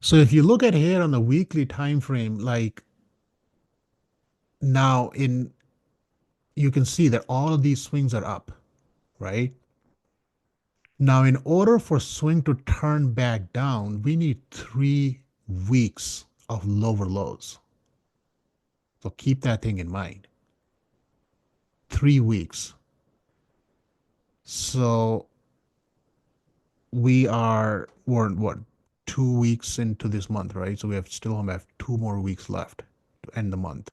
So if you look at here on the weekly time frame, like now in you can see that all of these swings are up, right? Now, in order for swing to turn back down, we need 3 weeks of lower lows. So keep that thing in mind. 3 weeks. So we're what 2 weeks into this month, right? So we still have 2 more weeks left to end the month.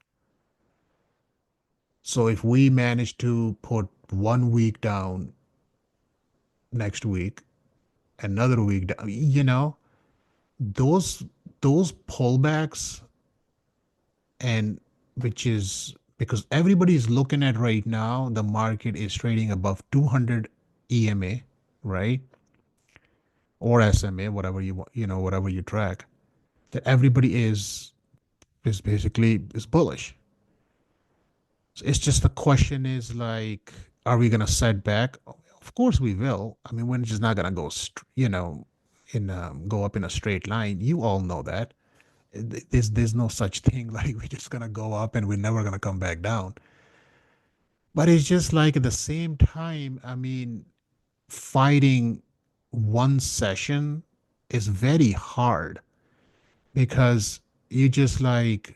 So if we manage to put 1 week down next week, another week down, those those pullbacks, and which is because everybody is looking at right now, the market is trading above 200 EMA, right? Or SMA, whatever you want, whatever you track. That everybody is basically is bullish. So it's just the question is like, are we gonna set back? Of course we will. I mean, we're just not gonna go, in go up in a straight line. You all know that. There's no such thing like we're just gonna go up and we're never gonna come back down. But it's just like at the same time, I mean, fighting one session is very hard because you just like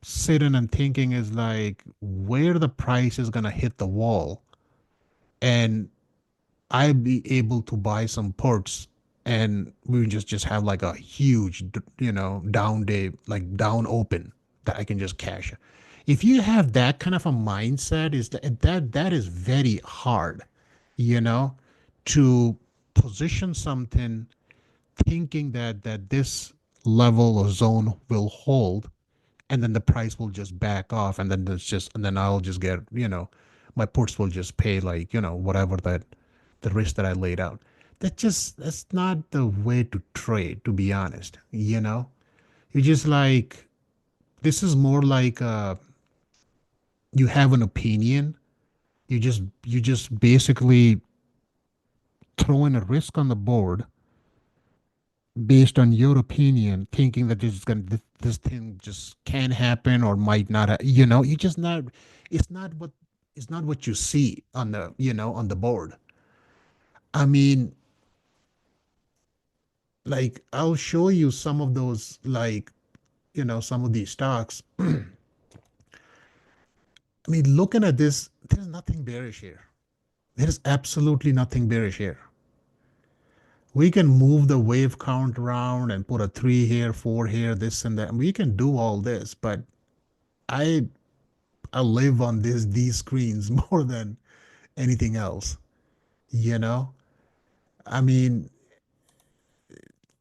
sitting and thinking is like where the price is gonna hit the wall and I be able to buy some ports and we just have like a huge, down day, like down open that I can just cash. If you have that kind of a mindset, is that is very hard, you know, to position something thinking that this level or zone will hold and then the price will just back off and then I'll just get, my ports will just pay like, whatever that the risk that I laid out. That's not the way to trade, to be honest. You just like this is more like you have an opinion. You just basically throw in a risk on the board based on your opinion, thinking that this thing just can happen or might not. You just not. It's not what it's not what you see on the on the board. I mean, like I'll show you some of those, like some of these stocks. I mean, looking at this, there's nothing bearish here. There's absolutely nothing bearish here. We can move the wave count around and put a three here, four here, this and that. And we can do all this, but I I live on these screens more than anything else, you know? I mean,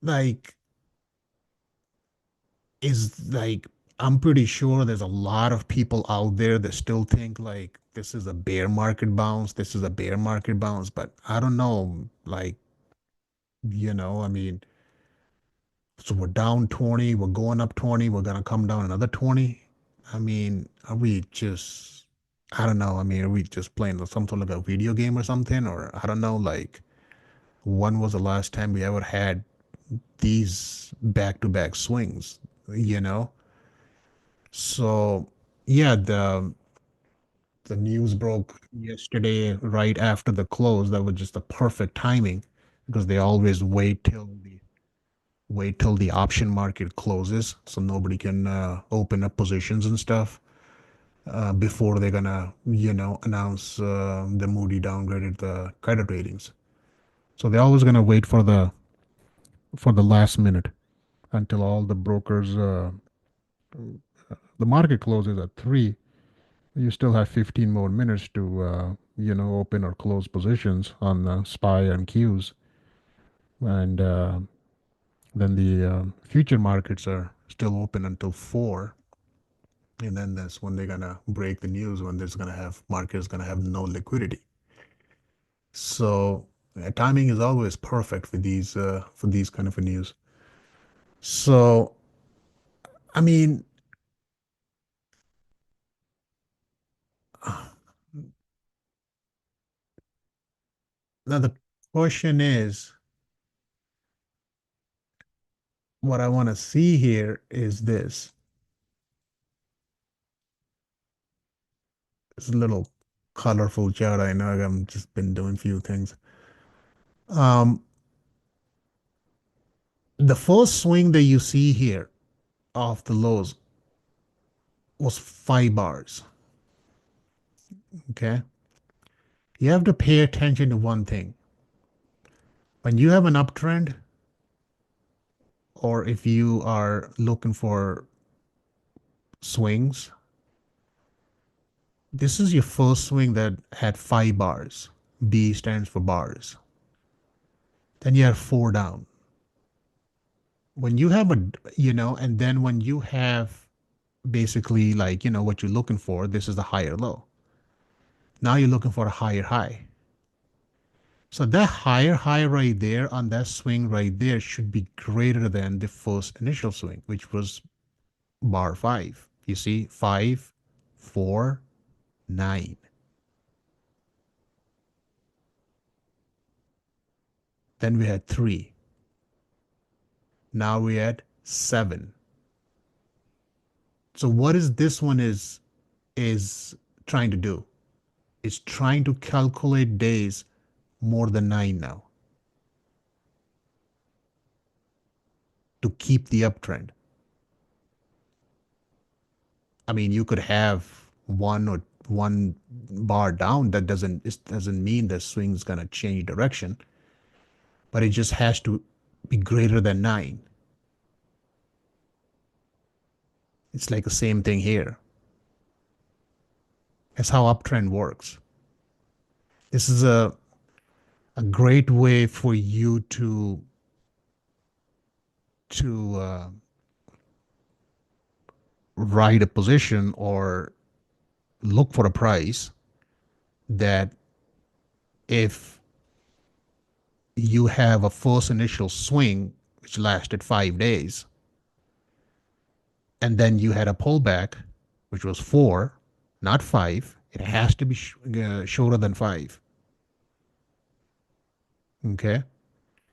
like, is like I'm pretty sure there's a lot of people out there that still think like this is a bear market bounce, this is a bear market bounce, but I don't know, like, I mean, so we're down 20, we're going up 20, we're gonna come down another 20. I mean, are we just I don't know. I mean, are we just playing some sort of a video game or something? Or I don't know, like when was the last time we ever had these back-to-back swings, you know? So, yeah, the news broke yesterday right after the close. That was just the perfect timing because they always wait till the option market closes so nobody can open up positions and stuff before they're gonna, announce the Moody downgraded the credit ratings. So they're always gonna wait for the last minute until all the brokers the market closes at 3. You still have 15 more minutes to open or close positions on SPY and Qs, and then the future markets are still open until 4, and then that's when they're gonna break the news when there's gonna have markets gonna have no liquidity. So timing is always perfect for these kind of news. So I mean, now the question is, what I want to see here is this little colorful chart. I know I've just been doing few things. Um, the first swing that you see here off the lows was 5 bars. Okay. You have to pay attention to one thing. When you have an uptrend, or if you are looking for swings, this is your first swing that had 5 bars. B stands for bars. Then you have four down. When you have and then when you have basically like, what you're looking for, this is the higher low. Now you're looking for a higher high. So that higher high right there on that swing right there should be greater than the first initial swing, which was bar five. You see, 5, 4, 9. Then we had 3. Now we had 7. So what is this one is trying to do? It's trying to calculate days more than 9 now to keep the uptrend. I mean, you could have one bar down. That doesn't mean the swing's gonna change direction, but it just has to be greater than 9. It's like the same thing here. That's how uptrend works. This is a great way for you to write a position or look for a price that if you have a first initial swing which lasted 5 days and then you had a pullback which was 4, not 5, it has to be shorter than 5. Okay,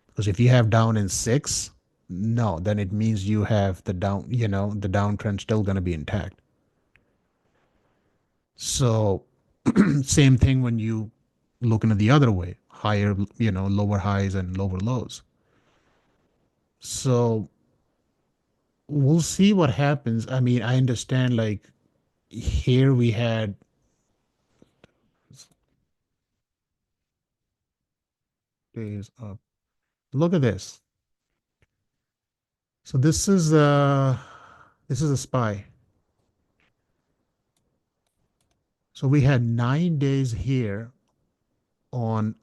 because if you have down in 6, no, then it means you have the downtrend still going to be intact. So same thing when you looking at the other way, higher, lower highs and lower lows. So we'll see what happens. I mean, I understand like here we had days up. Look at this. So this is a SPY. So we had 9 days here on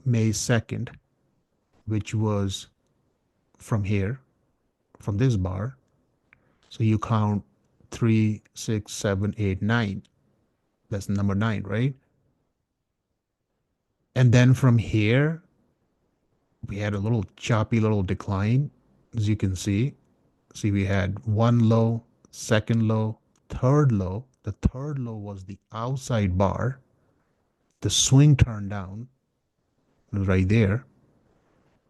May 2nd, which was from here, from this bar. So you count 3, 6, 7, 8, 9. That's number 9, right? And then from here, we had a little choppy little decline, as you can see. See, we had one low, second low, third low. The third low was the outside bar. The swing turned down, it was right there.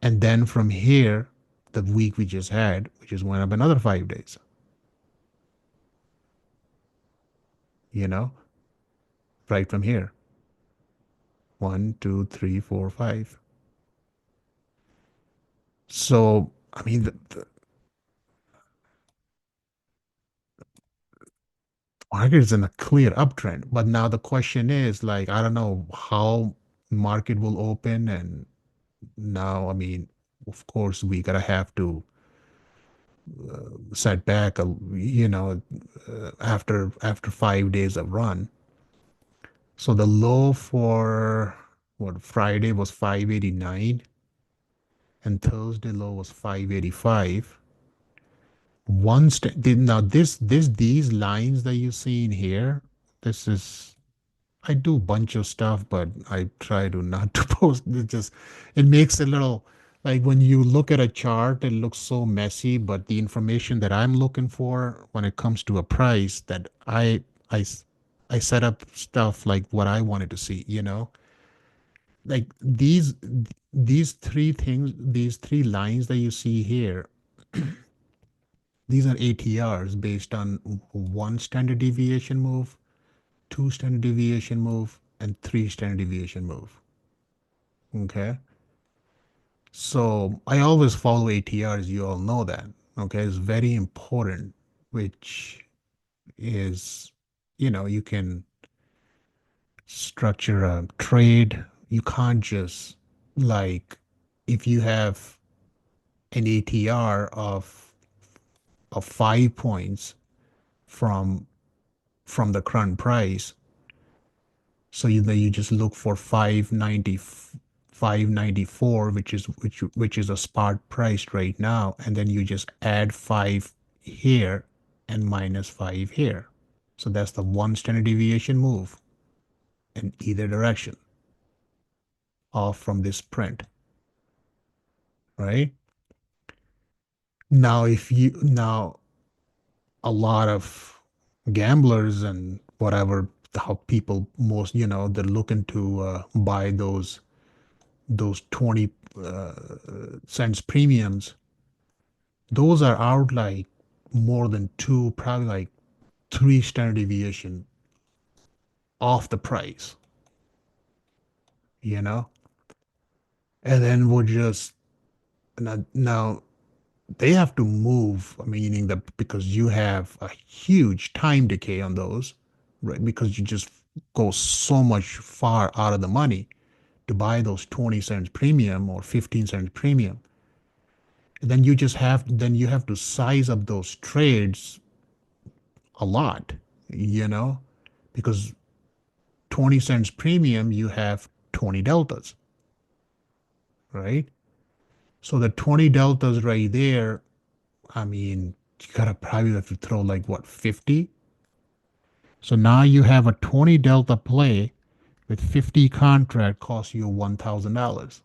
And then from here, the week we just had, we just went up another 5 days, you know, right from here. One, two, three, four, 5. So, I mean, the market is in a clear uptrend. But now the question is like, I don't know how market will open. And now, I mean, of course, we gotta have to set back, after 5 days of run. So the low for what Friday was 589 and Thursday low was 585. Now these lines that you see in here, this is I do a bunch of stuff, but I try to not to post. It makes a little like when you look at a chart, it looks so messy, but the information that I'm looking for when it comes to a price that I s- I set up stuff like what I wanted to see. Like these three things, these three lines that you see here, These are ATRs based on one standard deviation move, two standard deviation move, and three standard deviation move. Okay. So I always follow ATRs. You all know that. Okay. It's very important, which is, you can structure a trade. You can't just like, if you have an ATR of 5 points from the current price, so you just look for 594, which is a spot price right now, and then you just add 5 here and minus 5 here. So that's the one standard deviation move in either direction off from this print, right? Now a lot of gamblers and whatever, how people most, they're looking to buy those 20 cents premiums. Those are out like more than two, probably like three standard deviation off the price, you know? And then we'll just now they have to move, meaning that because you have a huge time decay on those, right? Because you just go so much far out of the money to buy those 20 cents premium or 15 cents premium. And then you have to size up those trades a lot, you know, because 20 cents premium, you have 20 deltas, right? So the 20 deltas right there, you gotta probably have to throw like what, 50? So now you have a 20 delta play with 50 contract costs you $1,000.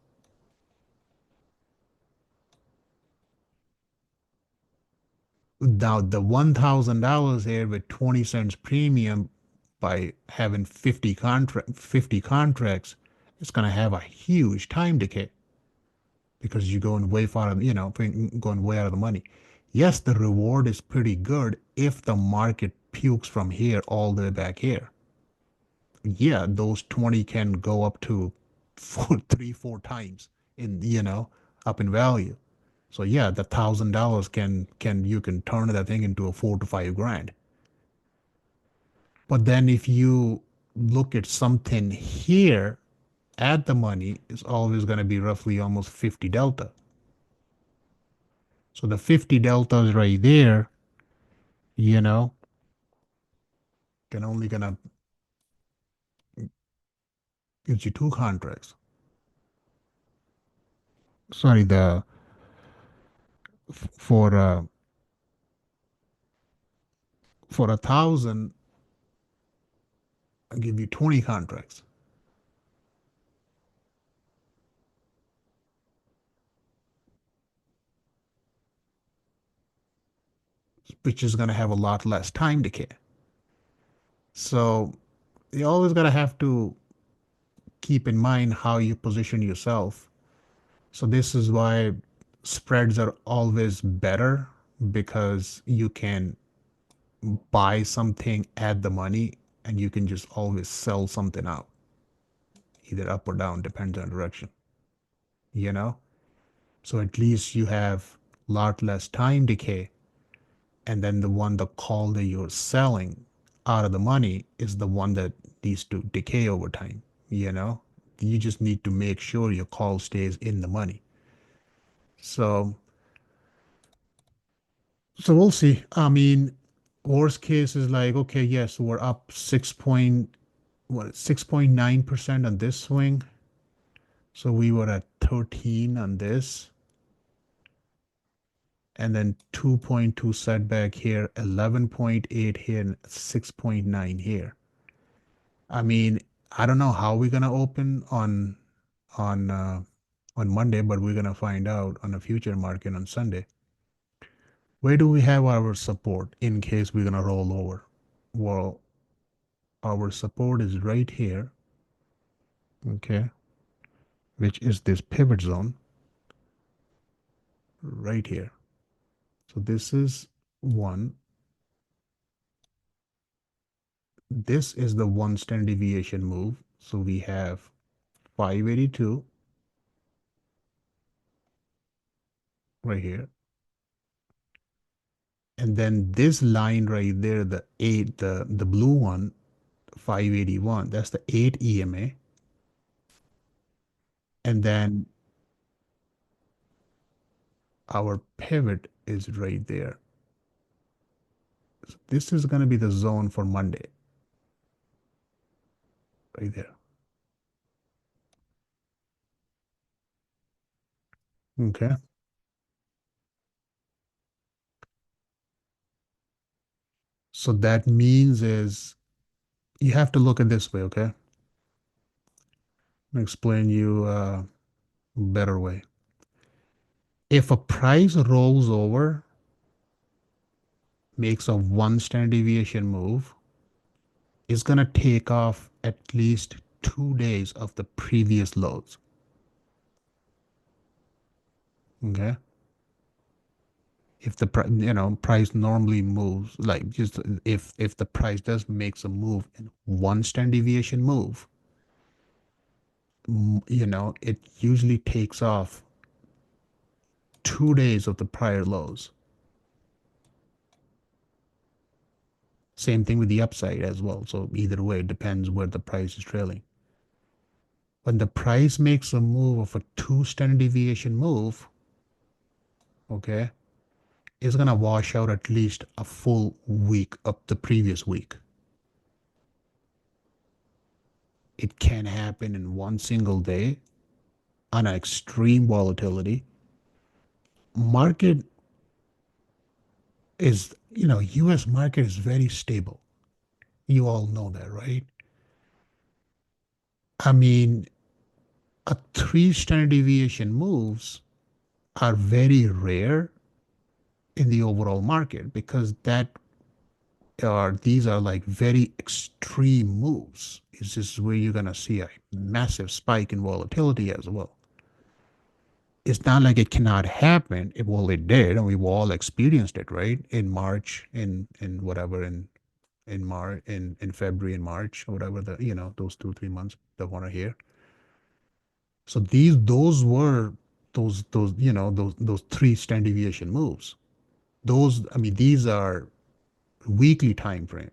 Now the $1,000 here with 20 cents premium by having 50 contracts, it's gonna have a huge time decay because you're going way far, going way out of the money. Yes, the reward is pretty good if the market pukes from here all the way back here. Yeah, those 20 can go up to three, four times in, up in value. So yeah, the $1,000 you can turn that thing into a 4 to 5 grand. But then if you look at something here at the money, it's always going to be roughly almost 50 delta. So the 50 deltas right there, you know, can only gonna gives you two contracts. Sorry, the for 1,000, I give you 20 contracts, which is gonna have a lot less time decay. So you always gotta have to keep in mind how you position yourself. So this is why spreads are always better, because you can buy something at the money and you can just always sell something out, either up or down, depends on direction, you know? So at least you have a lot less time decay. And then the call that you're selling out of the money is the one that needs to decay over time, you know? You just need to make sure your call stays in the money. So we'll see. Worst case is like, okay, yes, we're up 6.9% on this swing. So we were at 13 on this, and then 2.2 setback here, 11.8 here, and 6.9 here. I mean, I don't know how we're gonna open on uh, on Monday, but we're gonna find out on the future market on Sunday. Where do we have our support in case we're gonna roll over? Well, our support is right here, okay, which is this pivot zone right here. So this is one. This is the one standard deviation move. So we have 582 right here. And then this line right there, the eight, the blue one, 581, that's the 8 EMA. And then our pivot is right there. So this is going to be the zone for Monday, right there. Okay. So that means is you have to look at this way, okay? I'll explain you a better way. If a price rolls over, makes a one standard deviation move, it's going to take off at least 2 days of the previous lows. Okay. If the price normally moves, like just if the price does makes a move and one standard deviation move, it usually takes off 2 days of the prior lows. Same thing with the upside as well. So either way, it depends where the price is trailing. When the price makes a move of a two standard deviation move, okay, it's gonna wash out at least a full week of the previous week. It can happen in one single day on an extreme volatility. Market is, US market is very stable. You all know that, right? I mean, a three standard deviation moves are very rare in the overall market because these are like very extreme moves. It's just where you're gonna see a massive spike in volatility as well. It's not like it cannot happen. Well, it did, and we've all experienced it, right? In March, in whatever, in March, in February and March, or whatever those 2 3 months that one are here. So those were those three standard deviation moves. Those, I mean, these are weekly time frame.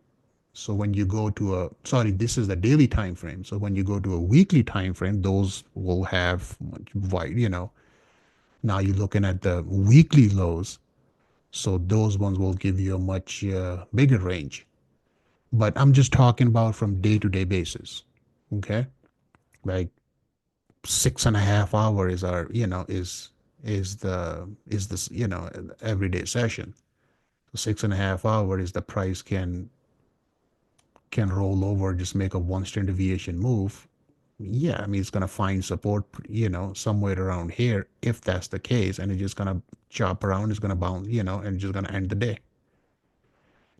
So when you go to this is the daily time frame. So when you go to a weekly time frame, those will have wide, now you're looking at the weekly lows. So those ones will give you a much bigger range. But I'm just talking about from day to day basis. Okay. Like 6.5 hour is our, is this, everyday session. So 6.5 hour is the price can roll over, just make a one standard deviation move. Yeah, I mean, it's going to find support, somewhere around here, if that's the case, and it's just going to chop around, it's going to bounce, and just going to end the day.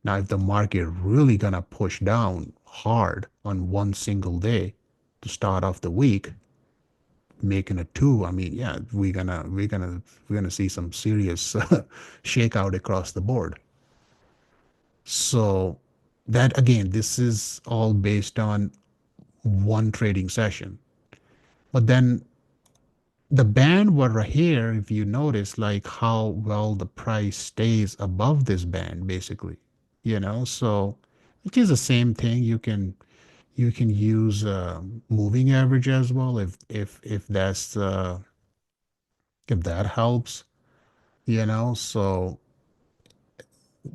Now, if the market really going to push down hard on one single day to start off the week, making a two, I mean, yeah, we're gonna see some serious shakeout across the board. So that again, this is all based on one trading session. But then the band were right here, if you notice, like how well the price stays above this band, basically, so which is the same thing. You can use moving average as well if that helps, so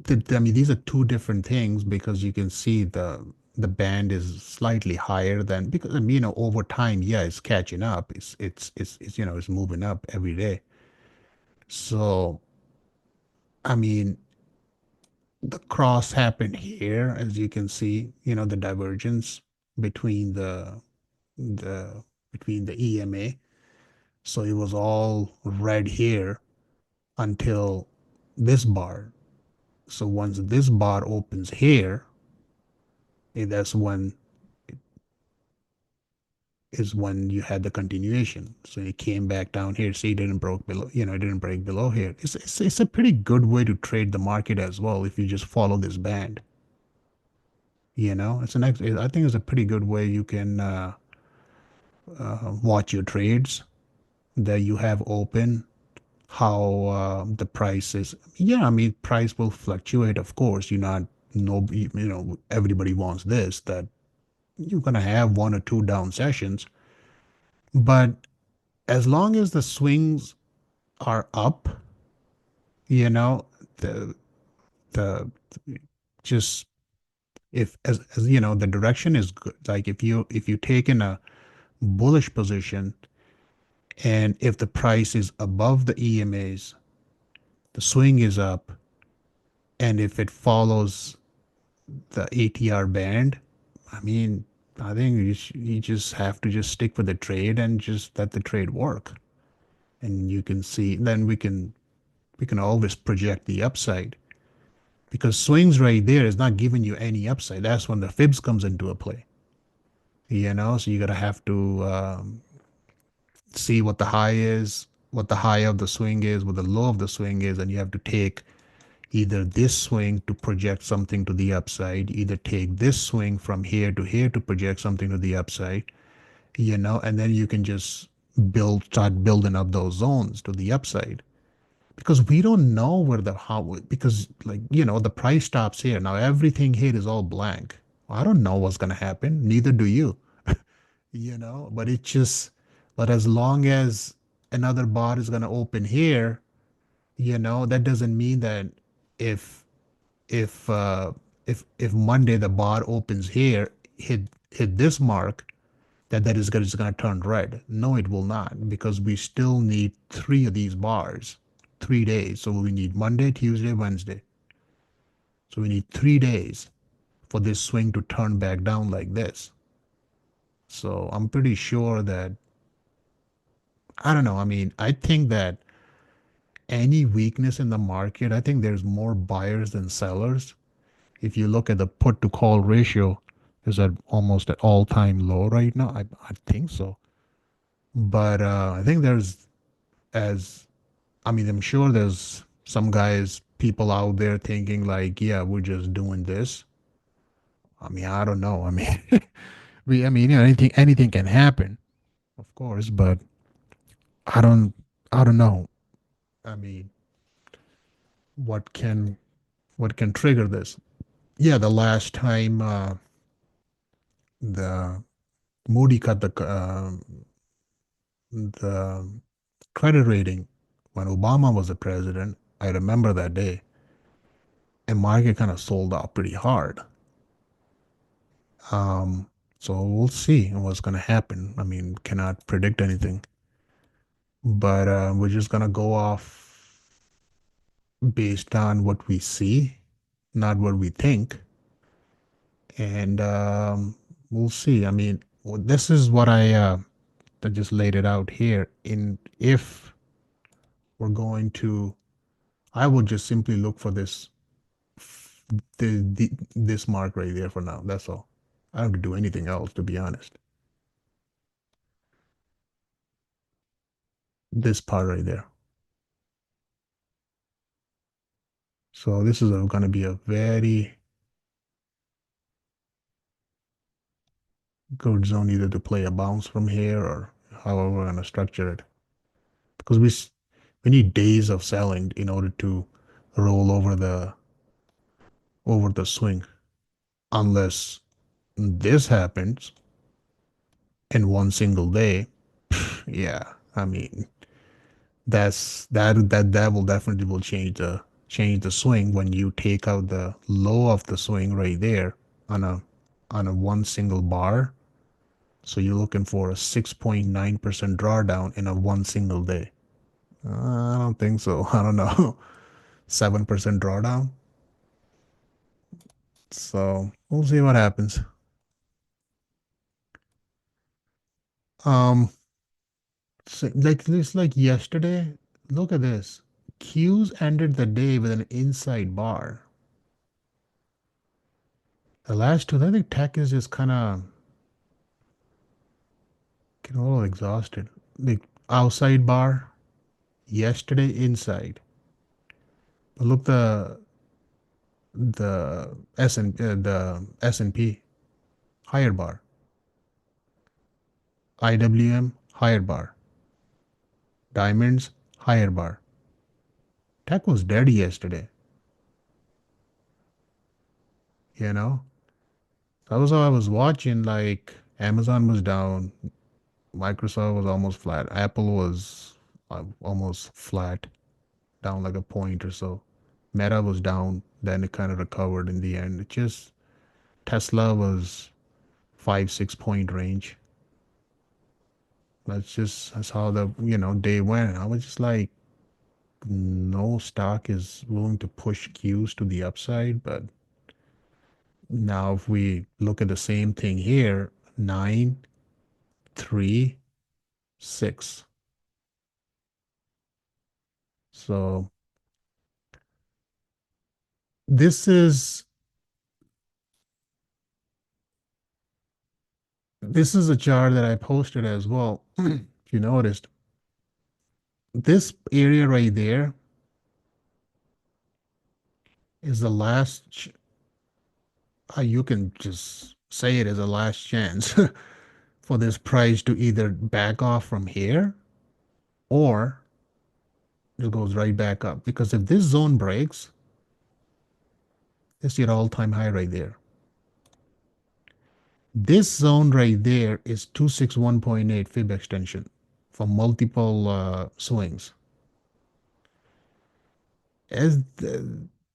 I mean, these are two different things because you can see the band is slightly higher than because I mean, over time, yeah, it's catching up. It's it's moving up every day. So I mean, the cross happened here, as you can see. The divergence between the between the EMA. So it was all red here until this bar. So once this bar opens here, that's when is when you had the continuation. So it came back down here. See, it didn't broke below, it didn't break below here. It's a pretty good way to trade the market as well if you just follow this band. I think it's a pretty good way you can watch your trades that you have open, how the price is. Yeah, I mean, price will fluctuate, of course. You're not, no, everybody wants this, that you're gonna have one or two down sessions, but as long as the swings are up, you know, the the just if as the direction is good. Like if you take in a bullish position and if the price is above the EMAs, the swing is up, and if it follows the ATR band, I mean, I think you just have to just stick with the trade and just let the trade work. And you can see, then we can always project the upside because swings right there is not giving you any upside. That's when the fibs comes into a play. So you gotta have to see what the high is, what the high of the swing is, what the low of the swing is, and you have to take either this swing to project something to the upside, either take this swing from here to here to project something to the upside, and then you can just start building up those zones to the upside. Because we don't know where the how because like the price stops here. Now everything here is all blank. I don't know what's gonna happen, neither do you. But it just but as long as another bar is gonna open here, that doesn't mean that if if uh if Monday the bar opens here, hit this mark, that is gonna turn red. No, it will not, because we still need three of these bars, 3 days. So we need Monday, Tuesday, Wednesday. So we need 3 days for this swing to turn back down like this. So I'm pretty sure that I don't know. I mean, I think that any weakness in the market, I think there's more buyers than sellers. If you look at the put to call ratio, is at almost at all-time low right now. I think so. But I think as I mean, I'm sure there's some guys, people out there thinking like, yeah, we're just doing this. I mean, I don't know. I mean, I mean, anything can happen, of course, but I don't, I don't know. I mean, what can, what can trigger this? Yeah, the last time the Moody cut the credit rating when Obama was the president, I remember that day, and market kind of sold out pretty hard. Um, so we'll see what's gonna happen. I mean, cannot predict anything, but we're just gonna go off based on what we see, not what we think, and we'll see. I mean, this is what I just laid it out here. In if we're going to, I would just simply look for this mark right there for now. That's all. I don't have to do anything else, to be honest. This part right there. So this is going to be a very good zone either to play a bounce from here or however we're going to structure it. Because we need days of selling in order to roll over the swing. Unless this happens in one single day, yeah, I mean that will definitely will change the swing when you take out the low of the swing right there on a one single bar. So you're looking for a 6.9% drawdown in a one single day. I don't think so. I don't know. 7% drawdown. So we'll see what happens. Um, so like this, like yesterday, look at this. Q's ended the day with an inside bar. The last two, I think tech is just kind of Getting a little exhausted. The outside bar yesterday inside. But look the S&P higher bar. IWM higher bar. Diamonds higher bar. Tech was dead yesterday, you know? That was how I was watching. Like Amazon was down, Microsoft was almost flat, Apple was almost flat, down like a point or so. Meta was down, then it kind of recovered in the end. It just Tesla was 5, 6 point range. That's how the day went. I was just like, no stock is willing to push Qs to the upside. But now if we look at the same thing here, 9, 3, 6. So this is this is a chart that I posted as well. If you noticed, this area right there is the you can just say it as a last chance for this price to either back off from here or it goes right back up. Because if this zone breaks, it's your all-time high right there. This zone right there is 261.8 fib extension for multiple swings. As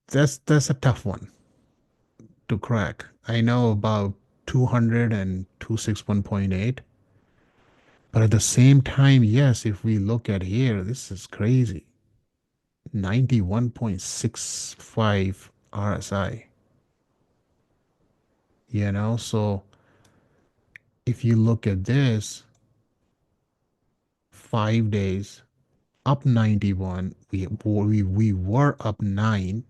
that's a tough one to crack. I know about 200 and 261.8, but at the same time, yes, if we look at here, this is crazy. 91.65 RSI, so if you look at this, 5 days up 91, we were up 9,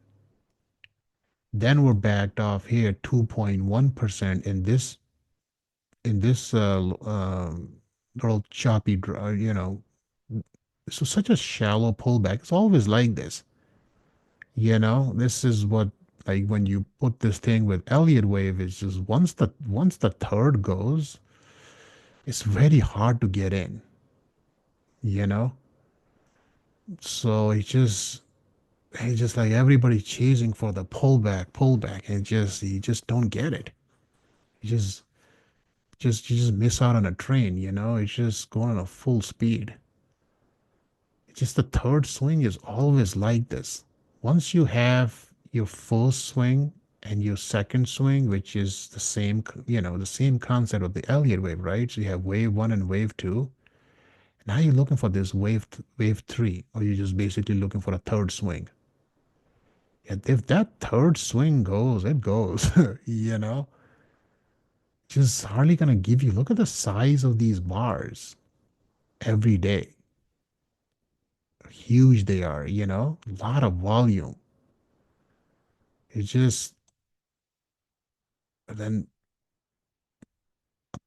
then we're backed off here 2.1% in this little choppy, so such a shallow pullback. It's always like this. This is what, like when you put this thing with Elliott wave, it's just once the third goes, it's very hard to get in, you know? So it's just like everybody chasing for the pullback, and just you just don't get it. You just miss out on a train, It's just going at a full speed. It's just the third swing is always like this. Once you have your first swing and your second swing, which is the same concept of the Elliott wave, right? So you have wave one and wave two. Now you're looking for this wave three, or you're just basically looking for a third swing. And if that third swing goes, it goes, you know, just hardly gonna give you. Look at the size of these bars every day. Huge they are, a lot of volume. It's just then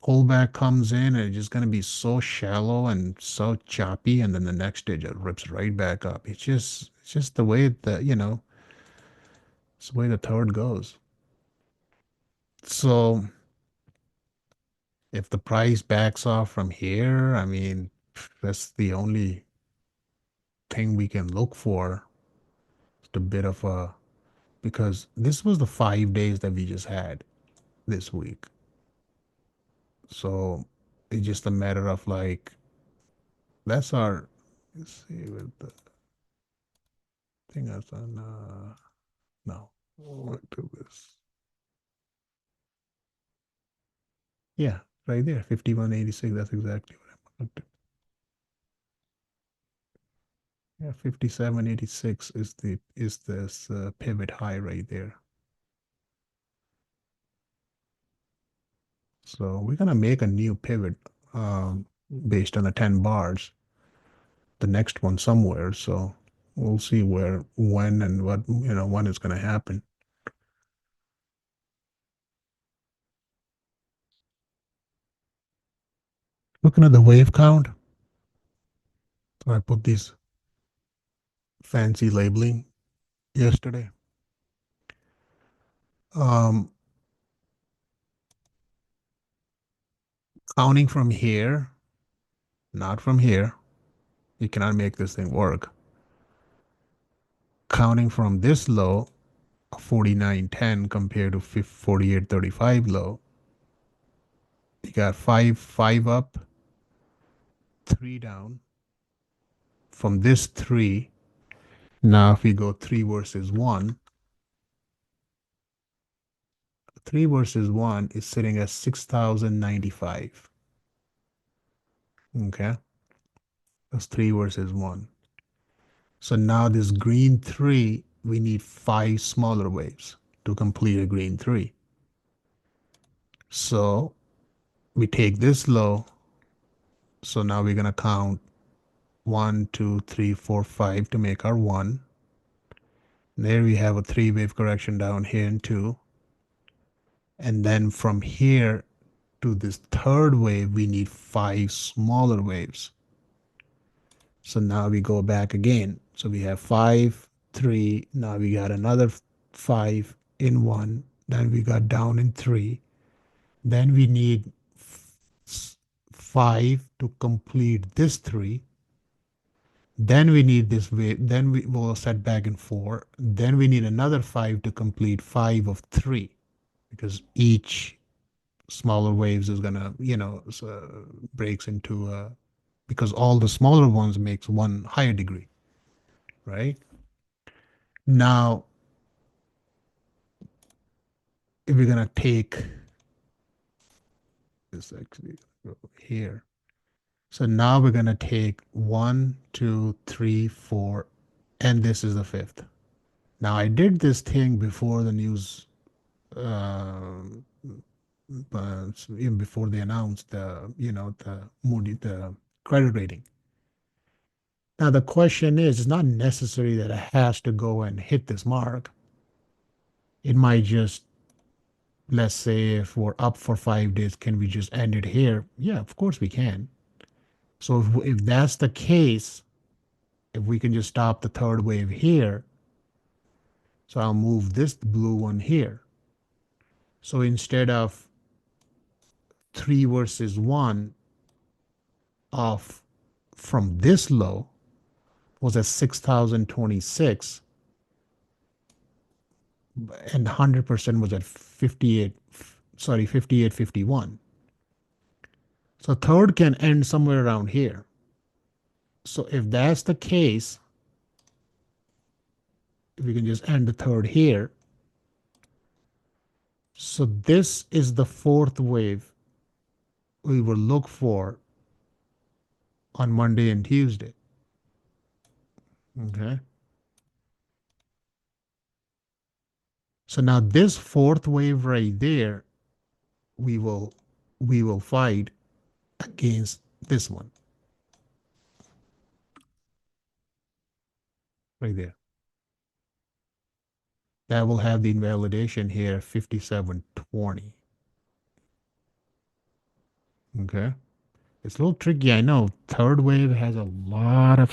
pullback comes in and it's just going to be so shallow and so choppy, and then the next day it rips right back up. It's just the way it's the way the third goes. So if the price backs off from here, I mean, that's the only thing we can look for. It's a bit of a, because this was the 5 days that we just had this week. So it's just a matter of like, that's our, let's see what the thing is on, no, we'll do this. Yeah, right there, 51.86. That's exactly what I'm looking. Yeah, 57.86 is this pivot high right there. So we're gonna make a new pivot based on the 10 bars, the next one somewhere. So we'll see where, when, and when it's gonna happen. Looking at the wave count, so I put this fancy labeling yesterday. Um, Counting from here, not from here, you cannot make this thing work. Counting from this low, 49.10 compared to 48.35 low, you got five up, three down. From this three, now if we go three versus one, three versus one is sitting at 6,095. Okay, that's three versus one. So now this green three, we need five smaller waves to complete a green three. So we take this low. So now we're gonna count 1, 2, 3, 4, 5 to make our one. There we have a three wave correction down here in two. And then from here to this third wave, we need five smaller waves. So now we go back again. So we have five, three. Now we got another five in one. Then we got down in three. Then we need five to complete this three. Then we need this wave. Then we will set back in four. Then we need another five to complete five of three, because each smaller waves is gonna, so breaks into because all the smaller ones makes one higher degree, right? Now, if we're gonna take this actually here, so now we're gonna take 1, 2, 3, 4, and this is the fifth. Now I did this thing before the news, uh, even before they announced the Moody, the credit rating. Now the question is, it's not necessary that it has to go and hit this mark. It might just, let's say if we're up for 5 days, can we just end it here? Yeah, of course we can. So if that's the case, if we can just stop the third wave here, so I'll move this blue one here. So instead of three versus one off from this low was at 6,026, and 100% was at 58, sorry, 58.51. So third can end somewhere around here. So if that's the case, if we can just end the third here. So this is the fourth wave we will look for on Monday and Tuesday. Okay. So now this fourth wave right there, we will fight against this one right there. That will have the invalidation here 57.20. Okay. It's a little tricky. I know third wave has a lot of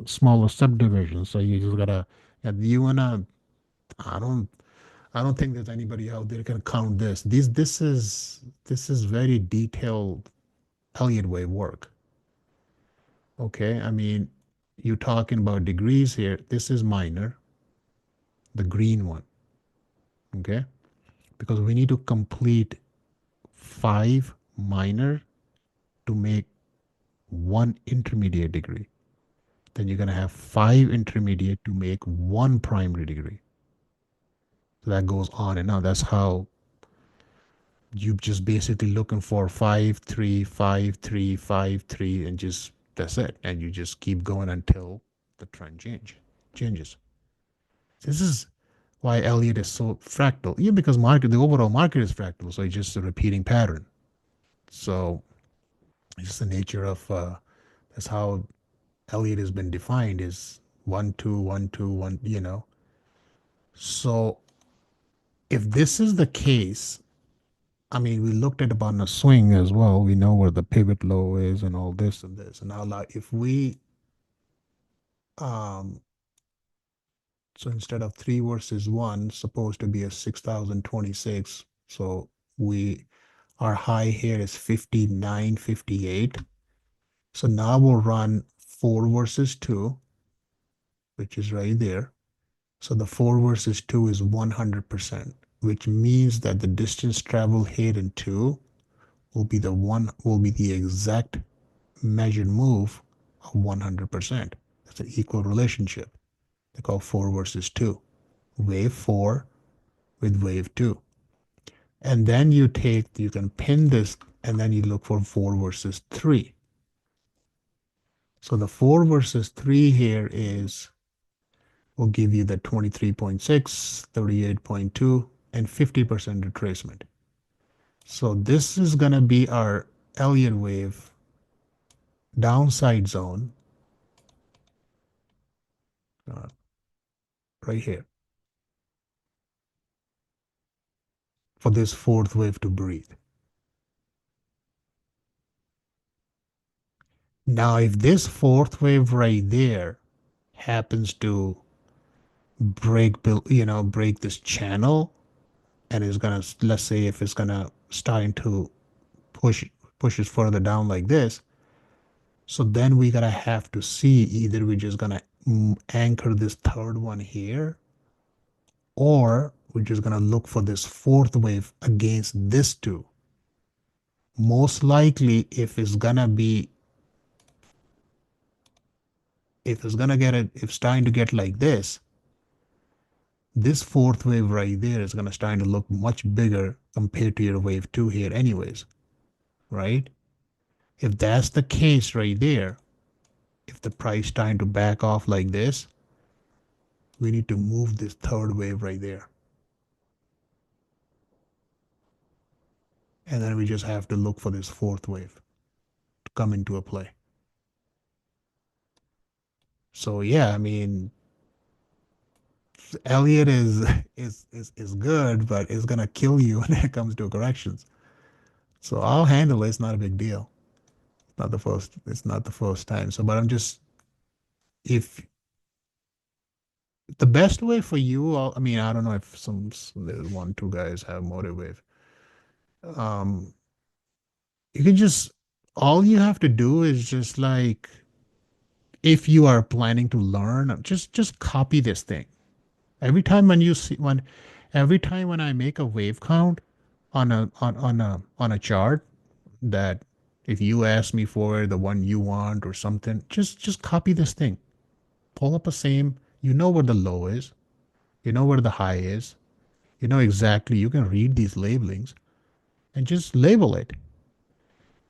smaller subdivisions, so you just gotta. You wanna. I don't. I don't think there's anybody out there can count this. This is very detailed Elliott wave work. Okay, I mean, you're talking about degrees here. This is minor, the green one. Okay, because we need to complete five minor to make one intermediate degree. Then you're going to have five intermediate to make one primary degree. So that goes on and on. That's how you just basically looking for 5, 3, 5, 3, 5, 3, and just that's it. And you just keep going until the trend changes. This is why Elliott is so fractal. Yeah, because the overall market is fractal, so it's just a repeating pattern. So it's just the nature of that's how Elliott has been defined is 1, 2, 1, 2, 1. So if this is the case, I mean, we looked at about a swing as well. We know where the pivot low is and all this and this. And now, like, if we, um, so instead of three versus one, supposed to be a 6,026. So we, our high here is 59.58. So now we'll run four versus two, which is right there. So the four versus two is 100%, which means that the distance traveled here in two will be the exact measured move of 100%. That's an equal relationship. They call four versus two. Wave four with wave two. And then you can pin this and then you look for four versus three. So the four versus three here is, will give you the 23.6, 38.2, and 50% retracement. So this is going to be our Elliott wave downside zone uh, right here for this fourth wave to breathe. Now, if this fourth wave right there happens to break this channel and is gonna, let's say if it's gonna starting to push it further down like this, so then we gotta have to see either we're just gonna anchor this third one here, or we're just gonna look for this fourth wave against this two. Most likely, if it's gonna get it, if it's starting to get like this fourth wave right there is gonna start to look much bigger compared to your wave two here anyways, right? If that's the case right there, if the price starting to back off like this, we need to move this third wave right there. And then we just have to look for this fourth wave to come into a play. So yeah, I mean, Elliott is good, but it's gonna kill you when it comes to corrections. So I'll handle it. It's not a big deal. Not the first. It's not the first time. So, but I'm just, if the best way for you, I mean, I don't know if there's one, two guys have motive wave. Um, you can just, all you have to do is just like, if you are planning to learn, just copy this thing. Every time when you see every time when I make a wave count on a chart, that if you ask me for the one you want or something, just copy this thing. Pull up a same. You know where the low is. You know where the high is. You know exactly. You can read these labelings and just label it,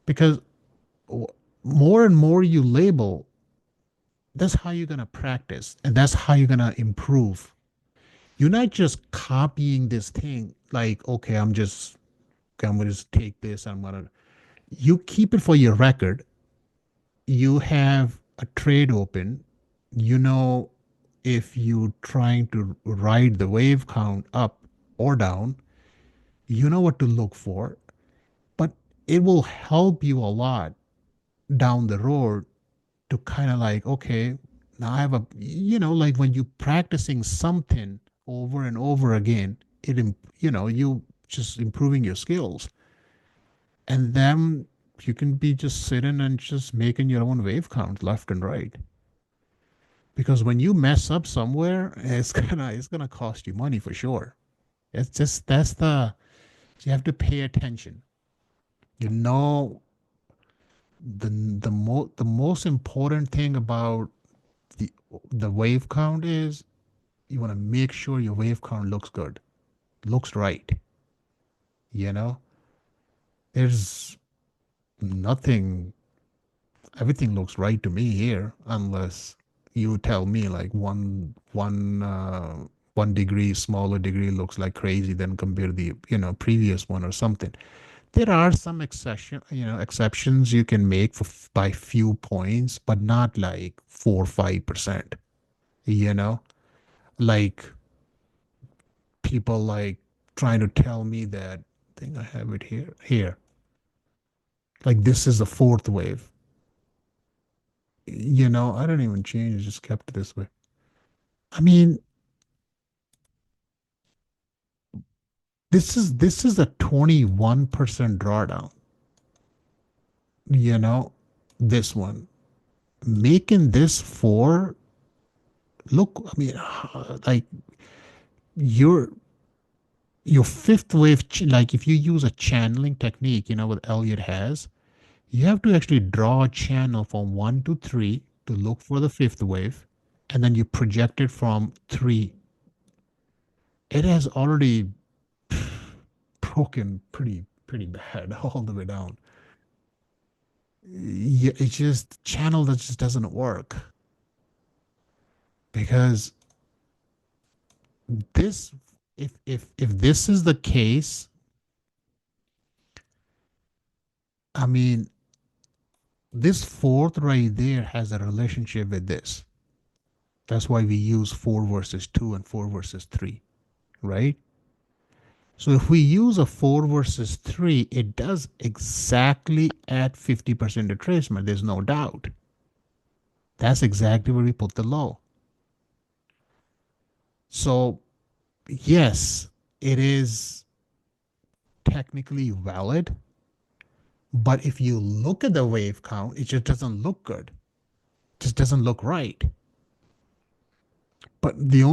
because more and more you label, that's how you're gonna practice and that's how you're gonna improve. You're not just copying this thing like, okay, I'm gonna just take this. You keep it for your record. You have a trade open. You know, if you're trying to ride the wave count up or down, you know what to look for, but it will help you a lot down the road to kind of like, okay, now I have like when you're practicing something over and over again, you just improving your skills. And then you can be just sitting and just making your own wave count left and right. Because when you mess up somewhere, it's gonna cost you money for sure. It's just you have to pay attention. You know, the most important thing about the the wave count is you want to make sure your wave count looks good, looks right. You know, there's nothing, everything looks right to me here, unless you tell me like one degree, smaller degree looks like crazy, then compare the previous one or something. There are some exceptions you can make by few points, but not like 4 or 5%. You know, like people like trying to tell me that think I have it here. Here. Like this is the fourth wave. I don't even change it, just kept it this way. I mean, this is a 21% drawdown. You know, this one. Making this four look, I mean, like your your fifth wave, like if you use a channeling technique, what Elliot has, you have to actually draw a channel from one to three to look for the fifth wave, and then you project it from three. It has already broken pretty bad all the way down. Yeah, it's just channel that just doesn't work because this if this is the case, I mean, this fourth right there has a relationship with this. That's why we use 4 versus 2 and 4 versus 3, right? So if we use a 4 versus 3, it does exactly at 50% retracement. There's no doubt. That's exactly where we put the low. So yes, it is technically valid, but if you look at the wave count, it just doesn't look good. It just doesn't look right. But the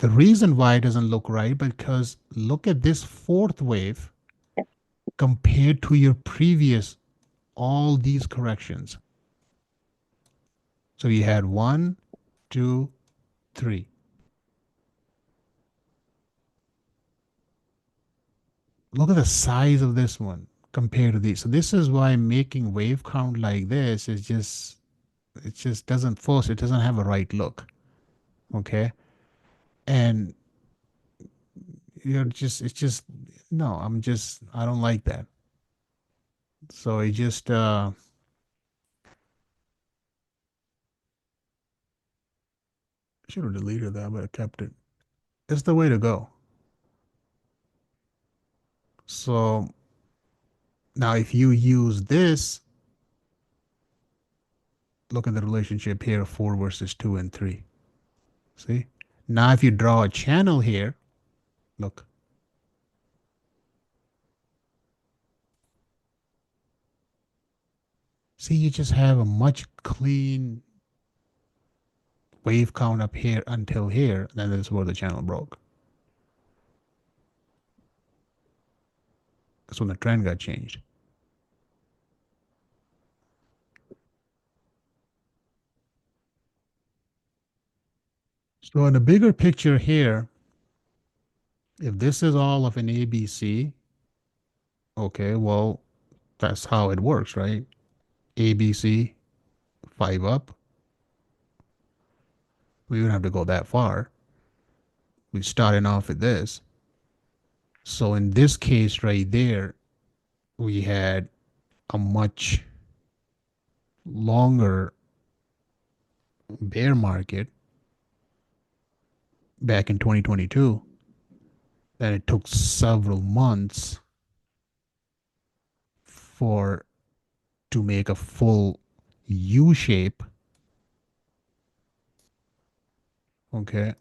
reason why it doesn't look right, because look at this fourth wave compared to your previous all these corrections. So you had one, two, three. Look at the size of this one compared to these. So this is why making wave count like this is just it just doesn't force. It doesn't have a right look. Okay, and it's just no. I don't like that. So it just should have deleted that, but I kept it. It's the way to go. So now if you use this, look at the relationship here, 4 versus 2 and 3. See? Now if you draw a channel here, look. See, you just have a much clean wave count up here until here. Then that's where the channel broke. That's when the trend got changed. So in the bigger picture here, if this is all of an ABC, okay, well, that's how it works, right? ABC, 5 up. We don't have to go that far. We're starting off with this. So in this case right there, we had a much longer bear market back in 2022. Then it took several months for to make a full U shape. Okay,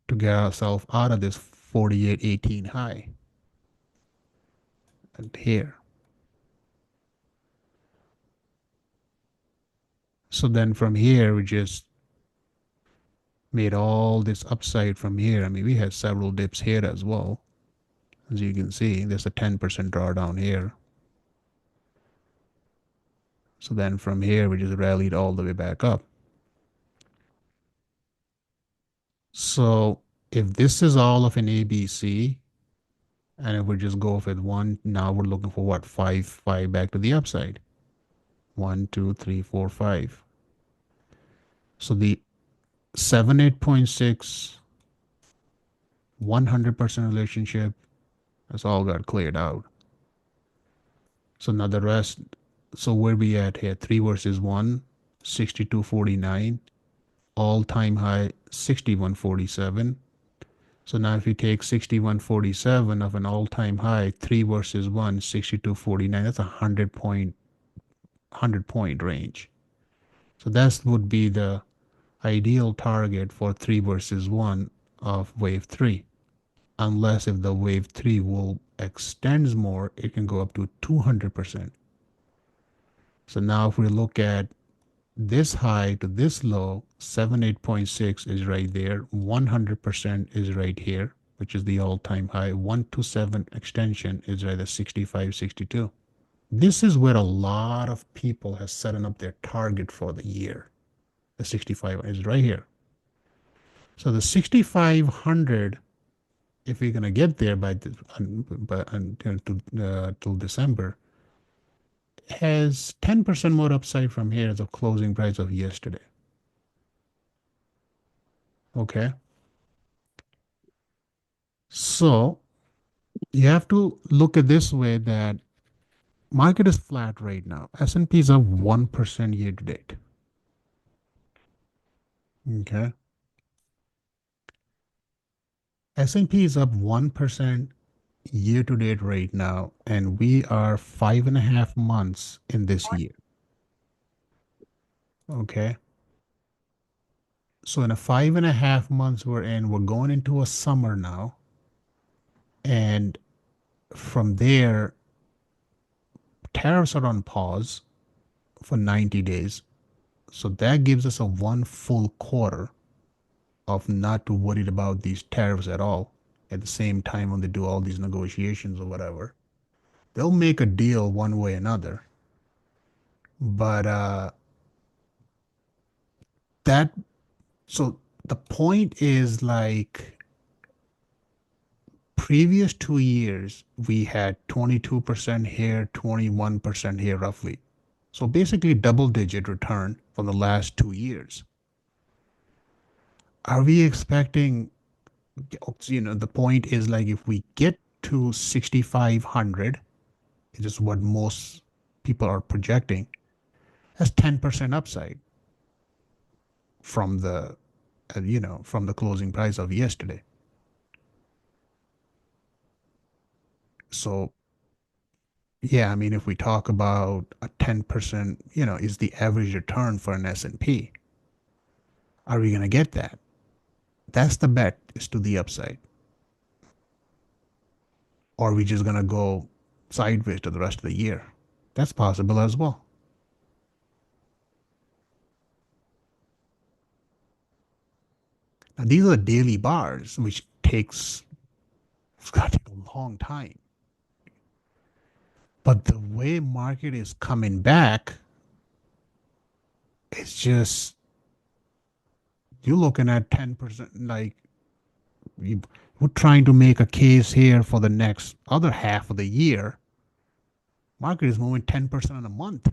to get ourselves out of this 48.18 high and here. So then from here, we just made all this upside from here. I mean, we had several dips here as well. As you can see, there's a 10% drawdown here. So then from here, we just rallied all the way back up. So if this is all of an ABC, and if we just go with one, now we're looking for what? Five back to the upside. One, two, three, four, five. So the 78.6, 100% relationship, that's all got cleared out. So now the rest, so where we at here? 3 versus 1, 62.49. all-time high 6147. So now if you take 6147 of an all-time high, 3 versus 1, 6249, that's a 100 point range. So that would be the ideal target for 3 versus 1 of wave 3. Unless if the wave 3 will extends more, it can go up to 200%. So now if we look at this high to this low, 78.6 is right there, 100% is right here, which is the all-time high. 127 extension is right at 65, 62. This is where a lot of people have set up their target for the year. The 65 is right here. So the 6500, if we're gonna get there till December, has 10% more upside from here as a closing price of yesterday. Okay. So you have to look at this way that market is flat right now. S&P is up 1% year to date. Okay. S&P is up 1% year to date right now, and we are 5.5 months in this year. Okay. So in a 5.5 months we're in, we're going into a summer now. And from there, tariffs are on pause for 90 days. So that gives us a one full quarter of not to worried about these tariffs at all. At the same time, when they do all these negotiations or whatever, they'll make a deal one way or another. But that so the point is like previous 2 years we had 22% here, 21% here roughly. So basically double digit return from the last 2 years. Are we expecting, the point is like if we get to 6,500, it is what most people are projecting, that's 10% upside from from the closing price of yesterday. So yeah, I mean, if we talk about a 10%, is the average return for an S&P, are we going to get that? That's the bet, is to the upside. Or are we just going to go sideways to the rest of the year? That's possible as well. Now, these are daily bars, which it's going to take a long time. But the way market is coming back, it's just, you're looking at 10%, like we're trying to make a case here for the next other half of the year. Market is moving 10% in a month.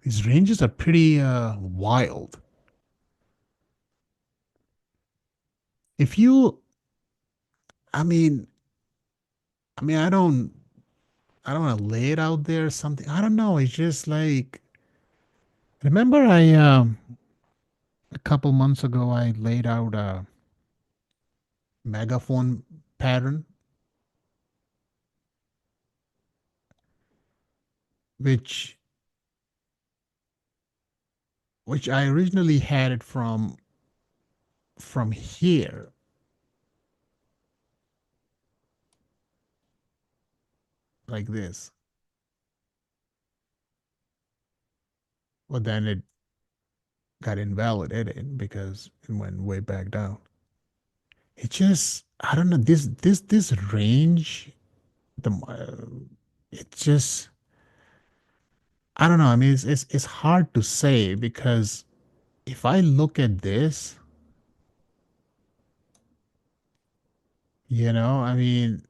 These ranges are pretty wild. If you, I mean, I don't want to lay it out there. Something, I don't know. It's just like, remember a couple months ago I laid out a megaphone pattern, which I originally had it from here, like this, but then it got invalidated because it went way back down. It just, I don't know, this range, the it just, I don't know. I mean, it's hard to say because if I look at this, I mean,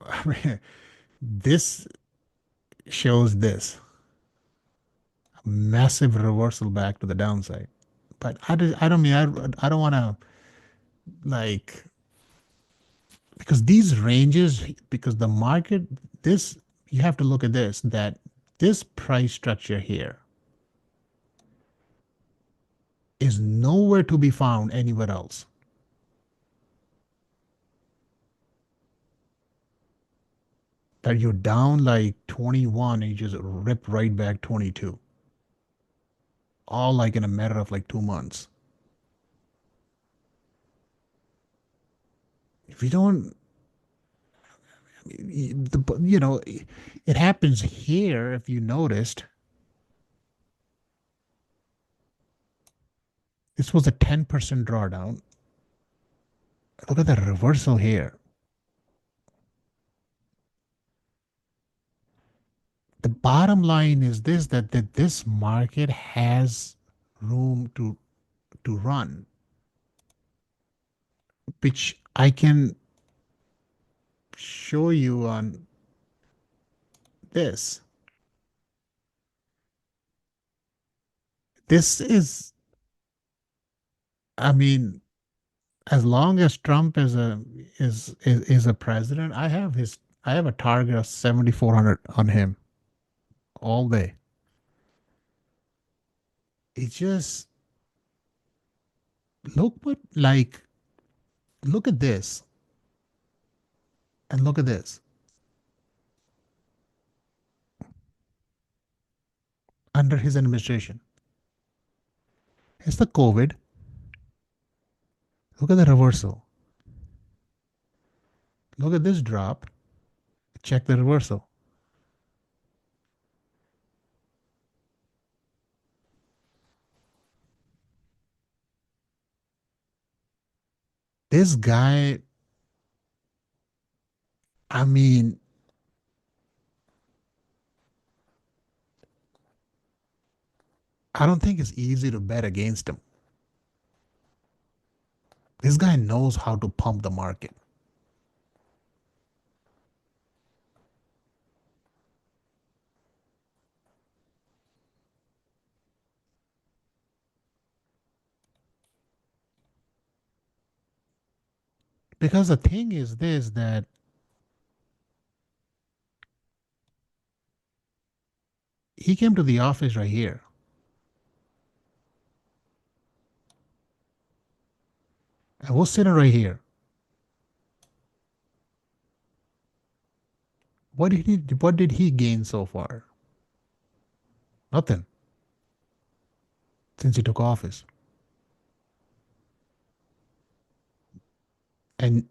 I mean, this shows this massive reversal back to the downside. But I don't mean, I don't want to like because these ranges, because the market, this, you have to look at this, that this price structure here is nowhere to be found anywhere else. That you're down like 21 and you just rip right back 22, all like in a matter of like 2 months. If you don't, you know, it happens here. If you noticed, this was a 10% drawdown. Look at the reversal here. The bottom line is this, that this market has room to run, which I can show you on this. This is, I mean, as long as Trump is a president, I have a target of 7,400 on him all day. It just look what like look at this and look at this under his administration. It's the COVID. Look at the reversal. Look at this drop. Check the reversal. This guy, I mean, I don't think it's easy to bet against him. This guy knows how to pump the market. Because the thing is this, that he came to the office right here. I was sitting right here. What did he gain so far? Nothing since he took office. And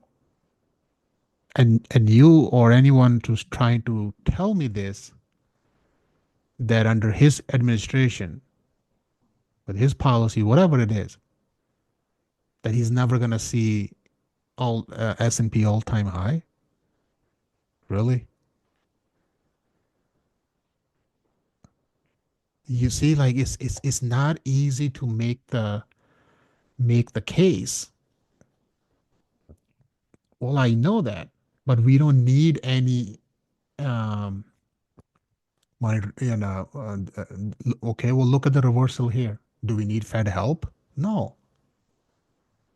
and you or anyone who's trying to tell me this, that under his administration, with his policy, whatever it is, that he's never gonna see all S&P all-time high? Really? You see, like it's not easy to make the case. Well, I know that, but we don't need any um money, okay, well, look at the reversal here. Do we need Fed help? No.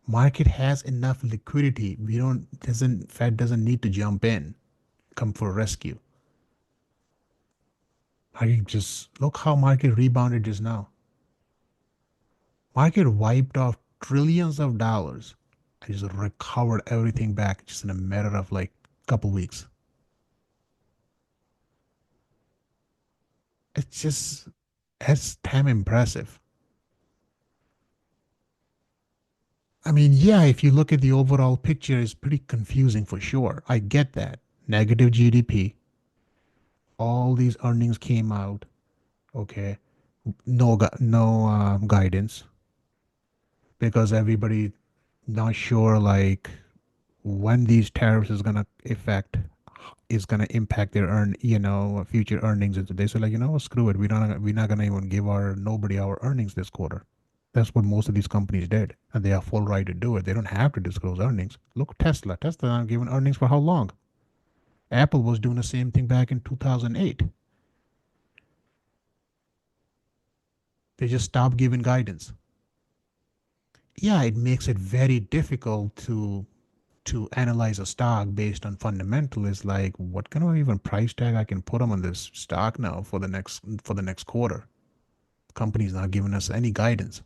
Market has enough liquidity. We don't doesn't Fed doesn't need to jump in, come for rescue. I just look how market rebounded just now. Market wiped off trillions of dollars and just recovered everything back just in a matter of like couple weeks. It's just it's damn impressive. I mean, yeah, if you look at the overall picture, it's pretty confusing for sure. I get that. Negative GDP, all these earnings came out. Okay, no guidance, because everybody not sure like when these tariffs is gonna impact their future earnings. And they say like, screw it, we're not gonna even give our nobody our earnings this quarter. That's what most of these companies did, and they have full right to do it. They don't have to disclose earnings. Look, Tesla not giving earnings for how long? Apple was doing the same thing back in 2008. They just stopped giving guidance. Yeah, it makes it very difficult to analyze a stock based on fundamental is like, what kind of even price tag I can put on this stock now for the next quarter? Company's not giving us any guidance.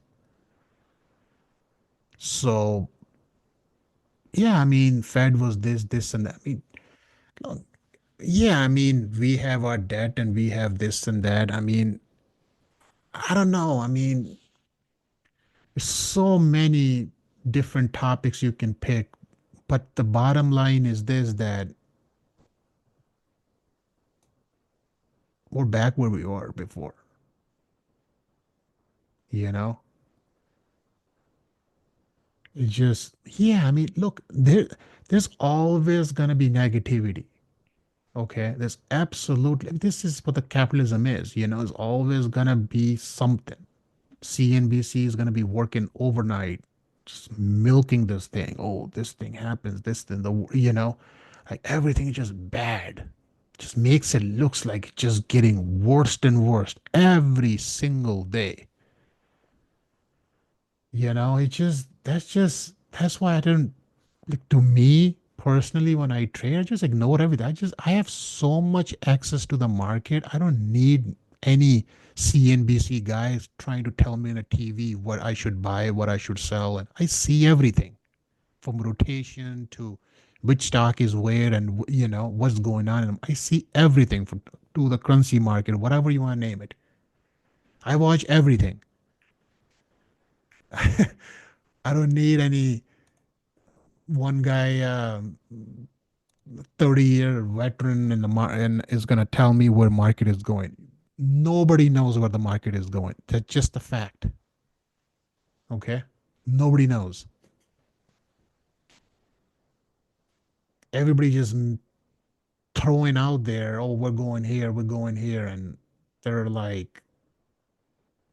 So yeah, I mean, Fed was this, and that. I mean, look, yeah, I mean, we have our debt and we have this and that. I mean, I don't know. I mean, there's so many different topics you can pick, but the bottom line is this, that we're back where we were before, you know? It's just, yeah, I mean, look, there's always gonna be negativity. Okay, there's absolutely, this is what the capitalism is, it's always gonna be something. CNBC is gonna be working overnight, just milking this thing. Oh, this thing happens, this thing, like everything is just bad. Just makes it looks like it's just getting worse and worse every single day. It just that's why I don't, like, to me personally, when I trade, I just ignore everything. I have so much access to the market. I don't need any CNBC guys trying to tell me on a TV what I should buy, what I should sell. And I see everything from rotation to which stock is where, and what's going on. And I see everything from to the currency market, whatever you want to name it. I watch everything. I don't need any one guy, 30-year veteran in the and is going to tell me where market is going. Nobody knows where the market is going. That's just a fact. Okay? Nobody knows. Everybody just throwing out there, oh, we're going here. And they're like,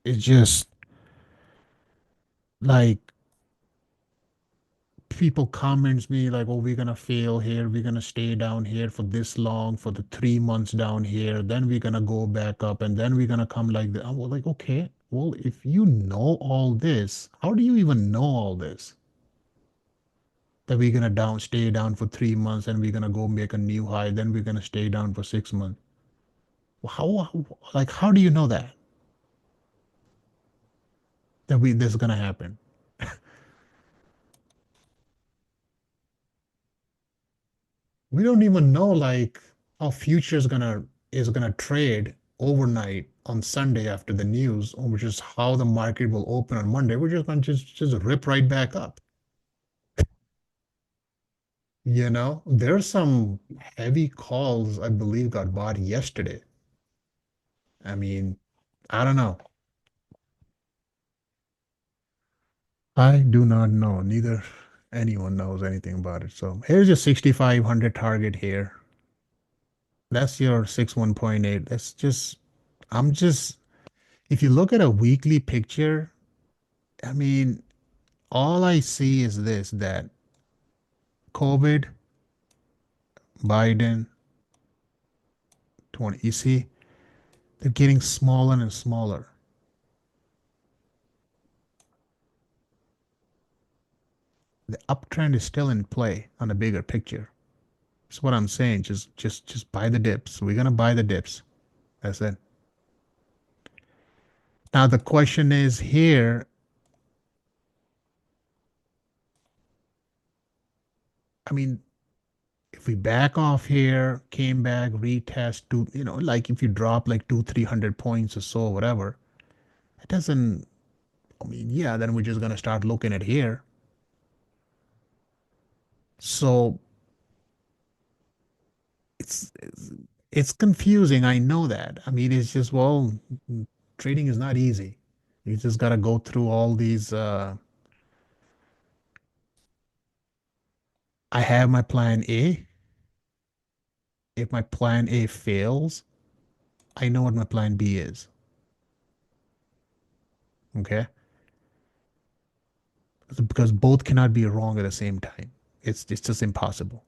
it's just like people comments me like, oh, we're gonna fail here, we're gonna stay down here for this long, for the 3 months down here, then we're gonna go back up, and then we're gonna come like that. I was like, okay, well, if you know all this, how do you even know all this? That we're gonna stay down for 3 months, and we're gonna go make a new high, then we're gonna stay down for 6 months. Well, like, how do you know that we this is gonna happen? We don't even know like how future is gonna trade overnight on Sunday after the news, or just how the market will open on Monday. We're just gonna just rip right back up. There's some heavy calls I believe got bought yesterday. I mean, I don't know. I do not know. Neither anyone knows anything about it. So here's your 6,500 target here. That's your 61.8. I'm just, if you look at a weekly picture, I mean, all I see is this, that COVID, Biden, 20, you see, they're getting smaller and smaller. The uptrend is still in play on a bigger picture. That's what I'm saying. Just buy the dips. We're gonna buy the dips. That's it. Now the question is here, I mean, if we back off here, came back, retest to, like if you drop like 300 points or so, whatever, it doesn't, I mean, yeah, then we're just gonna start looking at here. So it's it's confusing. I know that. I mean, it's just, well, trading is not easy. You just gotta go through all these. I have my plan A. If my plan A fails, I know what my plan B is. Okay, because both cannot be wrong at the same time. It's just impossible.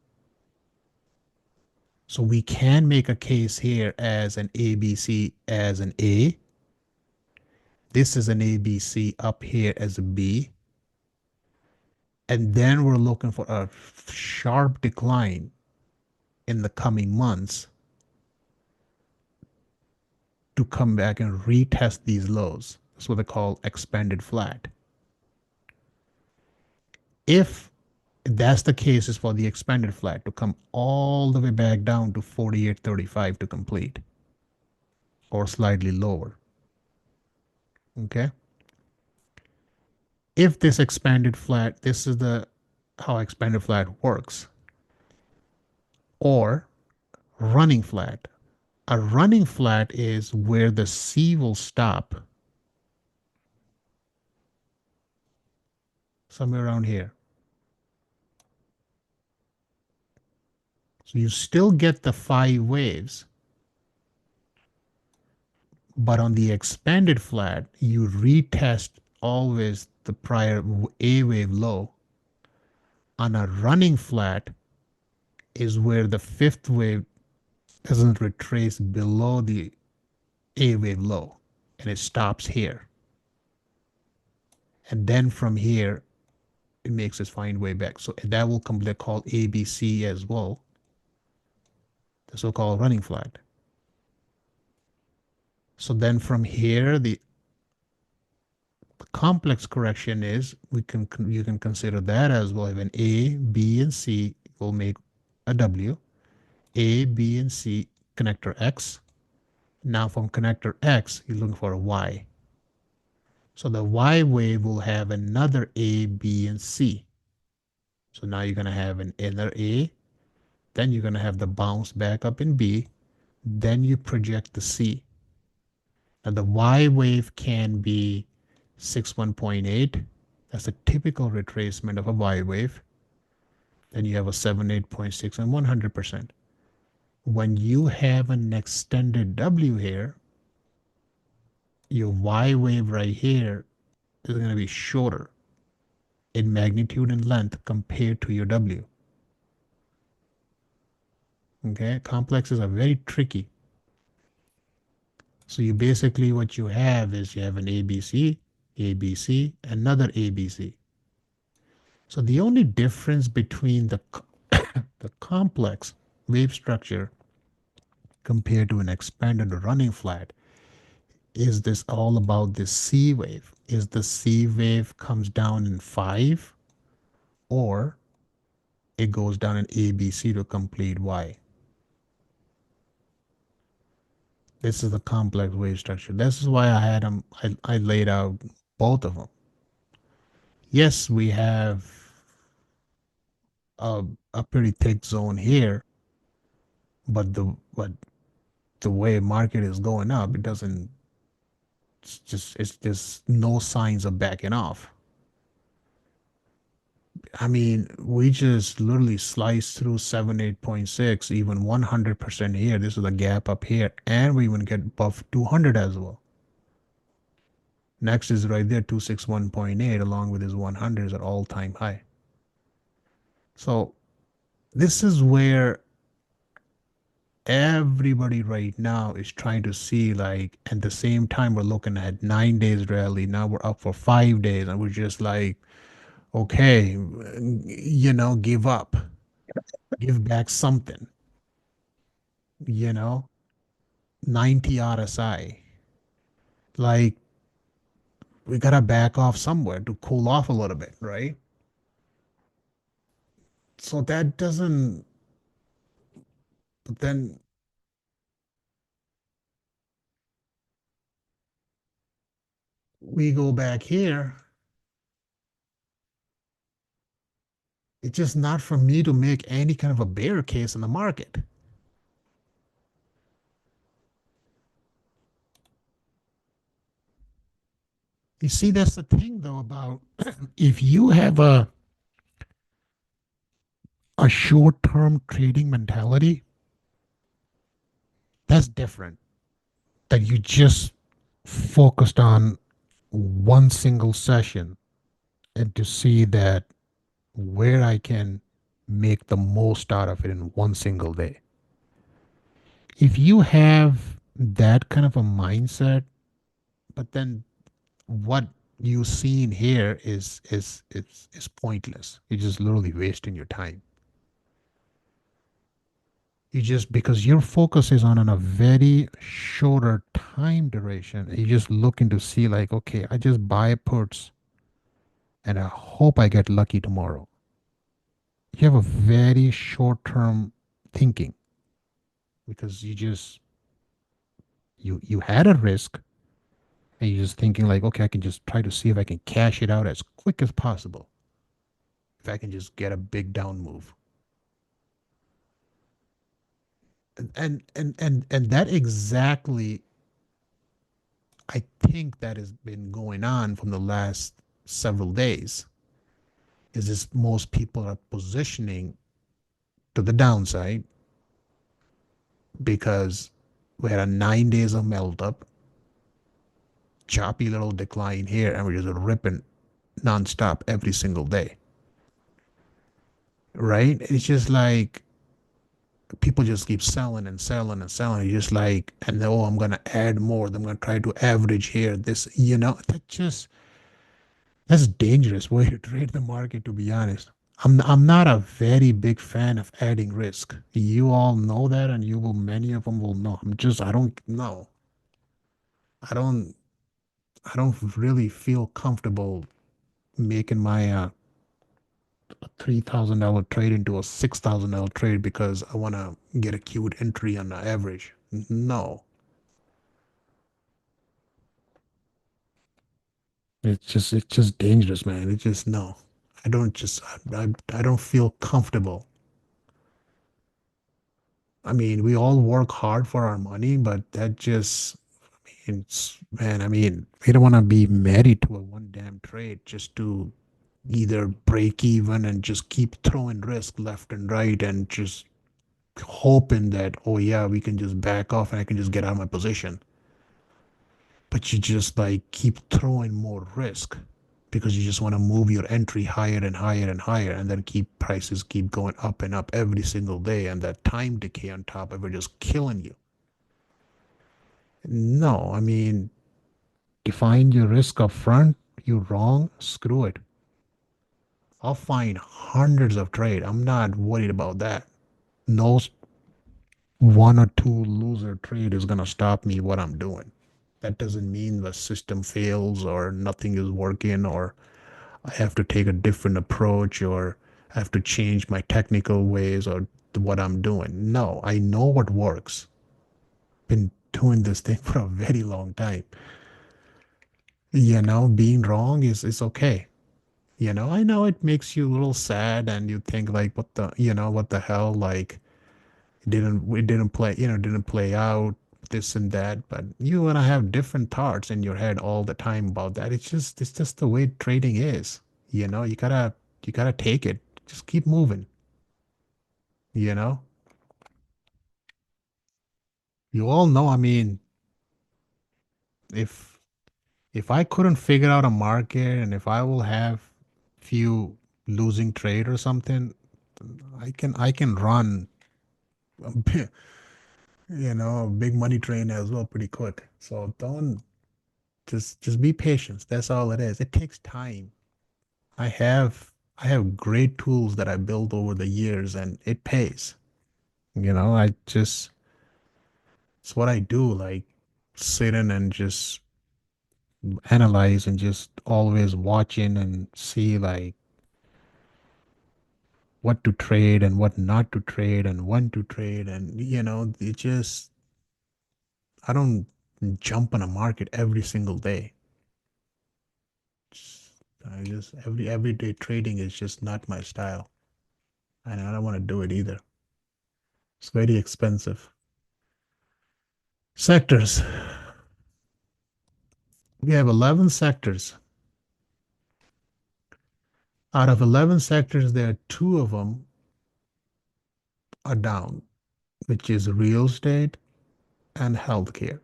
So we can make a case here as an ABC as an A. This is an ABC up here as a B. And then we're looking for a sharp decline in the coming months to come back and retest these lows. That's what they call expanded flat. If that's the case, is for the expanded flat to come all the way back down to 48.35 to complete or slightly lower. Okay. If this expanded flat, this is the how expanded flat works, or running flat. A running flat is where the C will stop somewhere around here. So you still get the 5 waves, but on the expanded flat, you retest always the prior A wave low. On a running flat is where the fifth wave doesn't retrace below the A wave low and it stops here. And then from here, it makes its find way back. So that will come, they're called ABC as well, the so-called running flat. So then from here, the complex correction is you can consider that as well. When A, B, and C will make a W. A, B, and C connector X. Now from connector X, you're looking for a Y. So the Y wave will have another A, B, and C. So now you're going to have an inner A, then you're going to have the bounce back up in B, then you project the C. Now the Y wave can be 61.8. That's a typical retracement of a Y wave. Then you have a 78.6 and 100%. When you have an extended W here, your Y wave right here is going to be shorter in magnitude and length compared to your W. Okay, complexes are very tricky. So you basically, what you have is you have an ABC, ABC, another ABC. So the only difference between the complex wave structure compared to an expanded or running flat is this all about this C wave. Is the C wave comes down in 5 or it goes down in ABC to complete Y. This is the complex wave structure. This is why I had them, I laid out both of them. Yes, we have a, a pretty thick zone here, but the way market is going up, it doesn't, it's just no signs of backing off. I mean, we just literally sliced through 78.6, even 100% here. This is a gap up here, and we even get above 200 as well. Next is right there, 261.8, along with his 100 is at all-time high. So this is where everybody right now is trying to see, like, at the same time we're looking at 9 days rally. Now we're up for 5 days, and we're just like, okay, give up, give back something, you know, 90 RSI. Like, we gotta back off somewhere to cool off a little bit, right? So that doesn't, but then we go back here. It's just not for me to make any kind of a bear case in the market. You see, that's the thing though about if you have a short-term trading mentality, that's different. That you just focused on one single session and to see that where I can make the most out of it in one single day. If you have that kind of a mindset, but then what you seeing here is pointless. You're just literally wasting your time. You just because your focus is on a very shorter time duration. You're just looking to see like, okay, I just buy puts and I hope I get lucky tomorrow. You have a very short term thinking because you had a risk and you're just thinking like, okay, I can just try to see if I can cash it out as quick as possible. If I can just get a big down move. And that exactly I think that has been going on from the last several days is this most people are positioning to the downside because we had a 9 days of melt up, choppy little decline here, and we're just ripping nonstop every single day. Right? It's just like people just keep selling and selling and selling. It's just like, and oh, I'm gonna add more. I'm gonna try to average here. This, that's a dangerous way to trade the market, to be honest. I'm not a very big fan of adding risk. You all know that, and many of them will know. I don't know. I don't I don't really feel comfortable making my $3,000 trade into a $6,000 trade because I want to get a cute entry on the average. No, it's just dangerous, man. It's just no. I don't feel comfortable. I mean, we all work hard for our money, but that just it's man. I mean, we don't want to be married to a one damn trade just to either break even and just keep throwing risk left and right and just hoping that, oh yeah, we can just back off and I can just get out of my position. But you just like keep throwing more risk because you just want to move your entry higher and higher and higher and then keep prices keep going up and up every single day and that time decay on top of it just killing you. No, I mean, define your risk up front. You're wrong. Screw it. I'll find hundreds of trade. I'm not worried about that. No one or two loser trade is gonna stop me what I'm doing. That doesn't mean the system fails or nothing is working or I have to take a different approach or I have to change my technical ways or what I'm doing. No, I know what works. Been doing this thing for a very long time. Being wrong is okay. I know it makes you a little sad and you think like what the hell like it didn't play didn't play out this and that, but you and I have different thoughts in your head all the time about that. It's just the way trading is. You gotta take it. Just keep moving, you know? You all know, I mean, if if I couldn't figure out a market and if I will have few losing trade or something, I can run a big, a big money train as well pretty quick. So don't just be patient. That's all it is. It takes time. I have great tools that I built over the years and it pays. I just it's what I do, like sit in and just analyze and just always watching and see like what to trade and what not to trade and when to trade and it just I don't jump on a market every single day. I just everyday trading is just not my style. And I don't want to do it either. It's very expensive. Sectors. We have 11 sectors. Out of 11 sectors, there are two of them are down, which is real estate and healthcare.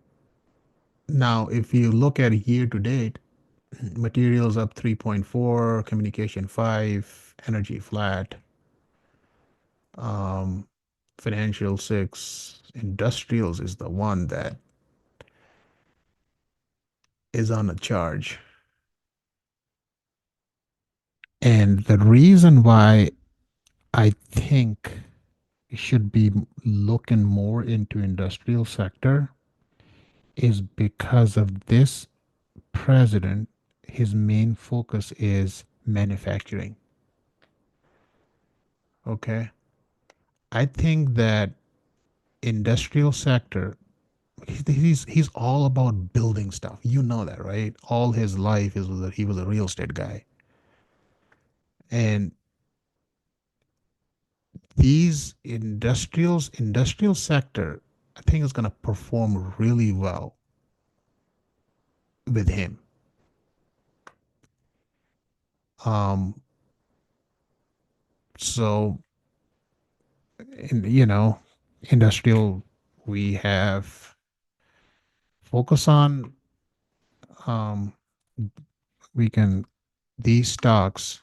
Now, if you look at year to date, materials up 3.4, communication 5, energy flat, um, financial 6, industrials is the one that is on a charge. And the reason why I think we should be looking more into industrial sector is because of this president, his main focus is manufacturing. Okay. I think that industrial sector, he's all about building stuff. You know that, right? All his life is that he was a real estate guy. And these industrial sector, I think is going to perform really well with him. Um, so industrial, we have focus on um we can these stocks.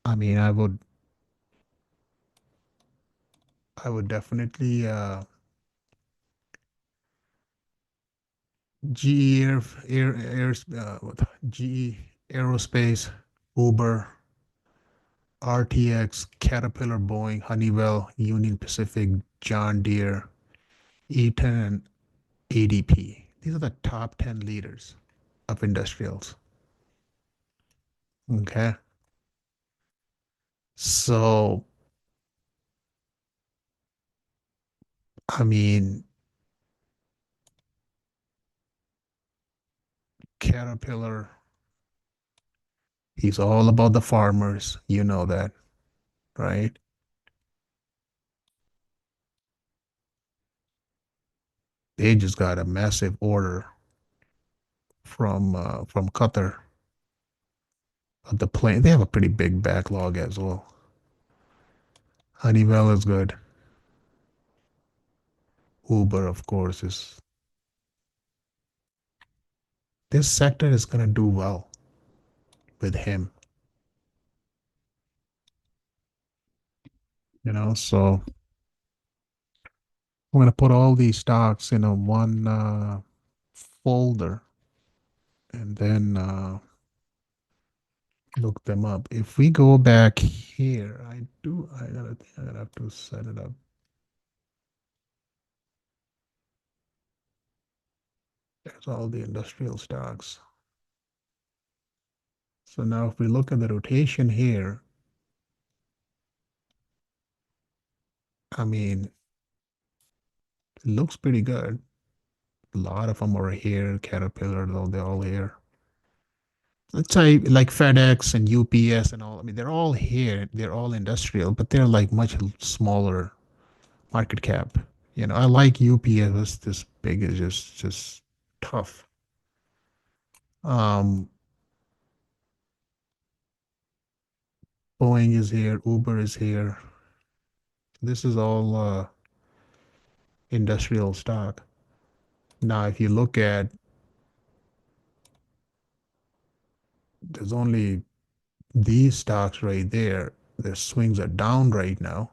I mean, I would definitely GE what, GE Aerospace, Uber, RTX, Caterpillar, Boeing, Honeywell, Union Pacific, John Deere, Eaton, and ADP. These are the top 10 leaders of industrials. Okay. So, I mean, Caterpillar, he's all about the farmers. You know that, right? They just got a massive order from Qatar of the plane. They have a pretty big backlog as well. Honeywell is good. Uber, of course, is this sector is gonna do well with him, So I'm gonna put all these stocks in a one folder and then look them up. If we go back here, I gotta have to set it up. There's all the industrial stocks. So now if we look at the rotation here, I mean, it looks pretty good. A lot of them are here, Caterpillar, though they're all here. Let's say like FedEx and UPS and all. I mean, they're all here. They're all industrial, but they're like much smaller market cap. I like UPS. This big is just tough. Um, Boeing is here. Uber is here. This is all industrial stock. Now, if you look at, there's only these stocks right there. Their swings are down right now.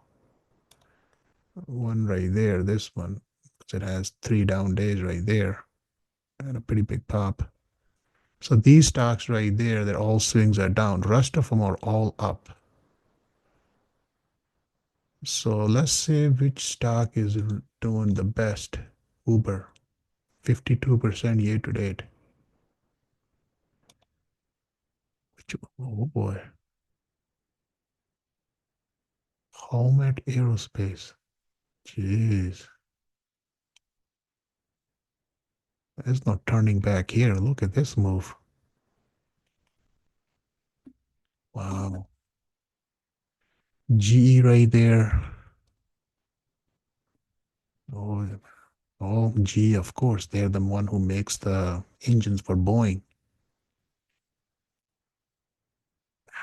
One right there, this one, 'cause it has 3 down days right there and a pretty big pop. So these stocks right there, that all swings are down. Rest of them are all up. So let's say which stock is doing the best. Uber, 52% year to date. Oh boy. Howmet Aerospace. Jeez. There's no turning back here. Look at this move. Wow. GE right there. Oh, oh, GE, of course. They're the one who makes the engines for Boeing.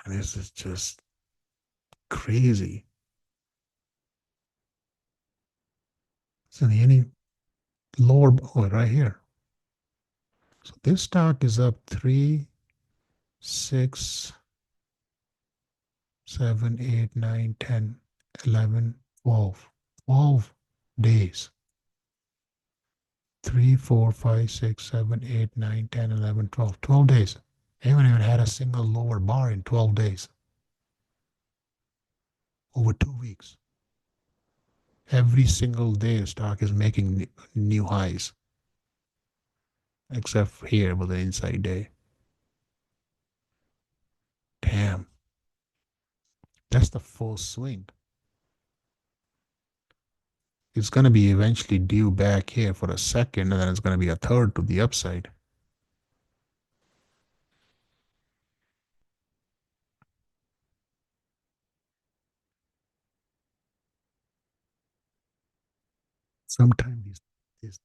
And this is just crazy. Isn't any lower? Oh, right here. So this stock is up 3, 6, 7, 8, 9, 10, 11, 12. 12 days. 3, 4, 5, 6, 7, 8, 9, 10, 11, 12. 12 days. They haven't even had a single lower bar in 12 days, over 2 weeks. Every single day, the stock is making new highs, except here with the inside day. Damn, that's the full swing. It's going to be eventually due back here for a second, and then it's going to be a third to the upside. Sometimes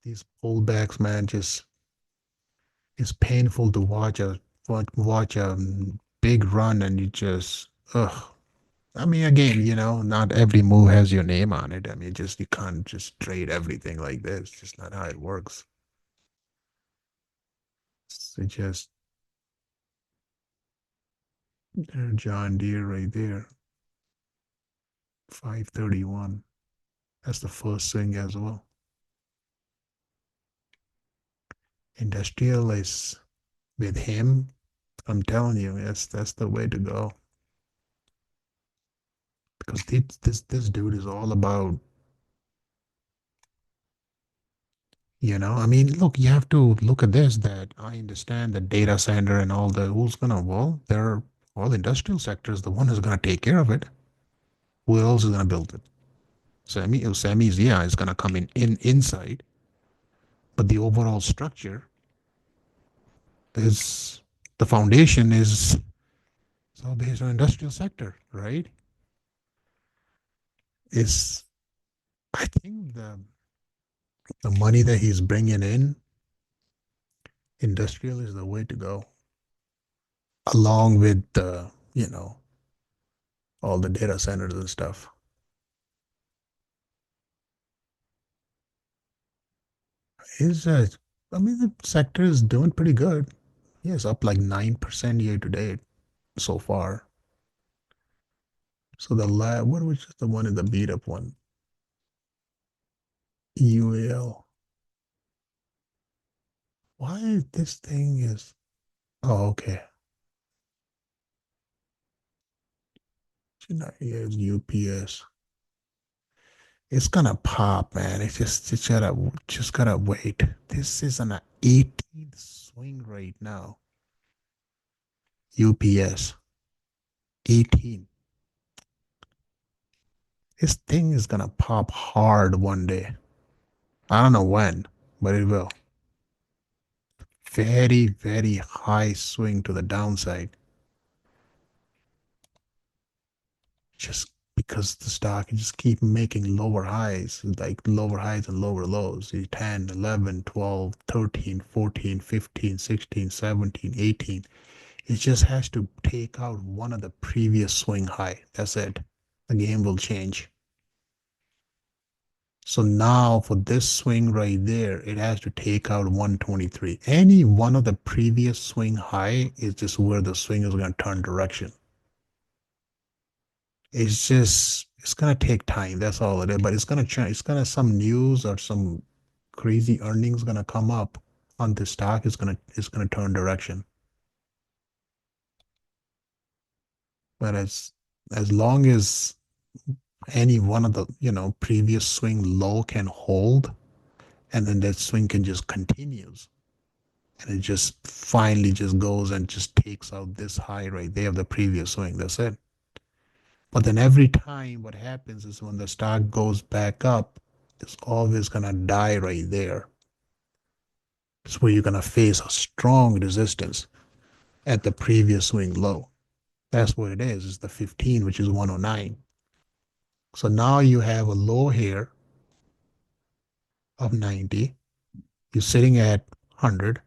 these pullbacks, man, just it's painful to watch a big run, and you just ugh. I mean, again, not every move has your name on it. I mean, just you can't just trade everything like this. It's just not how it works. So just John Deere right there, 531. That's the first swing as well. Industrial is with him. I'm telling you, that's the way to go. Because this dude is all about, I mean, look, you have to look at this, that I understand the data center and all the who's gonna, well, they're all industrial sectors, the one who's gonna take care of it. Who else is gonna build it? Semis, yeah, is gonna come in inside, but the overall structure is the foundation is all based on industrial sector, right? Is I think the money that he's bringing in, industrial is the way to go, along with all the data centers and stuff. Is I mean, the sector is doing pretty good. Yes, up like 9% year to date so far. So the lab, what was the one in the beat up one? UAL. Why this thing is? Oh, okay. Here's UPS. It's gonna pop, man. It's just gotta wait. This is an 18th swing right now. UPS 18. This thing is gonna pop hard one day. I don't know when, but it will. Very, very high swing to the downside. Just because the stock can just keep making lower highs, like lower highs and lower lows. 10, 11, 12, 13, 14, 15, 16, 17, 18. It just has to take out one of the previous swing high. That's it. The game will change. So now for this swing right there, it has to take out 123. Any one of the previous swing high is just where the swing is going to turn direction. It's gonna take time. That's all it is. But it's gonna change. It's gonna some news or some crazy earnings gonna come up on the stock. It's gonna turn direction. But as long as any one of the previous swing low can hold, and then that swing can just continues, and it just finally just goes and just takes out this high right there of the previous swing. That's it. But then every time what happens is when the stock goes back up, it's always gonna die right there. It's where you're gonna face a strong resistance at the previous swing low. That's what it is. It's the 15, which is 109. So now you have a low here of 90. You're sitting at 100.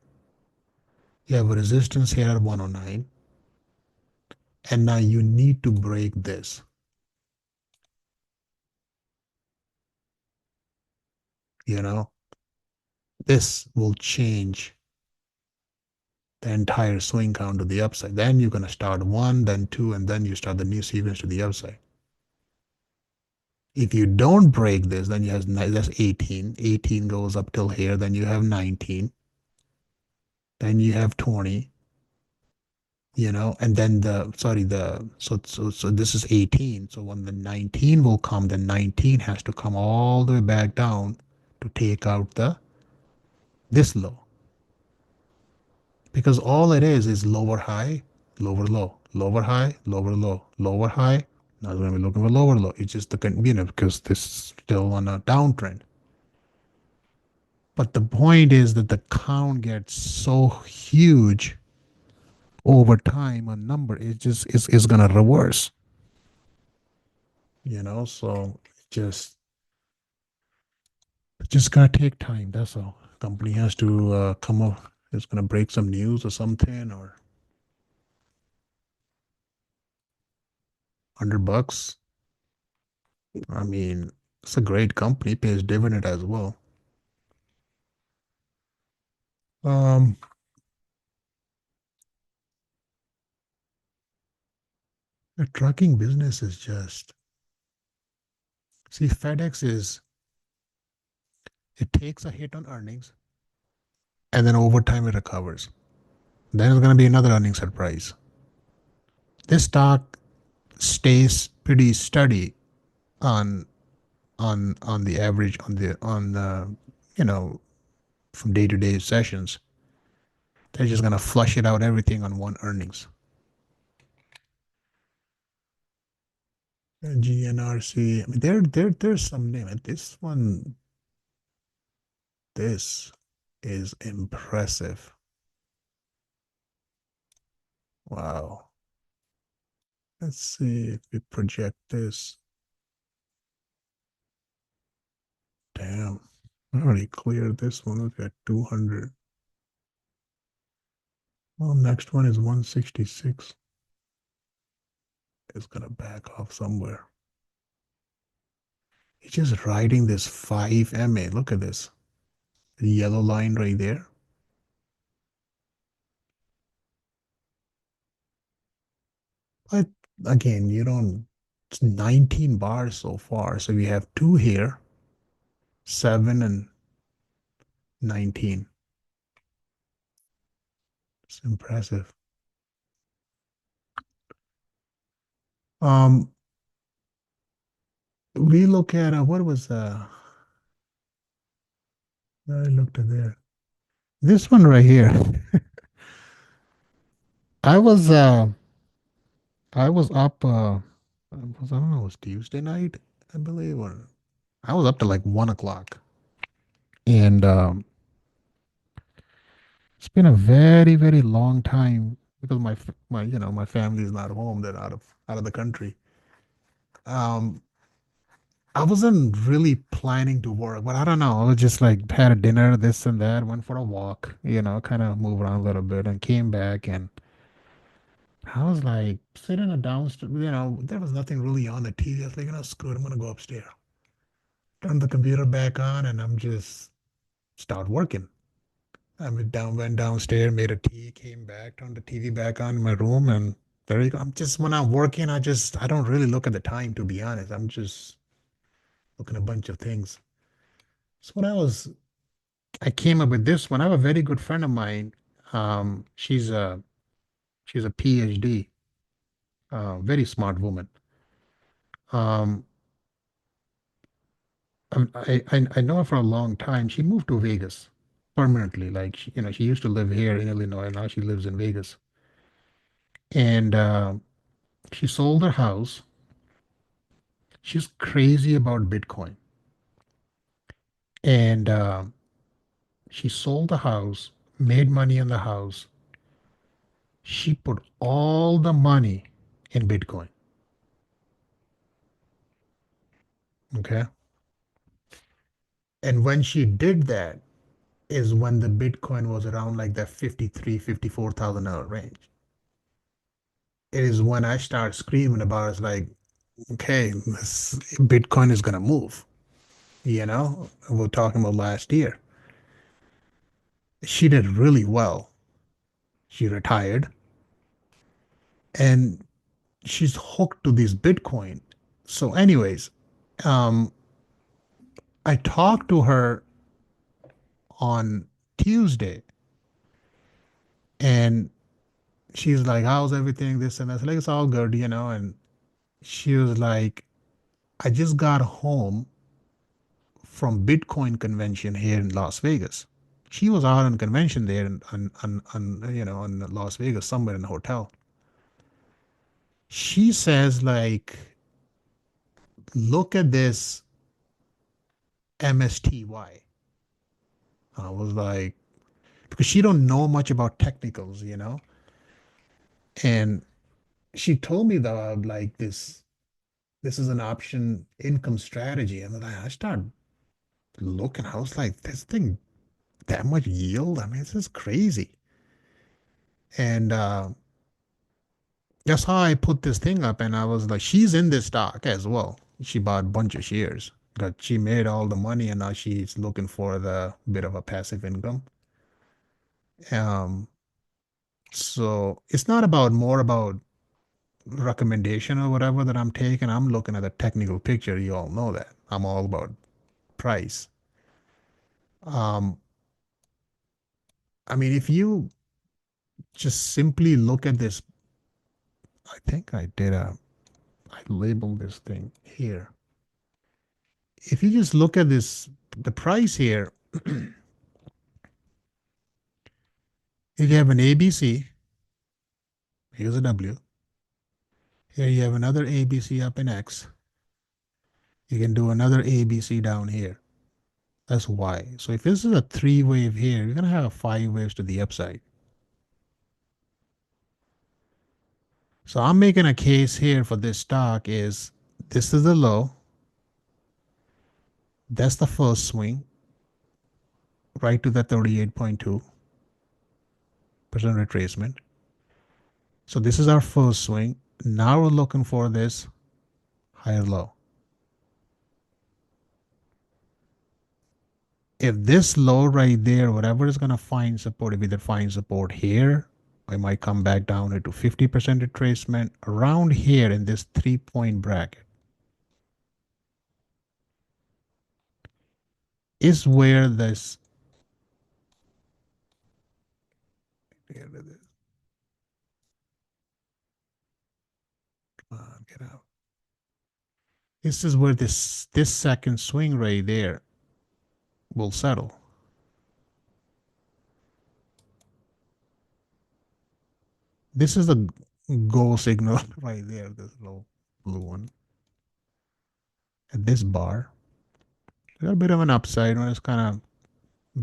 You have a resistance here at 109. And now you need to break this. You know, this will change the entire swing count to the upside. Then you're going to start one, then two, and then you start the new sequence to the upside. If you don't break this, then you have that's 18. 18 goes up till here. Then you have 19. Then you have 20. and then so this is 18. So when the 19 will come, the 19 has to come all the way back down to take out the this low. Because all it is lower high, lower low, lower high, lower low, lower high. Now we're going to be looking for lower low. It's just because this is still on a downtrend. But the point is that the count gets so huge over time, a number is just is gonna reverse. So just gonna take time. That's all. Company has to come up. It's gonna break some news or something, or $100. I mean, it's a great company, pays dividend as well. Um, the trucking business is just see FedEx is it takes a hit on earnings and then over time it recovers. Then it's gonna be another earnings surprise. This stock stays pretty steady on on the average on the you know from day to day sessions. They're just gonna flush it out everything on one earnings. GNRC. I mean, there's some name. This is impressive. Wow. Let's see if we project this. Damn. I already cleared this one. Look at 200. Well, next one is 166. It's gonna back off somewhere. It's just riding this 5 MA. Look at this. The yellow line right there. But again, you don't, it's 19 bars so far. So we have two here, 7 and 19. It's impressive. Um, we look at what was I looked at there. This one right here. I was uh I was up I don't know, it was Tuesday night, I believe, or I was up to like 1 o'clock. And it's been a very, very long time because my family is not home. They're out of the country. Um, I wasn't really planning to work, but I don't know. I was just like had a dinner, this and that, went for a walk, kind of move around a little bit, and came back, and I was like sitting downstairs. There was nothing really on the TV. I was like, screw it, I'm gonna go upstairs, turn the computer back on, and I'm just start working. Went downstairs, made a tea, came back, turned the TV back on in my room, and there you go. When I'm working, I don't really look at the time, to be honest. I'm just looking at a bunch of things. So I came up with this one. I have a very good friend of mine. She's a PhD, very smart woman. Um, I know her for a long time. She moved to Vegas permanently. Like she used to live here in Illinois. Now she lives in Vegas, and she sold her house. She's crazy about Bitcoin. And she sold the house, made money on the house. She put all the money in Bitcoin. Okay. And when she did that is when the Bitcoin was around like that 53, $54,000 range. It is when I start screaming about it, it's like, okay, this Bitcoin is gonna move. We're talking about last year. She did really well. She retired and she's hooked to this Bitcoin. So, anyways, um, I talked to her on Tuesday, and she's like, "How's everything?" This and that. Like, it's all good, And she was like, "I just got home from Bitcoin convention here in Las Vegas." She was out on convention there on Las Vegas, somewhere in a hotel. She says like, "Look at this MSTY." I was like, because she don't know much about technicals. And she told me that like this is an option income strategy. And then I started looking, I was like, this thing that much yield? I mean, this is crazy. And that's how I put this thing up. And I was like, she's in this stock as well. She bought a bunch of shares. But she made all the money and now she's looking for the bit of a passive income. Um, so it's not about more about recommendation or whatever that I'm taking. I'm looking at the technical picture. You all know that. I'm all about price. Um, I mean, if you just simply look at this, I think I labeled this thing here. If you just look at this, the price here, if you have an ABC, here's a W. Here you have another ABC up in X. You can do another ABC down here. That's Y. So if this is a three wave here, you're gonna have five waves to the upside. So I'm making a case here for this stock is this is the low. That's the first swing, right to the 38.2% retracement. So this is our first swing. Now we're looking for this higher low. If this low right there, whatever is going to find support, if either find support here, I might come back down into 50% retracement around here in this 3 point bracket is where this, come on, get out. This is where this second swing right there will settle. This is the go signal right there, this little blue one. At this bar, got a bit of an upside when it's kind of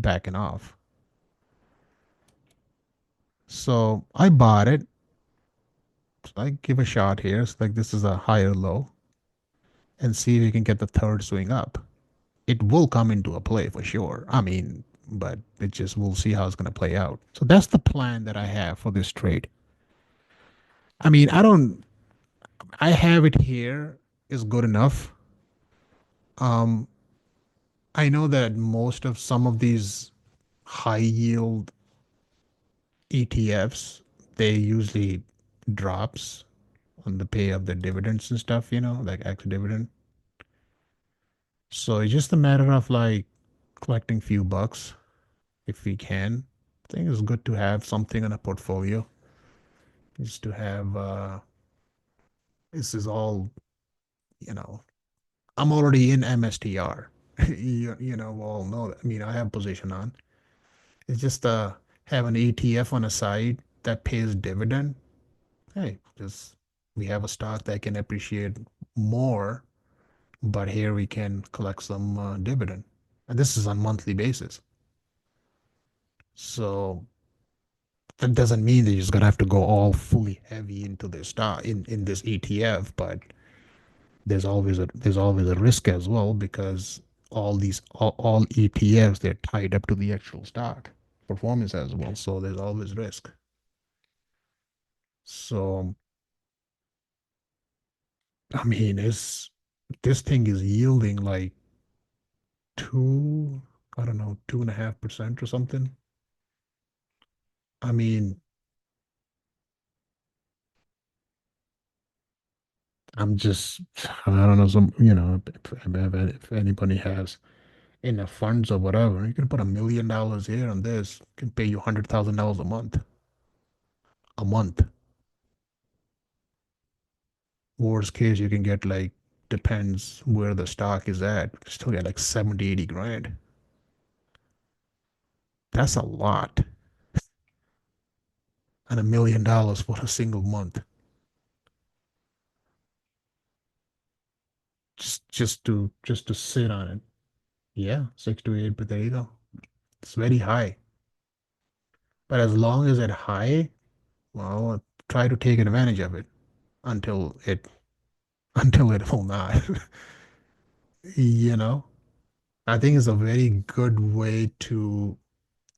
backing off. So I bought it. So I give a shot here. It's like this is a higher low and see if we can get the third swing up. It will come into a play for sure. I mean, but it just we'll see how it's going to play out. So that's the plan that I have for this trade. I mean, I have it here is good enough. Um, I know that most of some of these high yield ETFs, they usually drops on the pay of the dividends and stuff, like ex dividend. So it's just a matter of like collecting few bucks if we can. I think it's good to have something in a portfolio. Just to have this is all, you know, I'm already in MSTR. We all know that. I mean, I have position on. It's just have an ETF on a side that pays dividend. Hey, just we have a stock that can appreciate more, but here we can collect some dividend. And this is on monthly basis. So that doesn't mean that you're just gonna have to go all fully heavy into this stock in this ETF, but there's always a risk as well because all ETFs they're tied up to the actual stock performance as well. So there's always risk. So I mean, it's this thing is yielding like two, I don't know, 2.5% or something. I mean, I'm just, I don't know, if anybody has enough funds or whatever, you can put $1 million here on this, can pay you $100,000 a month. a month. Worst case, you can get like, depends where the stock is at. You can still get like 70, 80 grand. That's a lot. And $1 million for a single month. Just to sit on it. Yeah, 6 to 8, but there you go. It's very high. But as long as it's high, well, try to take advantage of it until it until it will not. You know, I think it's a very good way to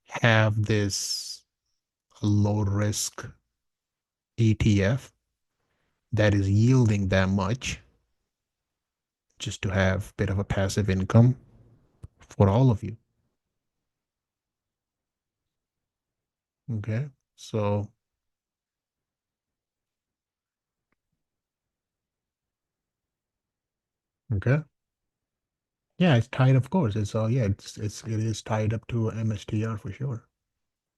have this low risk ETF that is yielding that much just to have a bit of a passive income for all of you. Okay. So, okay. Yeah, it's tied, of course. Yeah, it is tied up to MSTR for sure.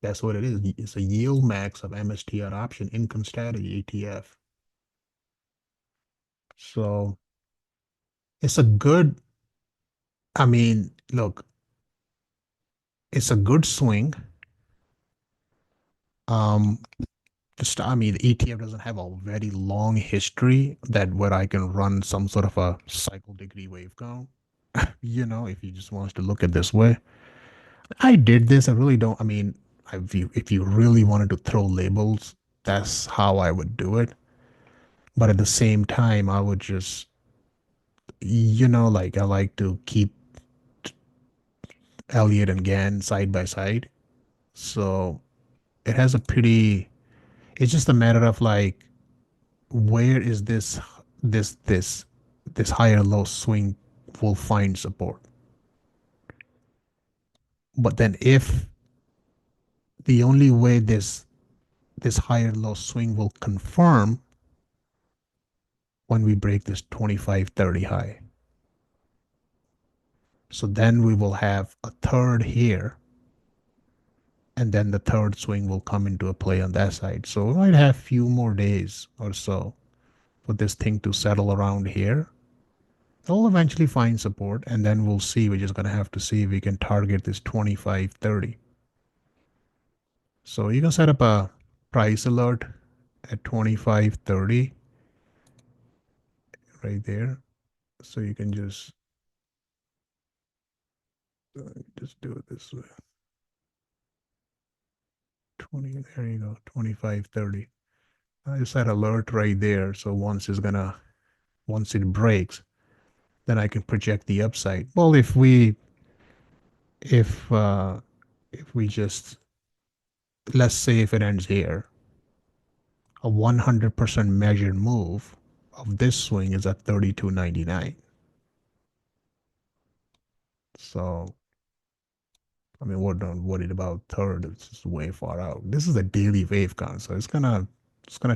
That's what it is. It's a yield max of MSTR option income strategy ETF. So it's a good, I mean, look, it's a good swing. Um, I mean, the ETF doesn't have a very long history that where I can run some sort of a cycle degree wave count. If you just want us to look at this way. I did this. I really don't. I mean, if you really wanted to throw labels, that's how I would do it. But at the same time, I would just, like I like to keep Elliott and Gann side by side. So it has a pretty, it's just a matter of like, where is this this higher low swing will find support. But then if the only way this higher low swing will confirm when we break this 25-30 high. So then we will have a third here, and then the third swing will come into a play on that side. So we might have few more days or so for this thing to settle around here. It'll eventually find support, and then we'll see. We're just going to have to see if we can target this 25-30. So you can set up a price alert at 25-30 right there. So you can just do it this way. 20, there you go, 25-30. I just set alert right there. So once it breaks, then I can project the upside. Well, if uh if we just, let's say if it ends here, a 100% measured move of this swing is at 32.99. So I mean, we're not worried about third. It's just way far out. This is a daily wave count, so it's gonna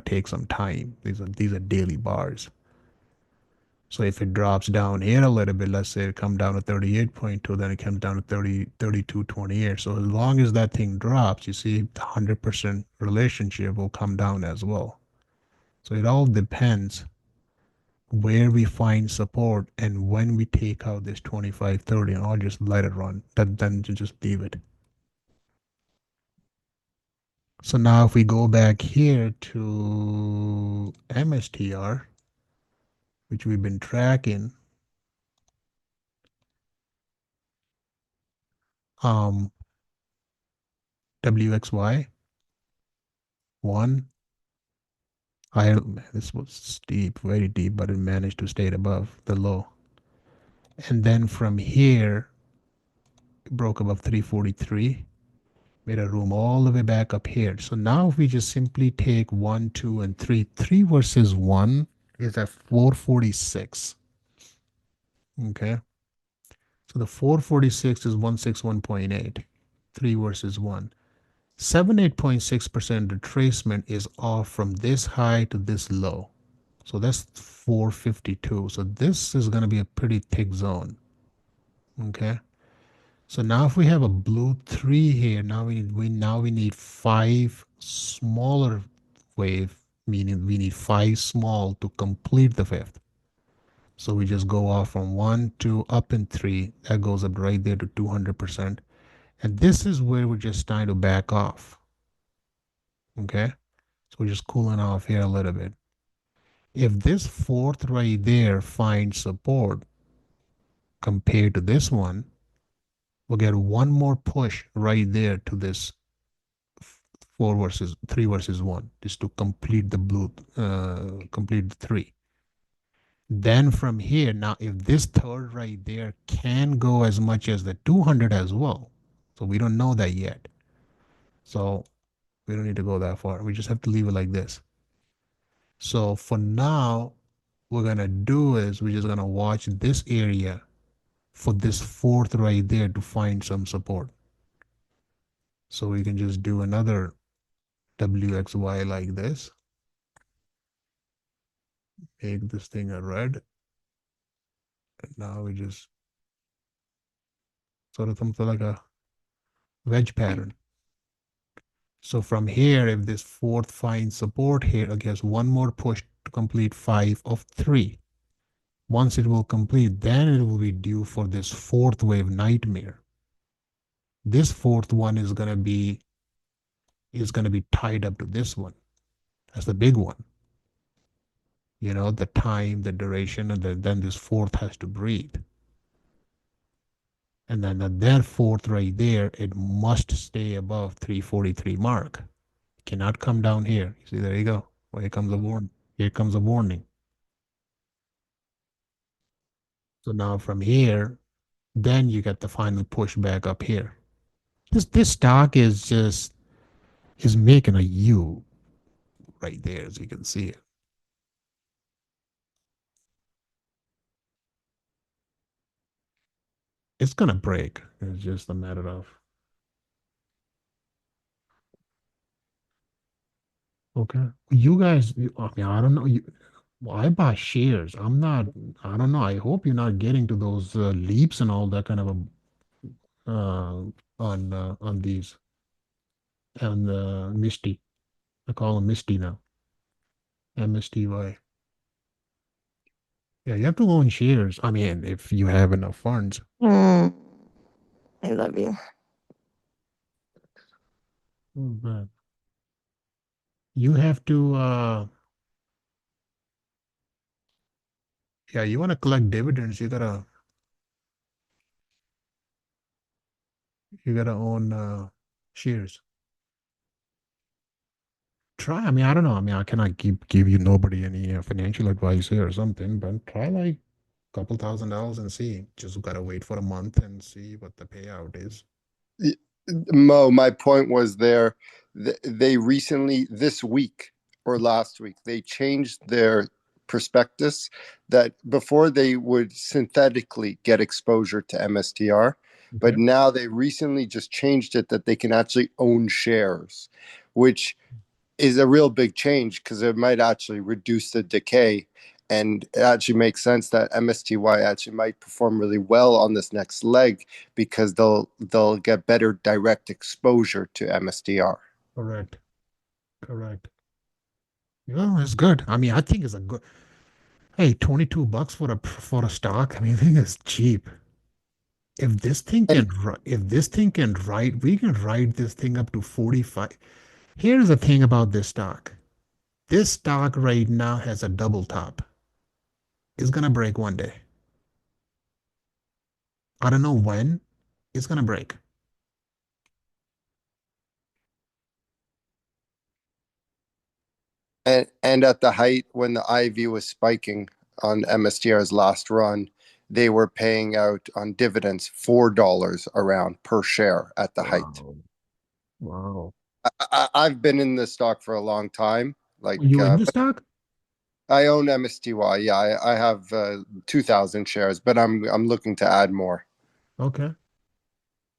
take some time. These are daily bars. So if it drops down here a little bit, let's say it come down to 38.2, then it comes down to 32.28. So as long as that thing drops, you see the 100% relationship will come down as well. So it all depends where we find support and when we take out this 25-30, and I'll just let it run. Then to just leave it. So now if we go back here to MSTR, which we've been tracking, um, WXY one, this was steep, very deep, but it managed to stay above the low. And then from here, it broke above 343, made a room all the way back up here. So now if we just simply take 1, 2, and 3, 3 versus 1 is at 446. Okay. So the 446 is 161.8. 3 versus 1. 78.6% retracement is off from this high to this low. So that's 452. So this is going to be a pretty thick zone. Okay. So now if we have a blue 3 here, now we need 5 smaller wave, meaning we need five small to complete the fifth. So we just go off from one, two, up in three. That goes up right there to 200%. And this is where we're just trying to back off. Okay. So we're just cooling off here a little bit. If this fourth right there finds support compared to this one, we'll get one more push right there to this four versus three versus one, just to complete the complete the three. Then from here, now if this third right there can go as much as the 200 as well, so we don't know that yet. So we don't need to go that far. We just have to leave it like this. So for now, what we're gonna do is we're just gonna watch this area for this fourth right there to find some support. So we can just do another WXY like this. Make this thing a red. And now we just sort of something like a wedge pattern. So from here, if this fourth finds support here, I guess one more push to complete five of three. Once it will complete, then it will be due for this fourth wave nightmare. This fourth one is gonna be tied up to this one. That's the big one. You know, the time, the duration, and then this fourth has to breathe. And then that fourth right there, it must stay above 343 mark. It cannot come down here. You see, there you go. Well, here comes a warning. Here comes a warning. So now from here, then you get the final push back up here. This stock is making a U right there, as you can see it. It's gonna break. It's just a matter of okay. You guys, I mean, I don't know. Well, I buy shares. I'm not. I don't know. I hope you're not getting to those leaps and all that kind of on these and Misty. I call them Misty now. MSTY. Yeah, you have to own shares. I mean, if you have enough funds. Mm, I love you. But you have to. Yeah, you want to collect dividends. You gotta own shares. Try. I mean, I don't know. I mean, I cannot give you nobody any financial advice here or something, but try like a couple $1,000 and see. Just gotta wait for a month and see what the payout is. Mo, my point was they recently, this week or last week, they changed their prospectus that before they would synthetically get exposure to MSTR, but Okay. now they recently just changed it that they can actually own shares, which is a real big change because it might actually reduce the decay. And it actually makes sense that MSTY actually might perform really well on this next leg because they'll get better direct exposure to MSTR. Correct. Correct. Yeah, it's good. I mean, I think it's a good. Hey, $22 for a stock. I mean, I think it's cheap. And If this thing can ride, we can ride this thing up to 45. Here's the thing about this stock. This stock right now has a double top. It's gonna break one day. I don't know when it's gonna break. and at the height when the IV was spiking on MSTR's last run, they were paying out on dividends $4 around per share at the height. Wow. Wow. I've been in this stock for a long time. Are you in the But stock? I own MSTY. Yeah, I have 2,000 shares, but I'm looking to add more. Okay.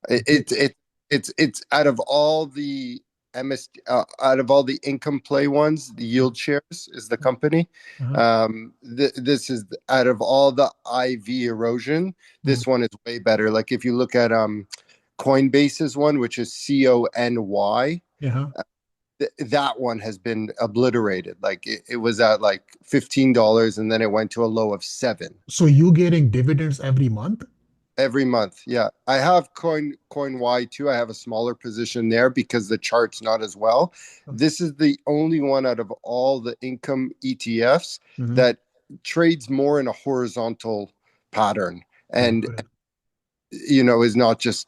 It, it, it it's out of all the out of all the income play ones, the Yield Shares is the company. Uh-huh. This is out of all the IV erosion, Mm. this one is way better. Like if you look at Coinbase's one, which is CONY, Yeah. that one has been obliterated. Like it was at like $15 and then it went to a low of 7 So you getting dividends every month? every month. Yeah. I have coin Y too. I have a smaller position there because the chart's not as well. This is the only one out of all the income ETFs Mhm. that trades more in a horizontal pattern and Good. is not just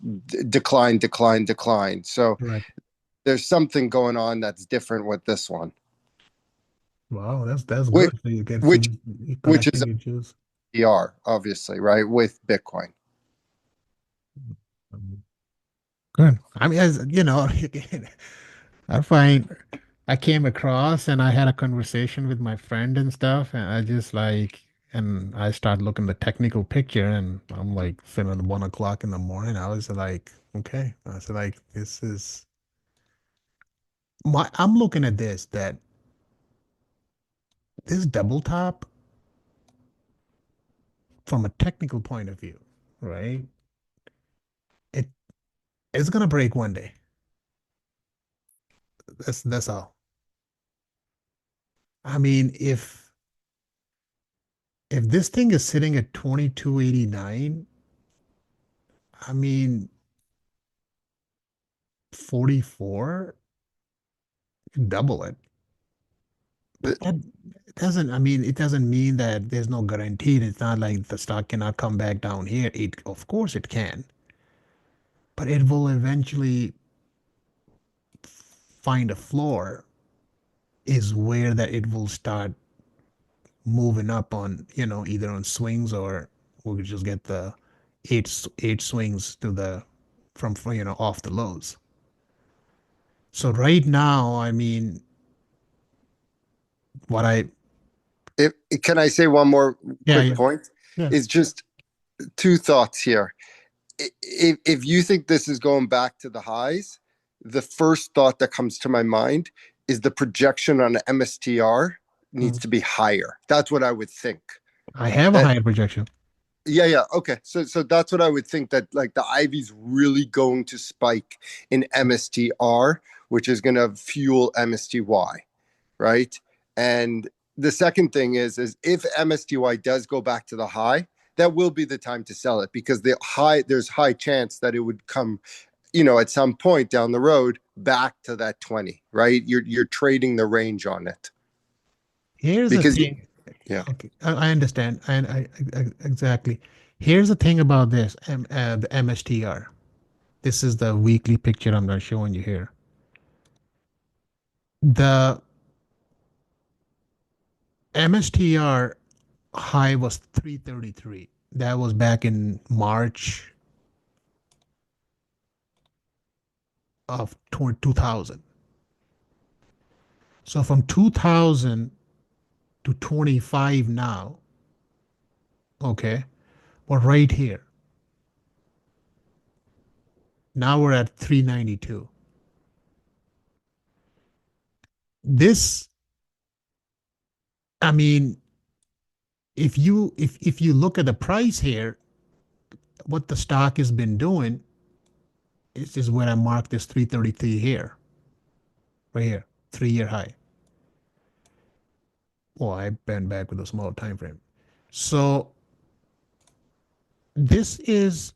decline, decline, decline. So Right. there's something going on that's different with this one, Wow, that's which good. So you get so which you which is collecting your juice. ER, obviously, right, with Bitcoin. Um, Good. I mean, as you know, again, I find I came across and I had a conversation with my friend and stuff, and I just like, and I start looking the technical picture, and I'm like, sitting at 1 o'clock in the morning. I was like, okay. I said, like, this is I'm looking at this double top from a technical point of view, right? It it's gonna break one day. That's all. I mean, if this thing is sitting at 2289, I mean 44, double it. But that doesn't, I mean, it doesn't mean that there's no guarantee. It's not like the stock cannot come back down here. Of course it can, but it will eventually find a floor is where that it will start moving up on, either on swings or we could just get the eight swings to the from off the lows. So right now, I mean, what I If can I say one more yeah, quick yeah, point? yeah. Is just two thoughts here. If you think this is going back to the highs, the first thought that comes to my mind is the projection on MSTR needs Mhm. to be higher. That's what I would think. I have a That higher projection. Yeah. Okay. So that's what I would think, that like the Ivy's really going to spike in MSTR, which is going to fuel MSTY, right? And the second thing is if MSTY does go back to the high, that will be the time to sell it, because there's high chance that it would come, at some point down the road back to that 20, right? You're trading the range on it Here's the because thing. yeah. Okay, I understand. I exactly. Here's the thing about this, the MSTR. This is the weekly picture I'm not showing you here. The MSTR high was 333. That was back in March of 2000. So from 2000 to 25 now, okay, we're right here. Now we're at 392. This, I mean, if you look at the price here, what the stock has been doing is where I mark this 333 here, right here, 3-year high. Oh, I bent back with a small time frame. So this is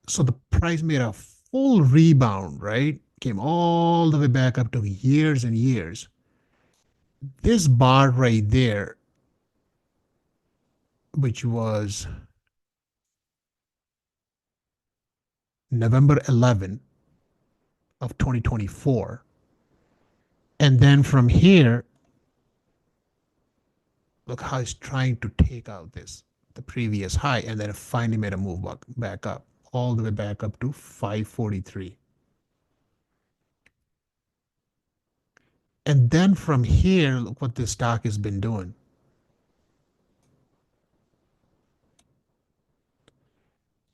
so the price made a full rebound, right? Came all the way back up to years and years. This bar right there, which was November 11 of 2024, and then from here, look how it's trying to take out the previous high, and then it finally made a move back up, all the way back up to 543. And then from here, look what this stock has been doing.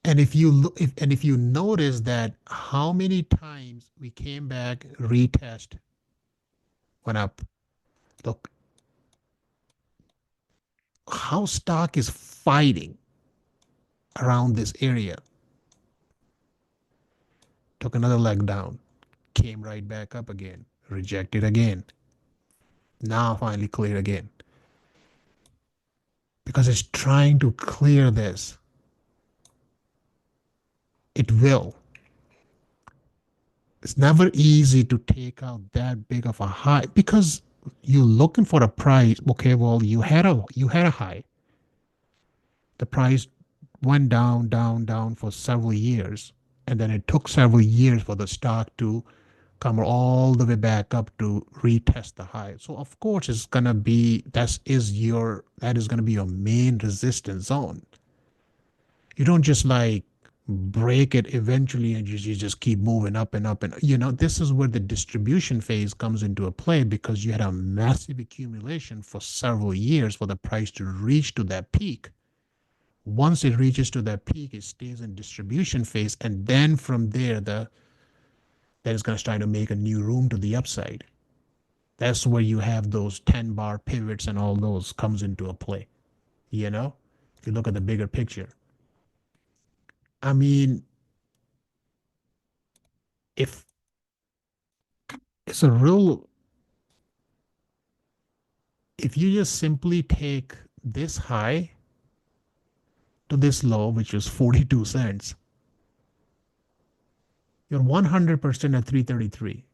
And if you notice that how many times we came back, retest, went up. Look how stock is fighting around this area. took another leg down, came right back up again, rejected again. Now finally cleared again. Because it's trying to clear this. It will. It's never easy to take out that big of a high because you're looking for a price. Okay, well, you had a high. The price went down, down, down for several years. And then it took several years for the stock to come all the way back up to retest the high. So of course it's gonna be that is gonna be your main resistance zone. You don't just like break it eventually and you just keep moving up and up, and this is where the distribution phase comes into a play, because you had a massive accumulation for several years for the price to reach to that peak. Once it reaches to that peak, it stays in distribution phase, and then from there that is going to start to make a new room to the upside. That's where you have those 10 bar pivots and all those comes into a play. If you look at the bigger picture, I mean, if it's a real, if you just simply take this high to this low, which is 42 cents, you're 100% at 333.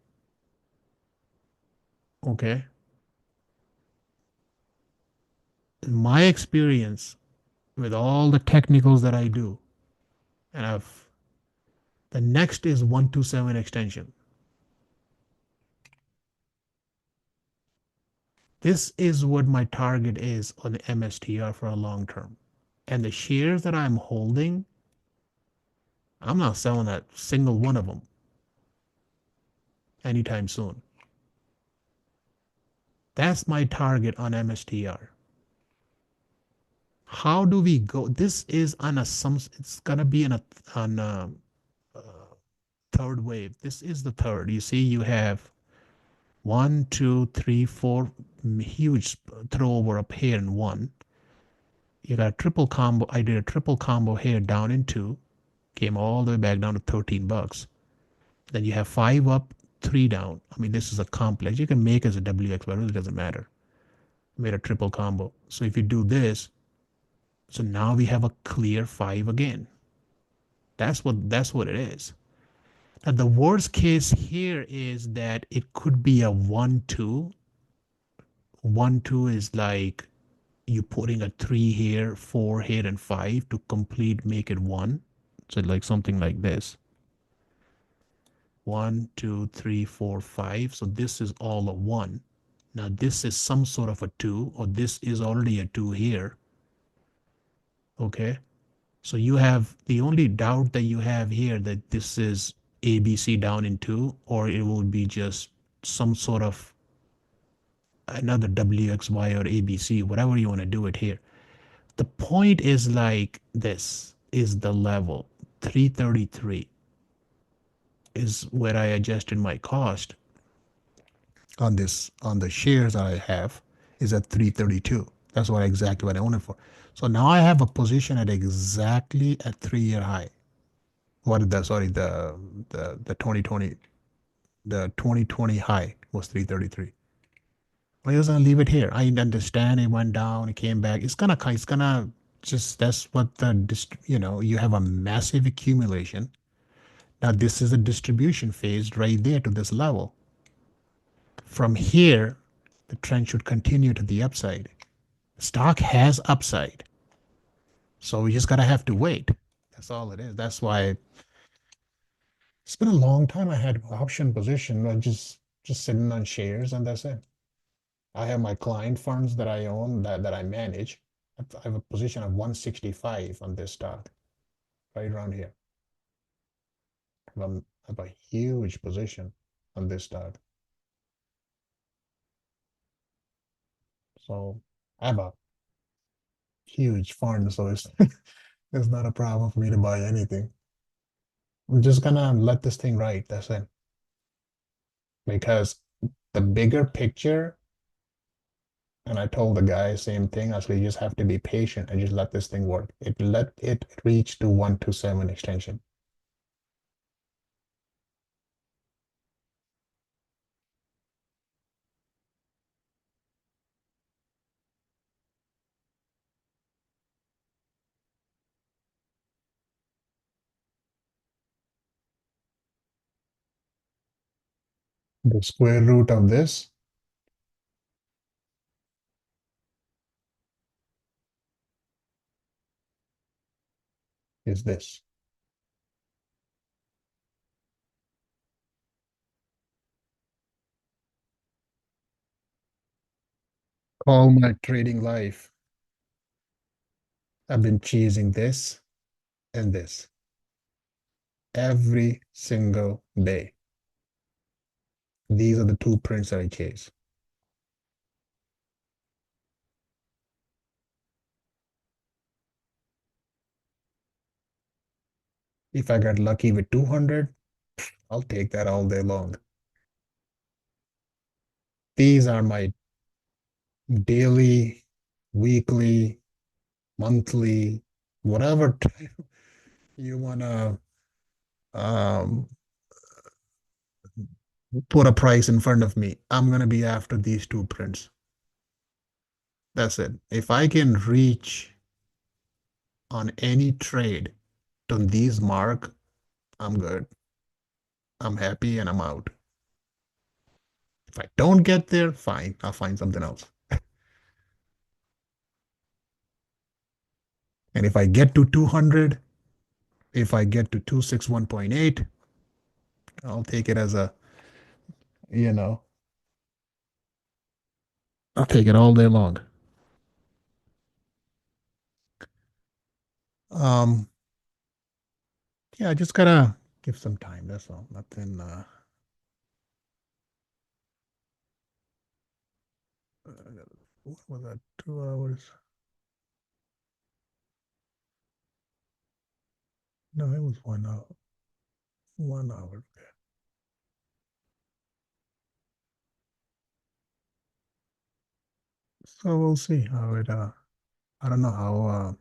Okay. In my experience, with all the technicals that I do, and the next is 127 extension. This is what my target is on the MSTR for a long term. And the shares that I'm holding, I'm not selling a single one of them anytime soon. That's my target on MSTR. How do we go? This is an assumption. It's going to be on a third wave. This is the third. You see, you have 1, 2, 3, 4 huge throw over up here in 1. You got a triple combo. I did a triple combo here down in 2. Came all the way back down to 13 bucks. Then you have 5 up, 3 down. I mean, this is a complex. You can make as a WX, but it really doesn't matter. Made a triple combo. So if you do this, so now we have a clear 5 again. That's what it is. Now the worst case here is that it could be a 1-2. 1-2 is like you putting a 3 here, 4 here, and 5 to complete, make it 1. So like something like this. 1, 2, 3, 4, 5. So this is all a 1. Now this is some sort of a 2, or this is already a 2 here. Okay. So you have the only doubt that you have here that this is ABC down in 2, or it will be just some sort of another WXY or ABC, whatever you want to do it here. The point is like this is the level 333 is where I adjusted my cost on the shares that I have is at 332. That's exactly what I own it for. So now I have a position at exactly a 3-year high. The 2020 high was 333. I'm just gonna leave it here. I understand it went down, it came back. It's gonna just, that's what you have a massive accumulation. Now this is a distribution phase right there to this level. From here, the trend should continue to the upside. Stock has upside. So we just gotta have to wait. That's all it is. That's why it's been a long time I had option position. I just sitting on shares, and that's it. I have my client funds that I own that I manage. I have a position of 165 on this stock, right around here. I have a huge position on this stock. So I have a huge fund, so it's not a problem for me to buy anything. I'm just gonna let this thing ride. That's it. Because the bigger picture, and I told the guy same thing. Actually, you just have to be patient and just let this thing work. Let it reach to 127 extension. The square root of this is this. All my trading life, I've been chasing this and this every single day. These are the two prints that I chase. If I got lucky with 200, I'll take that all day long. These are my daily, weekly, monthly, whatever you want to um, put a price in front of me. I'm going to be after these two prints. That's it. If I can reach on any trade to these mark, I'm good. I'm happy and I'm out. If I don't get there, fine. I'll find something else. And if I get to 200, if I get to 261.8, I'll take it as a, you know, I'll take it all day long. Um, yeah, I just gotta give some time. That's all. Nothing. What was that? 2 hours? No, it was 1 hour. 1 hour. Okay. So we'll see how it. I don't know how.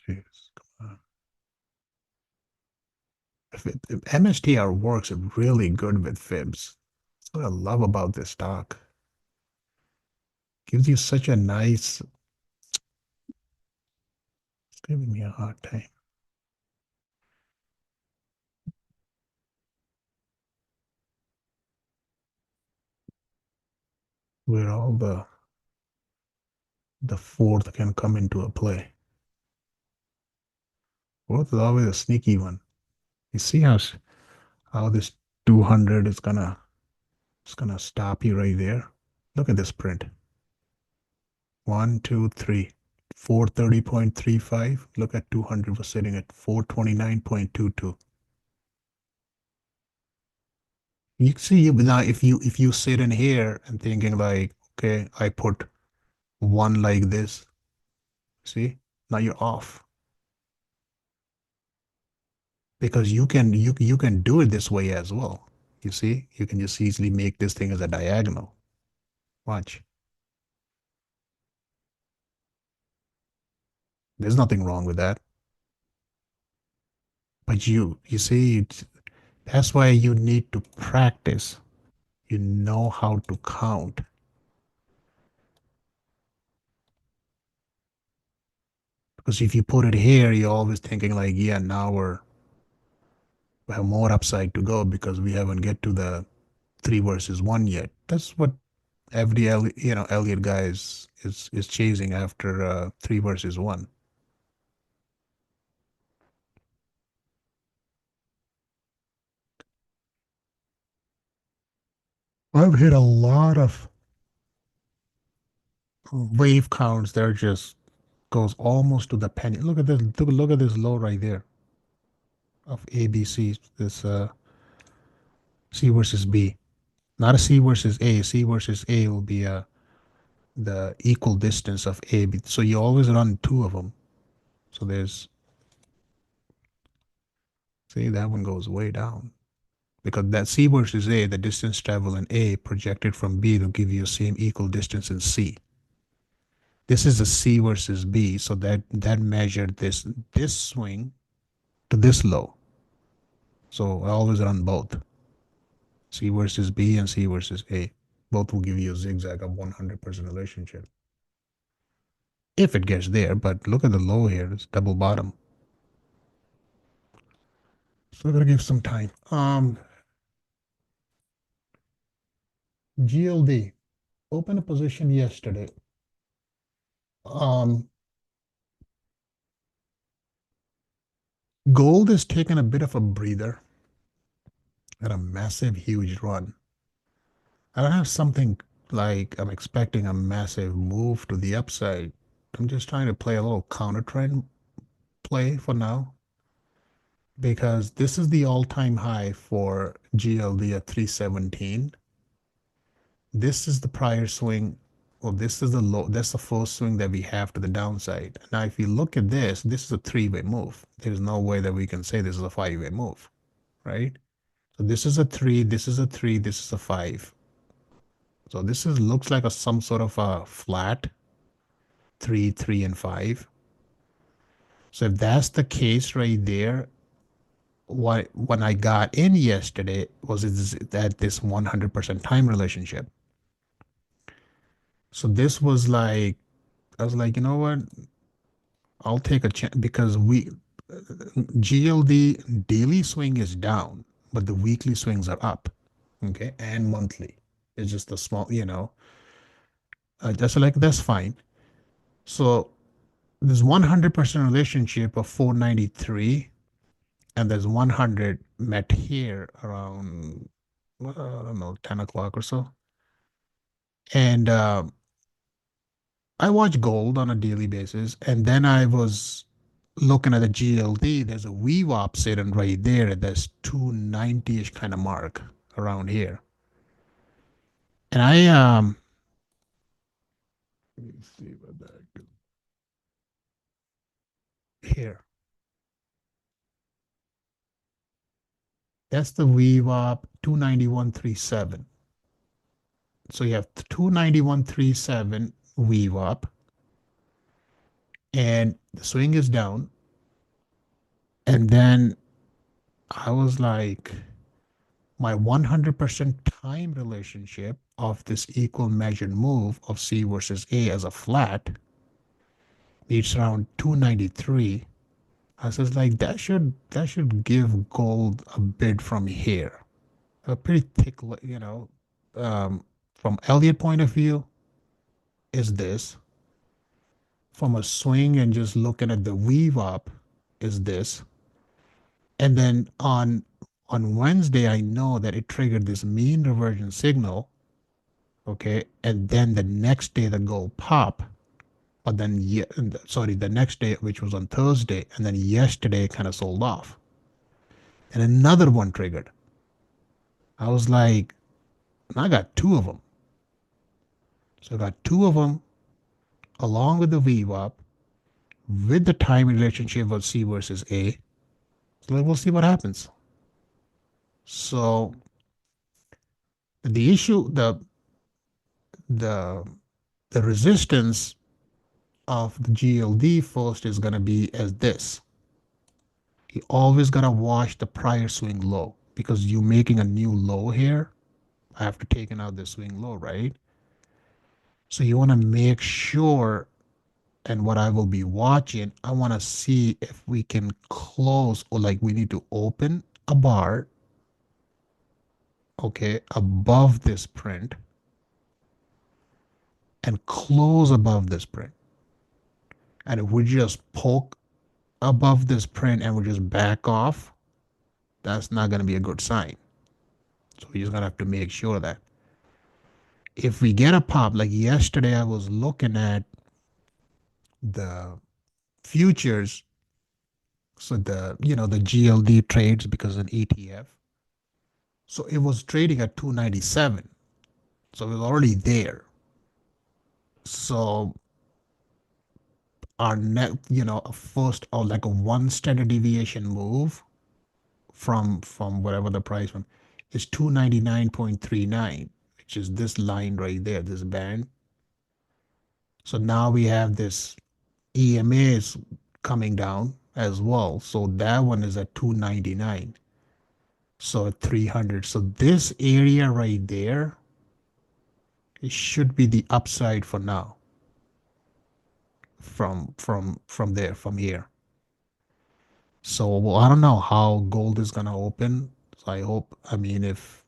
Jeez, come on. If MSTR works really good with fibs. That's what I love about this stock. Gives you such a nice. It's giving me a hard time. Where all the fourth can come into a play. Fourth is always a sneaky one. You see how this 200 is gonna stop you right there. Look at this print. 1, 2, 3. 430.35. Look at 200 was sitting at 429.22. You see now if you sit in here and thinking like, okay, I put one like this. See? Now you're off. Because you can do it this way as well. You see? You can just easily make this thing as a diagonal. Watch. There's nothing wrong with that. But you see, that's why you need to practice. You know how to count. Because if you put it here, you're always thinking like, yeah, now we have more upside to go because we haven't get to the 3 versus 1 yet. That's what every Elliott guy is chasing after 3 versus 1. I've hit a lot of wave counts that just goes almost to the penny. Look at this. Look at this low right there of ABC. This C versus B, not a C versus A. C versus A will be the equal distance of A. So you always run two of them. So there's, see, that one goes way down because that C versus A, the distance traveled in A projected from B to give you the same equal distance in C. This is a C versus B, so that measured this swing to this low. So I always run both. C versus B and C versus A. Both will give you a zigzag of 100% relationship. If it gets there, but look at the low here, it's double bottom. So I'm gonna give some time. GLD opened a position yesterday. Um, Gold has taken a bit of a breather at a massive, huge run. I don't have something like I'm expecting a massive move to the upside. I'm just trying to play a little counter trend play for now because this is the all-time high for GLD at 317. This is the prior swing. Well, this is the low. That's the first swing that we have to the downside. Now, if you look at this is a three-way move. There's no way that we can say this is a five-way move, right? So this is a three, this is a three, this is a five. So this is looks like some sort of a flat three, three, and five. So if that's the case right there, what when I got in yesterday was that this 100% time relationship. So this was like I was like, you know what? I'll take a chance because GLD daily swing is down, but the weekly swings are up. Okay, and monthly. It's just a small, just like that's fine. So there's 100% relationship of 493, and there's 100 met here around, well, I don't know, 10 o'clock or so. And I watch gold on a daily basis, and then I was looking at the GLD. There's a VWAP sitting right there at this 290-ish kind of mark around here. And let me see what that here. That's the VWAP 291.37. So you have 291.37 VWAP, and the swing is down. And then I was like, my 100% time relationship of this equal measured move of C versus A as a flat reached around 293. I was like, that should give gold a bid from here. A pretty thick, from Elliott point of view, is this. From a swing and just looking at the weave up, is this. And then on Wednesday, I know that it triggered this mean reversion signal. Okay. And then the next day the gold pop. But then the next day, which was on Thursday, and then yesterday it kind of sold off. And another one triggered. I was like, I got two of them. So I got two of them along with the VWAP with the time relationship of C versus A. So we'll see what happens. So the issue, the the resistance of the GLD first is gonna be as this. You always gotta watch the prior swing low because you're making a new low here after taking out the swing low, right? So you want to make sure, and what I will be watching, I want to see if we can close or like we need to open a bar, okay, above this print and close above this print. And if we just poke above this print and we just back off, that's not going to be a good sign. So we're just going to have to make sure that if we get a pop, like yesterday, I was looking at the futures. So the GLD trades because an ETF. So it was trading at 297. So it was already there. So our net, first or like a one standard deviation move from whatever the price one is 299.39, which is this line right there, this band. So now we have this EMA is coming down as well. So that one is at 299. So at 300. So this area right there, it should be the upside for now. From here. So well, I don't know how gold is gonna open. So I hope, I mean, if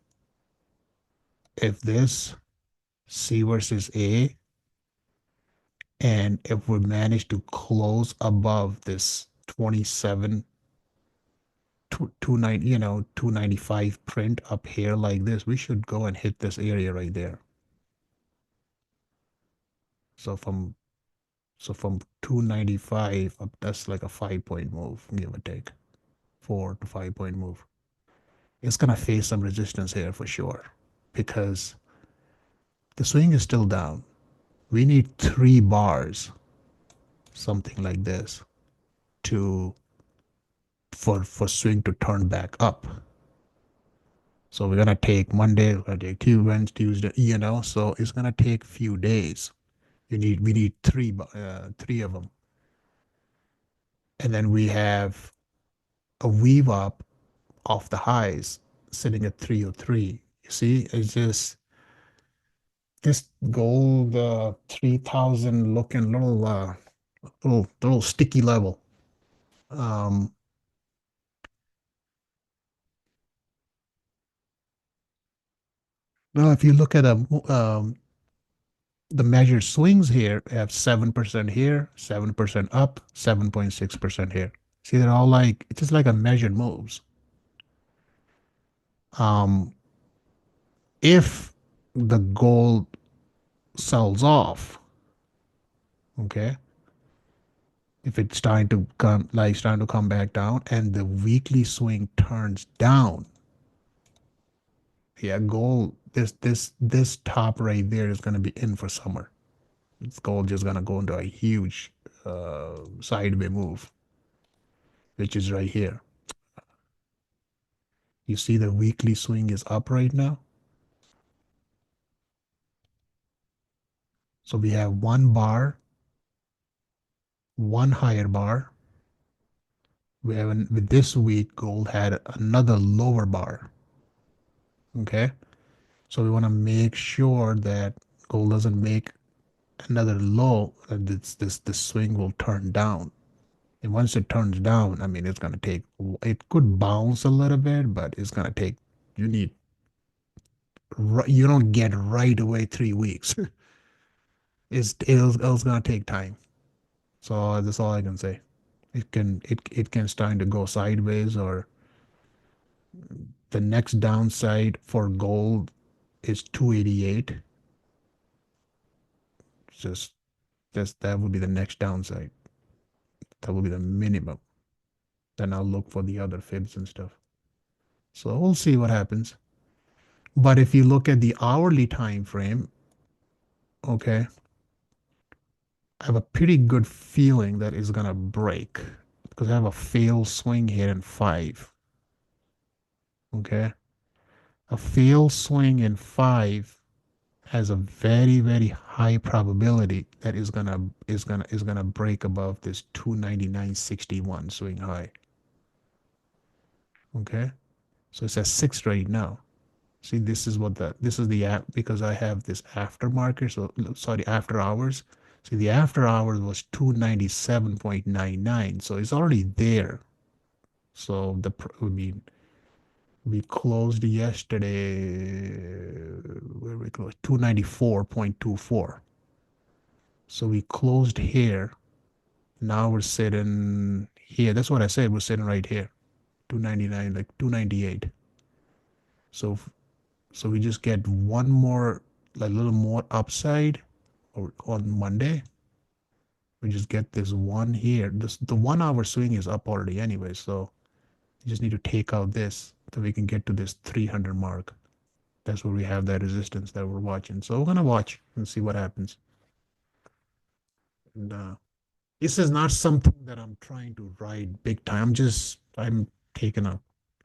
this C versus A, and if we manage to close above this 27 290, 295 print up here like this, we should go and hit this area right there. So from 295 up, that's like a 5 point move, give or take. 4 to 5 point move. It's gonna face some resistance here for sure, because the swing is still down. We need 3 bars, something like this, to for swing to turn back up. So we're gonna take Monday, we're gonna take Tuesday, so it's gonna take few days. We need three of them. And then we have a weave up off the highs sitting at 303. You see, it's just this gold 3000 looking little sticky level. Um, Now if you look at the measured swings here, we have 7% here, 7% up, 7.6% here. See, they're all like, it's just like a measured moves. If the gold sells off, okay, if it's starting to come back down and the weekly swing turns down, yeah, gold, this top right there is going to be in for summer. It's gold just going to go into a huge sideway move, which is right here. You see the weekly swing is up right now. So we have 1 bar, 1 higher bar. With this week, gold had another lower bar. Okay. So we want to make sure that gold doesn't make another low, and this swing will turn down. And once it turns down, I mean, it's gonna take. It could bounce a little bit, but it's gonna take. You need. You don't get right away 3 weeks. It's gonna take time. So that's all I can say. It can start to go sideways, or the next downside for gold is 288. Just that would be the next downside. That would be the minimum. Then I'll look for the other fibs and stuff. So we'll see what happens. But if you look at the hourly time frame, okay, I have a pretty good feeling that it's gonna break, because I have a failed swing here in 5. Okay, a failed swing in 5 has a very, very high probability that is gonna break above this 299.61 swing high. Okay, so it's at 6 right now. See, this is the app, because I have this aftermarket. So sorry, after hours. See, the after hours was 297.99, so it's already there. So I mean, we closed yesterday. Where we closed 294.24. So we closed here. Now we're sitting here. That's what I said. We're sitting right here, 299, like 298. So so we just get one more, like, little more upside, or on Monday. We just get this one here. The 1 hour swing is up already anyway, so you just need to take out this so we can get to this 300 mark. That's where we have that resistance that we're watching. So we're gonna watch and see what happens. And this is not something that I'm trying to ride big time. I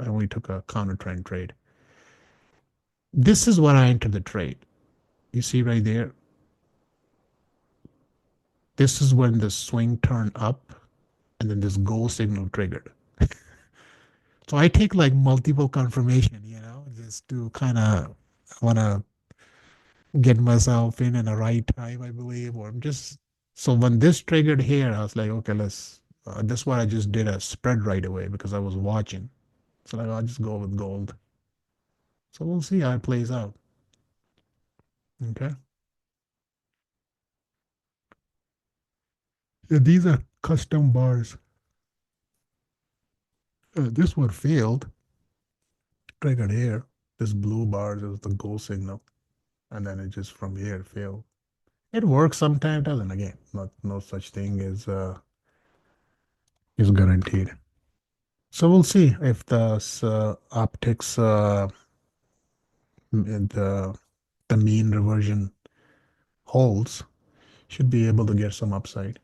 only took a counter trend trade. This is what I entered the trade. You see right there? This is when the swing turned up, and then this gold signal triggered. So I take like multiple confirmation, just to kind of want to get myself in the right time, I believe. Or I'm just, so when this triggered here, I was like, okay, That's why I just did a spread right away because I was watching. So like, I'll just go with gold. So we'll see how it plays out. Okay. Yeah, these are custom bars. This one failed. Triggered here. This blue bar is the go signal, and then it just from here it failed. It works sometimes, doesn't. Again, not no such thing is guaranteed. So we'll see if the optics the mean reversion holds. Should be able to get some upside.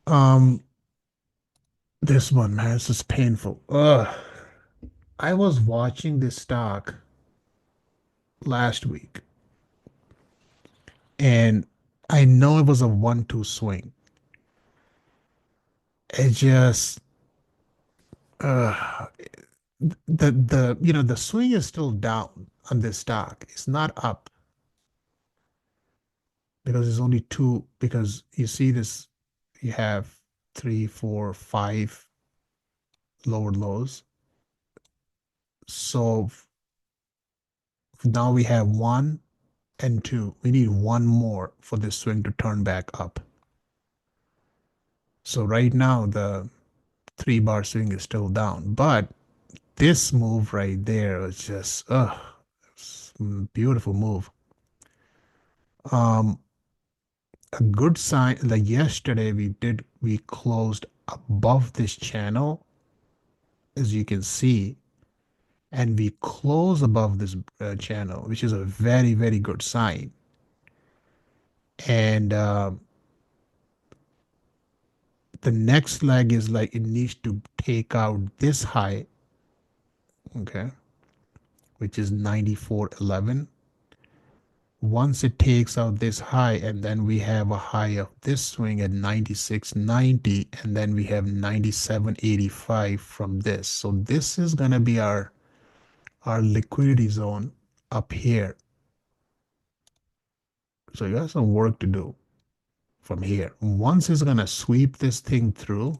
Um, this one, man, this is painful. Ugh. I was watching this stock last week, and I know it was a 1-2 swing. It just uh the swing is still down on this stock. It's not up because it's only two because you see this you have three, four, five lower lows. So now we have one and two. We need one more for this swing to turn back up. So right now the 3 bar swing is still down, but this move right there is just beautiful move. Um, a good sign like yesterday we closed above this channel as you can see, and we close above this channel, which is a very, very good sign. And the next leg is like it needs to take out this high, okay, which is 94.11. Once it takes out this high, and then we have a high of this swing at 96.90, and then we have 97.85 from this. So this is gonna be our liquidity zone up here. So you got some work to do from here. Once it's gonna sweep this thing through,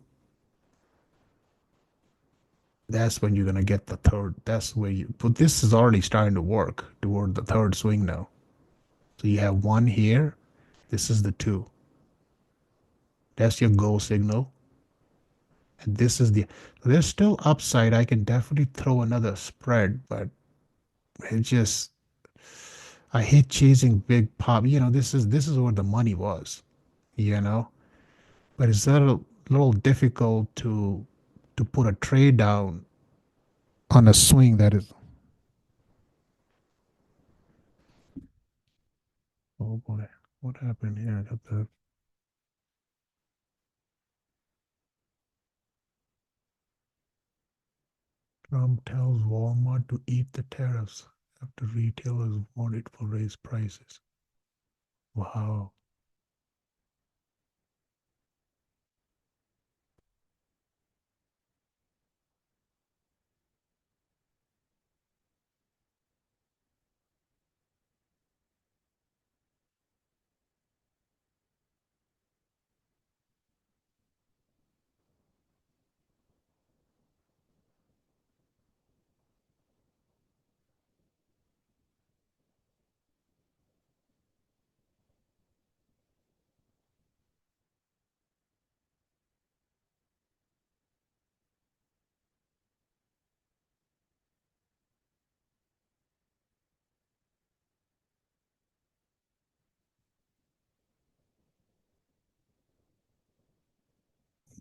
that's when you're gonna get the third. That's where you. But this is already starting to work toward the third swing now. So you have one here. This is the two. That's your go signal. And this is there's still upside. I can definitely throw another spread, but it just I hate chasing big pop. This is where the money was, you know. But it's a little difficult to put a trade down on a swing that is. Oh boy, what happened here? I got the Trump tells Walmart to eat the tariffs after retailers want it for raised prices. Wow.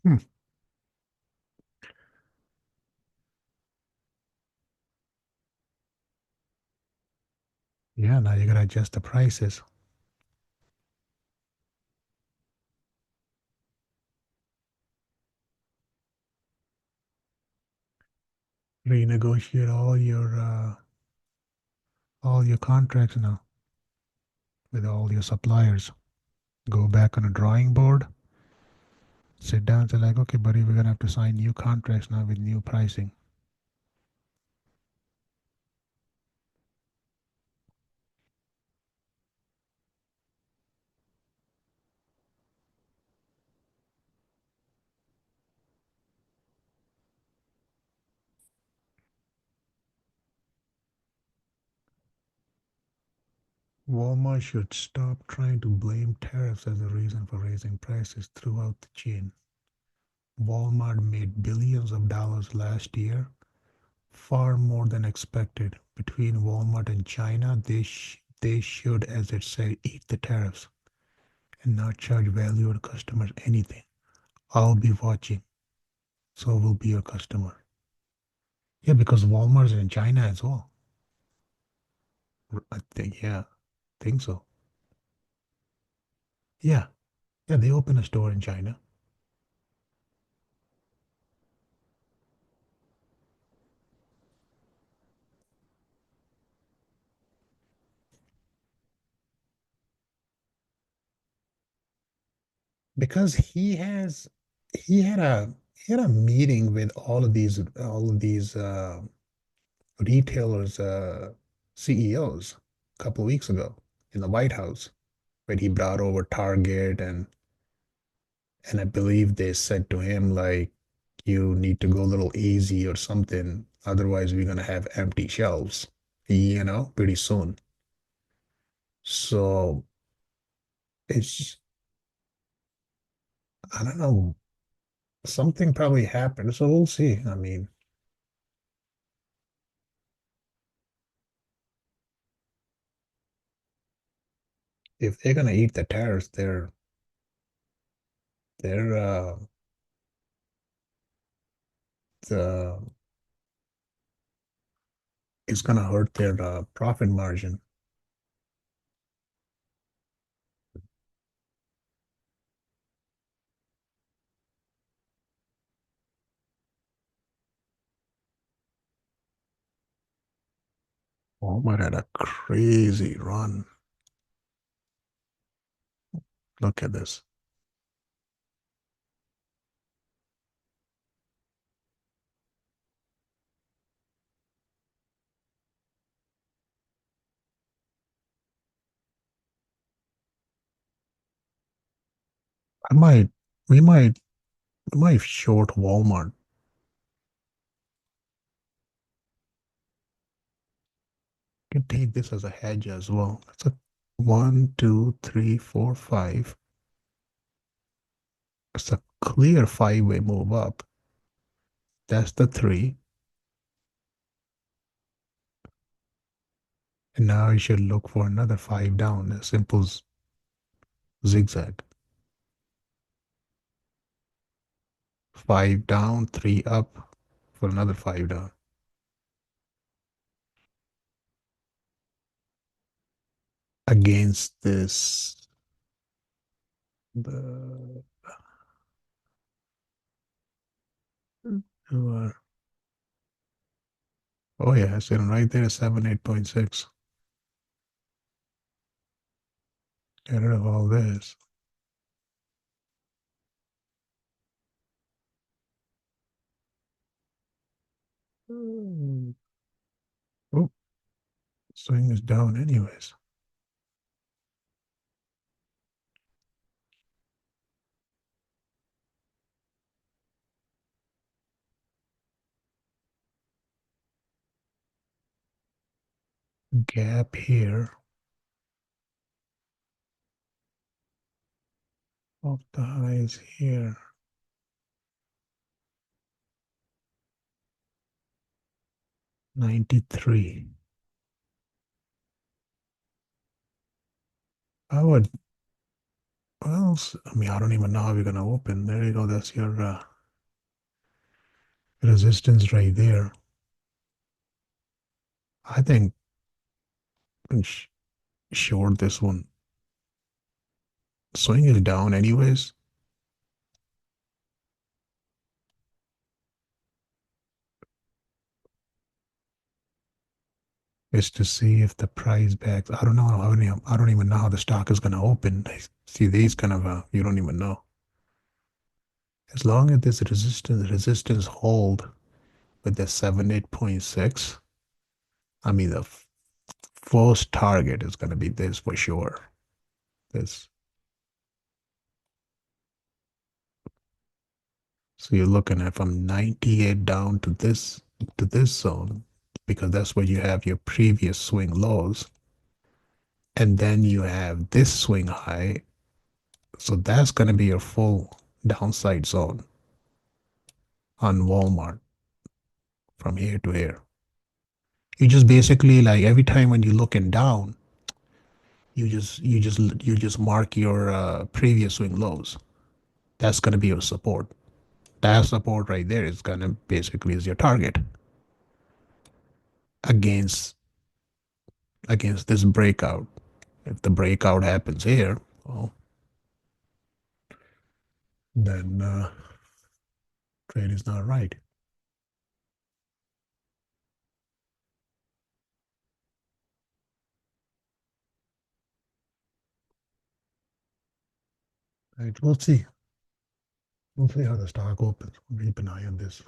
Hmm. Yeah, now you gotta adjust the prices. Renegotiate all your contracts now with all your suppliers. Go back on a drawing board, sit down and say like, okay, buddy, we're gonna have to sign new contracts now with new pricing. Walmart should stop trying to blame tariffs as a reason for raising prices throughout the chain. Walmart made billions of dollars last year, far more than expected. Between Walmart and China, they should, as it said, eat the tariffs and not charge valued customers anything. I'll be watching. So will be your customer. Yeah, because Walmart's in China as well. I think, yeah, think so. Yeah, yeah, they open a store in China. Because he had a meeting with all of these retailers CEOs a couple of weeks ago in the White House, where he brought over Target and I believe they said to him like, you need to go a little easy or something, otherwise we're gonna have empty shelves, pretty soon. So it's, I don't know, something probably happened. So we'll see. I mean, if they're gonna eat the tariffs, they're the it's gonna hurt their profit margin. Walmart had a crazy run. Look at this. I might, we might, we might short Walmart. Can take this as a hedge as well. It's a one, two, three, four, five. It's a clear five-way move up. That's the three. And now you should look for another five down, a simple zigzag. Five down, three up for another five down. Against this, the uh, oh yeah, sitting right there, 78.6. Get rid of all this. Oh, swing is down anyways. Gap here. Off the highs here. 93. I would, well, I mean, I don't even know how we're gonna open. There you go. That's your resistance right there. I think we can short this one. Swing is down anyways. Is to see if the price backs. I don't know. I don't even know how the stock is gonna open. I see these kind of you don't even know. As long as this resistance hold with the 78.6, I mean the first target is gonna be this for sure. This. So you're looking at from 98 down to this zone, because that's where you have your previous swing lows. And then you have this swing high. So that's going to be your full downside zone on Walmart from here to here. You just basically like every time when you're looking down, you just mark your previous swing lows. That's going to be your support. That support right there is going to basically is your target against this breakout. If the breakout happens here, well, then trade is not right. Right, we'll see. We'll see how the stock opens. We'll keep an eye on this.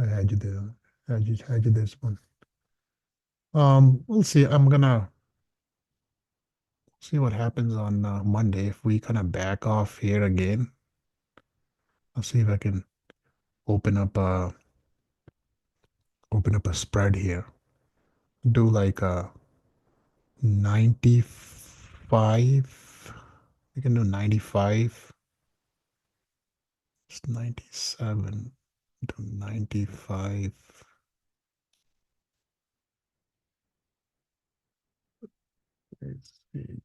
I had you there. Had you this one. We'll see. I'm gonna see what happens on Monday. If we kind of back off here again, I'll see if I can open up a spread here. Do like a 95. We can do 95. It's 97 to 95. Let's see.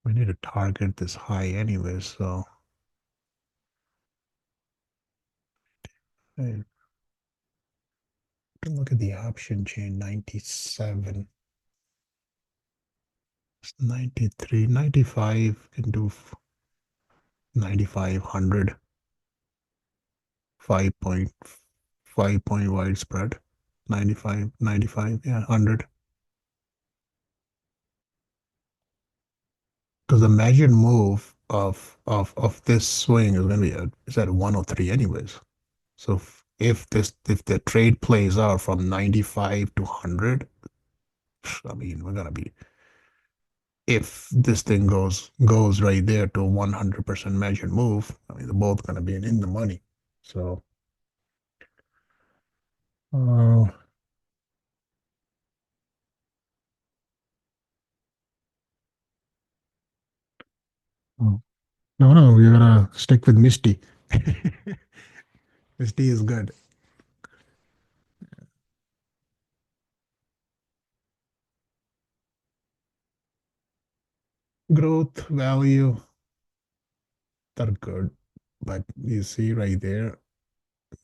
We need to target this high anyway, so hey, can look at the option chain 97. It's 93, 95 can do 9500. 5.5 point widespread. 95, 95, yeah, 100. Because the measured move of this swing is going to be is at 103 anyways. So if the trade plays out from 95 to 100, I mean we're gonna be, if this thing goes right there to 100% measured move, I mean they're both gonna be in the money. So uh, oh, no, we're gonna stick with Misty. Misty is good. Growth value, they're good, but you see right there,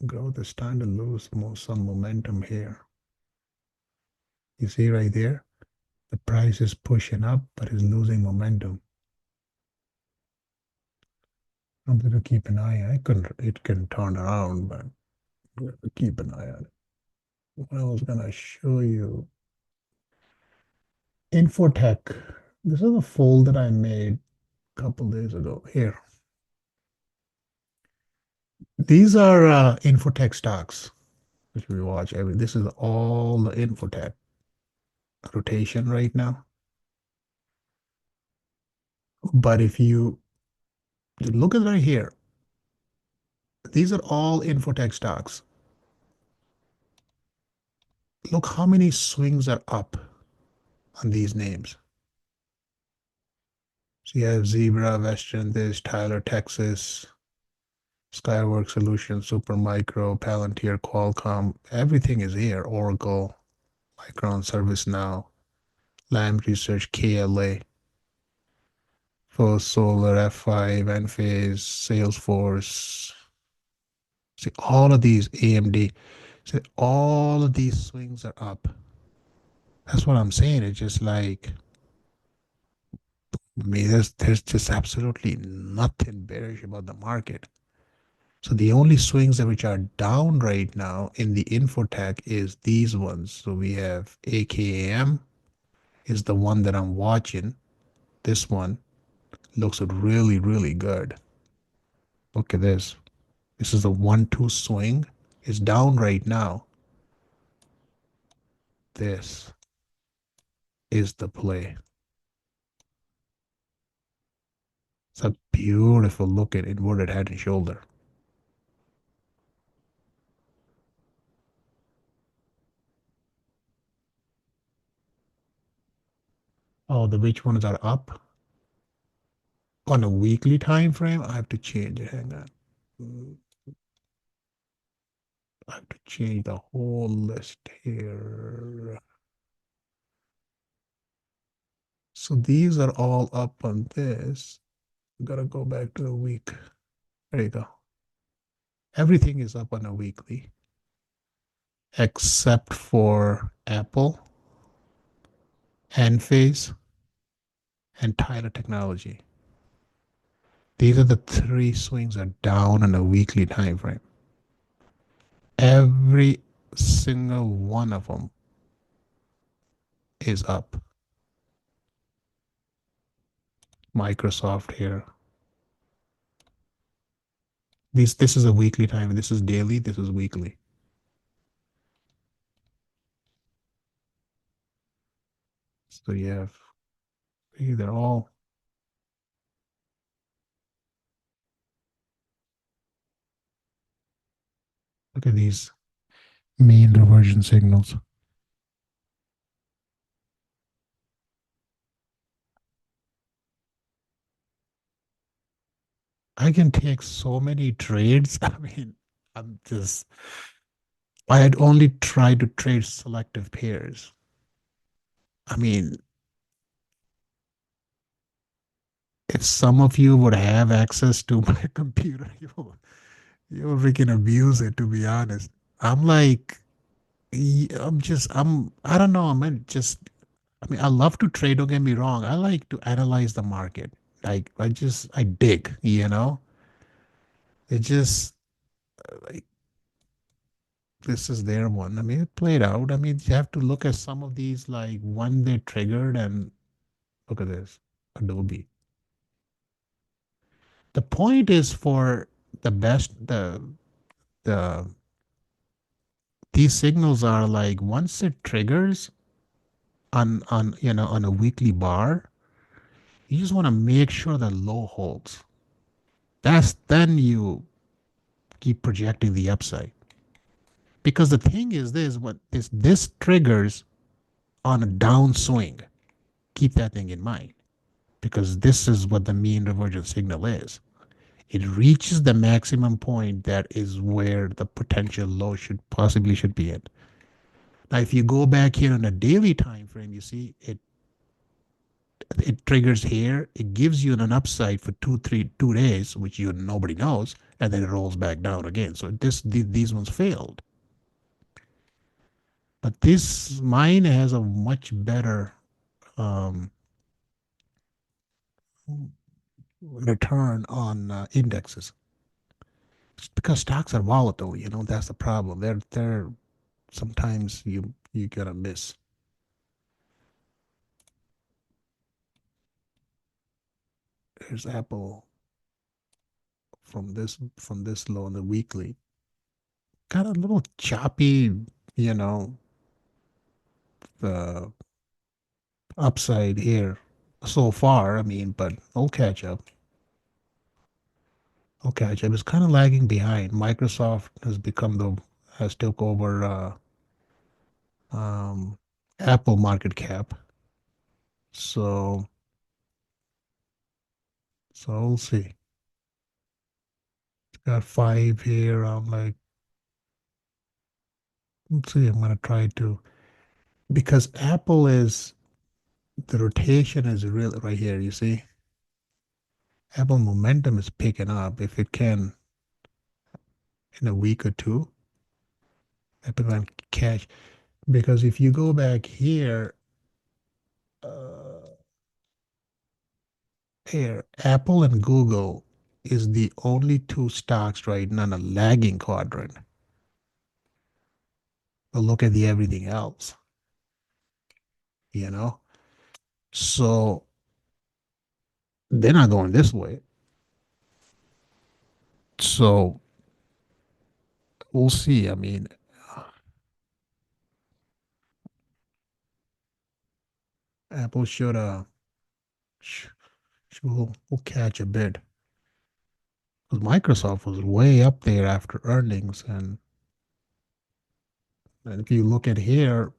growth is starting to lose some momentum here. You see right there, the price is pushing up, but is losing momentum. I'm going to keep an eye. It can turn around, but we'll keep an eye on it. What I was going to show you, Infotech. This is a fold that I made a couple days ago. Here, these are Infotech stocks, which we watch every. This is all the Infotech rotation right now. But if you look at right here, these are all Infotech stocks. Look how many swings are up on these names. So you have Zebra, Western, this, Tyler, Texas, Skyworks Solutions, Supermicro, Palantir, Qualcomm. Everything is here. Oracle, Micron, ServiceNow, Lam Research, KLA, First Solar, F5, Enphase, Salesforce. See, all of these, AMD. See, all of these swings are up. That's what I'm saying. It's just like, I mean, there's just absolutely nothing bearish about the market. So the only swings that which are down right now in the Infotech is these ones. So we have AKAM is the one that I'm watching. This one looks really, really good. Look at this. This is a 1-2 swing. It's down right now. This is the play. It's a beautiful look at inverted head and shoulder. Oh, the which ones are up on a weekly time frame? I have to change it. Hang on. I have to change the whole list here. So these are all up on this. Gotta go back to the week. There you go. Everything is up on a weekly except for Apple, Enphase, and Tyler Technology. These are the three swings are down on a weekly time frame. Every single one of them is up. Microsoft here. This is a weekly time. This is daily. This is weekly. So you have they're all. Look at these mean reversion signals. I can take so many trades. I mean, I'm just I had only tried to trade selective pairs. I mean, if some of you would have access to my computer, you'll freaking abuse it, to be honest. I'm like, I don't know. I mean, I love to trade, don't get me wrong. I like to analyze the market. Like, I dig, you know? It just, like, this is their one. I mean, it played out. I mean, you have to look at some of these, like, when they triggered, and look at this, Adobe. The point is for the these signals are like once it triggers on a weekly bar, you just want to make sure the low holds. That's then you keep projecting the upside. Because the thing is this triggers on a downswing. Keep that thing in mind. Because this is what the mean reversion signal is. It reaches the maximum point that is where the potential low should be in. Now, if you go back here on a daily time frame, you see it triggers here. It gives you an upside for 2 days, which nobody knows, and then it rolls back down again. So these ones failed. But this mine has a much better return on indexes. It's because stocks are volatile. That's the problem. They're sometimes you gotta miss. Here's Apple from this low on the weekly. Got a little choppy, you know, the upside here so far. I mean, but I'll catch up. I'll catch up. It's kind of lagging behind. Microsoft has took over um, Apple market cap. So we'll see. Got 5 here. I'm like, let's see. I'm gonna try to because Apple is the rotation is really right here. You see, Apple momentum is picking up. If it can in a week or two, Apple can catch. Because if you go back uh, here, Apple and Google is the only two stocks right now in a lagging quadrant. But look at the everything else, you know. So they're not going this way. So we'll see. I mean, Apple should we'll catch a bid. Because Microsoft was way up there after earnings, and if you look at here,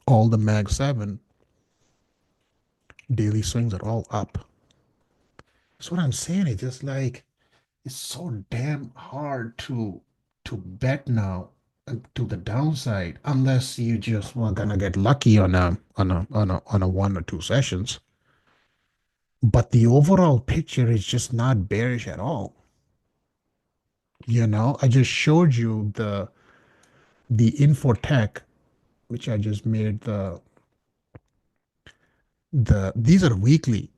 all the Mag 7 daily swings are all up. That's what I'm saying. It's just like it's so damn hard to bet now to the downside unless you just were gonna get lucky on a one or two sessions. But the overall picture is just not bearish at all. I just showed you the Infotech, which I just made these are weekly.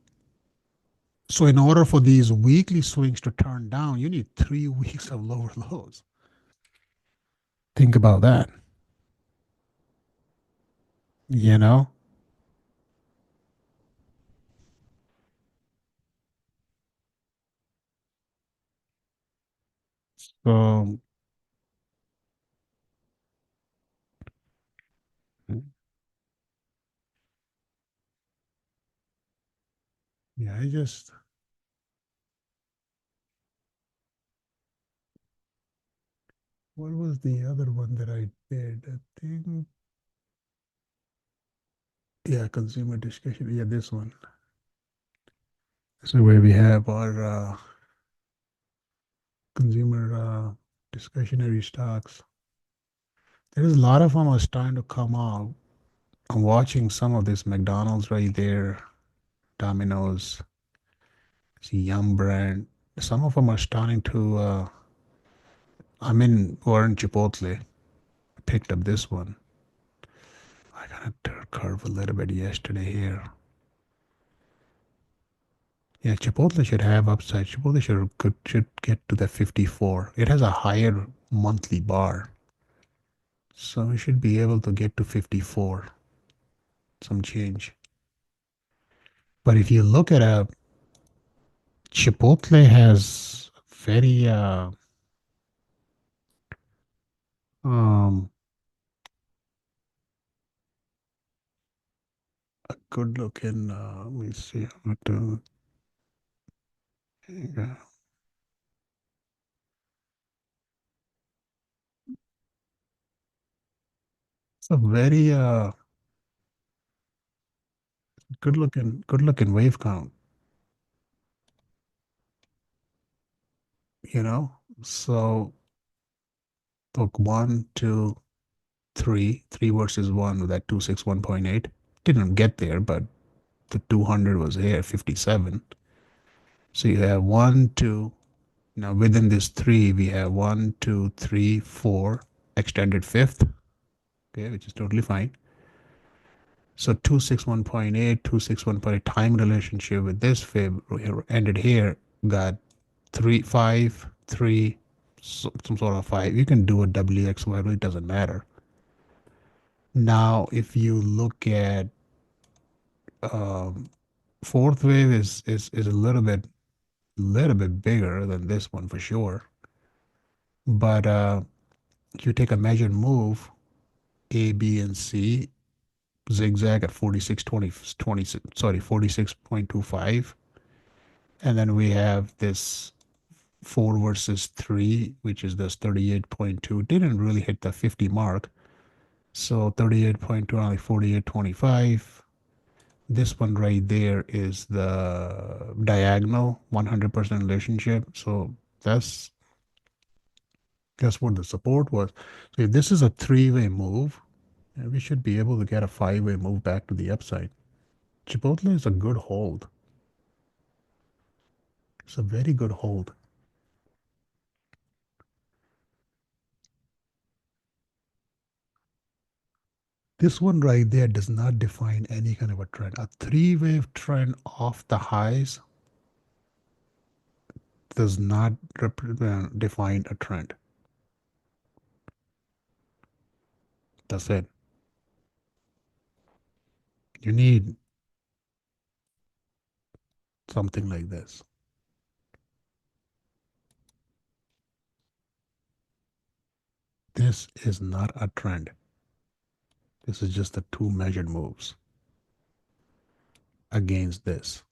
So in order for these weekly swings to turn down, you need 3 weeks of lower lows. Think about that. You know? So yeah, what was the other one that I did? I think, yeah, consumer discretion. Yeah, this one. So where we have our consumer discretionary stocks. There's a lot of them are starting to come out. I'm watching some of this McDonald's right there, Domino's, see Yum Brand. Some of them are starting to. I'm in Warren Chipotle. I picked up this one. I got a curve a little bit yesterday here. Yeah, Chipotle should have upside. Chipotle should get to the 54. It has a higher monthly bar, so we should be able to get to 54. Some change. But if you look at a Chipotle has very um a good looking let me see what yeah. It's a very good looking wave count, you know? So look, one, two, three versus one with that 261.8. Didn't get there, but the 200 was here, 57. So you have one, two. Now within this three, we have one, two, three, four, extended fifth, okay, which is totally fine. So 261.8, 261.8 time relationship with this fib ended here, got 3, 5, 3, some sort of 5. You can do a WXY, it really doesn't matter. Now, if you look at um, fourth wave is a little bit bigger than this one for sure. But if you take a measured move, A, B, and C, zigzag at 46.20, sorry, 46.25. And then we have this 4 versus 3, which is this 38.2. Didn't really hit the 50 mark. So 38.2, only 48.25. This one right there is the diagonal 100% relationship. So that's what the support was. So if this is a three-way move, we should be able to get a five-way move back to the upside. Chipotle is a good hold. It's a very good hold. This one right there does not define any kind of a trend. A three-wave trend off the highs does not define a trend. That's it. You need something like this. This is not a trend. This is just the two measured moves against this.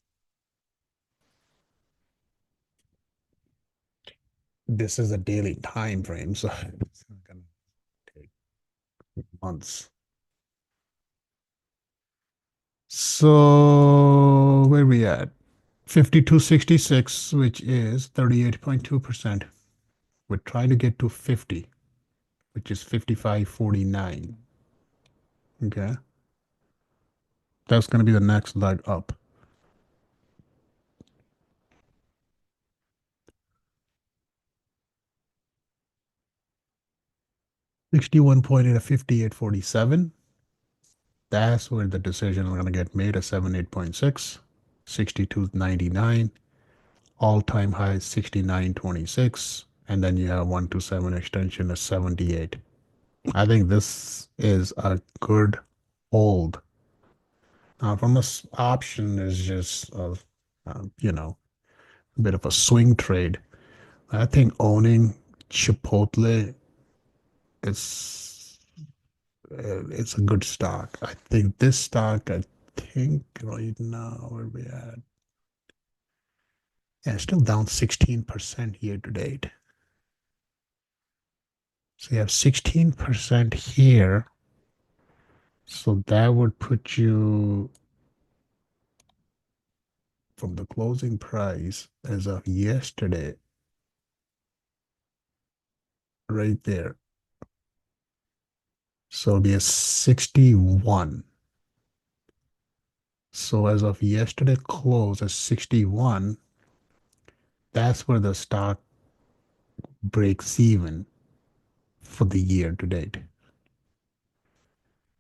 this is a daily time frame, so it's not gonna take months. So where we at? 5266, which is 38.2%. We're trying to get to 50, which is 55.49. Okay. That's going to be the next leg up. $61 at 58.47. That's where the decision is going to get made at 78.6. 62.99. All-time high 69.26. And then you have 127 extension at 78. I think this is a good hold. From this option is just a bit of a swing trade. I think owning Chipotle is it's a good stock. I think this stock, I think right now where we at? Yeah, it's still down 16% year to date. So you have 16% here. So that would put you from the closing price as of yesterday, right there. So there's 61. So as of yesterday close at 61, that's where the stock breaks even for the year to date.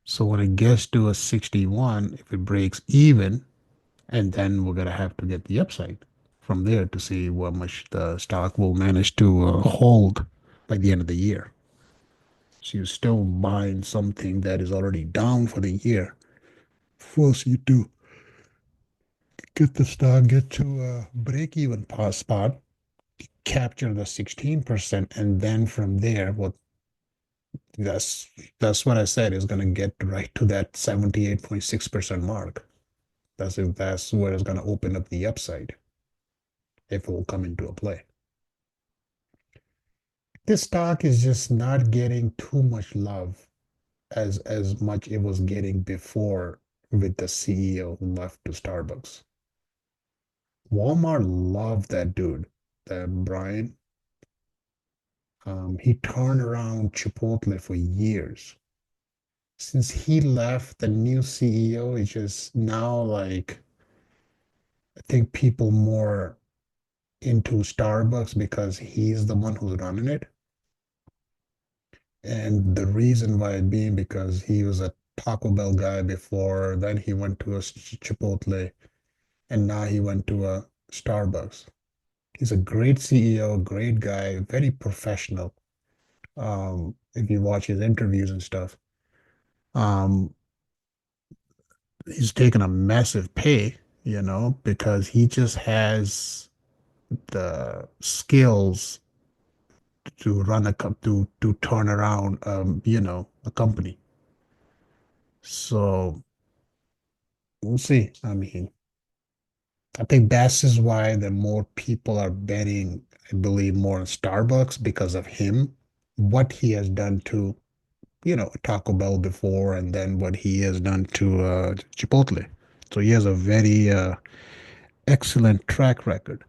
So when it gets to a 61, if it breaks even, and then we're going to have to get the upside from there to see what much the stock will manage to hold by the end of the year. So you're still buying something that is already down for the year. Force you to get the stock, get to a break-even spot, capture the 16%, and then from there, what that's what I said is going to get right to that 78.6% mark. That's where it's going to open up the upside if it will come into a play. This stock is just not getting too much love as much it was getting before with the CEO who left to Starbucks. Walmart loved that dude, that Brian. He turned around Chipotle for years. Since he left, the new CEO is just now like, I think people more into Starbucks because he's the one who's running it. And the reason why it being because he was a Taco Bell guy before, then he went to a Chipotle, and now he went to a Starbucks. He's a great CEO, great guy, very professional. If you watch his interviews and stuff, um, he's taken a massive pay, because he just has the skills to run to turn around, a company. So we'll see. I mean, I think that's is why the more people are betting, I believe, more on Starbucks because of him, what he has done to, Taco Bell before, and then what he has done to Chipotle. So he has a very excellent track record.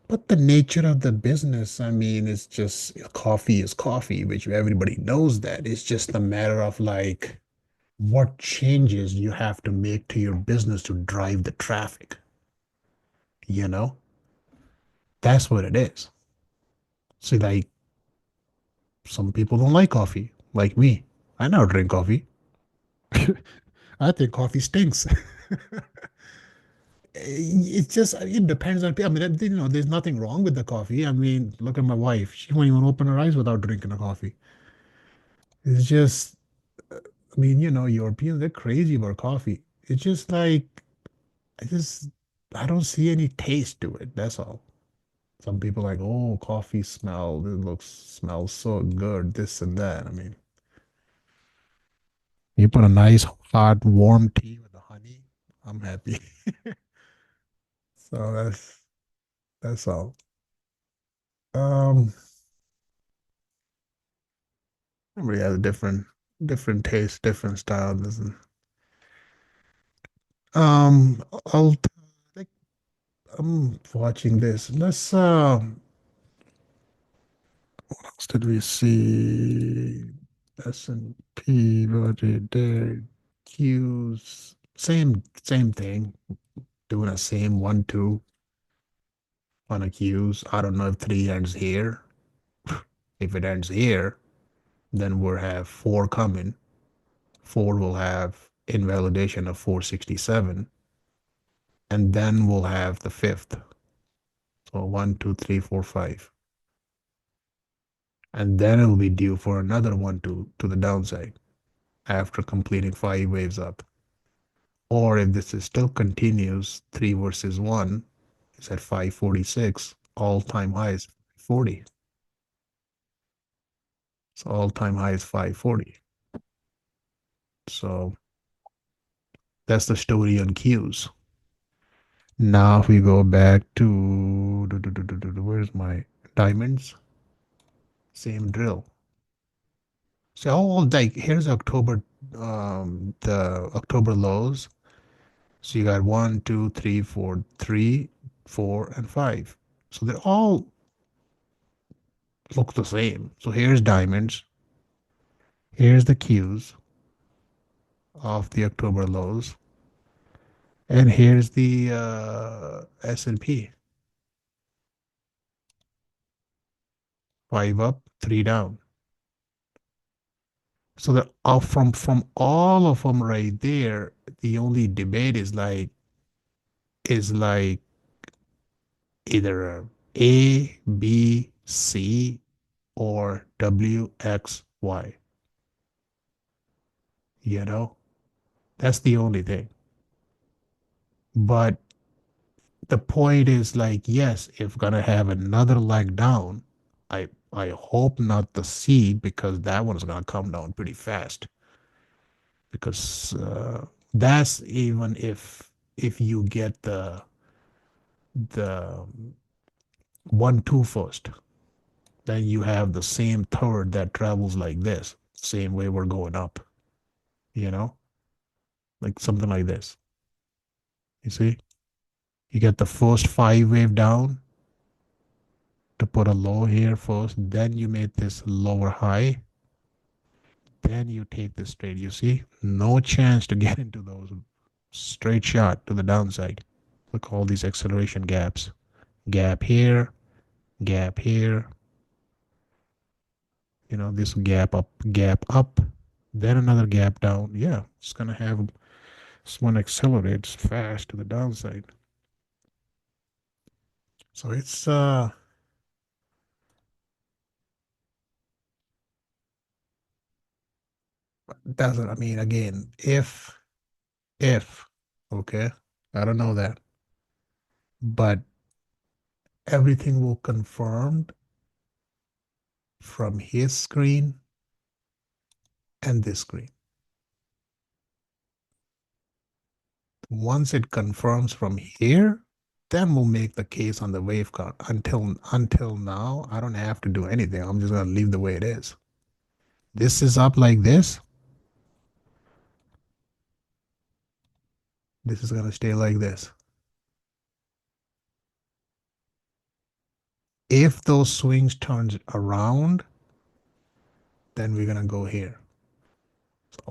But the nature of the business, I mean, it's just coffee is coffee, which everybody knows that. It's just a matter of like what changes you have to make to your business to drive the traffic. You know, that's what it is. See, like some people don't like coffee, like me. I never drink coffee. I think coffee stinks. It's just it depends on people. I mean, there's nothing wrong with the coffee. I mean, look at my wife. She won't even open her eyes without drinking a coffee. It's just, I mean, Europeans, they're crazy about coffee. It's just like, I just, I don't see any taste to it. That's all. Some people are like, oh, coffee smells so good, this and that. I mean, you put a nice hot warm tea with the honey, I'm happy. So that's all. everybody has a different taste, different style. Doesn't I'll like I'm watching this. Let's what else did we see? S&P, what it did, Q's, same thing, doing a same 1 2 on a Q's. I don't know if 3 ends here. If it ends here, then we'll have 4 coming. 4 will have invalidation of 467, and then we'll have the fifth. So 1 2 3 4 5, and then it'll be due for another 1 2 to the downside after completing 5 waves up. Or if this is still continues, 3 versus 1 is at 546, all-time high is 40. So all-time high is 540. So that's the story on Qs. Now if we go back to where's my diamonds? Same drill. So all like here's October, the October lows. So you got 1 2 3 4 3 4 and 5. So they all look the same. So here's diamonds. Here's the Qs of the October lows, and here's the S&P. 5 up, 3 down. So that from all of them right there, the only debate is like either A, B, C, or W, X, Y. You know, that's the only thing. But the point is like, yes, if gonna have another leg down, I hope not the C, because that one's gonna come down pretty fast. Because that's even if you get the 1 2 first, then you have the same third that travels like this, same way we're going up, you know, like something like this. You see, you get the first 5 wave down to put a low here first, then you make this lower high, then you take this trade. You see, no chance to get into those, straight shot to the downside. Look, all these acceleration gaps, gap here, you know, this gap up, then another gap down. Yeah, it's gonna have, this one accelerates fast to the downside. So it's doesn't, I mean, again, if okay, I don't know that, but everything will confirmed from his screen and this screen. Once it confirms from here, then we'll make the case on the wave count. Until now, I don't have to do anything. I'm just gonna leave the way it is. This is up like this. This is gonna stay like this. If those swings turns around, then we're gonna go here.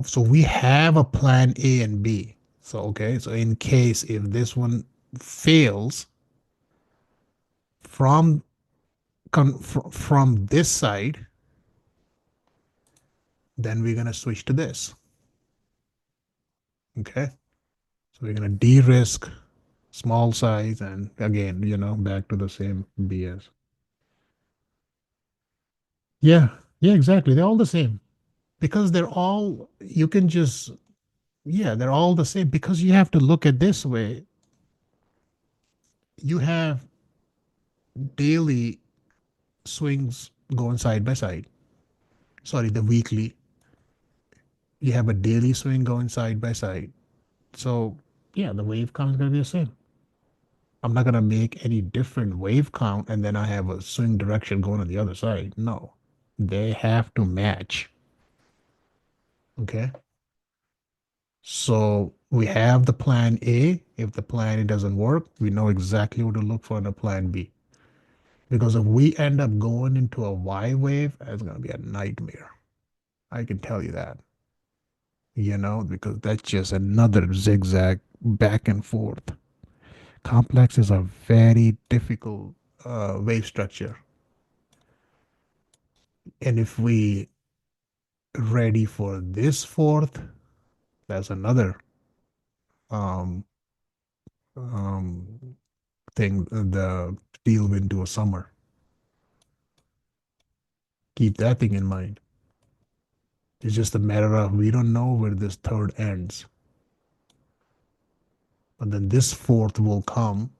So we have a plan A and B. So okay, so in case if this one fails from from this side, then we're gonna switch to this. Okay, so we're gonna de-risk small size, and again, you know, back to the same BS. Yeah, yeah, exactly. They're all the same because they're all, you can just, yeah, they're all the same because you have to look at this way. You have daily swings going side by side. Sorry, the weekly. You have a daily swing going side by side. So yeah, the wave count is gonna be the same. I'm not gonna make any different wave count and then I have a swing direction going on the other side. No, they have to match. Okay. So we have the plan A. If the plan A doesn't work, we know exactly what to look for in the plan B. Because if we end up going into a Y wave, it's gonna be a nightmare. I can tell you that. Because that's just another zigzag back and forth. Complex is a very difficult wave structure. And if we ready for this fourth, that's another um, um, thing, the deal into a summer. Keep that thing in mind. It's just a matter of we don't know where this third ends. But then this fourth will come,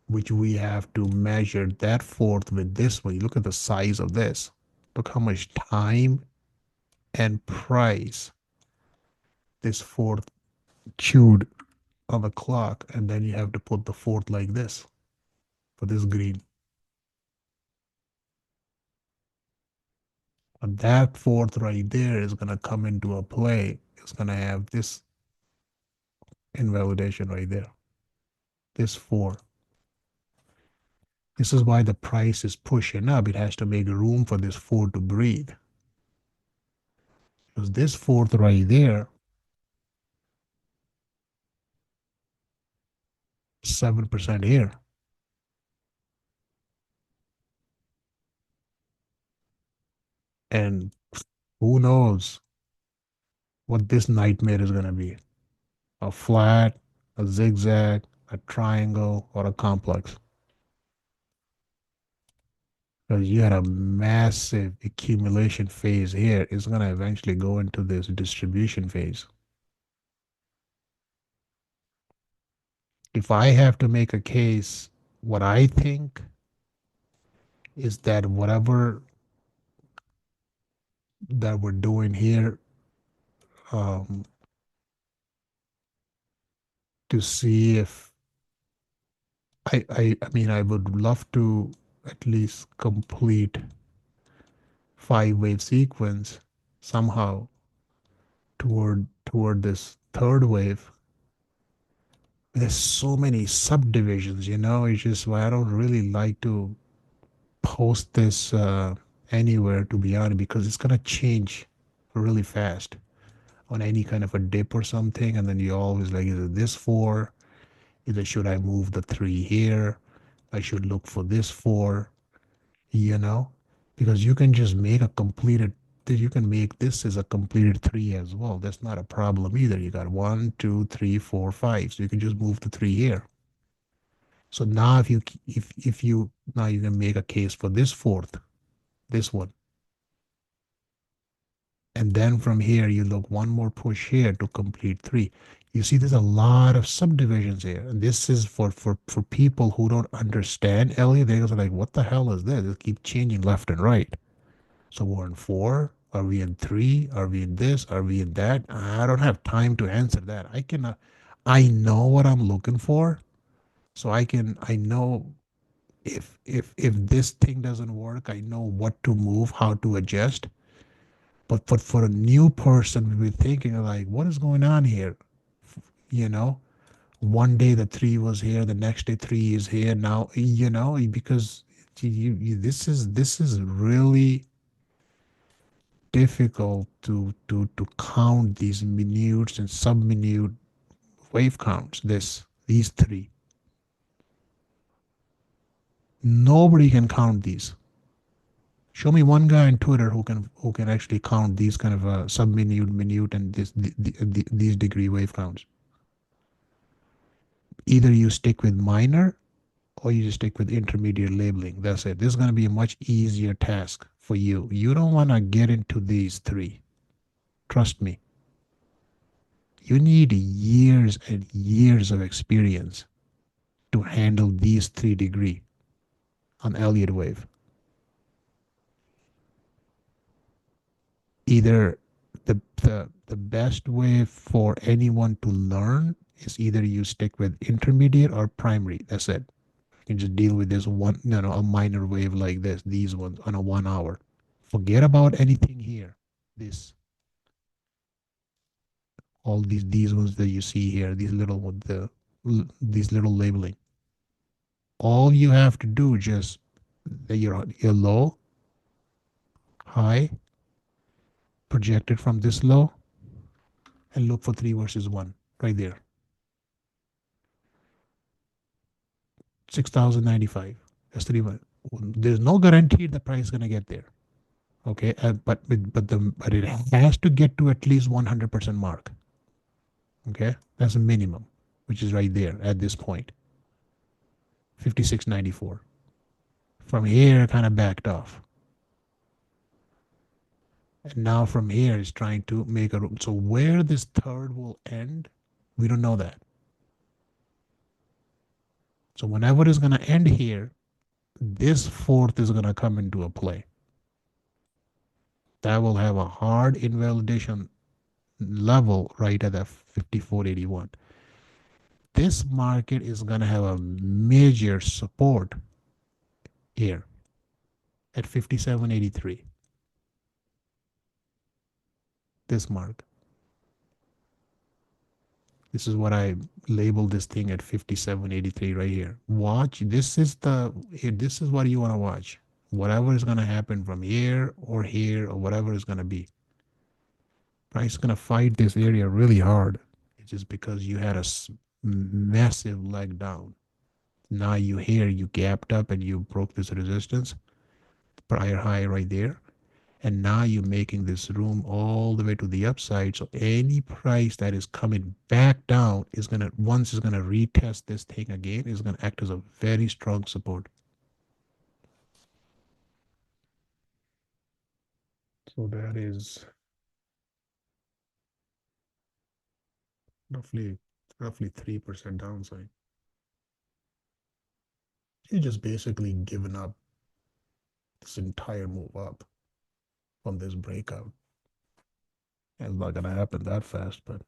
which we have to measure that fourth with this one. You look at the size of this. Look how much time and price this fourth chewed on the clock. And then you have to put the fourth like this for this green. And that fourth right there is going to come into a play. It's going to have this invalidation right there. This four. This is why the price is pushing up. It has to make room for this four to breathe. Because this fourth right there, 7% here. And who knows what this nightmare is going to be. A flat, a zigzag, a triangle, or a complex. Because you had a massive accumulation phase here. It's going to eventually go into this distribution phase. If I have to make a case, what I think is that whatever that we're doing here, to see if I mean, I would love to at least complete 5-wave sequence somehow toward this third wave. There's so many subdivisions, it's just why I don't really like to post this anywhere, to be honest, because it's gonna change really fast on any kind of a dip or something, and then you always like, is it this four? Either should I move the three here? I should look for this four, because you can just make a completed, you can make this as a completed three as well. That's not a problem either. You got 1, 2, 3, 4, 5. So you can just move the three here. So now if you now you can make a case for this fourth, this one. And then from here, you look one more push here to complete three. You see, there's a lot of subdivisions here. And this is for people who don't understand Elliott. They're like, what the hell is this? They keep changing left and right. So we're in 4. Are we in 3? Are we in this? Are we in that? I don't have time to answer that. I know what I'm looking for. So I know if this thing doesn't work, I know what to move, how to adjust. But for a new person, we're thinking like, what is going on here? One day the 3 was here, the next day 3 is here. Now, because this is really difficult to count these minutes and sub-minute wave counts. These 3. Nobody can count these. Show me one guy on Twitter who can actually count these kind of sub-minute, minute, and these degree wave counts. Either you stick with minor or you just stick with intermediate labeling. That's it. This is going to be a much easier task for you. You don't want to get into these 3. Trust me. You need years and years of experience to handle these 3 degree on Elliott wave. Either the best way for anyone to learn is either you stick with intermediate or primary. That's it. I can just deal with this one, a minor wave like this, these ones on a 1 hour. Forget about anything here. This, all these ones that you see here, these little ones, these little labeling. All you have to do just your low, high, project it from this low, and look for 3 versus 1 right there. 6,095. That's 3. There's no guarantee the price is gonna get there. Okay, but it has to get to at least 100% mark. Okay, that's a minimum, which is right there at this point. 56.94. From here, kind of backed off. And now from here is trying to make a room. So where this third will end, we don't know that. So whenever it's going to end here, this fourth is going to come into a play. That will have a hard invalidation level right at that 54.81. This market is going to have a major support here at 57.83. This mark. This is what I labeled this thing at 57.83 right here. Watch. This is what you want to watch. Whatever is going to happen from here or whatever is going to be. Price is going to fight this area really hard. It's just because you had a massive leg down. Now you gapped up and you broke this resistance. Prior high right there. And now you're making this room all the way to the upside. So any price that is coming back down is once it's gonna retest this thing again, is gonna act as a very strong support. So that is roughly 3% downside. You just basically given up this entire move up from this breakout. It's not gonna happen that fast, but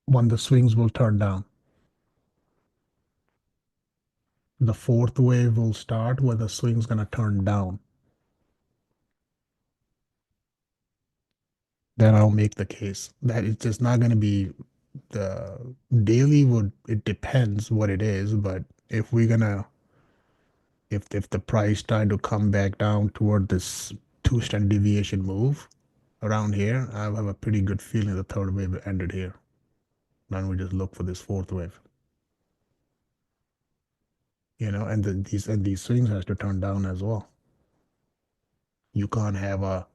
when the swings will turn down. The fourth wave will start where the swing's gonna turn down. Then I'll make the case that it's just not gonna be the daily it depends what it is, but if we're gonna if the price trying to come back down toward this 2 standard deviation move around here, I have a pretty good feeling the third wave ended here. Then we just look for this fourth wave. And these swings has to turn down as well. You can't have a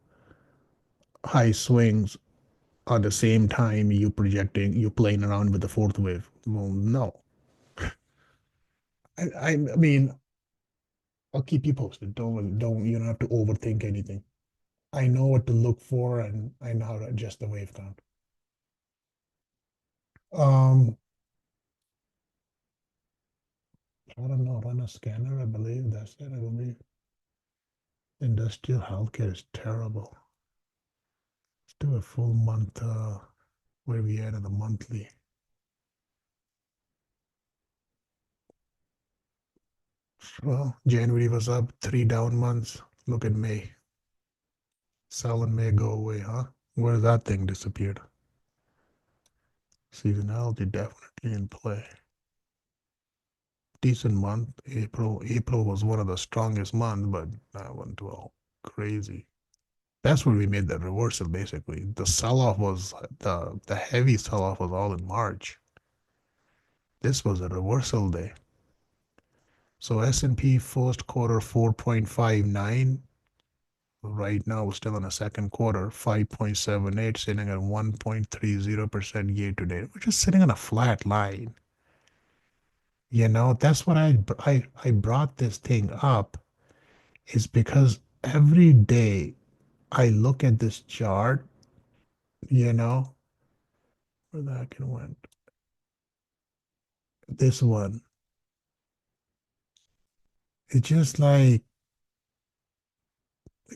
high swings at the same time you playing around with the fourth wave. Well, no. I mean, I'll keep you posted. You don't have to overthink anything. I know what to look for and I know how to adjust the wave count. I don't know, run a scanner, I believe that's it. I believe industrial healthcare is terrible. Let's do a full month where we at in the monthly. Well, January was up, 3 down months. Look at May. Sell and May go away, huh? Where that thing disappeared? Seasonality definitely in play. Decent month. April was one of the strongest months, but that went well crazy. That's where we made the reversal basically. The sell-off was the heavy sell-off was all in March. This was a reversal day. So S&P first quarter 4.59. Right now we're still in the second quarter, 5.78, sitting at 1.30% year to date. We're just sitting on a flat line. That's what I brought this thing up is because every day I look at this chart, where the heck it went. This one. It's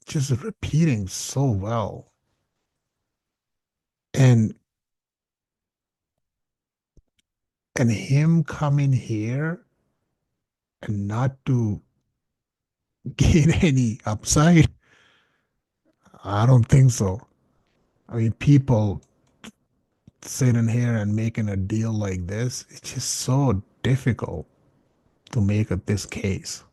just repeating so well. And And him coming here and not to gain any upside, I don't think so. I mean, people sitting here and making a deal like this, it's just so difficult to make this case.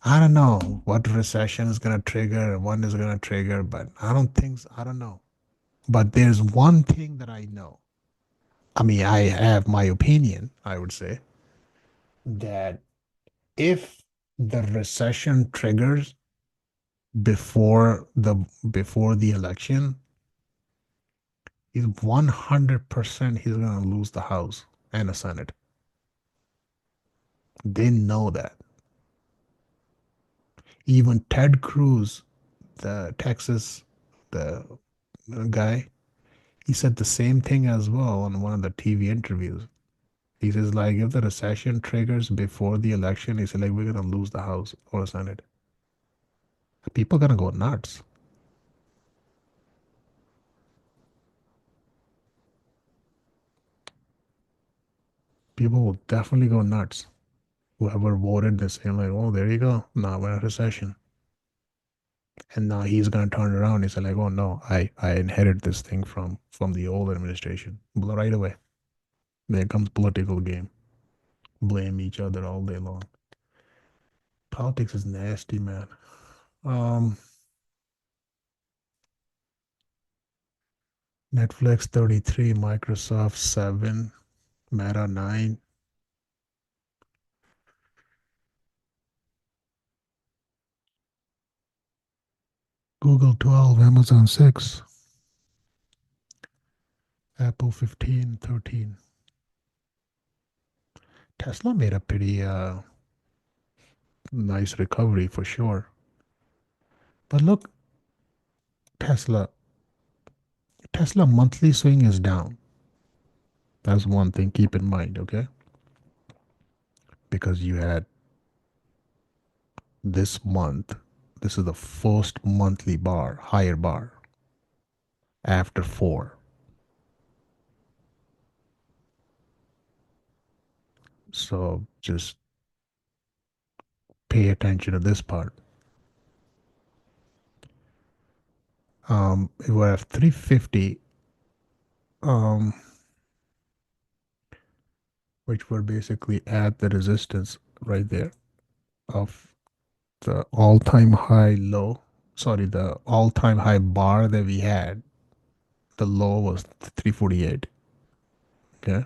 I don't know what recession is going to trigger and when is going to trigger, but I don't think so. I don't know. But there's one thing that I know. I mean, I have my opinion, I would say, that if the recession triggers before the election, he's 100% he's going to lose the House and the Senate. They know that. Even Ted Cruz, the Texas, the guy, he said the same thing as well on one of the TV interviews. He says, like, if the recession triggers before the election, he said, like, we're gonna lose the House or the Senate. People are gonna go nuts. People will definitely go nuts. Whoever voted this, saying like, oh, there you go. Now we're in a recession. And now he's gonna turn around. He's like, oh no, I inherited this thing from the old administration. Right away. There comes political game. Blame each other all day long. Politics is nasty, man. Netflix 33, Microsoft 7, Meta 9. Google 12, Amazon 6, Apple 15, 13. Tesla made a pretty nice recovery for sure. But look, Tesla monthly swing is down. That's one thing keep in mind, okay? Because you had this month, this is the first monthly bar, higher bar after 4. So just pay attention to this part. It would have 350, which would basically add the resistance right there of the all-time high low. Sorry, the all-time high bar that we had. The low was 348. Okay,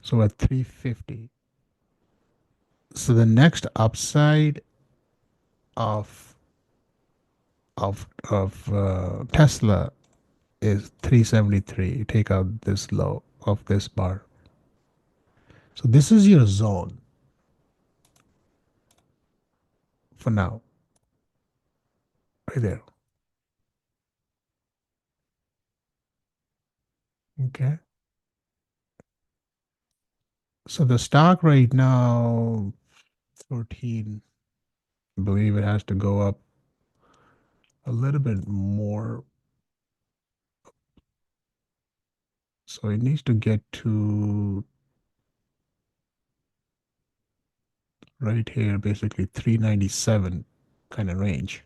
so at 350. So the next upside of Tesla is 373. You take out this low of this bar. So this is your zone for now. Right there. Okay. So the stock right now, 14, I believe it has to go up a little bit more. So it needs to get to right here, basically 397 kind of range.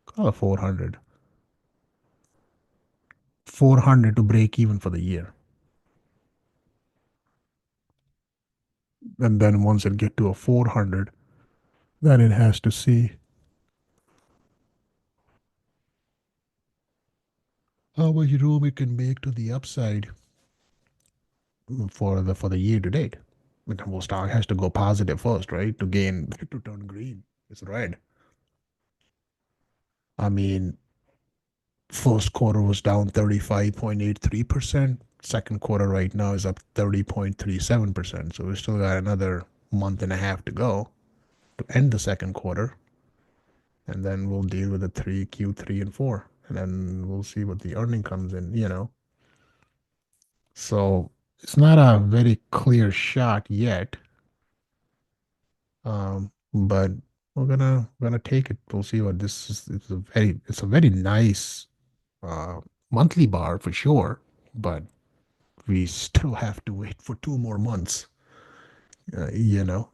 Call it 400. 400 to break even for the year. And then once it get to a 400, then it has to see how much room it can make to the upside for the year to date. The whole stock has to go positive first, right? To turn green. It's red. I mean, first quarter was down 35.83%. Second quarter right now is up 30.37%. So we still got another month and a half to go to end the second quarter. And then we'll deal with the Q3 and 4. And then we'll see what the earning comes in. So it's not a very clear shot yet. But we're gonna take it. We'll see what this is. It's a very nice monthly bar for sure, but we still have to wait for 2 more months, you know,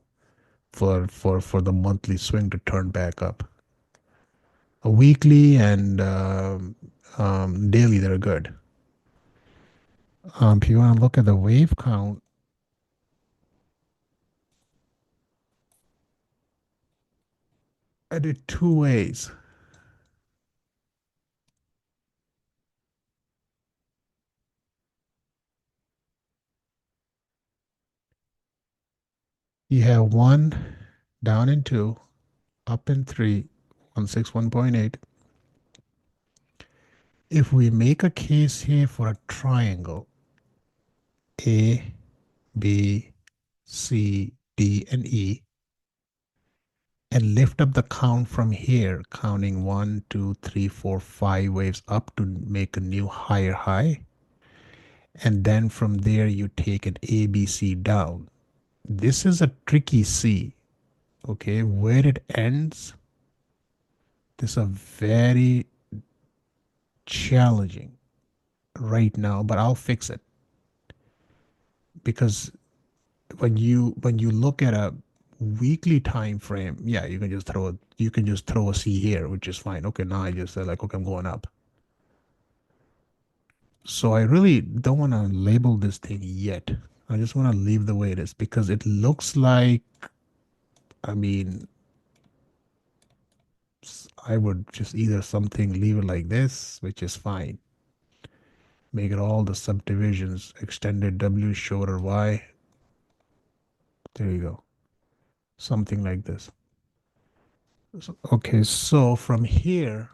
for the monthly swing to turn back up. A weekly and daily, they're good. If you want to look at the wave count, I did 2 ways. You have one, down in two, up in three, 161.8. If we make a case here for a triangle, A, B, C, D, and E, and lift up the count from here, counting 1, 2, 3, 4, 5 waves up to make a new higher high. And then from there, you take an A, B, C down. This is a tricky C, okay? Where it ends, this is a very challenging right now, but I'll fix it. Because when you look at a weekly time frame, yeah, you can just throw a C here, which is fine. Okay, now I just said like, okay, I'm going up. So I really don't want to label this thing yet. I just want to leave the way it is because it looks like, I mean, I would just either something leave it like this, which is fine. Make it all the subdivisions extended W shorter Y. There you go. Something like this. Okay, so from here,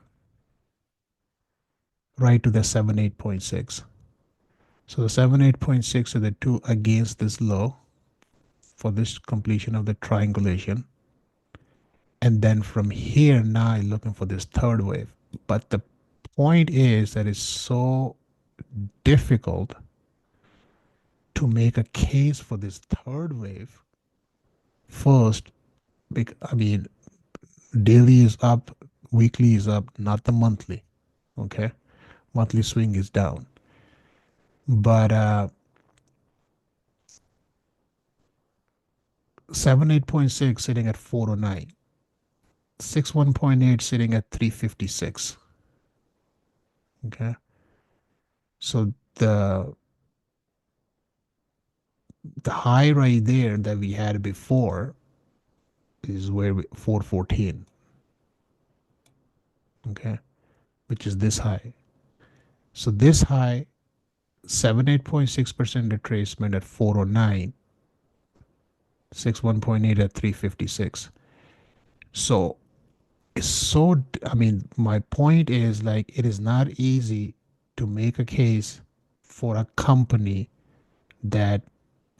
right to the 78.6. So the 78.6 are the two against this low for this completion of the triangulation. And then from here, now I'm looking for this third wave. But the point is that it's so difficult to make a case for this third wave first. I mean, daily is up, weekly is up, not the monthly. Okay. Monthly swing is down. But 78.6 sitting at 409. 61.8 sitting at 356. Okay. So the high right there that we had before is where 414. Okay. Which is this high. So this high, 78.6% retracement at 409, 61.8 at 356. So it's so, I mean, my point is like, it is not easy to make a case for a company that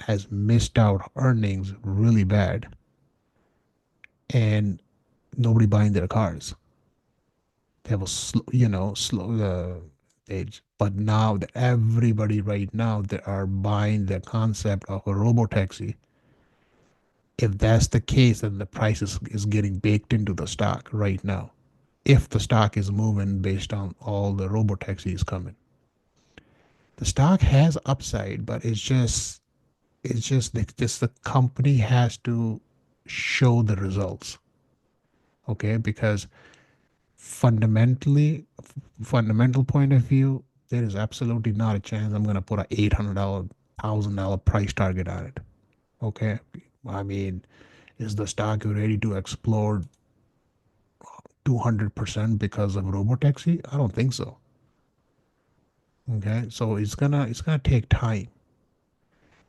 has missed out earnings really bad and nobody buying their cars. They have a slow age. But now that everybody right now they are buying the concept of a robo taxi. If that's the case, then the price is getting baked into the stock right now. If the stock is moving based on all the robo taxis coming. The stock has upside, but it's just the company has to show the results. Okay, because fundamental point of view, there is absolutely not a chance I'm gonna put a $800, $1,000 price target on it. Okay, I mean, is the stock ready to explode 200% because of robotaxi? I don't think so. Okay, so it's gonna take time.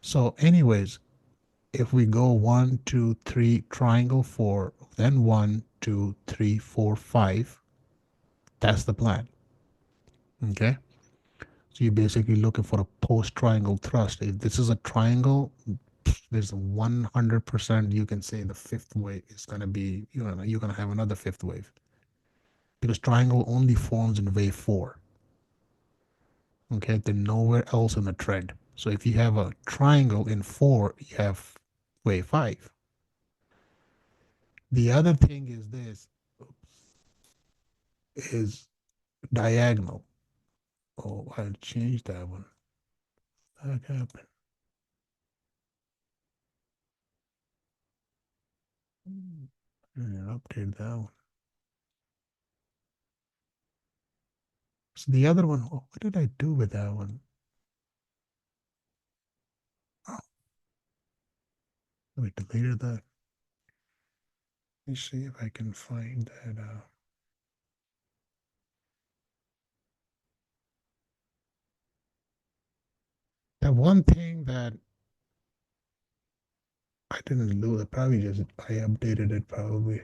So, anyways, if we go 1, 2, 3, triangle 4, then 1, 2, 3, 4, 5, that's the plan. Okay. So you're basically looking for a post triangle thrust. If this is a triangle, there's a 100% you can say the fifth wave is going to be, you're going to have another fifth wave because triangle only forms in wave 4. Okay. They're nowhere else in the trend. So if you have a triangle in 4, you have wave 5. The other thing is this is diagonal. Oh, I'll change that one. heck happened? I didn't update that one. So the other one, what did I do with that one? Oh, we deleted that. Let me see if I can find that. That one thing that I didn't lose, I probably just I updated it probably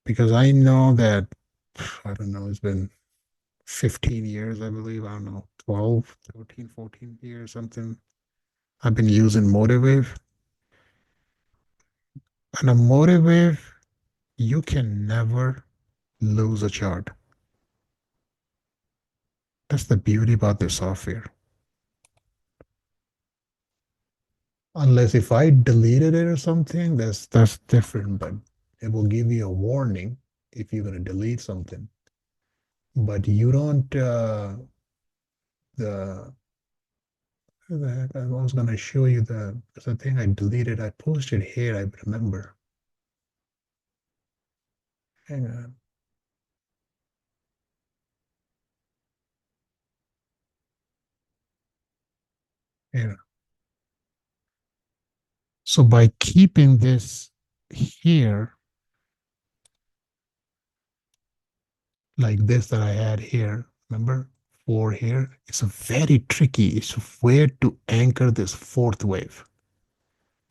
because I know that I don't know, it's been 15 years, I believe. I don't know, 12, 13, 14 years, something. I've been using Motivate. And a Motivate, you can never lose a chart. That's the beauty about the software. Unless if I deleted it or something, that's different, but it will give you a warning if you're gonna delete something. But you don't the where the heck I was gonna show you the thing I deleted. I posted here, I remember. Hang on. Here. So by keeping this here, like this that I had here, remember? 4 here. It's a very tricky. It's where to anchor this fourth wave.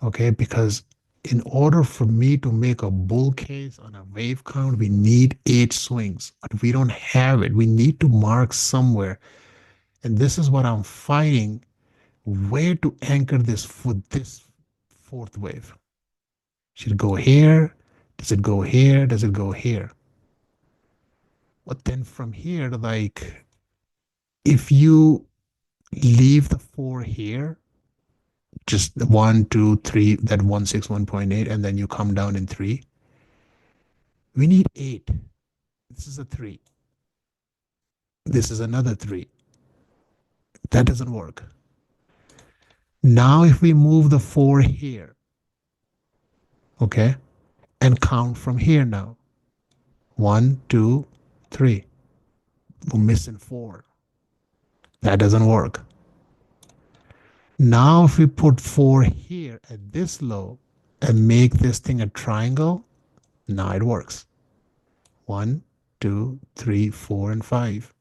Okay, because in order for me to make a bull case on a wave count, we need 8 swings, but we don't have it. We need to mark somewhere. And this is what I'm fighting, where to anchor this for this fourth wave. Should it go here? Does it go here? Does it go here? But then from here, like, if you leave the 4 here, just the 1, 2, 3, that 161.8, and then you come down in 3, we need 8. This is a 3. This is another 3. That doesn't work. Now, if we move the 4 here, okay, and count from here now, 1, 2, 3, we're missing 4. That doesn't work. Now, if we put 4 here at this low and make this thing a triangle, now it works. 1, 2, 3, 4, and 5.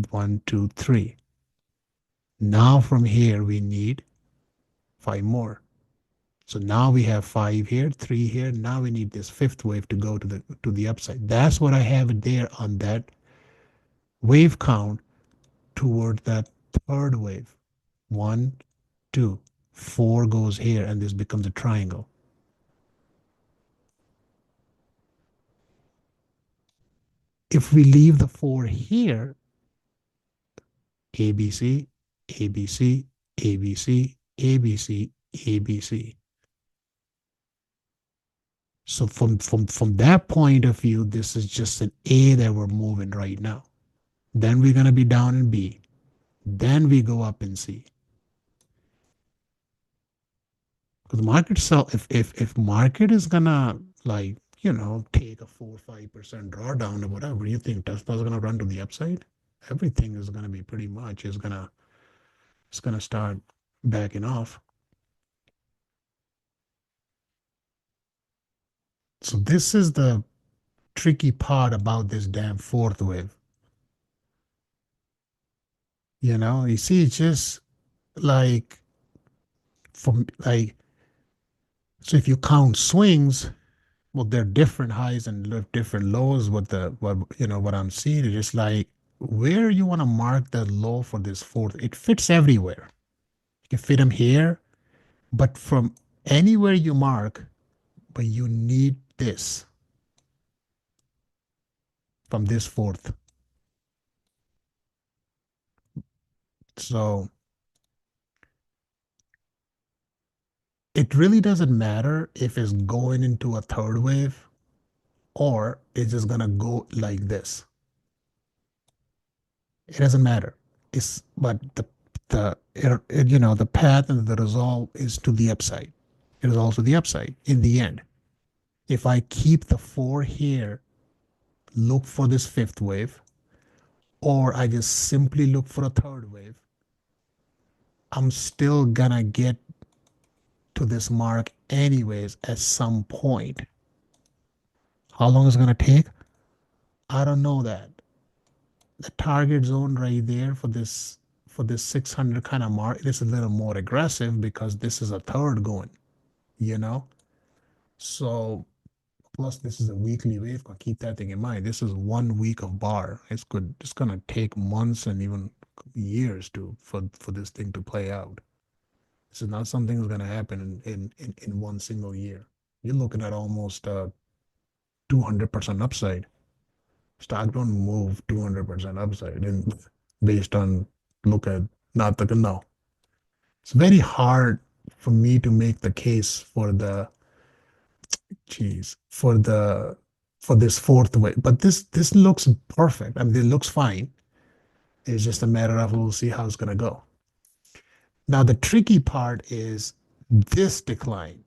1, 2, 3. Now from here we need 5 more. So now we have 5 here, 3 here. Now we need this fifth wave to go to the upside. That's what I have there on that wave count toward that third wave. 1, 2, 4 goes here, and this becomes a triangle. If we leave the 4 here, ABC, ABC, ABC, ABC, ABC. So from that point of view, this is just an A that we're moving right now. Then we're gonna be down in B. Then we go up in C. Because the market sell if market is gonna, like, take a 4 or 5% drawdown or whatever, you think Tesla's gonna run to the upside? Everything is gonna be pretty much it's gonna start backing off. So this is the tricky part about this damn fourth wave. You see, it's just like from like so if you count swings, well, they're different highs and different lows. What I'm seeing is just like where you want to mark the low for this fourth. It fits everywhere. You can fit them here, but from anywhere you mark, but you need this from this fourth. So it really doesn't matter if it's going into a third wave or it's just gonna go like this. It doesn't matter. But the the path and the resolve is to the upside. It is also the upside in the end. If I keep the 4 here, look for this fifth wave, or I just simply look for a third wave, I'm still gonna get to this mark anyways at some point. How long is it gonna take? I don't know that. The target zone right there for this 600 kind of mark, it is a little more aggressive because this is a third going, you know? So plus this is a weekly wave. Keep that thing in mind. This is 1 week of bar. It's gonna take months and even years for this thing to play out. This is not something that's gonna happen in one single year. You're looking at almost 200% upside. Stock don't move 200% upside and based on look at not the no. It's very hard for me to make the case for the for this fourth wave. But this looks perfect. I mean, it looks fine. It's just a matter of we'll see how it's gonna go. Now the tricky part is this decline.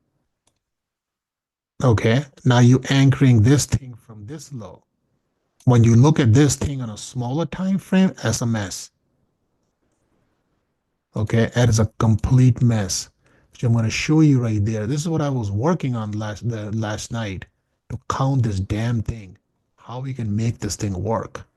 Okay, now you anchoring this thing from this low. When you look at this thing on a smaller time frame, that's a mess. Okay, that is a complete mess, which I'm going to show you right there. This is what I was working on last night to count this damn thing, how we can make this thing work.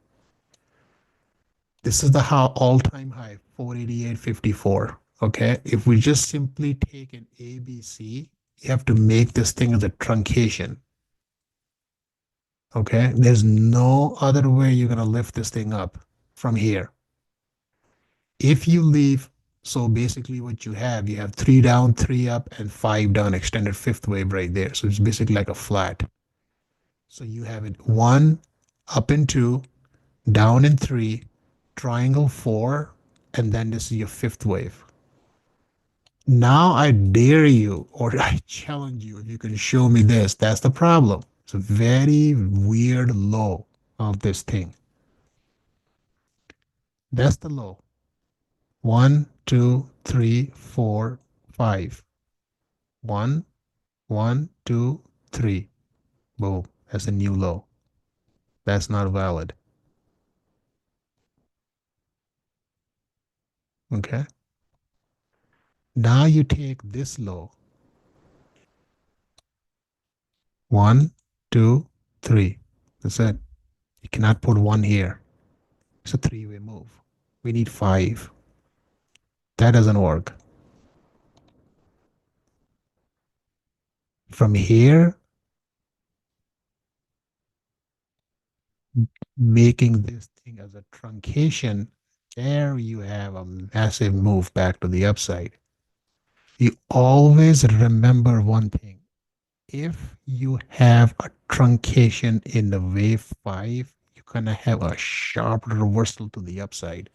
This is the all-time high, 488.54. Okay, if we just simply take an ABC, you have to make this thing as a truncation. Okay, there's no other way you're going to lift this thing up from here. If you leave, so basically what you have 3 down, 3 up, and 5 down, extended fifth wave right there. So it's basically like a flat. So you have it 1, up in 2, down in 3, triangle 4, and then this is your fifth wave. Now I dare you, or I challenge you, if you can show me this. That's the problem. It's a very weird low of this thing. That's the low. 1, 2, 3, 4, 5. 1, 1, 2, 3. Boom. That's a new low. That's not valid. Okay. Now you take this low. 1, 2, 3. That's it. You cannot put 1 here. It's a 3-way move. We need 5. That doesn't work. From here, making this thing as a truncation, there you have a massive move back to the upside. You always remember one thing. If you have a truncation in the wave 5, you're going to have a sharp reversal to the upside.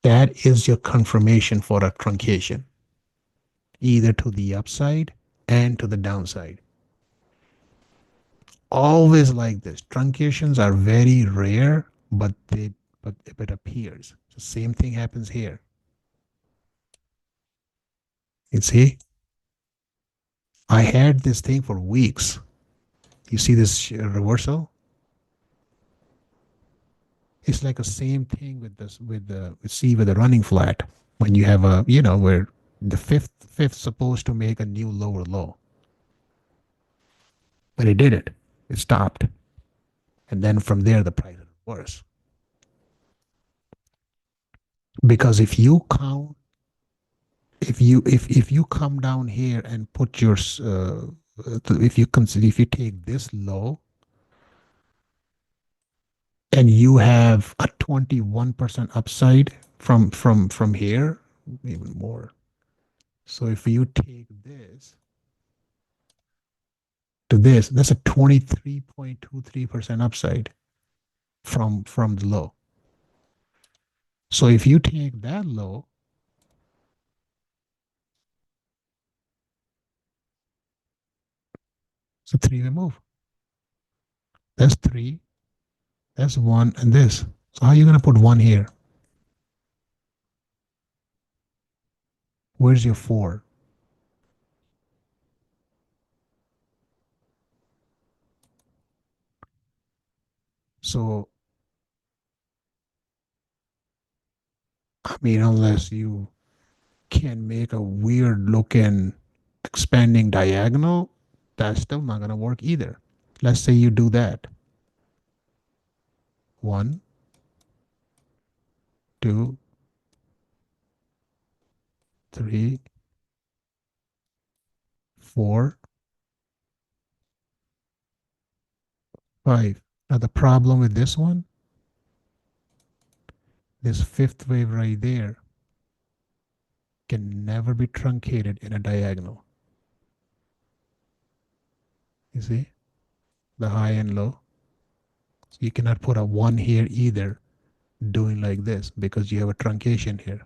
That is your confirmation for a truncation, either to the upside and to the downside. Always like this. Truncations are very rare, but it appears. The same thing happens here. You see? I had this thing for weeks. You see this reversal? It's like the same thing with this with the running flat when you have a where the fifth supposed to make a new lower low, but it did it. It stopped, and then from there the price is worse. Because if you count, if you come down here and put your if you take this low and you have a 21% upside from here, even more. So if you take this to this, that's a 23.23% upside from the low. So if you take that low, it's a 3-way move. That's 3, that's 1, and this. So how are you going to put 1 here? Where's your 4? So, I mean, unless you can make a weird looking expanding diagonal, that's still not going to work either. Let's say you do that. 1, 2, 3, 4, 5. Now, the problem with this one, this fifth wave right there, can never be truncated in a diagonal. You see? The high and low. So you cannot put a 1 here either, doing like this, because you have a truncation here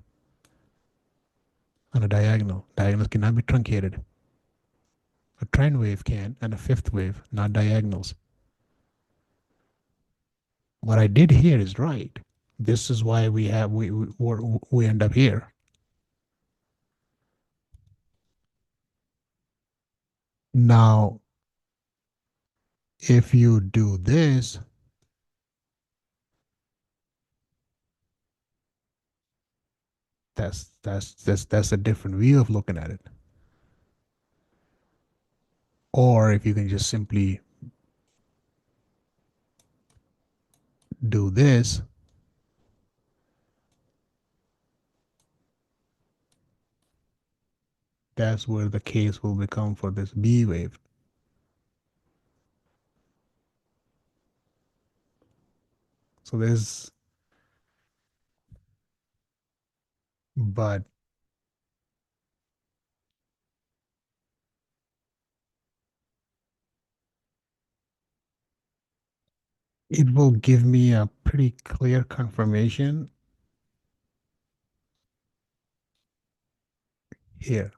on a diagonal. Diagonals cannot be truncated. A trend wave can, and a fifth wave, not diagonals. What I did here is right. This is why we end up here. Now, if you do this, that's a different view of looking at it. Or if you can just simply do this, that's where the case will become for this B wave. So there's, but it will give me a pretty clear confirmation here.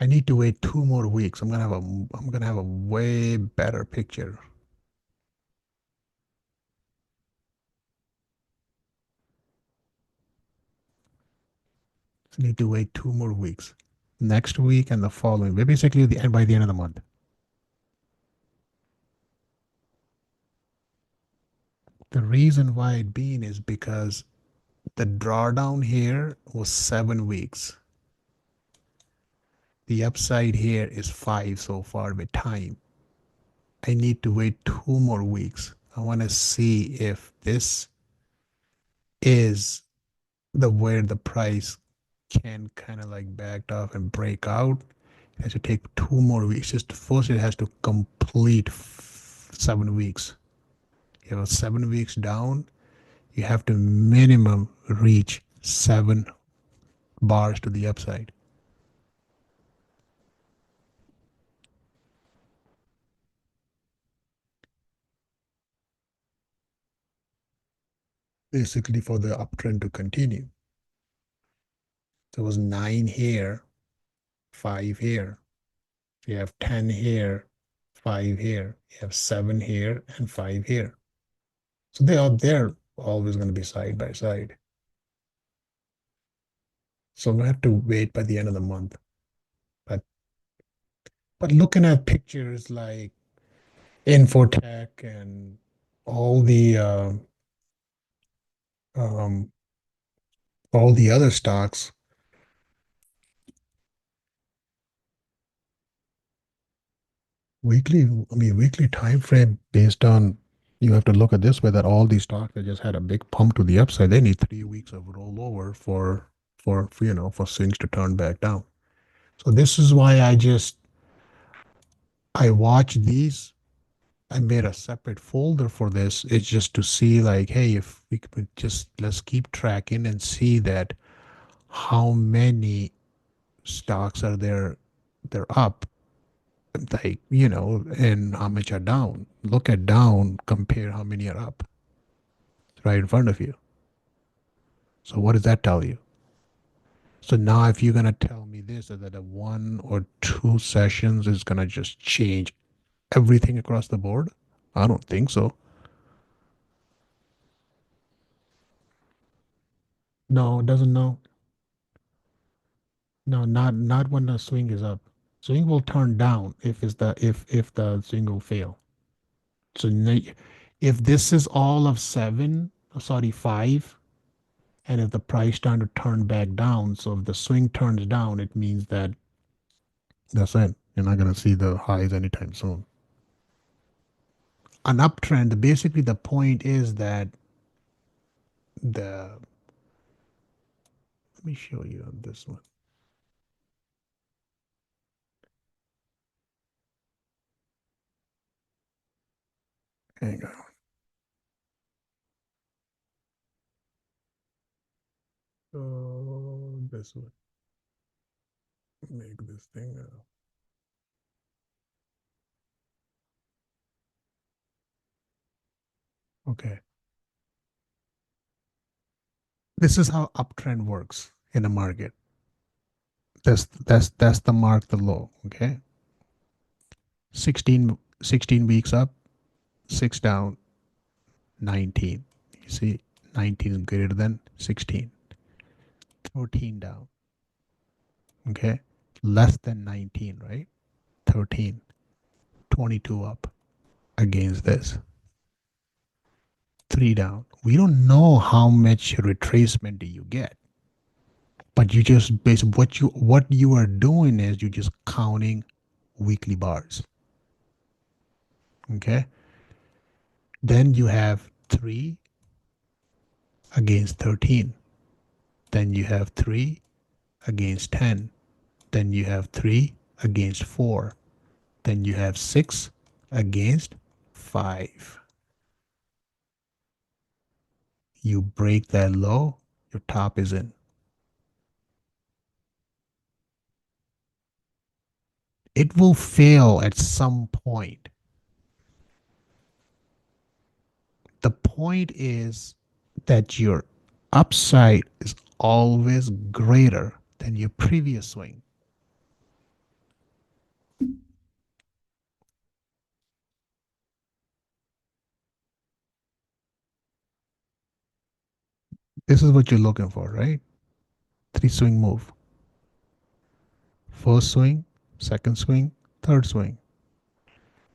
I need to wait 2 more weeks. I'm gonna have a way better picture. So I need to wait 2 more weeks. Next week and the following, basically the end by the end of the month. The reason why it been is because the drawdown here was 7 weeks. The upside here is 5 so far with time. I need to wait 2 more weeks. I want to see if this is the where the price can kind of like back off and break out. It has to take 2 more weeks. Just first, it has to complete 7 weeks. You have 7 weeks down. You have to minimum reach 7 bars to the upside. Basically, for the uptrend to continue. There was 9 here, 5 here. You have 10 here, 5 here. You have 7 here and 5 here. So they're always going to be side by side. So we have to wait by the end of the month. But looking at pictures like Infotech and all the um, all the other stocks, weekly time frame based on, you have to look at this way, that all these stocks that just had a big pump to the upside, they need 3 weeks of rollover for swings to turn back down. So this is why I watch these. I made a separate folder for this. It's just to see like, hey, if we could just, let's keep tracking and see that how many stocks are there, they're up, like, and how much are down. Look at down, compare how many are up right in front of you. So what does that tell you? So now if you're going to tell me this, that a 1 or 2 sessions is going to just change everything across the board, I don't think so. No, it doesn't know. No, not when the swing is up. Swing will turn down if the swing will fail. So if this is all of seven, sorry, five, and if the price trying to turn back down, so if the swing turns down, it means that that's it. You're not gonna see the highs anytime soon. An uptrend, basically the point is that let me show you on this one. Hang on. So this one. Make this thing okay. This is how uptrend works in a market. That's the mark, the low. Okay. 16 weeks up, 6 down, 19. You see, 19 is greater than 16. 13 down. Okay. Less than 19, right? 13. 22 up against this. 3 down. We don't know how much retracement do you get. But you just what you are doing is you're just counting weekly bars. Okay. Then you have 3 against 13. Then you have 3 against 10. Then you have 3 against 4. Then you have 6 against 5. You break that low, your top is in. It will fail at some point. The point is that your upside is always greater than your previous swing. This is what you're looking for, right? 3 swing move. First swing, second swing, third swing.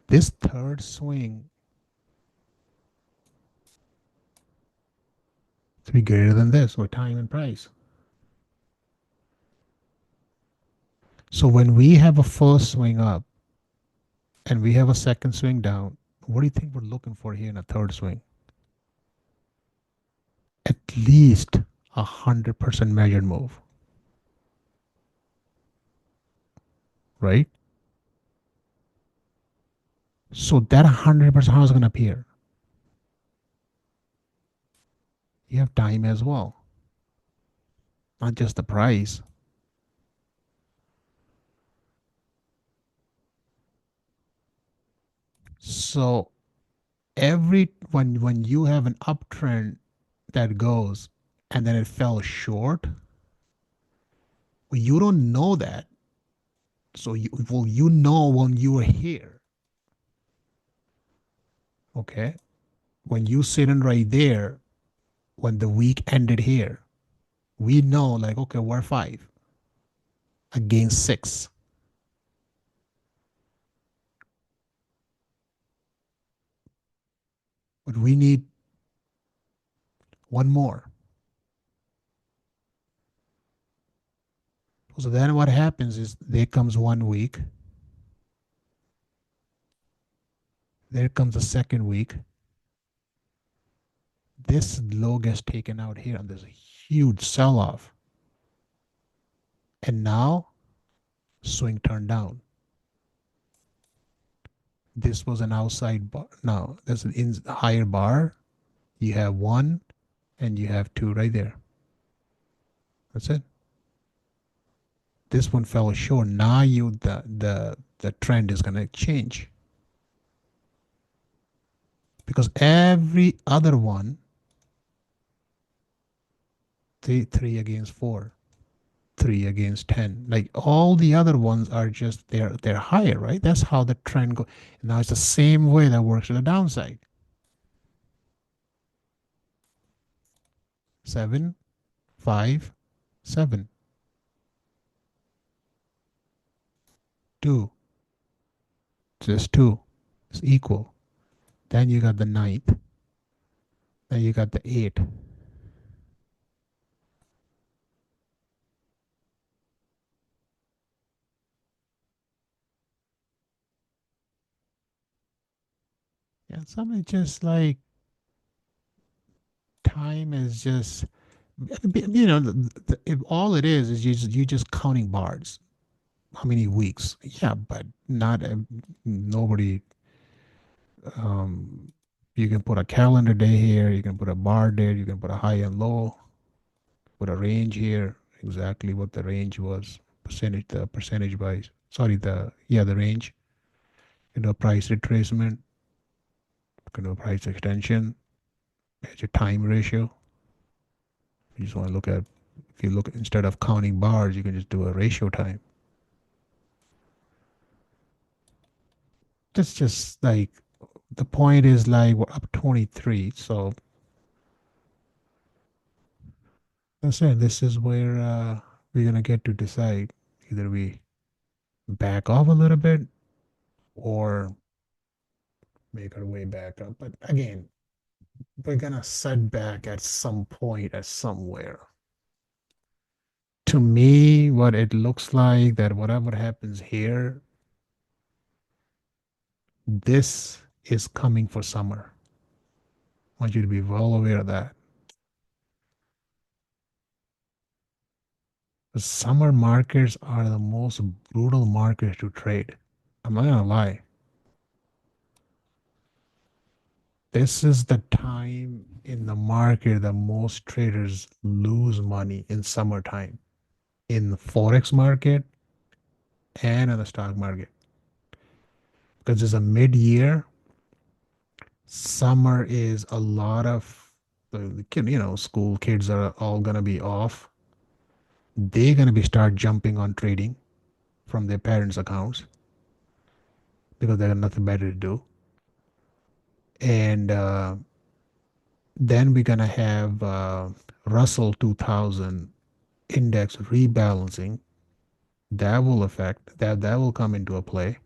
This third swing to be greater than this with time and price. So when we have a first swing up and we have a second swing down, what do you think we're looking for here in a third swing? At least 100% measured move, right? So that 100%, how is it going to appear? You have time as well, not just the price. So when you have an uptrend that goes and then it fell short, well, you don't know that. So you know when you were here. Okay. When you sitting right there, when the week ended here, we know like, okay, we're 5 against 6. But we need one more. So then what happens is there comes 1 week. There comes the second week. This low gets taken out here and there's a huge sell-off. And now swing turned down. This was an outside bar. Now there's an higher bar. You have 1 and you have 2 right there. That's it. This one fell short. Now the trend is gonna change. Because every other one, 3 against 4, 3 against 10, like all the other ones are just they're higher, right? That's how the trend goes. Now it's the same way that works to the downside. 7 5, 7, 2. Just 2. It's equal. Then you got the ninth. Then you got the 8. Yeah, something just like time is just, if all it is you just counting bars. How many weeks? Yeah, but not nobody. Um, you can put a calendar day here. You can put a bar there. You can put a high and low. Put a range here. Exactly what the range was. Percentage, the percentage by. Sorry, the range. You know, price retracement. You know, price extension. It's your time ratio. You just want to look at. If you look instead of counting bars, you can just do a ratio time. That's just like the point is like we're up 23. So that's it. This is where we're gonna get to decide either we back off a little bit or make our way back up. But again, we're gonna set back at some point at somewhere. To me, what it looks like that whatever happens here, this is coming for summer. I want you to be well aware of that. The summer markets are the most brutal markets to trade. I'm not gonna lie. This is the time in the market that most traders lose money in summertime in the forex market and in the stock market because it's a mid-year. Summer is a lot of the kid, school kids are all gonna be off. They're gonna be start jumping on trading from their parents' accounts because they got nothing better to do. And then we're gonna have Russell 2000 index rebalancing that will come into a play.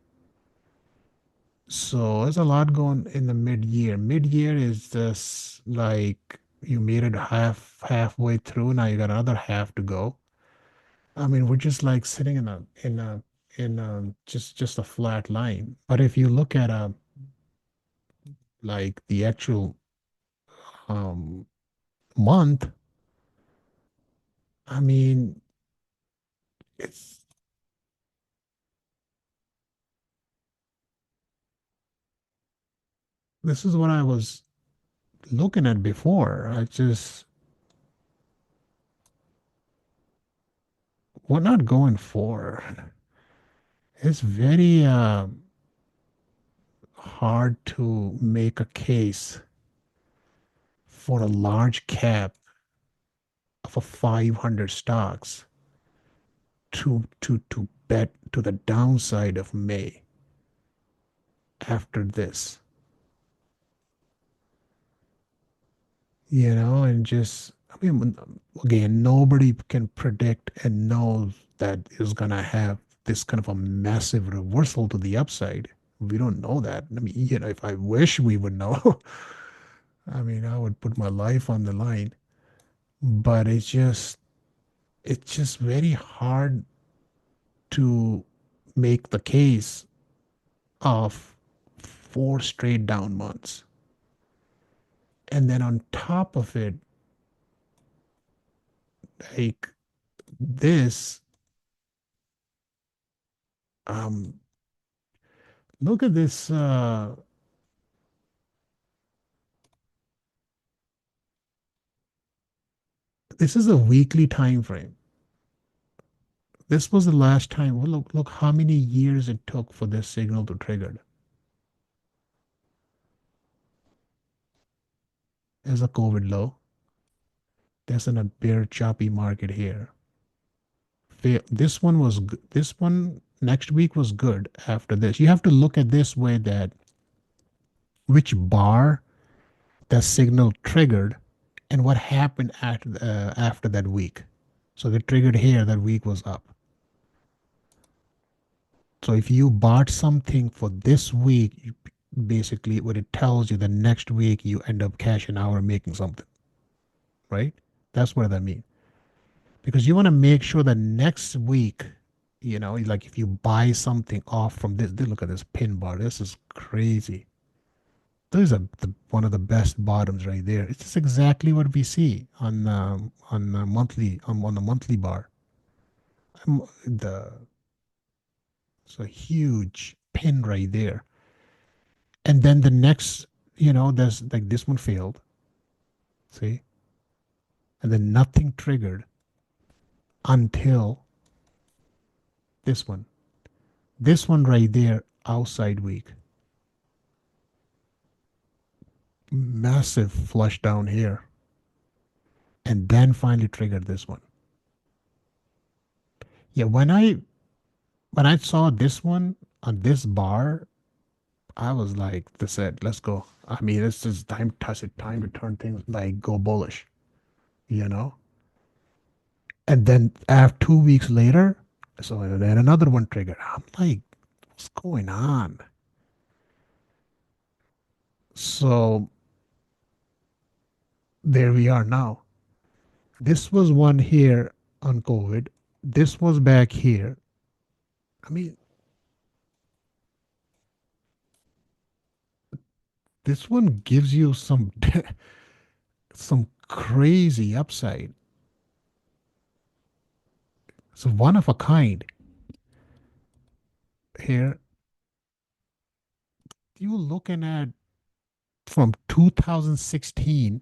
So there's a lot going in the mid-year. Mid-year is just like you made it halfway through. Now you got another half to go. I mean, we're just like sitting in a just a flat line. But if you look at a like the actual um month, I mean, it's this is what I was looking at before. I just we're not going for. It's very hard to make a case for a large cap of a 500 stocks to bet to the downside of May after this, and just I mean, again, nobody can predict and know that is gonna have this kind of a massive reversal to the upside. We don't know that. I mean, if I wish we would know, I mean, I would put my life on the line. But it's just very hard to make the case of 4 straight down months. And then on top of it, like this, um, look at this. This is a weekly time frame. This was the last time. Well, look how many years it took for this signal to trigger. There's a COVID low. There's a bear choppy market here. This one was this one next week was good after this. You have to look at this way that which bar that signal triggered and what happened after that week. So they triggered here, that week was up. So if you bought something for this week, basically what it tells you, the next week you end up cashing out or making something, right? That's what that means. Because you want to make sure that next week, like if you buy something off from this, look at this pin bar. This is crazy. Those are one of the best bottoms right there. It's just exactly what we see on the monthly bar. The It's a huge pin right there. And then the next, there's like this one failed. See? And then nothing triggered until this one. This one right there, outside week. Massive flush down here. And then finally triggered this one. Yeah, when I saw this one on this bar, I was like, this it, let's go. I mean, it's just time to turn things like go bullish, you know? And then after 2 weeks later, so then another one triggered. I'm like, what's going on? So there we are now. This was one here on COVID. This was back here. I mean, this one gives you some some crazy upside. It's one of a kind. Here, you looking at from 2016,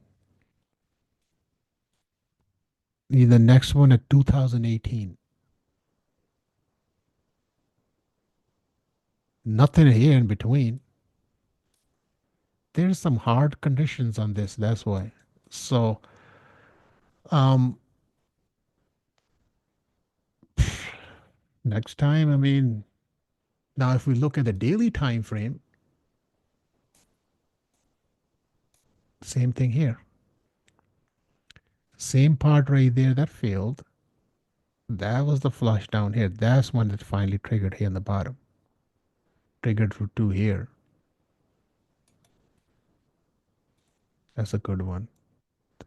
the next one at 2018. Nothing here in between. There's some hard conditions on this. That's why. So, um, next time, I mean, now if we look at the daily time frame, same thing here. Same part right there that failed. That was the flush down here. That's when it finally triggered here in the bottom. Triggered for two here. That's a good one.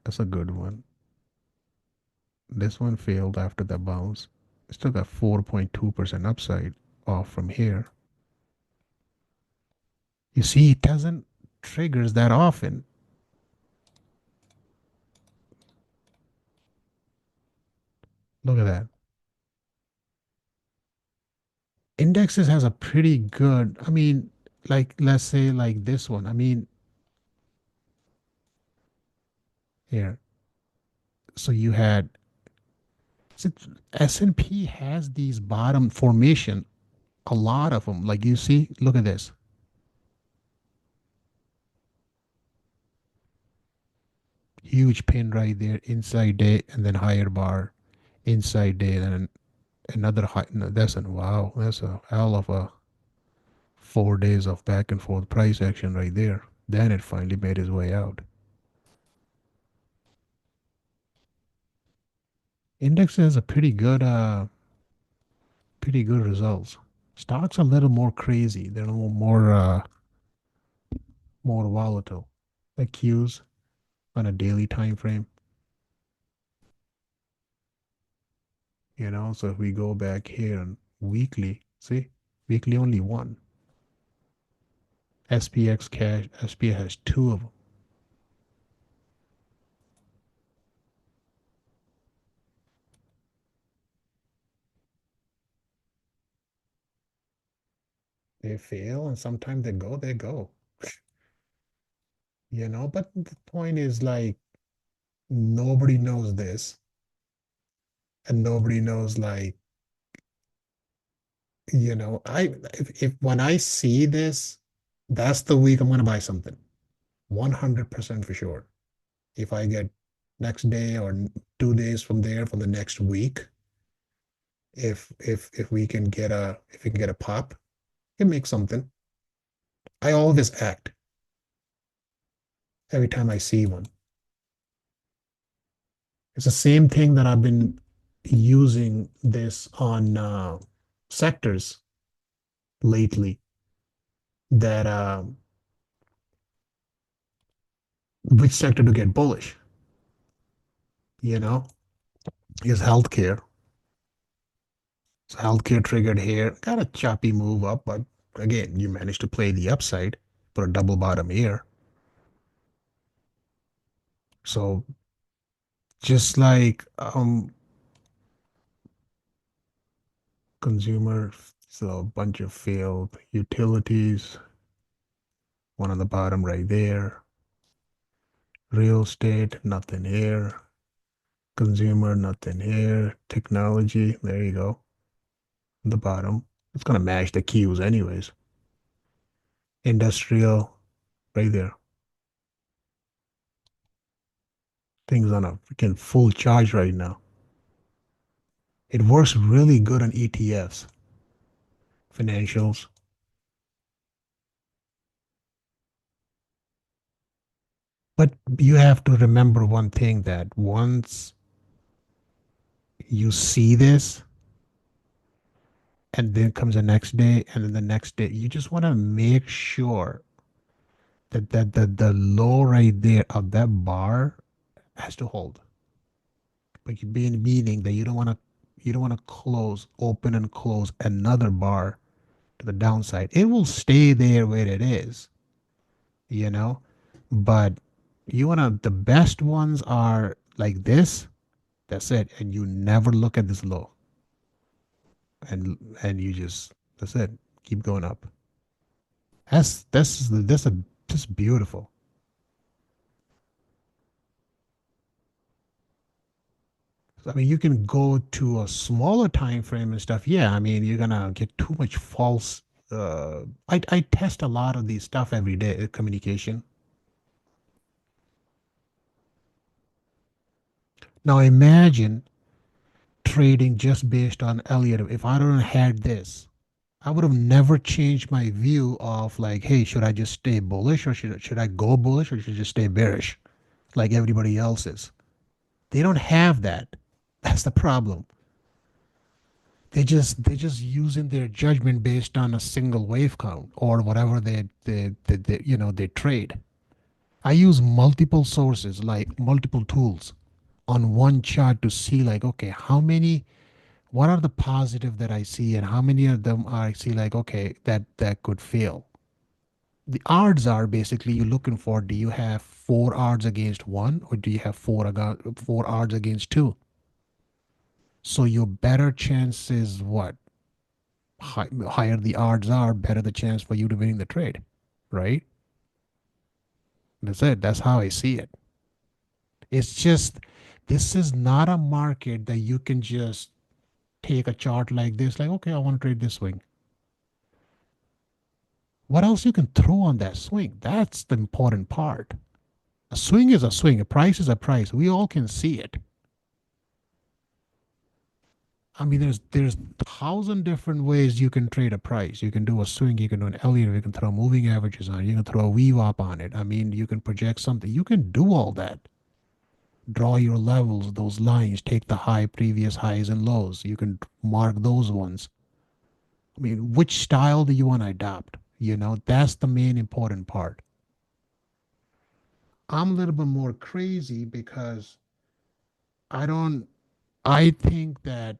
That's a good one. This one failed after the bounce. Still got 4.2% upside off from here. You see, it doesn't triggers that often. Look at that. Indexes has a pretty good, I mean, like let's say like this one. I mean, here. So you had S&P has these bottom formation, a lot of them. Like you see, look at this. Huge pin right there, inside day, and then higher bar, inside day, and another high. No, wow, that's a hell of a 4 days of back and forth price action right there. Then it finally made its way out. Index has a pretty good results. Stocks are a little more crazy. They're a little more volatile. Like Qs on a daily time frame. So if we go back here and weekly, see, weekly only one. SPX cash, SPX has two of them. They fail and sometimes they go. But the point is like nobody knows this and nobody knows like, if when I see this, that's the week I'm gonna buy something. 100% for sure. If I get next day or 2 days from there for the next week, if we can get a pop, it makes something. I always act every time I see one. It's the same thing that I've been using this on sectors lately that which sector to get bullish, you know, is healthcare. So healthcare triggered here, got a choppy move up, but again, you managed to play the upside for a double bottom here. So just like consumer, so a bunch of failed utilities, one on the bottom right there. Real estate, nothing here. Consumer, nothing here. Technology, there you go. The bottom. It's gonna match the cues anyways. Industrial, right there. Things on a freaking full charge right now. It works really good on ETFs, financials. But you have to remember one thing that once you see this, and then comes the next day, and then the next day, you just want to make sure that the low right there of that bar has to hold. But you being meaning that you don't want to close, open and close another bar to the downside. It will stay there where it is, you know. But the best ones are like this. That's it, and you never look at this low, and you just that's it. Keep going up. That's just beautiful. I mean, you can go to a smaller time frame and stuff. Yeah, I mean, you're gonna get too much false. I test a lot of these stuff every day. Communication. Now imagine trading just based on Elliott. If I don't had this, I would have never changed my view of like, hey, should I just stay bullish or should I go bullish or should I just stay bearish like everybody else is? They don't have that. That's the problem. They just using their judgment based on a single wave count or whatever they trade. I use multiple sources like multiple tools on one chart to see like okay what are the positive that I see and how many of them I see like okay that could fail. The odds are basically you're looking for do you have four odds against one or do you have four odds against two? So your better chance is what? Higher the odds are, better the chance for you to winning the trade, right? That's it. That's how I see it. It's just this is not a market that you can just take a chart like this, like okay, I want to trade this swing. What else you can throw on that swing? That's the important part. A swing is a swing. A price is a price. We all can see it. I mean, there's 1,000 different ways you can trade a price. You can do a swing, you can do an Elliott, you can throw moving averages on it, you can throw a VWAP on it. I mean, you can project something. You can do all that. Draw your levels, those lines, take the previous highs and lows. You can mark those ones. I mean, which style do you want to adopt? That's the main important part. I'm a little bit more crazy because I don't, I think that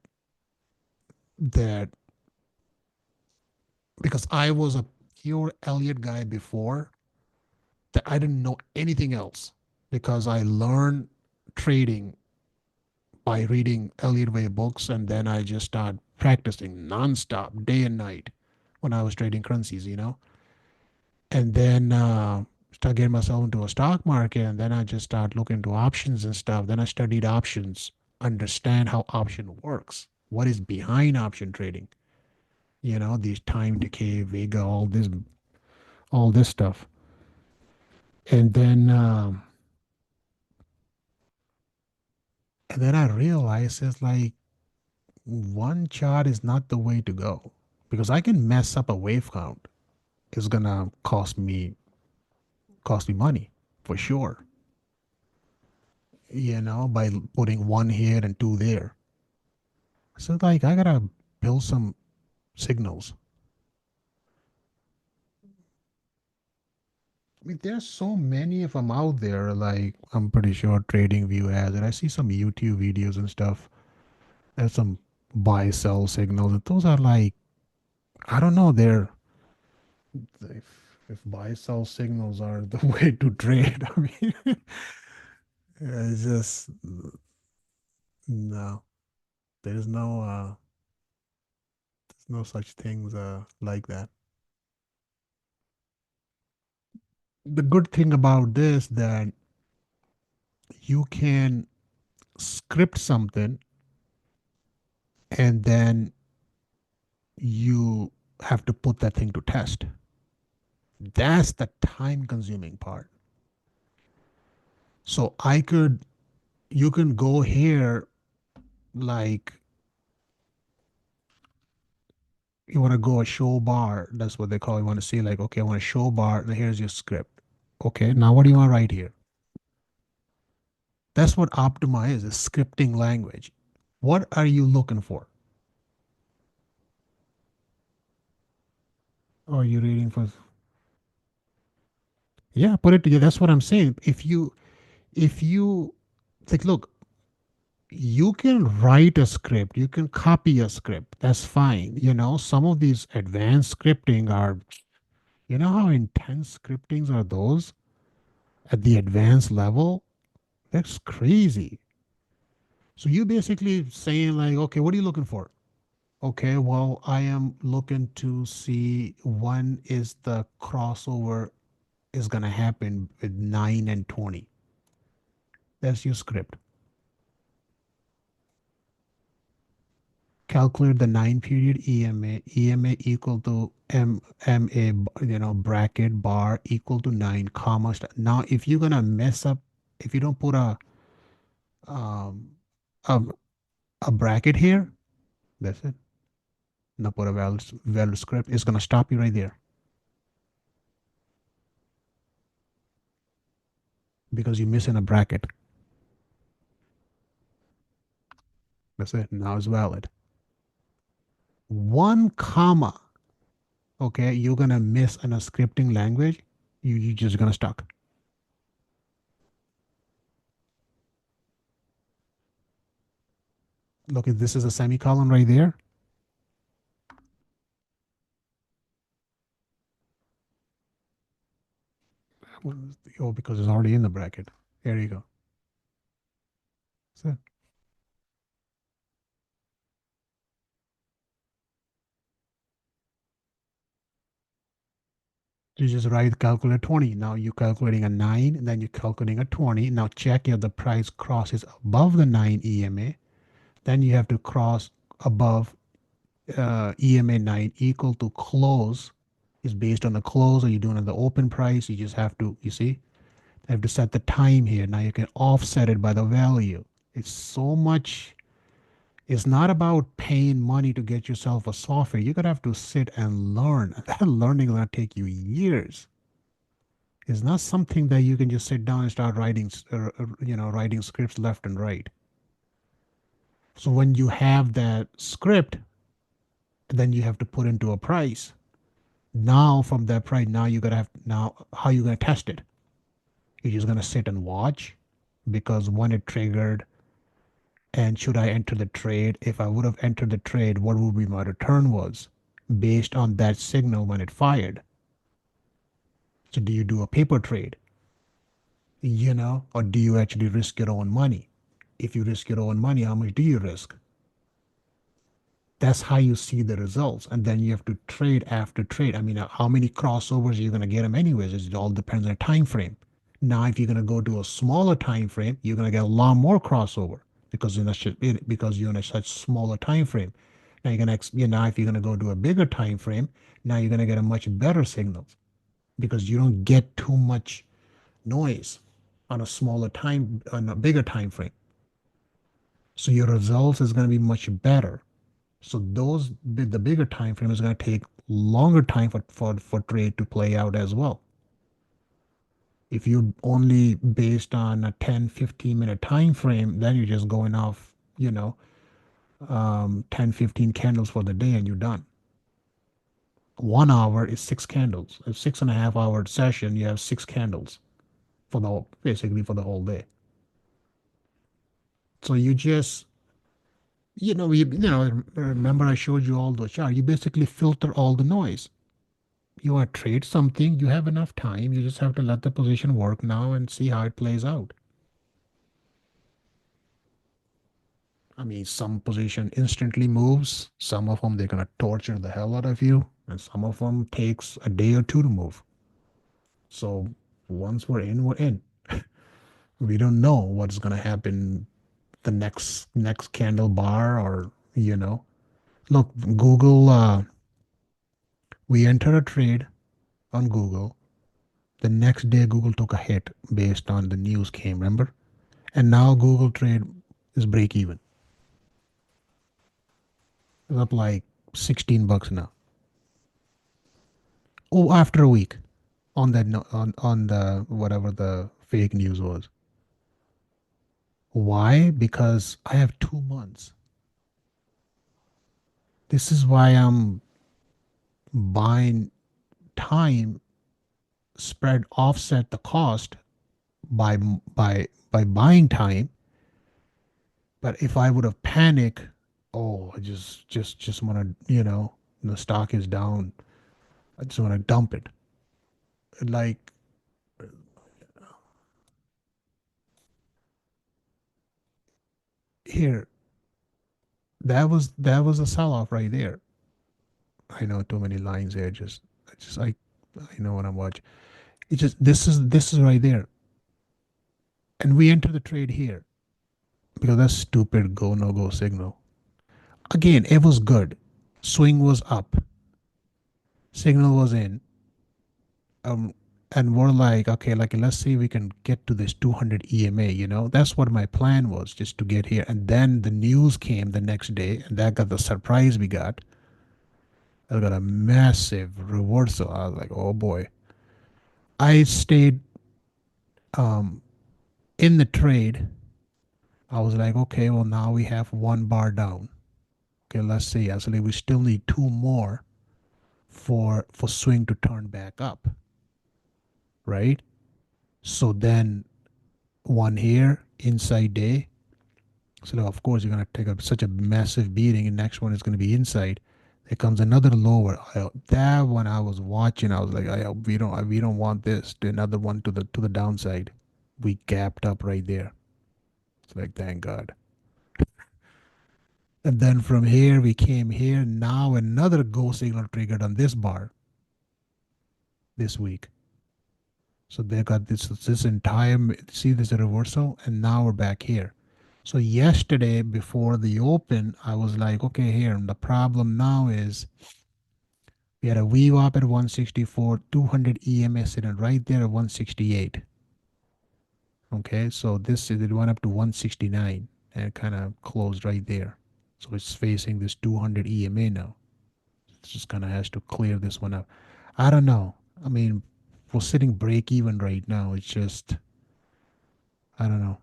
because I was a pure Elliott guy before, that I didn't know anything else because I learned trading by reading Elliott Wave books and then I just started practicing nonstop, day and night when I was trading currencies. And then start getting myself into a stock market and then I just start looking into options and stuff. Then I studied options, understand how option works, what is behind option trading, these time decay, Vega, all this stuff. And then I realized it's like one chart is not the way to go because I can mess up a wave count. It's gonna cost me money for sure. by putting one here and two there. So like I gotta build some signals. I mean, there's so many of them out there. Like I'm pretty sure TradingView has it. I see some YouTube videos and stuff. There's some buy sell signals, and those are like I don't know. They're if buy sell signals are the way to trade. I mean, it's just no. There's no such things like that. The good thing about this that you can script something and then you have to put that thing to test. That's the time consuming part. So you can go here, like you want to go a show bar. That's what they call it. You want to see like, okay, I want a show bar. And here's your script. Okay, now what do you want to write here? That's what Optima is scripting language. What are you looking for? Oh, you're reading for, yeah, put it together. That's what I'm saying. If you like, look, you can write a script, you can copy a script. That's fine. Some of these advanced scripting are, how intense scriptings are those at the advanced level? That's crazy. So you basically saying like, okay, what are you looking for? Okay, well, I am looking to see when is the crossover is gonna happen with 9 and 20. That's your script. Calculate the 9 period EMA equal to MA, bracket bar equal to 9 comma. Now, if you're gonna mess up, if you don't put um, a, a bracket here, that's it. Now put a valid script, it's gonna stop you right there because you're missing a bracket. That's it. Now it's valid. One comma, okay, you're gonna miss in a scripting language, you just gonna stuck. Look, if this is a semicolon right there. Oh, because it's already in the bracket. There you go. That's it. You just write calculate 20. Now you're calculating a 9, and then you're calculating a 20. Now check if the price crosses above the 9 EMA. Then you have to cross above EMA 9 equal to close. Is based on the close, or you're doing on the open price. You just have to, you see, I have to set the time here. Now you can offset it by the value. It's so much. It's not about paying money to get yourself a software. You're gonna have to sit and learn. That learning is gonna take you years. It's not something that you can just sit down and start writing, writing scripts left and right. So when you have that script, then you have to put into a price. Now from that price, now you gotta have now how you gonna test it? You're just gonna sit and watch because when it triggered, and should I enter the trade? If I would have entered the trade, what would be my return was based on that signal when it fired? So do you do a paper trade? Or do you actually risk your own money? If you risk your own money, how much do you risk? That's how you see the results. And then you have to trade after trade. I mean, how many crossovers are you going to get them anyways? It all depends on the time frame. Now, if you're going to go to a smaller time frame, you're going to get a lot more crossover because you're in a such smaller time frame. Now if you're going to go to a bigger time frame, now you're going to get a much better signal because you don't get too much noise on a bigger time frame. So your results is going to be much better. So the bigger time frame is going to take longer time for trade to play out as well. If you only based on a 10-15 minute time frame, then you're just going off, 10-15 candles for the day and you're done. 1 hour is 6 candles. A 6.5 hour session, you have 6 candles for basically for the whole day. So you just, remember I showed you all those charts. You basically filter all the noise. You want to trade something, you have enough time. You just have to let the position work now and see how it plays out. I mean, some position instantly moves. Some of them, they're going to torture the hell out of you. And some of them takes a day or two to move. So once we're in, we're in. We don't know what's going to happen the next candle bar or, Look, Google, we enter a trade on Google. The next day, Google took a hit based on the news came, remember? And now Google trade is break even. It's up like $16 now. Oh, after a week on that on the whatever the fake news was. Why? Because I have 2 months. This is why I'm buying time spread offset the cost by by buying time. But if I would have panicked, oh, I just want to, the stock is down. I just want to dump it. Like here, that was a sell off right there. I know too many lines there. I know what I'm watching. It just this is right there, and we enter the trade here because that's stupid go no go signal. Again, it was good. Swing was up. Signal was in. Um, and we're like, okay, like let's see if we can get to this 200 EMA. That's what my plan was, just to get here. And then the news came the next day, and that got the surprise we got. I got a massive reversal. I was like, oh boy. I stayed um, in the trade. I was like, okay, well, now we have 1 bar down. Okay, let's see. Actually, we still need 2 more for swing to turn back up, right? So then one here, inside day. So of course, you're going to take such a massive beating, and next one is going to be inside. There comes another lower. That one I was watching. I was like, we don't want this. Do another one to the downside. We gapped up right there. It's like, thank God. And then from here we came here. Now another go signal triggered on this bar this week. So they got this entire, see this reversal, and now we're back here. So yesterday before the open, I was like, okay, here. The problem now is we had a VWAP at 164, 200 EMS sitting right there at 168. Okay, so it went up to 169 and kind of closed right there. So it's facing this 200 EMA now. It just kind of has to clear this one up. I don't know. I mean, we're sitting break even right now. It's just, I don't know.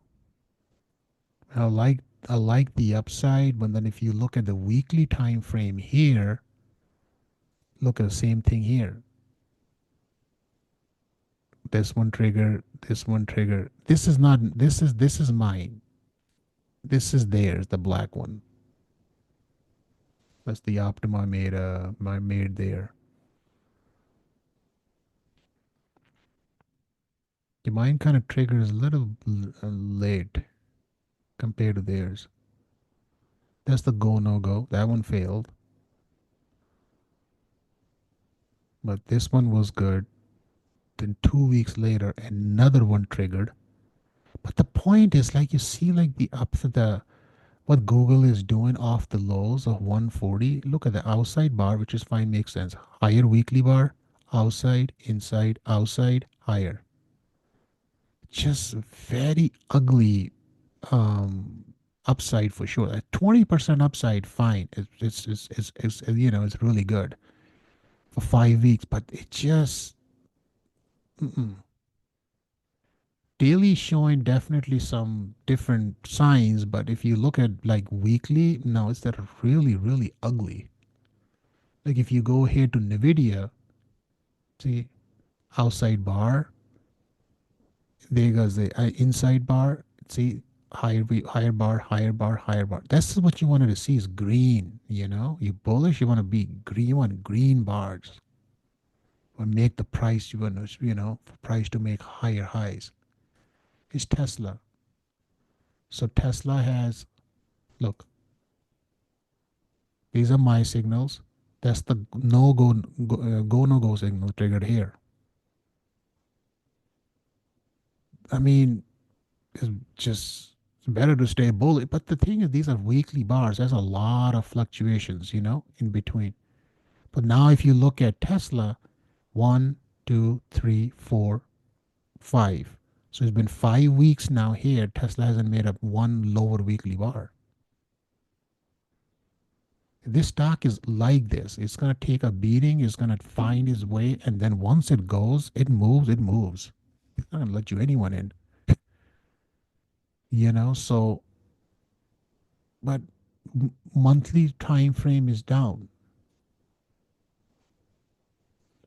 I like I like the upside, but then if you look at the weekly time frame here, look at the same thing here. This one trigger, this one trigger. This is not. This is mine. This is theirs. The black one. That's the Optima I made there. The mine kind of triggers a little late compared to theirs. That's the go no go. That one failed. But this one was good. Then 2 weeks later, another one triggered. But the point is, like, you see, like the what Google is doing off the lows of 140. Look at the outside bar, which is fine, makes sense. Higher weekly bar, outside, inside, outside, higher. Just very ugly upside for sure. At 20% upside, fine. It's really good for 5 weeks, but it just, mm-mm. daily showing definitely some different signs, but if you look at like weekly, no, it's that really, really ugly. Like if you go here to NVIDIA, see outside bar, there goes the inside bar, see higher bar, higher bar, higher bar. That's what you wanted to see is green, you know? You bullish, you want to be green, you want green bars. Or make the price you want to, for price to make higher highs. It's Tesla. So Tesla has, look, these are my signals. That's the no go signal triggered here. I mean, it's just better to stay bullish. But the thing is, these are weekly bars. There's a lot of fluctuations, in between. But now, if you look at Tesla, 1, 2, 3, 4, 5. So it's been 5 weeks now here. Tesla hasn't made up one lower weekly bar. This stock is like this. It's going to take a beating. It's going to find its way. And then once it goes, it moves, it moves. It's not going to let you anyone in, so, but monthly time frame is down.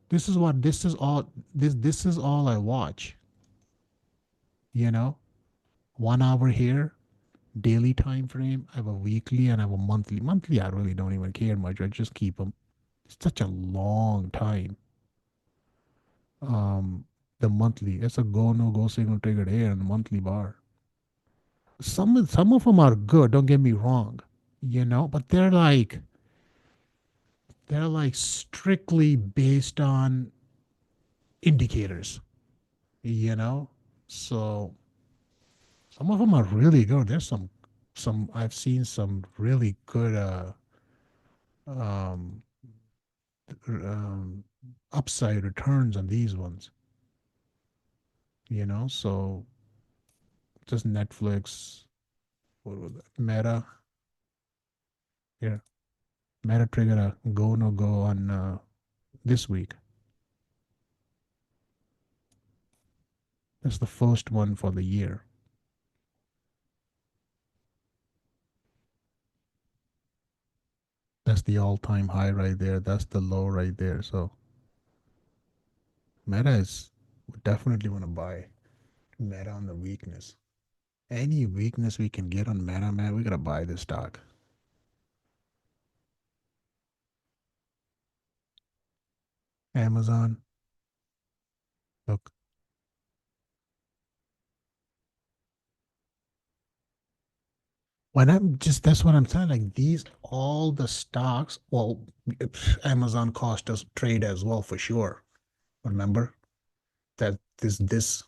This is all I watch, you know, 1 hour here, daily time frame. I have a weekly and I have a monthly. Monthly, I really don't even care much. I just keep them. It's such a long time. The monthly, it's a go no go signal triggered here and monthly bar. Some of them are good. Don't get me wrong, but they're like strictly based on indicators, you know. So some of them are really good. There's some I've seen some really good um, um, upside returns on these ones. So just Netflix, what was that? Meta, yeah, Meta triggered a go no go on this week. That's the first one for the year. That's the all-time high right there. That's the low right there. So Meta is we definitely want to buy Meta on the weakness. Any weakness we can get on Meta, man, we gotta buy this stock. Amazon, look. When I'm just that's what I'm saying. Like these, all the stocks. Well, Amazon cost us trade as well for sure. Remember that this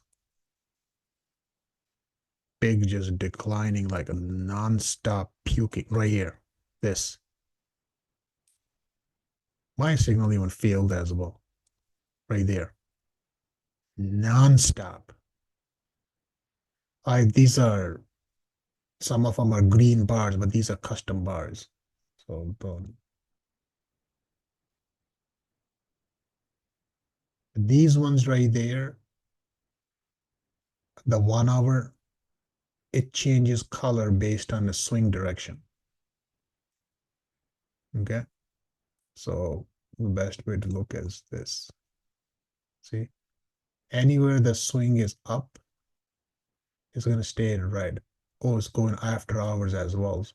big just declining like a non-stop puking right here. This my signal even failed as well. Right there. Non-stop. These are some of them are green bars, but these are custom bars. So don't. These ones right there, the 1 hour, it changes color based on the swing direction. Okay. So the best way to look is this. See, anywhere the swing is up, it's going to stay in red. Oh, it's going after hours as well.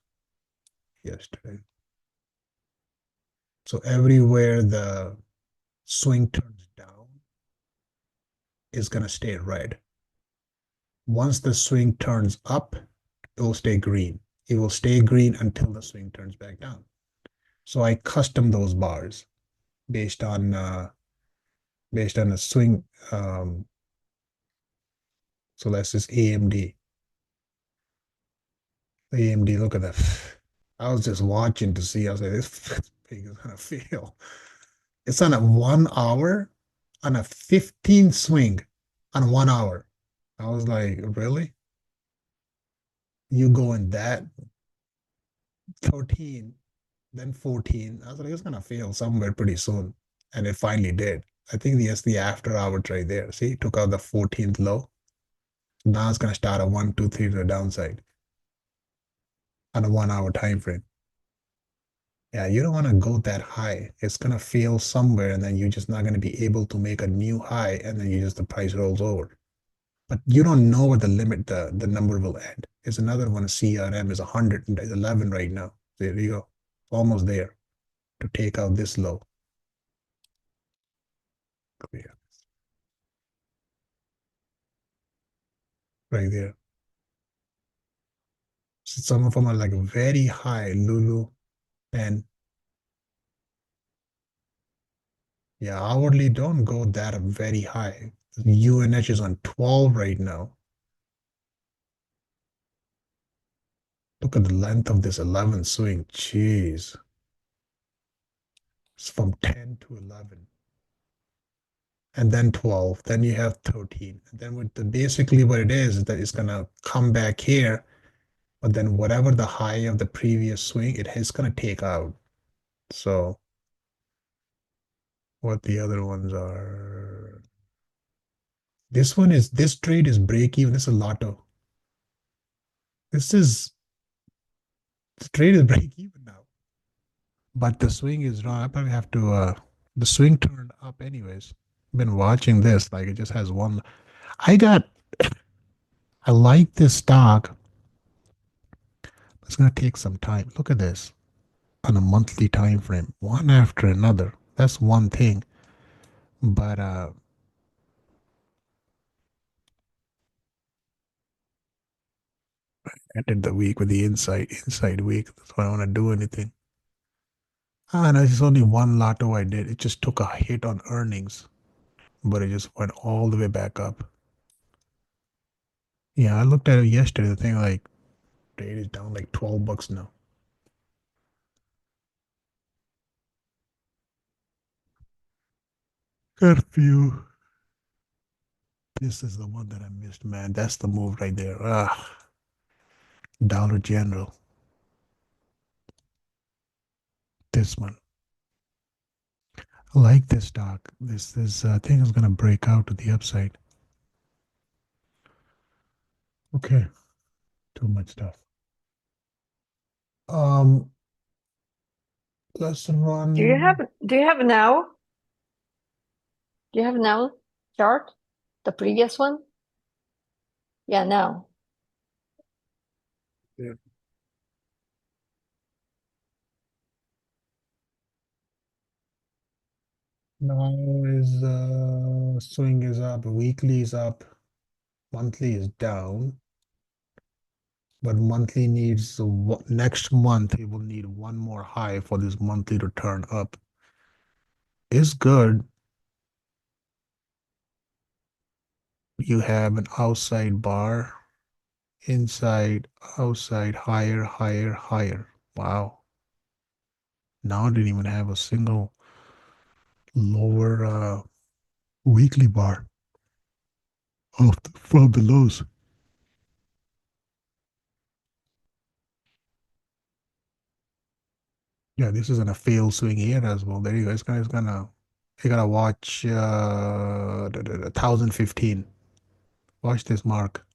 Yesterday. So everywhere the swing turns down is going to stay red. Once the swing turns up, it will stay green. It will stay green until the swing turns back down. So I custom those bars based on the swing. So that's just AMD. AMD, look at that. I was just watching to see. I was like, this pig is gonna fail. It's on a 1 hour, on a 15 swing, on 1 hour. I was like, really? You go in that 13, then 14. I was like, it's gonna fail somewhere pretty soon. And it finally did. I think that's the after hour right there. See, it took out the 14th low. Now it's gonna start a 1, 2, 3 to the downside on a 1 hour time frame. Yeah, you don't want to go that high. It's gonna fail somewhere, and then you're just not gonna be able to make a new high, and then the price rolls over. But you don't know what the limit, the number will end. There's another one, CRM is 111 right now. There you go, almost there to take out this low. Yeah, right there. So some of them are like very high, Lulu, and yeah, hourly don't go that very high. UNH is on 12 right now. Look at the length of this 11 swing. Jeez. It's from 10 to 11. And then 12. Then you have 13. And then basically what it is that it's gonna come back here, but then whatever the high of the previous swing, it is gonna take out. So what the other ones are. This trade is break even. This is a lotto. This is the trade is break even now. But the swing is wrong. I probably have to the swing turned up anyways. Been watching this, like it just has one. I got I like this stock. It's gonna take some time. Look at this on a monthly time frame, one after another. That's one thing. But ended the week with the inside week. That's why I want to do anything. And it's only one lotto I did. It just took a hit on earnings, but it just went all the way back up. Yeah, I looked at it yesterday. The thing like rate is down like $12 now. Got a few. This is the one that I missed, man. That's the move right there. Ah, Dollar General. This one. I like this stock. This thing is gonna break out to the upside. Okay, too much stuff. Um, let's Do you run. have now? Do you have now chart? The previous one? Yeah, now. Yeah. Now is swing is up, weekly is up, monthly is down. But monthly needs next month it will need one more high for this monthly to turn up. It's good. You have an outside bar, inside, outside, higher, higher, higher. Wow. Now I didn't even have a single lower weekly bar from the lows. Yeah, this isn't a fail swing here as well. There you go. You gotta watch 1015. Watch this mark.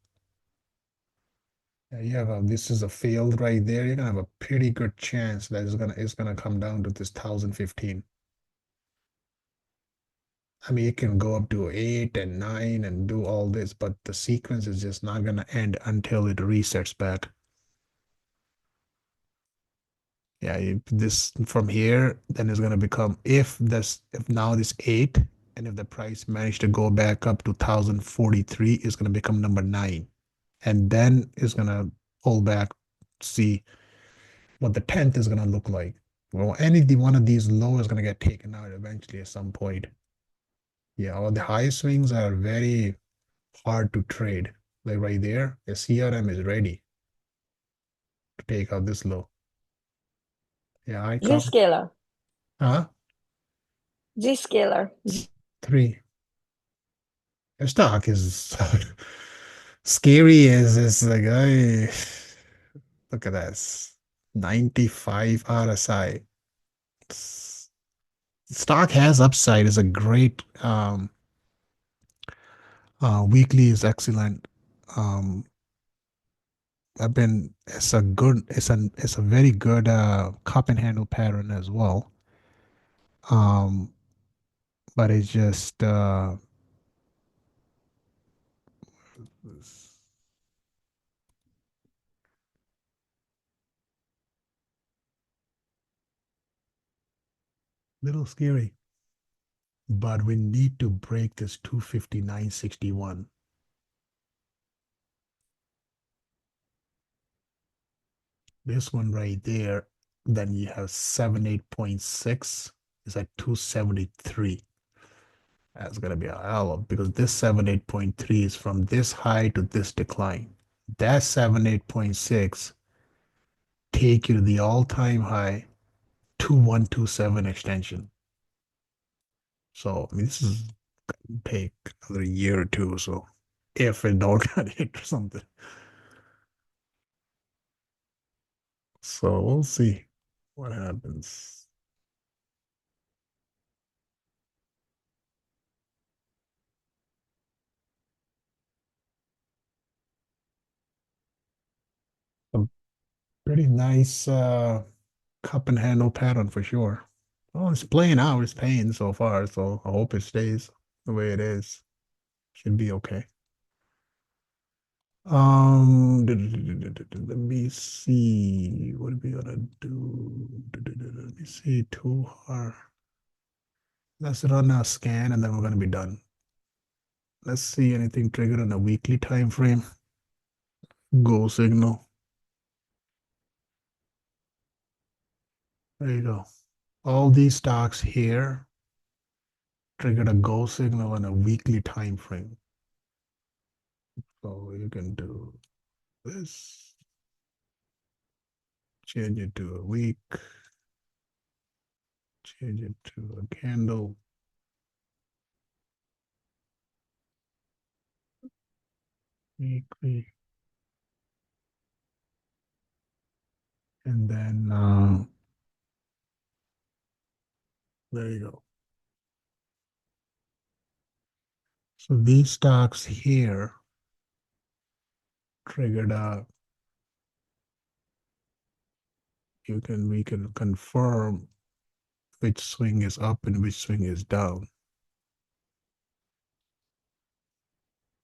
Yeah, this is a failed right there. You're gonna have a pretty good chance that it's gonna come down to this 1015. I mean, it can go up to 8 and 9 and do all this, but the sequence is just not gonna end until it resets back. Yeah, this from here, then it's gonna become if now this 8, and if the price managed to go back up to 1043, it's gonna become number 9, and then it's gonna pull back, see what the 10th is gonna look like. Well, one of these low is gonna get taken out eventually at some point. Yeah, all the high swings are very hard to trade. Like right there, the CRM is ready to take out this low. Yeah, I come. Zscaler. Huh? Zscaler. 3. The stock is scary as it's like I look at that. 95 RSI. Stock has upside. It's a great weekly is excellent. Um, I've been it's a very good cup and handle pattern as well. Um, but it's just little scary. But we need to break this 259.61. This one right there, then you have 78.6 is at 273. That's gonna be a hell of because this 78.3 is from this high to this decline. That 78.6 take you to the all-time high 2127 extension. So I mean this is gonna take another year or two, so if it don't get hit or something. So we'll see what happens. A pretty nice cup and handle pattern for sure. Well, it's playing out, it's paying so far, so I hope it stays the way it is. Should be okay. Let me see. What are we gonna do? Let me see. 2 hour. Let's run a scan and then we're gonna be done. Let's see anything triggered on a weekly time frame. Go signal. There you go. All these stocks here triggered a go signal on a weekly time frame. So you can do this, change it to a week, change it to a candle. Weekly. And then there you go. So these stocks here triggered a we can confirm which swing is up and which swing is down.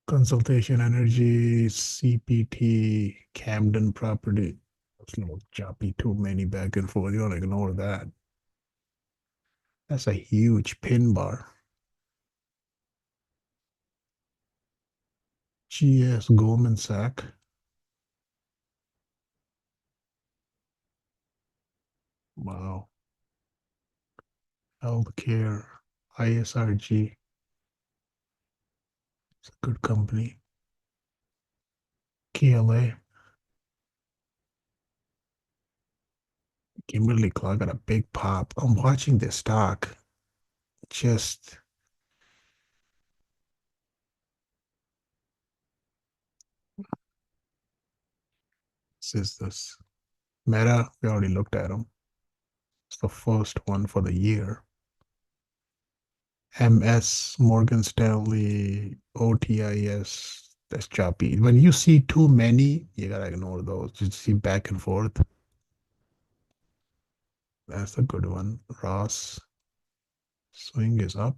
Consultation Energy, CPT, Camden Property. It's a little choppy, too many back and forth. You don't ignore that. That's a huge pin bar. GS Goldman Sachs. Wow. Healthcare, ISRG. It's a good company. KLA. Kimberly Clark got a big pop. I'm watching this stock. Just this Meta. We already looked at them. It's the first one for the year. MS, Morgan Stanley, OTIS. That's choppy. When you see too many, you gotta ignore those. You see back and forth. That's a good one. Ross. Swing is up.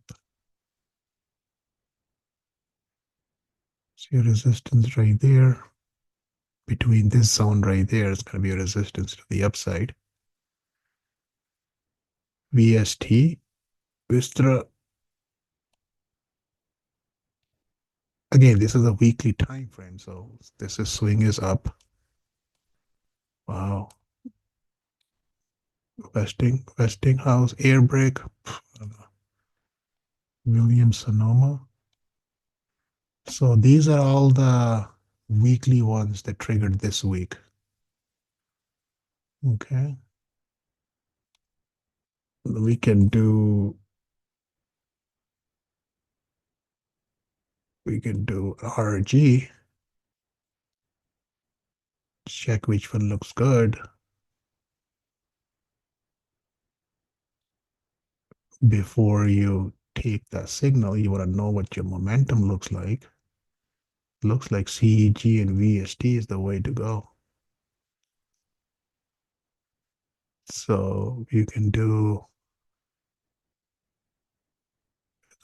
See a resistance right there. Between this zone right there is going to be a resistance to the upside. VST, Vistra. Again, this is a weekly time frame, so this is swing is up. Wow. Westinghouse, Air Brake, Williams Sonoma. So these are all the weekly ones that triggered this week. Okay. We can do RG. Check which one looks good. Before you take that signal, you want to know what your momentum looks like. Looks like CEG and VST is the way to go. So you can do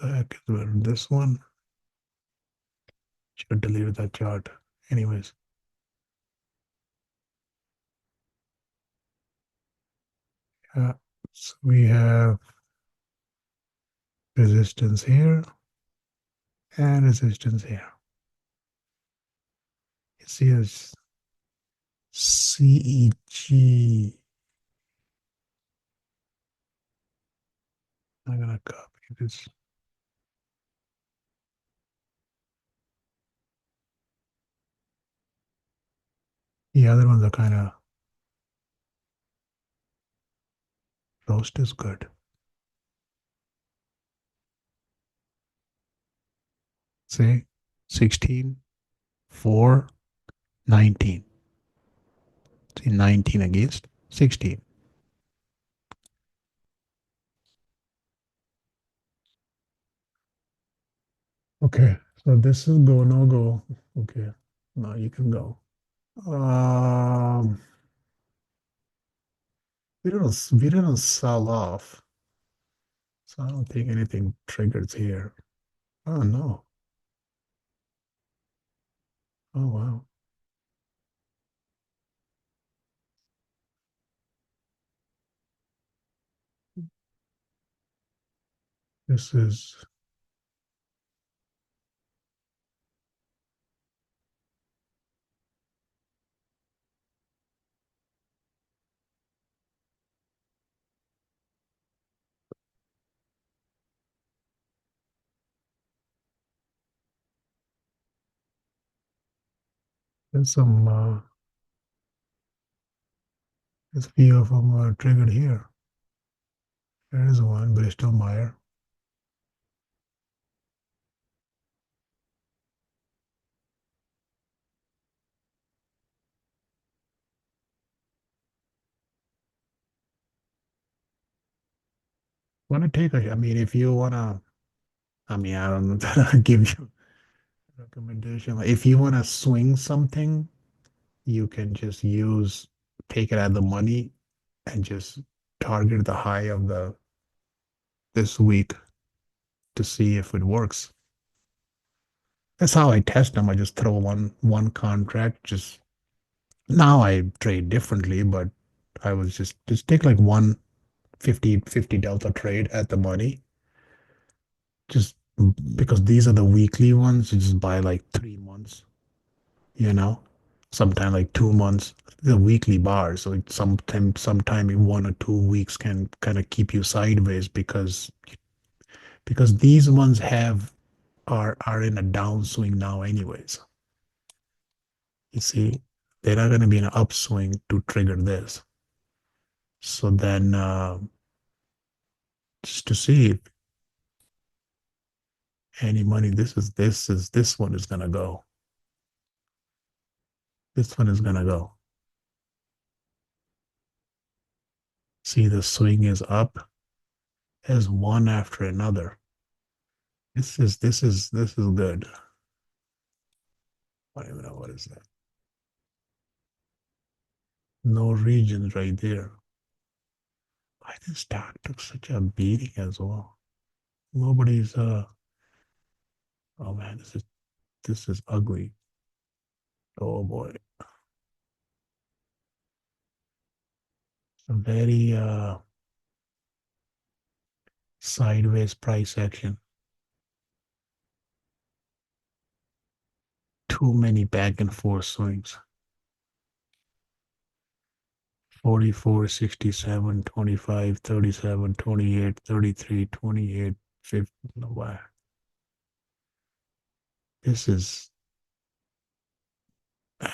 the heck is this one. Should have deleted that chart. Anyways. So we have resistance here and resistance here. You see as CEG. I'm gonna copy this. The other ones are kind of roast is good. See, 16, 4, 19. See, 19 against 16. Okay, so this is go, no go. Okay, now you can go. Um, we didn't sell off, so I don't think anything triggers here. Oh no. Oh wow. This is there's some there's few of them triggered here. There is one, Bristol Meyer. Want to take a, I mean, if you want to, I mean, I don't know that I give you a recommendation. Like, if you want to swing something, you can just take it at the money and just target the high of this week to see if it works. That's how I test them. I just throw one contract. Just now I trade differently, but I was just take like one 50 delta trade at the money. Just because these are the weekly ones, you just buy like 3 months, you know, sometime like 2 months. The weekly bar, so it's sometime in 1 or 2 weeks can kind of keep you sideways because these ones are in a downswing now anyways. You see, they're not going to be in an upswing to trigger this. So then just to see if any money, this one is going to go. This one is going to go. See, the swing is up as one after another. This is good. I don't even know what is that. No regions right there. Why this stock took such a beating as well? Nobody's oh man, this is ugly. Oh boy. A very sideways price action. Too many back and forth swings. 44, 67, 25, 37, 28, 33, 28, 50. Wow. This is,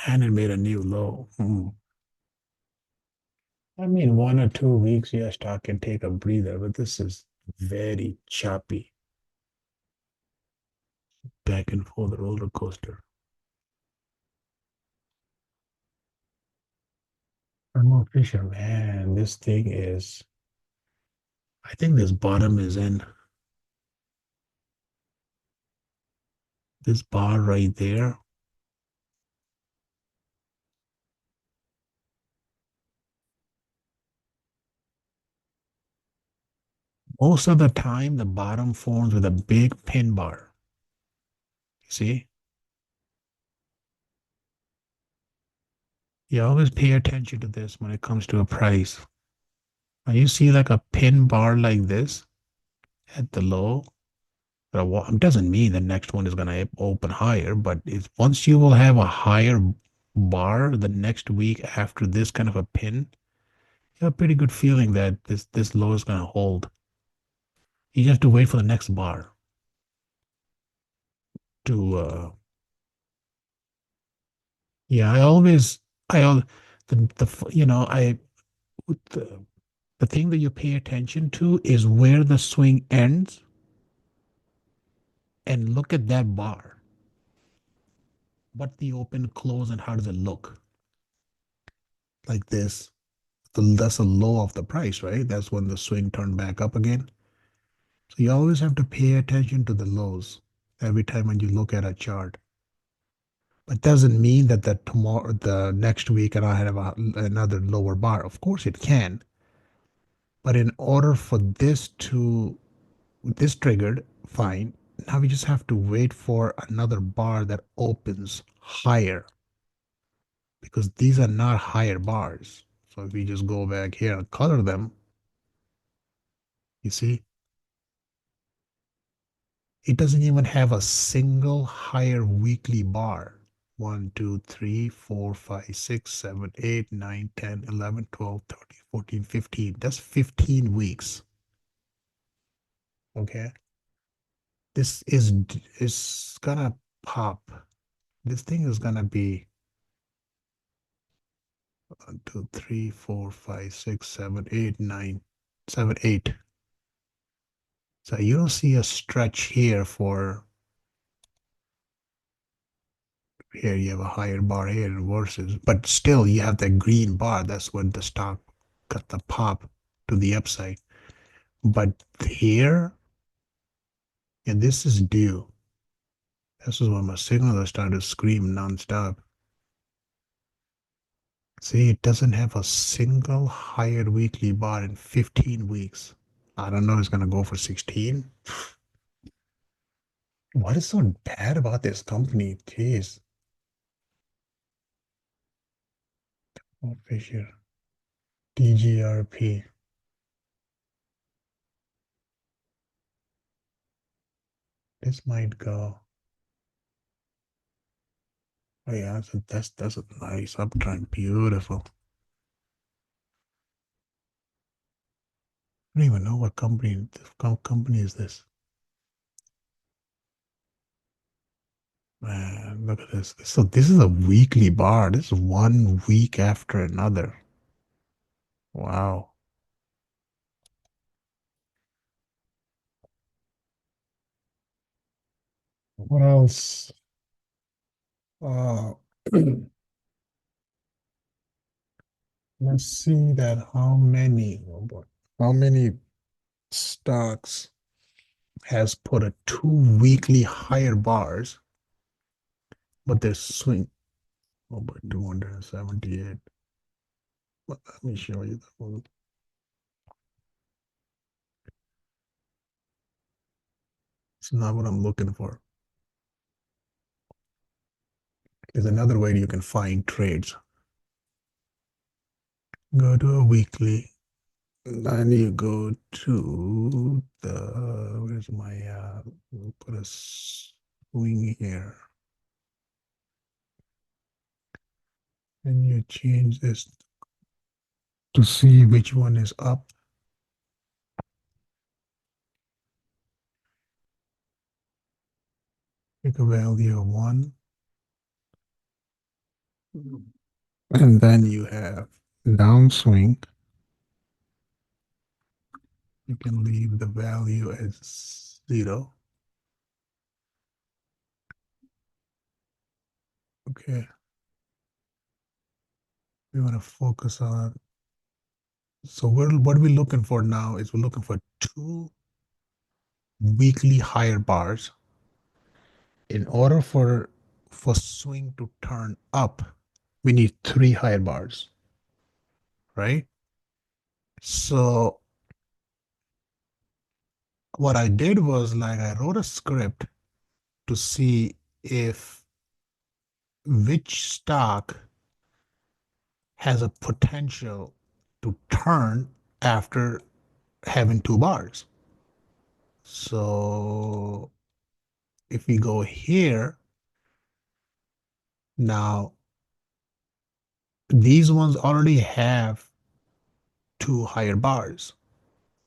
and it made a new low. I mean, 1 or 2 weeks, yeah, stock can take a breather, but this is very choppy. Back and forth roller coaster. Thermo Fisher, man, this thing is, I think this bottom is in. This bar right there Most of the time, the bottom forms with a big pin bar. See? You always pay attention to this when it comes to a price. When you see like a pin bar like this at the low, it doesn't mean the next one is going to open higher, but it's once you will have a higher bar the next week after this kind of a pin, you have a pretty good feeling that this low is going to hold. You just have to wait for the next bar to yeah, I al the you know I the, the thing that you pay attention to is where the swing ends and look at that bar. What the open close and how does it look? Like this. That's the low of the price, right? That's when the swing turned back up again. So you always have to pay attention to the lows every time when you look at a chart. But doesn't mean that the next week, and I have another lower bar. Of course it can. But in order for this triggered, fine. Now we just have to wait for another bar that opens higher because these are not higher bars. So if we just go back here and color them, you see, it doesn't even have a single higher weekly bar. 1, 2, 3, 4, 5, 6, 7, 8, 9, 10, 11, 12, 13, 14, 15. That's 15 weeks. Okay. This is gonna pop. This thing is gonna be 1, 2, 3, 4, 5, 6, 7, 8, 9, 7, 8. So you don't see a stretch here for here you have a higher bar here versus, but still you have that green bar. That's when the stock got the pop to the upside. But here, and this is due. This is when my signal started to scream nonstop. See, it doesn't have a single higher weekly bar in 15 weeks. I don't know, it's gonna go for 16. What is so bad about this company? Jeez. Oh, Fisher. DGRP. This might go. Oh yeah, that's a nice uptrend. Beautiful. I don't even know what company is this. Man, look at this. So this is a weekly bar. This is 1 week after another. Wow. What else? Uh, let's see that oh boy, how many stocks has put a 2 weekly higher bars, but their swing, oh boy, 278. Let me show you that one. It's not what I'm looking for. There's another way you can find trades. Go to a weekly, then you go to where's my, we'll put a swing here. And you change this to see which one is up. Pick a value of 1. And then you have downswing. You can leave the value as 0. Okay. We want to focus on. So what are we looking for now is we're looking for 2 weekly higher bars. In order for swing to turn up, we need 3 higher bars, right? So what I did was like I wrote a script to see if which stock has a potential to turn after having two bars. So if we go here, now these ones already have two higher bars.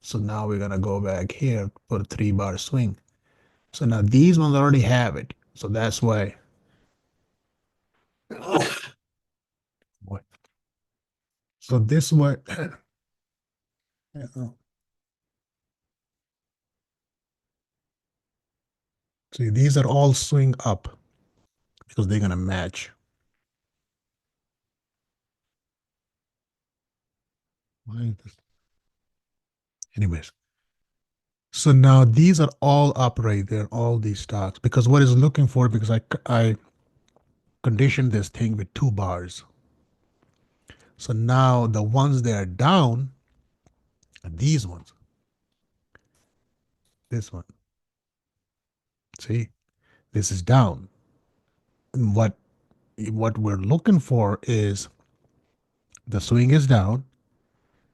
So now we're gonna go back here, put a 3 bar swing. So now these ones already have it. So that's why. What? So this way, see, these are all swing up because they're gonna match. Why is this? Anyways, so now these are all up right there, all these stocks, because what it's looking for, because I conditioned this thing with 2 bars. So now the ones that are down are these ones. This one. See, this is down. And what we're looking for is the swing is down,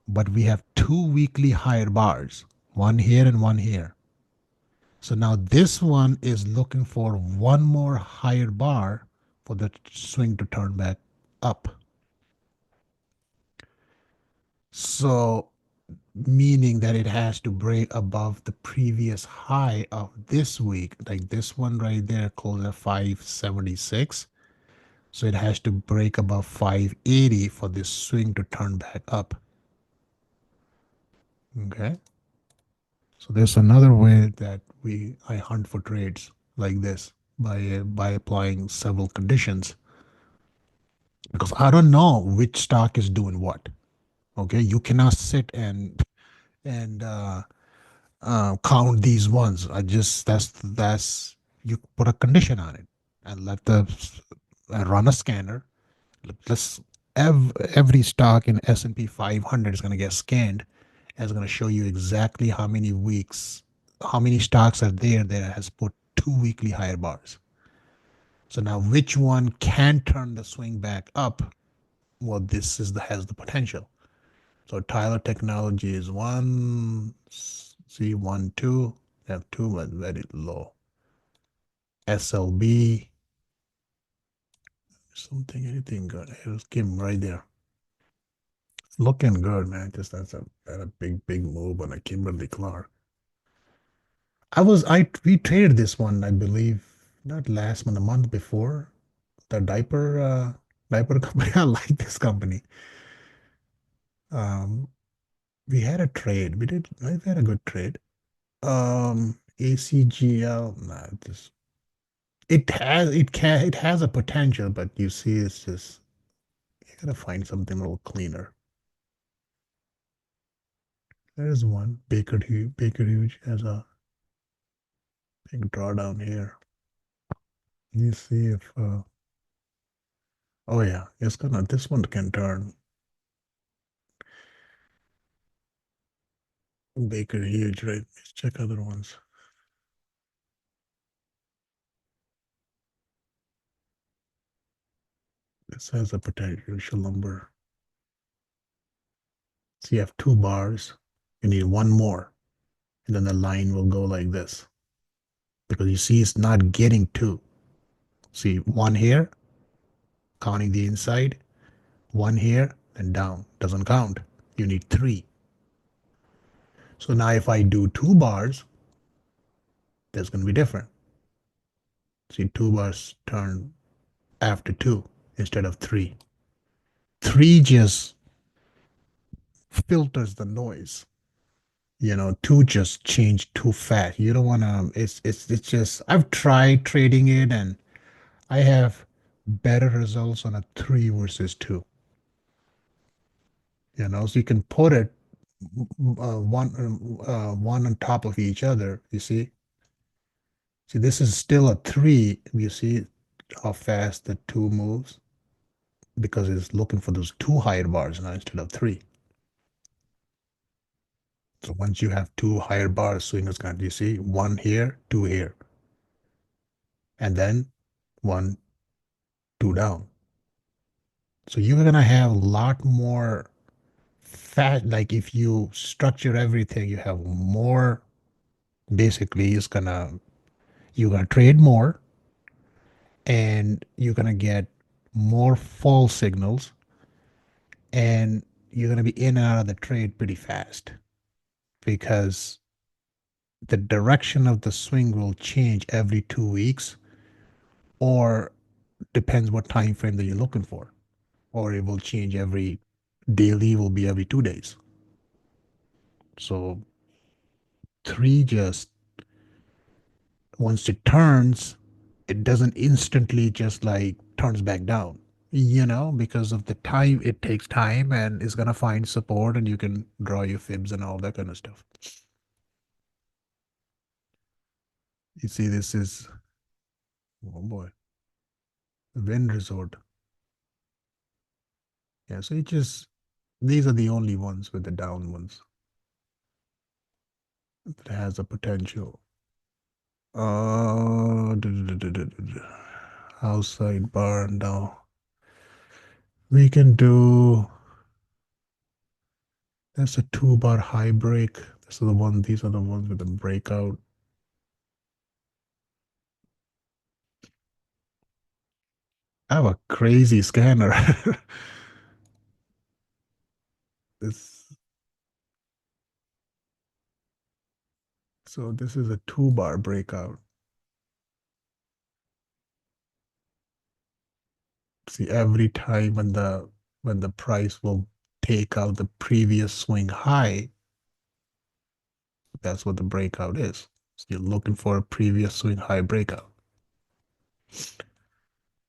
but we have 2 weekly higher bars, one here and one here. So now this one is looking for one more higher bar for the swing to turn back up. So meaning that it has to break above the previous high of this week, like this one right there closed at 576. So it has to break above 580 for this swing to turn back up. Okay. So there's another way that I hunt for trades like this by applying several conditions, because I don't know which stock is doing what. Okay, you cannot sit and count these ones. I just that's you put a condition on it and let the run a scanner. Let's every stock in S&P 500 is going to get scanned, and it's going to show you exactly how many weeks, how many stocks are there that has put 2 weekly higher bars. So now which one can turn the swing back up? Well, this is the has the potential. So Tyler Technology is one, see one, two, they have two, but very low. SLB, something, anything good. Here's Kim right there. Looking good, man. Just that's a big move on a Kimberly Clark. We traded this one, I believe, not last month, a month before. The diaper company. I like this company. Um, we had a trade. We had a good trade. ACGL, nah, just it has a potential, but you see, it's just you gotta find something a little cleaner. There's one Baker Hughes has a big drawdown here. You see if oh yeah, it's gonna this one can turn. Baker Hughes, right? Let's check other ones. This has a potential number. So you have 2 bars. You need one more, and then the line will go like this. Because you see, it's not getting two. See, one here, counting the inside, one here, and down. Doesn't count. You need 3. So now if I do 2 bars, that's going to be different. See, 2 bars turn after 2 instead of 3. 3 just filters the noise. 2 just changed too fast. You don't want to, it's just, I've tried trading it and I have better results on a 3 versus 2. So you can put it one on top of each other. You see, this is still a 3. You see how fast the 2 moves because it's looking for those 2 higher bars now instead of 3. So once you have two higher bars, swing is going to, you see, one here, two here, and then one, two down. So you're going to have a lot more fat. Like if you structure everything, you have more, basically, you're going to trade more and you're going to get more false signals and you're going to be in and out of the trade pretty fast because the direction of the swing will change every 2 weeks or depends what time frame that you're looking for, or it will change every daily will be every 2 days. So three just once it turns, it doesn't instantly just like turns back down, because of the time it takes time and it's gonna find support and you can draw your fibs and all that kind of stuff. You see, this is, oh boy, wind resort. Yeah, so these are the only ones with the down ones that has a potential. Outside bar now. We can do, that's a 2 bar high break. These are the ones with the breakout. I have a crazy scanner. This, so this is a 2 bar breakout. See, every time when the price will take out the previous swing high, that's what the breakout is. So you're looking for a previous swing high breakout.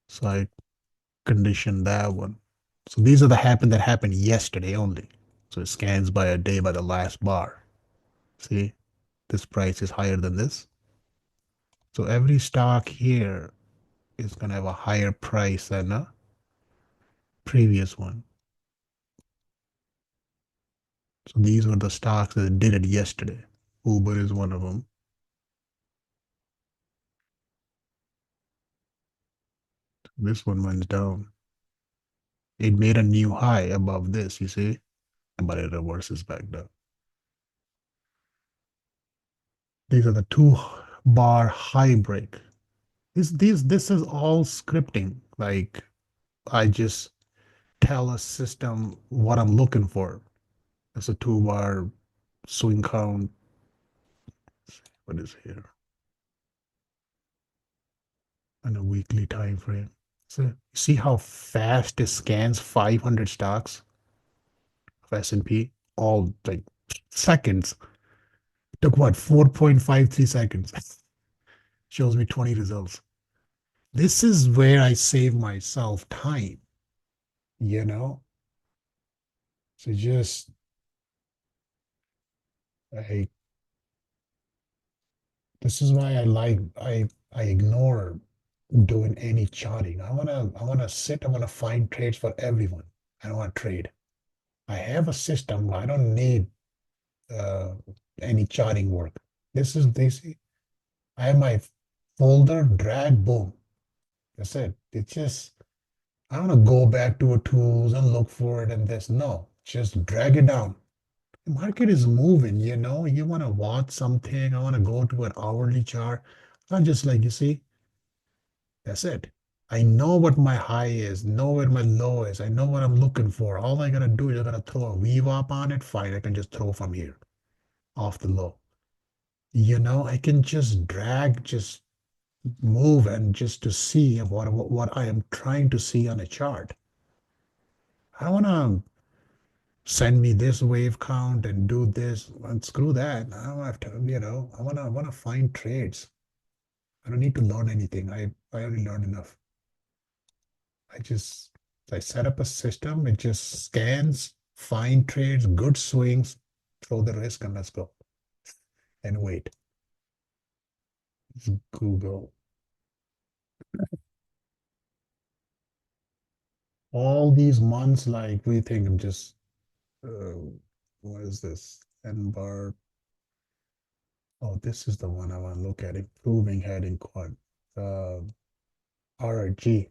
So I conditioned that one. So these are that happened yesterday only. So it scans by a day by the last bar. See, this price is higher than this. So every stock here is going to have a higher price than a previous one. So these were the stocks that did it yesterday. Uber is one of them. This one went down. It made a new high above this, you see, but it reverses back down. These are the 2 bar high break. This is all scripting. Like I just tell a system what I'm looking for. It's a 2 bar swing count. What is here? On a weekly time frame. So see how fast it scans 500 stocks of S&P, all like seconds. It took what, 4.53 seconds. Shows me 20 results. This is where I save myself time, you know? So just I this is why I ignore doing any charting. I wanna sit, I wanna find trades for everyone. I don't want to trade. I have a system. I don't need uh, any charting work. This. I have my folder, drag, boom. That's it. It's just I don't want to go back to a tools and look for it and this. No, just drag it down. The market is moving, You want to watch something. I want to go to an hourly chart. I'm just like, you see, that's it. I know what my high is, know where my low is. I know what I'm looking for. All I gotta do is I gotta throw a weave up on it. Fine, I can just throw from here off the low. I can just drag, just move and just to see what I am trying to see on a chart. I don't want to send me this wave count and do this and screw that. I don't have to, I want to find trades. I don't need to learn anything. I already learned enough. I just I set up a system. It just scans, find trades, good swings, throw the risk, and let's go and wait. It's Google. All these months, like we think I'm just, uh, what is this? and bar. Oh, this is the one I want to look at. Improving heading quad. RRG.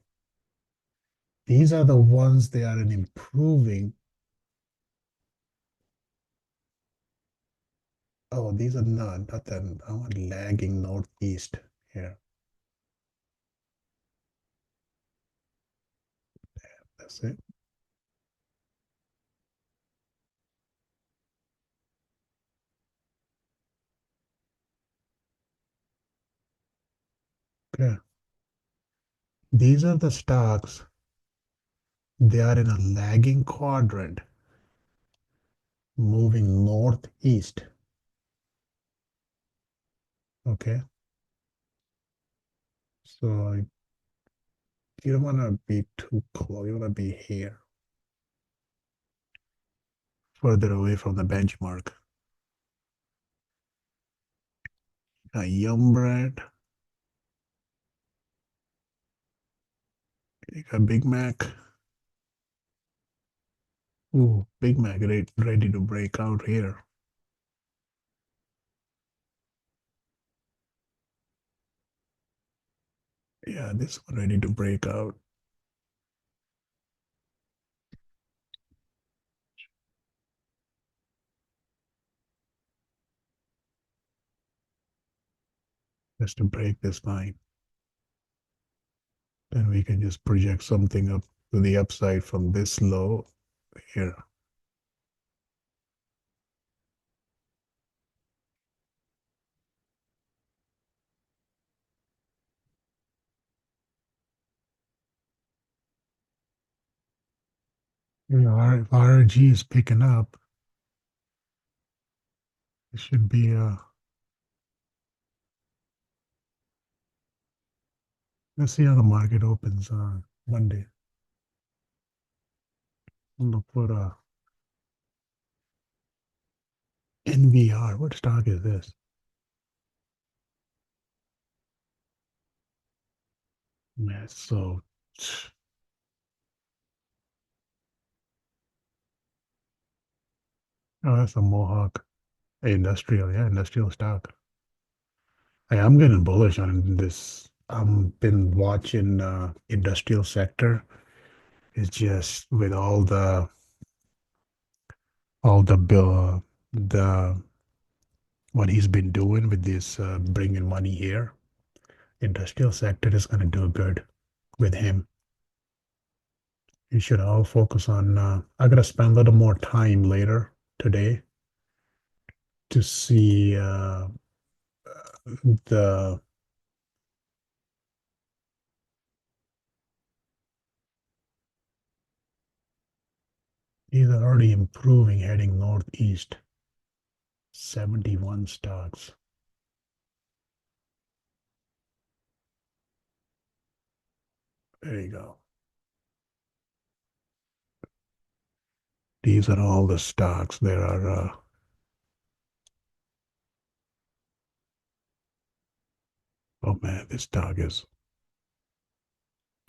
These are the ones they are in improving. Oh, these are not that. I want lagging northeast here. That's it. Okay. These are the stocks. They are in a lagging quadrant, moving northeast. Okay. So you don't want to be too close. You want to be here, further away from the benchmark. A Yum Bread. You got Big Mac. Ooh, Big Mac ready to break out here. Yeah, this one ready to break out. Just to break this line. Then we can just project something up to the upside from this low here. You know, if RRG is picking up, it should be let's see how the market opens on Monday. I'm gonna put a NVR. What stock is this? Man, so oh, that's a Mohawk industrial, yeah, industrial stock. I'm getting bullish on this. I've been watching industrial sector. It's just with all the bill the what he's been doing with this bringing money here. Industrial sector is going to do good with him. You should all focus on. I gotta spend a little more time later today to see the these are already improving heading northeast. 71 stocks. There you go. These are all the stocks. There are oh man, this stock is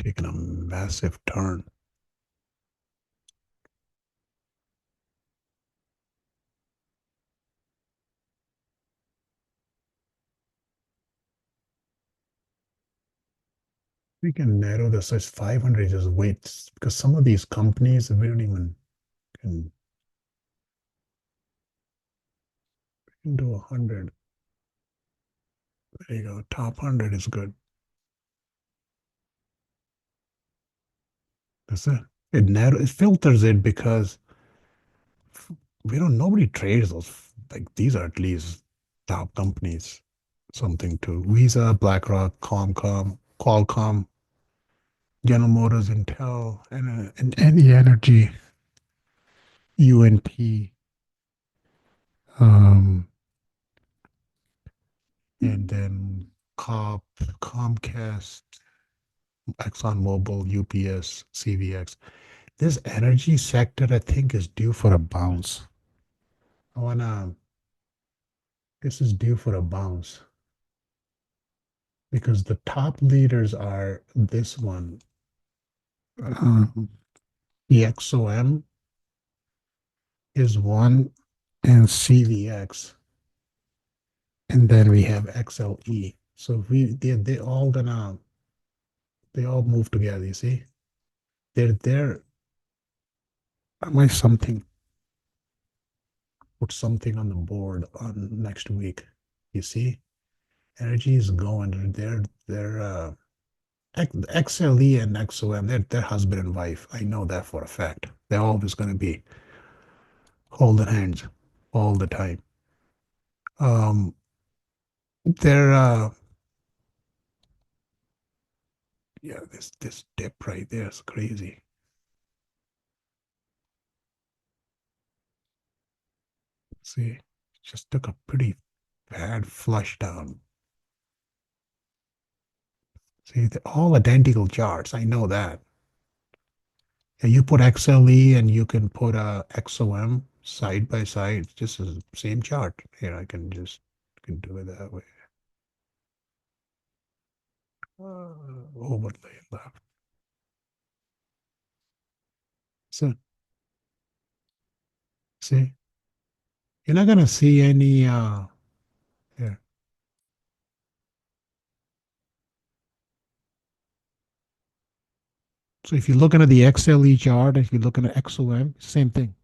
taking a massive turn. We can narrow the search 500, just wait because some of these companies we don't even can do 100. There you go. Top 100 is good. That's it. It filters it because nobody trades those. Like these are at least top companies. Something to Visa, BlackRock, Qualcomm, General Motors, Intel, and any energy, UNP, and then Comcast, ExxonMobil, UPS, CVX. This energy sector, I think, is due for a bounce. This is due for a bounce because the top leaders are this one, EXOM is one, and CVX, and then we have XLE. So they all gonna they all move together. You see, they're I might something put something on the board on next week. You see, energy is going. XLE and XOM. They're husband and wife. I know that for a fact. They're always gonna be holding hands all the time. Um, they're yeah. This dip right there is crazy. See, just took a pretty bad flush down. See, they're all identical charts. I know that. And you put XLE and you can put XOM side by side. It's just the same chart. Here, I can just can do it that way. Overlay left. So, see, you're not gonna see any. Here. So if you're looking at the XLE chart, if you're looking at XOM, same thing.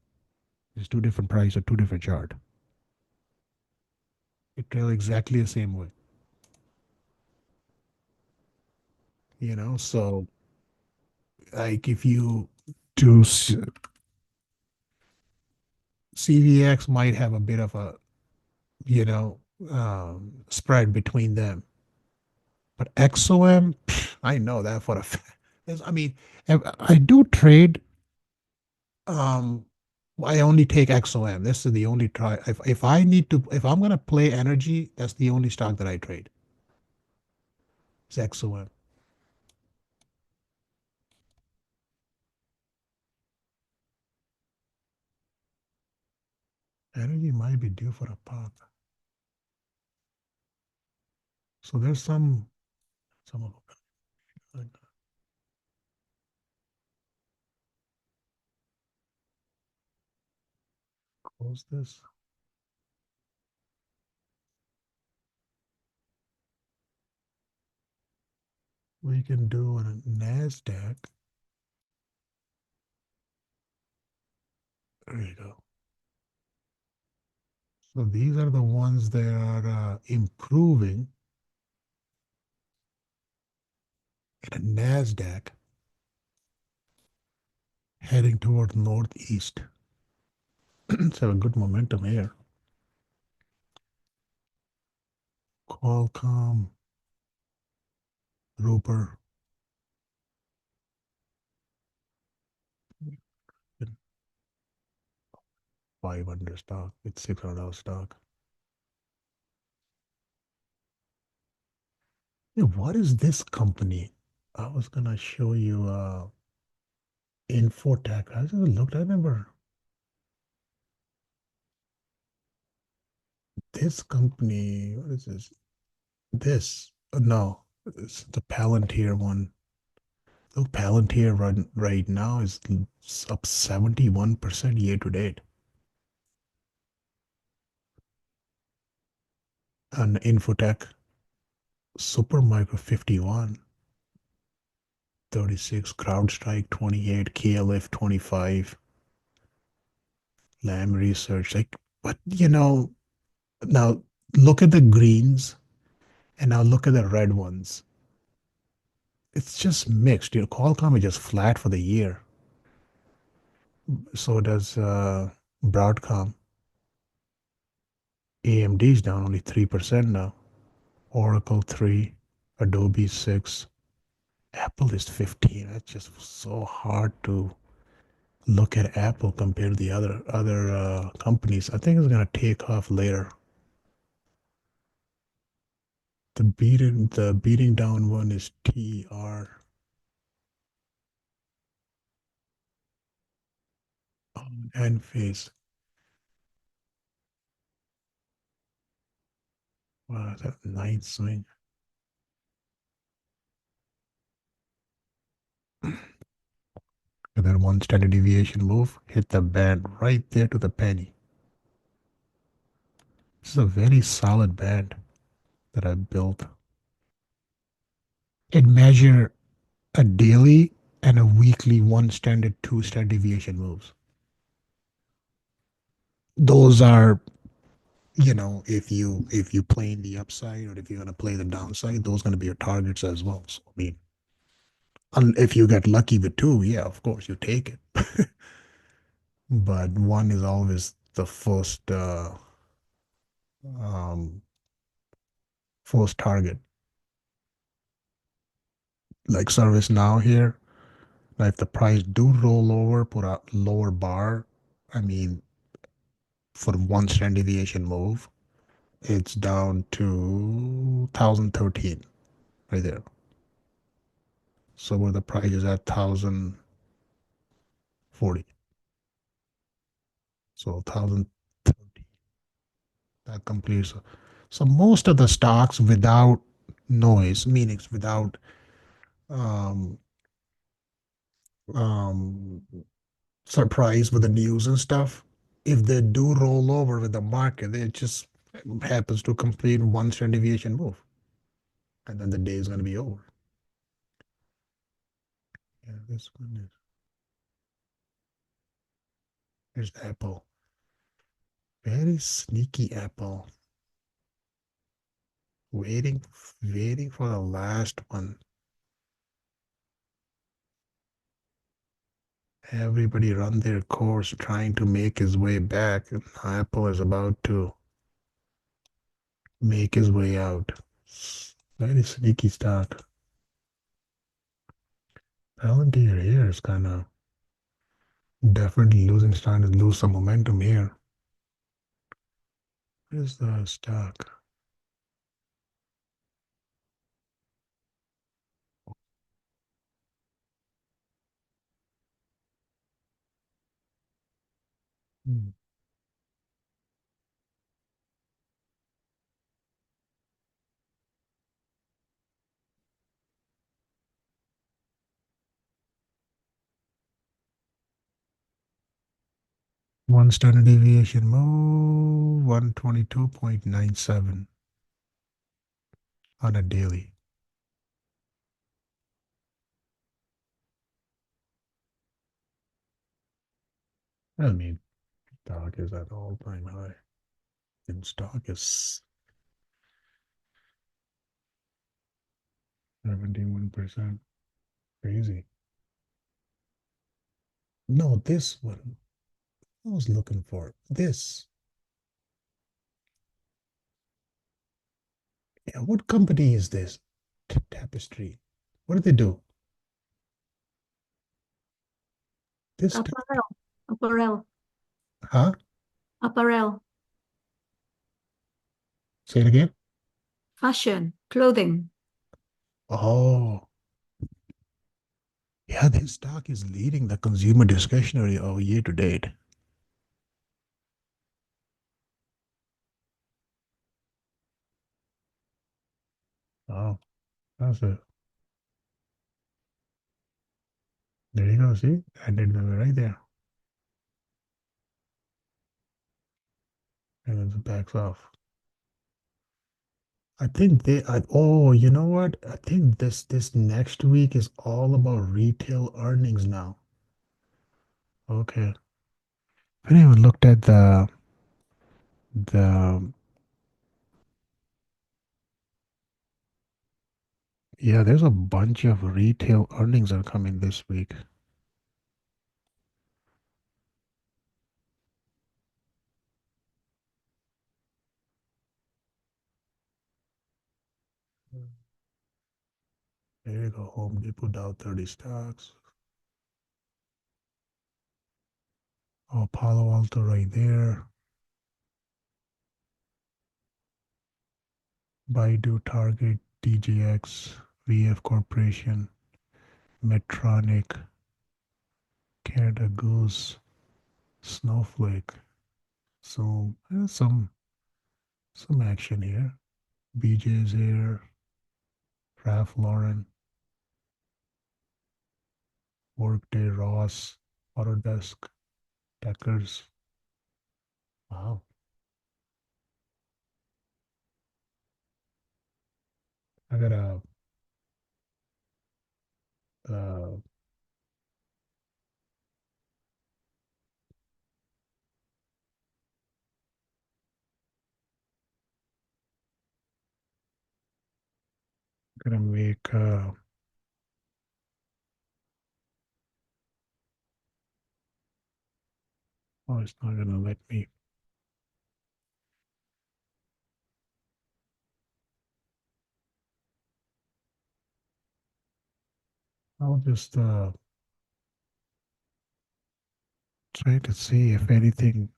It's two different price or two different chart. It trail exactly the same way. So like if you do CVX might have a bit of a, you know, spread between them. But XOM, I know that for a fact. I mean, I do trade. Um, I only take XOM. This is the only try. If I need to, if I'm gonna play energy, that's the only stock that I trade. It's XOM. Energy might be due for a pop. So there's some of them. Close this. We can do on a NASDAQ. There you go. So these are the ones that are improving in a NASDAQ heading toward northeast. Let's have a good momentum here. Qualcomm, Roper, 500 stock. It's $600 stock. Hey, what is this company? I was gonna show you Infotech. I just looked. I remember this company. What is this? No, it's the Palantir one. Look, Palantir right now is up 71% year to date. And Infotech, Supermicro 51, 36, CrowdStrike 28, KLF 25, Lam Research. Like, but now look at the greens and now look at the red ones. It's just mixed. Qualcomm is just flat for the year. So does Broadcom. AMD is down only 3% now. Oracle 3, Adobe 6, Apple is 15. That's just so hard to look at Apple compared to the other companies. I think it's gonna take off later. The beating down one is TR. And face. Wow, that ninth swing. And then one standard deviation move hit the band right there to the penny. is a very solid band that I built. It measure a daily and a weekly one standard, two standard deviation moves. Those are, if you play in the upside or if you're gonna play the downside, those gonna be your targets as well. So I mean, if you get lucky with two, yeah, of course you take it. But one is always the um, first target. Like service now here, like if the price do roll over, put a lower bar. I mean, for one standard deviation move, it's down to 1013 right there. So where the price is at 1040. So 1030. That completes. So most of the stocks without noise, meaning without um, um, surprise with the news and stuff, if they do roll over with the market, it just happens to complete one standard deviation move. And then the day is going to be over. Yeah, this one is. There's Apple. Very sneaky Apple. Waiting, waiting for the last one. Everybody run their course trying to make his way back. And Apple is about to make his way out. Very sneaky stock. Palantir here is kind of definitely losing, starting to lose some momentum here. Where's the stock? Hmm. One standard deviation move, 122.97 on a daily. I mean, stock is at all-time high. And stock is 71%. Crazy. No, this one. I was looking for this. Yeah, what company is this? Tapestry. What do they do? This, Apparel. Apparel. huh? Apparel. Say it again. Fashion. Clothing. Oh, yeah, this stock is leading the consumer discretionary all year to date. Oh, that's it. There you go. See, I did them right there. And then it backs off. I think oh, you know what? I think this next week is all about retail earnings now. Okay. I haven't even looked at the yeah, there's a bunch of retail earnings that are coming this week. There you go. Home Depot Dow 30 stocks. Oh, Palo Alto right there. Baidu, Target, DJX, VF Corporation, Medtronic, Canada Goose, Snowflake. So there's some action here. BJ's here, Ralph Lauren, Workday, Ross, Autodesk, Deckers. Wow. I uh, gotta make oh, it's not gonna let me. I'll just try to see if anything.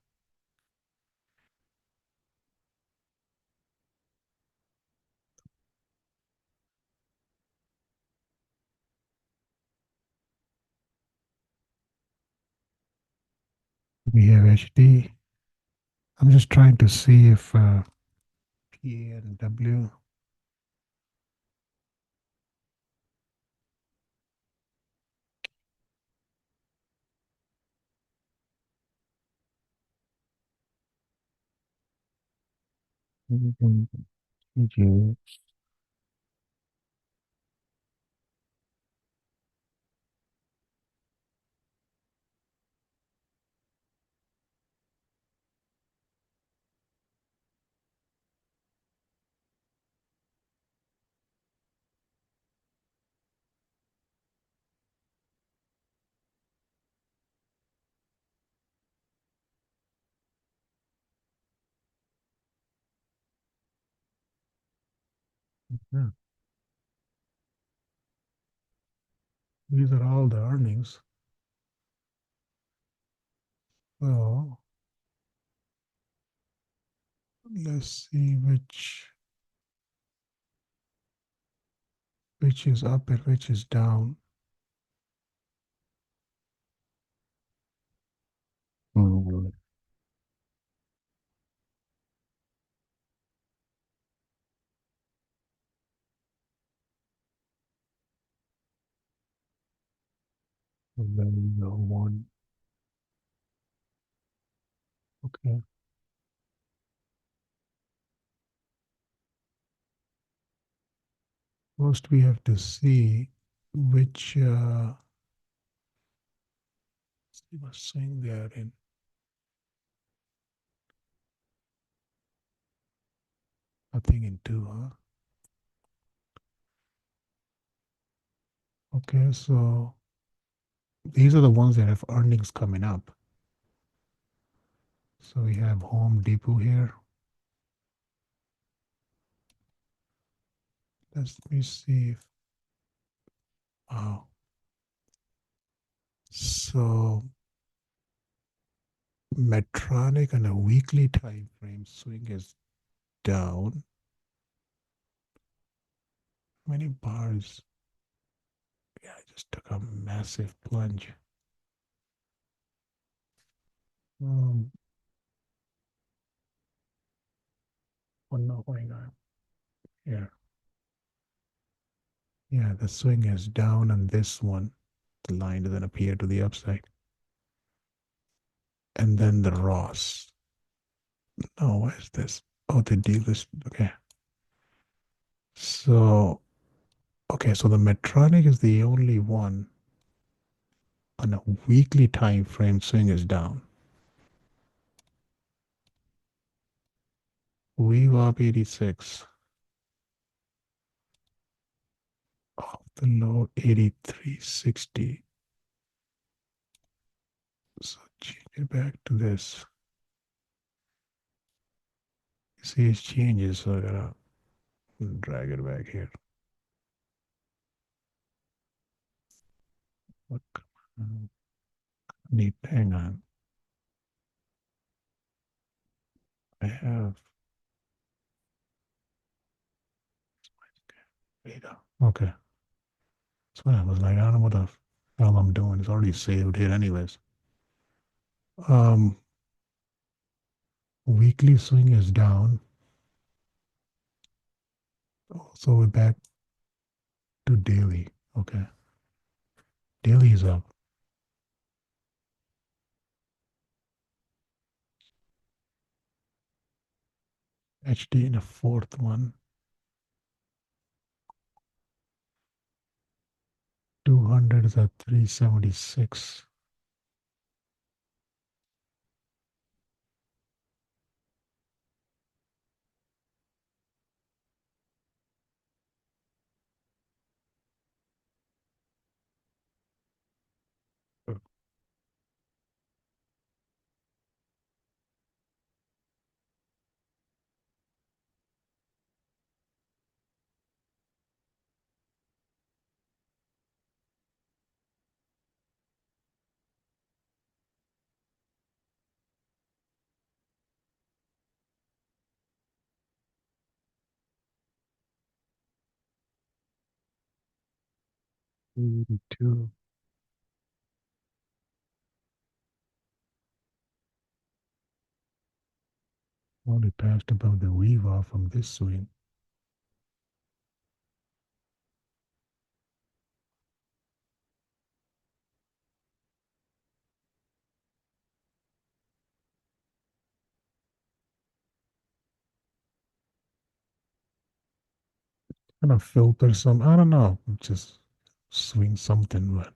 We have HD. I'm just trying to see if P and W. Mhm. Yeah, these are all the earnings. So let's see which is up and which is down. Mm. And then the one. Okay. First, we have to see which see what swing they are in. Nothing in two, huh? Okay, so these are the ones that have earnings coming up. So we have Home Depot here. Let me see if wow. So Medtronic on a weekly time frame swing is down. How many bars? Yeah, I just took a massive plunge. Um, oh no, hang on. Here. Yeah, the swing is down on this one. The line doesn't appear to the upside. And then the Ross. No, what is this? Oh, the delist. Okay. So, okay, so the Medtronic is the only one on a weekly time frame swing is down. VWAP 86. Off the low 8360. So change it back to this. You see it changes, so I gotta drag it back here. What? Need, hang on. I have data. Okay. So I was like, I don't know what the hell I'm doing. It's already saved here anyways. Um, Weekly swing is down. So we're back to daily. Okay. Daily is up. HD in a fourth one. 200 is at 376. Two. Only passed above the weave off from this swing. Gonna filter some, I don't know, just swing something, but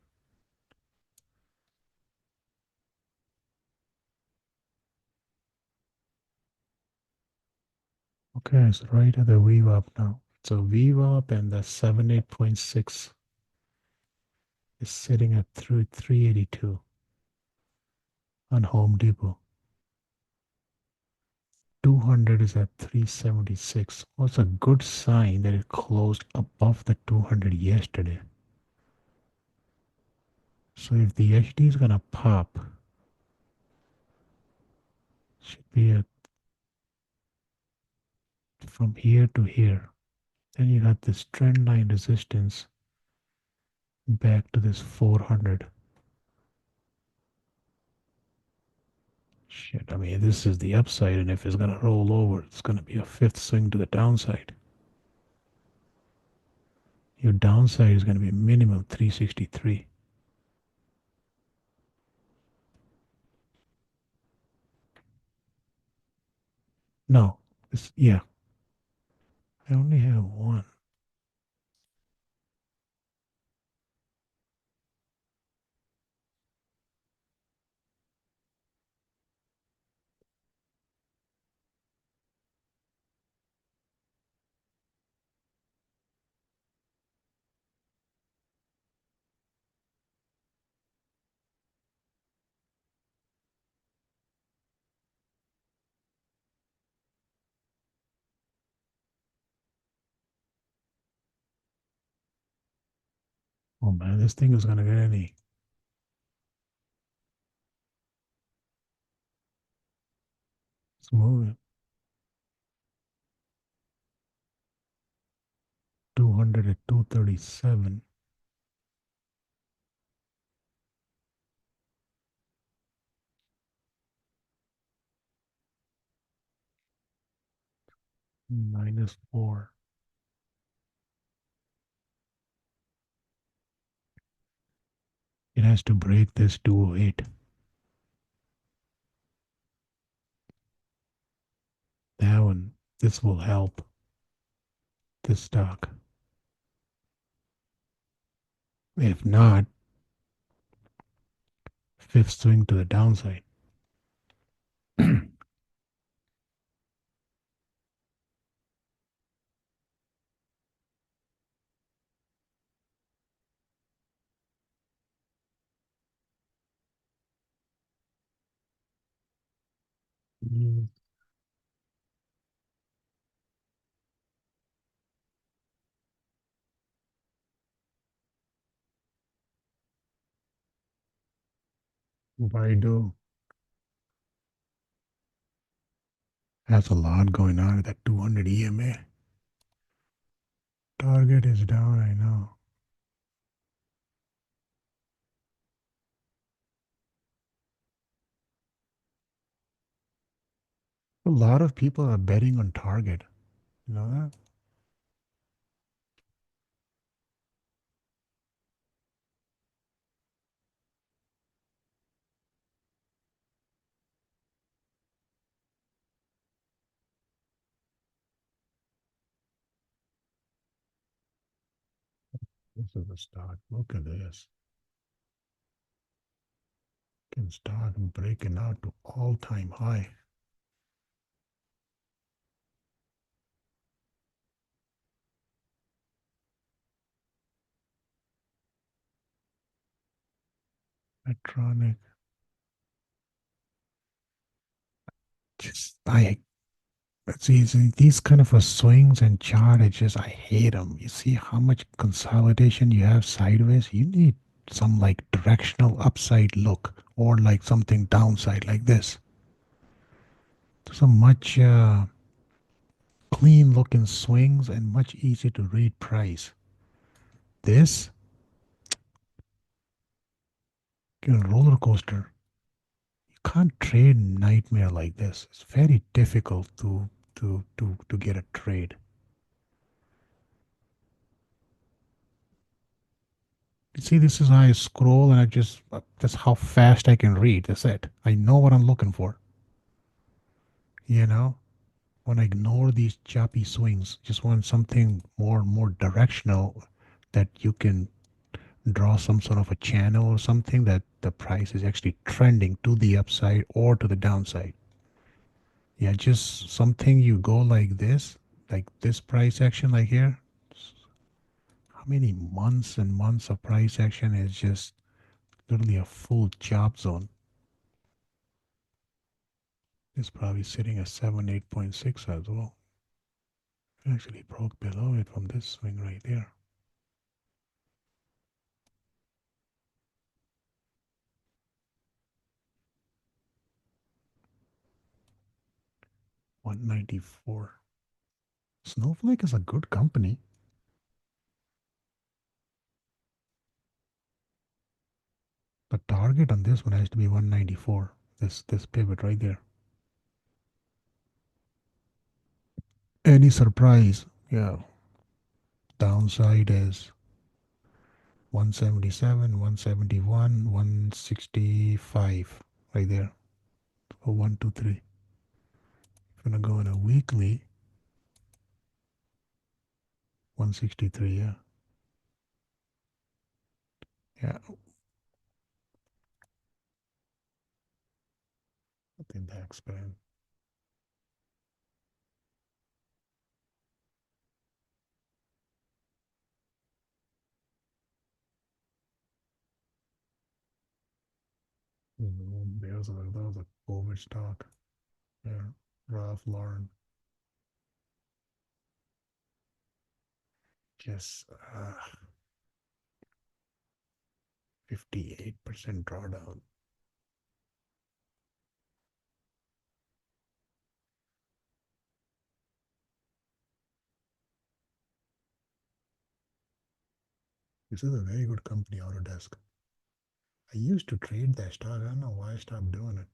okay, it's right at the weave up now. So weave up and the 78.6 is sitting at through 382 on Home Depot. 200 is at 376. What's a good sign that it closed above the 200 yesterday. So if the HD is gonna pop, should be at from here to here. Then you got this trend line resistance back to this 400. Shit, I mean, this is the upside, and if it's gonna roll over, it's gonna be a fifth swing to the downside. Your downside is gonna be minimum 363. No, this, yeah, I only have one. Oh man, this thing is gonna get any. It's moving. 200 at 237. -4. It has to break this 208. That one, this will help this stock. If not, fifth swing to the downside. Mm, Baidu has a lot going on with that 200 EMA. Target is down, I know. A lot of people are betting on Target. You know that? This is the stock. Look at this. Can start breaking out to all-time high. Electronic. Just see these kind of a swings and chart. I hate them. You see how much consolidation you have sideways. You need some like directional upside look or like something downside like this. So much clean looking swings and much easier to read price. This roller coaster. You can't trade nightmare like this. It's very difficult to get a trade. You see, this is how I scroll and that's how fast I can read. That's it. I know what I'm looking for. You know, when I ignore these choppy swings, just want something more directional that you can draw some sort of a channel or something that the price is actually trending to the upside or to the downside. Yeah, just something you go like this price action like here. How many months and months of price action is just literally a full chop zone. It's probably sitting at 8.6 as well. Actually broke below it from this swing right there. $194. Snowflake is a good company. The target on this one has to be 194. This pivot right there. Any surprise? Yeah. Downside is 177, 171, 165 right there. So 1, 2, 3. If you're gonna go in a weekly, 163, yeah. Yeah. I think that's bad. That was a COVID stock. Yeah. Ralph Lauren. Just 58% drawdown. This is a very good company, Autodesk. I used to trade that stock. I don't know why I stopped doing it.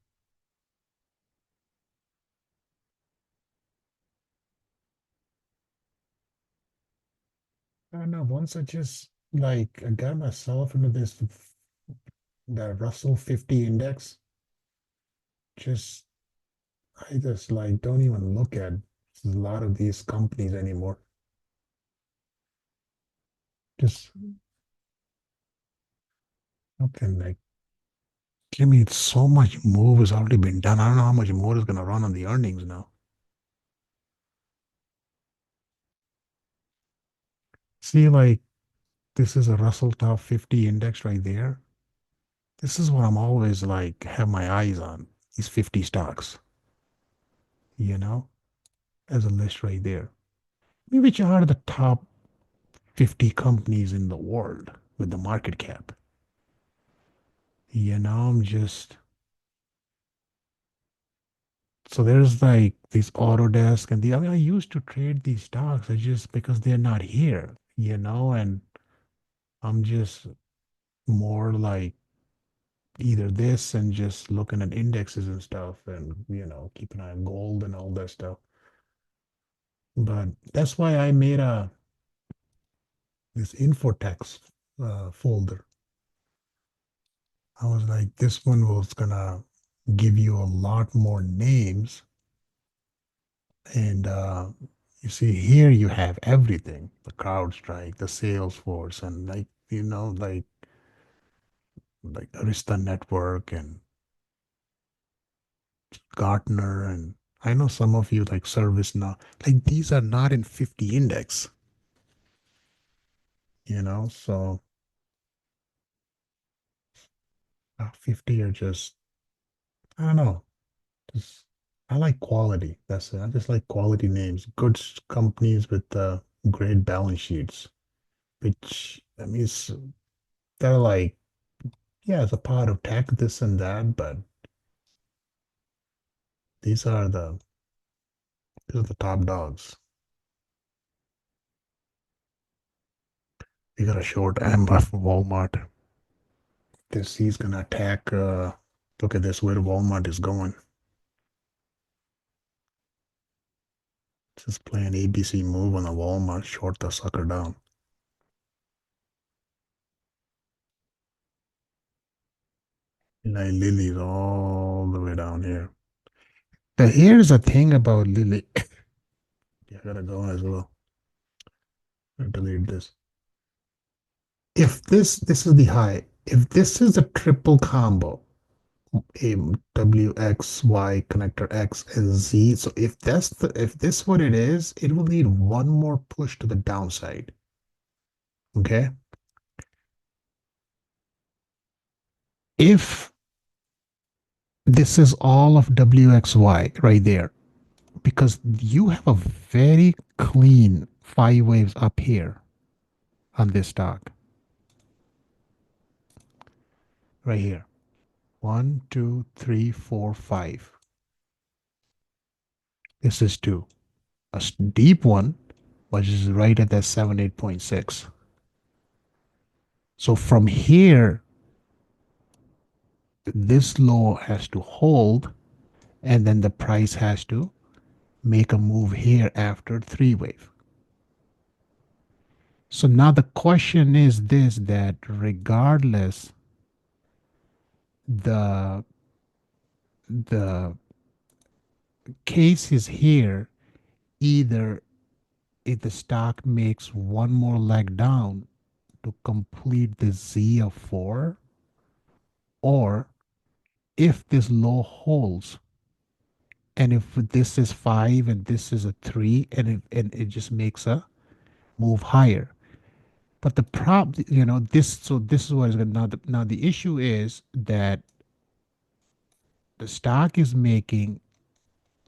I don't know. Once I got myself into the Russell 50 index. Just I just like don't even look at a lot of these companies anymore. Just nothing like give me so much move has already been done. I don't know how much more is gonna run on the earnings now. See, like this is a Russell Top 50 index right there. This is what I'm always like have my eyes on. These 50 stocks, you know, as a list right there. I mean, which are the top 50 companies in the world with the market cap? I'm just so there's like these Autodesk and I mean, I used to trade these stocks. I just because they're not here, and I'm just more like either this and just looking at indexes and stuff and keep an eye on gold and all that stuff. But that's why I made a this Infotex folder. I was like, this one was gonna give you a lot more names and You see, here you have everything: the CrowdStrike, the Salesforce, and like Arista Network and Gartner, and I know some of you like ServiceNow. Like these are not in 50 index, so 50 are just, I don't know. Just I like quality. That's it. I just like quality names, good companies with great balance sheets, which I mean, they're like, yeah, it's a part of tech, this and that, but these are the top dogs. We got a short amber for Walmart. This he's gonna attack. Look at this, where Walmart is going. Just play an ABC move on the Walmart, short the sucker down. Eli Lilly's all the way down here. But here's the thing about Lilly. Yeah, I gotta go as well. I'll delete this. If this is the high, if this is a triple combo, a W X Y connector X and Z. So if this what it is, it will need one more push to the downside. Okay. If this is all of WXY right there, because you have a very clean 5 waves up here on this stock. Right here. 1, 2, 3, 4, 5. This is 2. A deep one, which is right at that 78.6. So from here, this low has to hold, and then the price has to make a move here after 3 wave. So now the question is this, that regardless the the case is here, either if the stock makes one more leg down to complete the Z of 4, or if this low holds, and if this is 5 and this is a 3, and it just makes a move higher. But the problem, this is what is going to, now the issue is that the stock is making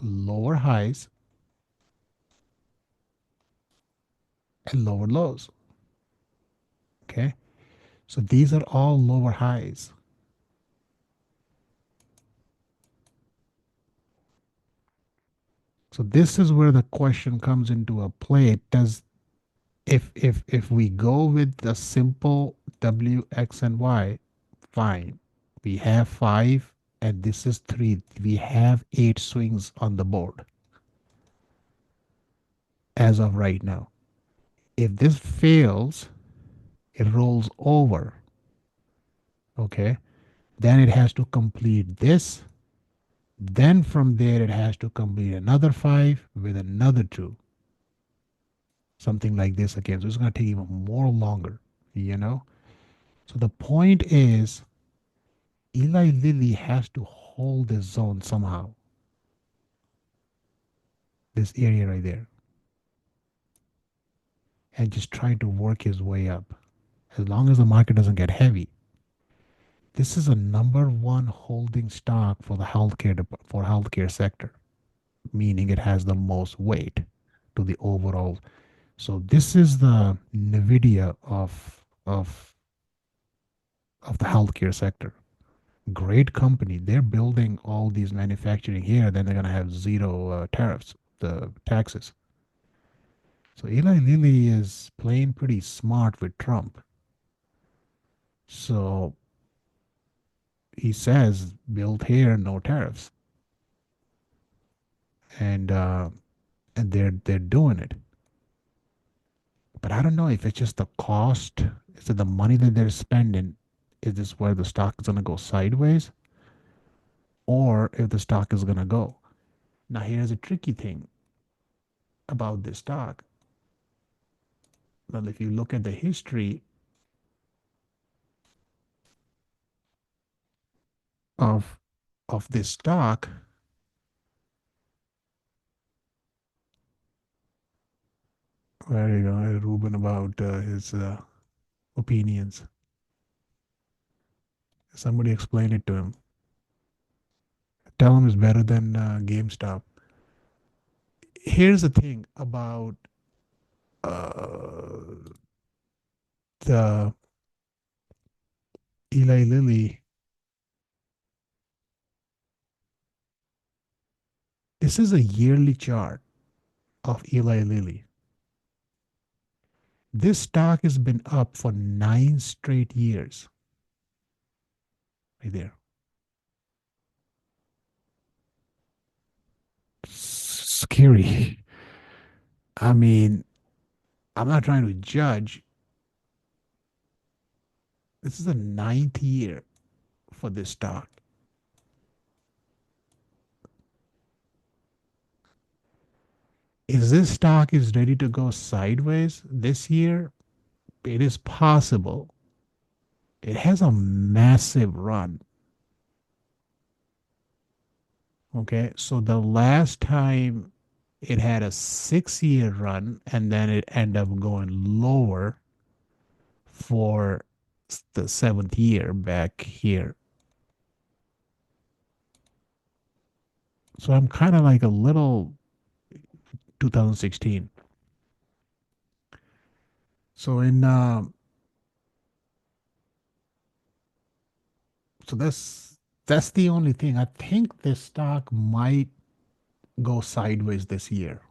lower highs and lower lows. Okay. So these are all lower highs. So this is where the question comes into a play. Does if we go with the simple W, X, and Y, fine. We have 5 and this is 3. We have 8 swings on the board as of right now. If this fails, it rolls over. Okay. Then it has to complete this. Then from there, it has to complete another 5 with another 2. Something like this again. So it's going to take even more longer, So the point is, Eli Lilly has to hold this zone somehow. This area right there. And just try to work his way up. As long as the market doesn't get heavy. This is a number one holding stock for the healthcare sector, meaning it has the most weight to the overall. So this is the Nvidia of the healthcare sector. Great company. They're building all these manufacturing here. Then they're gonna have zero tariffs, the taxes. So Eli Lilly is playing pretty smart with Trump. So he says, build here, no tariffs, and they're doing it. But I don't know if it's just the cost. Is it the money that they're spending? Is this where the stock is gonna go sideways, or if the stock is gonna go? Now here's a tricky thing. about this stock. Well, if you look at the history of this stock, where you go, Ruben about his opinions. Somebody explain it to him. Tell him it's better than GameStop. Here's the thing about the Eli Lilly. This is a yearly chart of Eli Lilly. This stock has been up for 9 straight years. Right there. Scary. I mean, I'm not trying to judge. This is the 9th year for this stock. Is this stock is ready to go sideways this year? It is possible. It has a massive run. Okay, so the last time it had a 6 year run and then it ended up going lower for the 7th year back here. So I'm kind of like a little 2016. So so that's the only thing. I think this stock might go sideways this year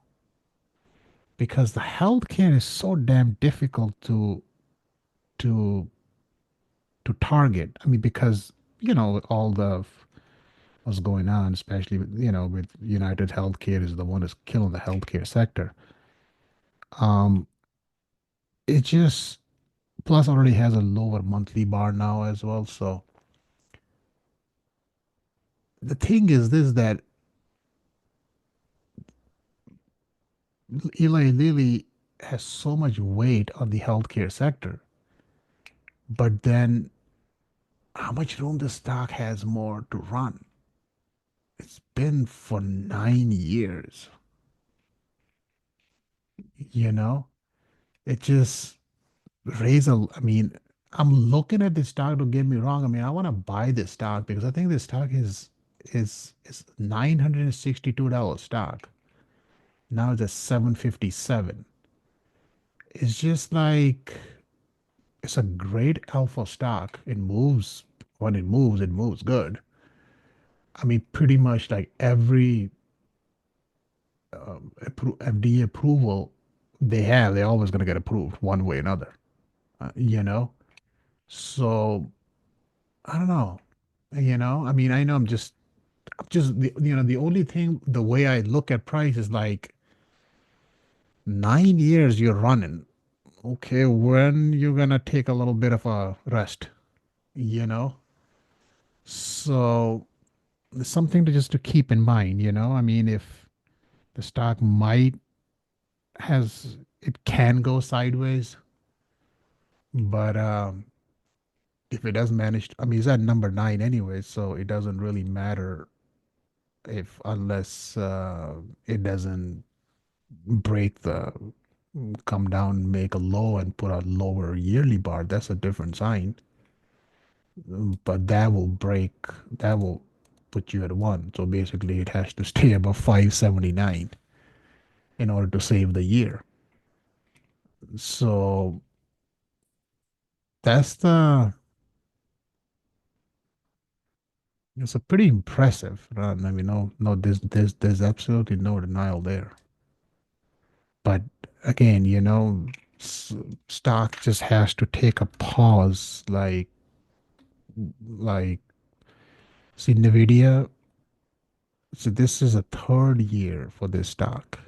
because the healthcare is so damn difficult to to target. I mean, because with all the what's going on, especially with United Healthcare is the one that's killing the healthcare sector. Um, it just plus already has a lower monthly bar now as well. So the thing is this that Eli Lilly has so much weight on the healthcare sector, but then how much room the stock has more to run? It's been for 9 years, you know? It just raise a, I mean, I'm looking at this stock, don't get me wrong. I mean, I want to buy this stock because I think this stock is $962 stock. Now it's at 757. It's just like it's a great alpha stock. It moves when it moves good. I mean, pretty much like every FDA approval they're always going to get approved one way or another. You know, so I don't know. I mean, I know I'm just the only thing the way I look at price is like 9 years you're running. Okay, when you're gonna take a little bit of a rest, you know? So it's something to just to keep in mind. I mean, if the stock might has it can go sideways, but if it does manage, I mean, it's at number 9 anyway, so it doesn't really matter if unless it doesn't break the come down, make a low and put a lower yearly bar. That's a different sign. But that will put you at 1. So basically it has to stay above 579 in order to save the year. So that's the it's a pretty impressive run. I mean, no, there's absolutely no denial there. But again, stock just has to take a pause. Like, see, Nvidia. So this is a 3rd year for this stock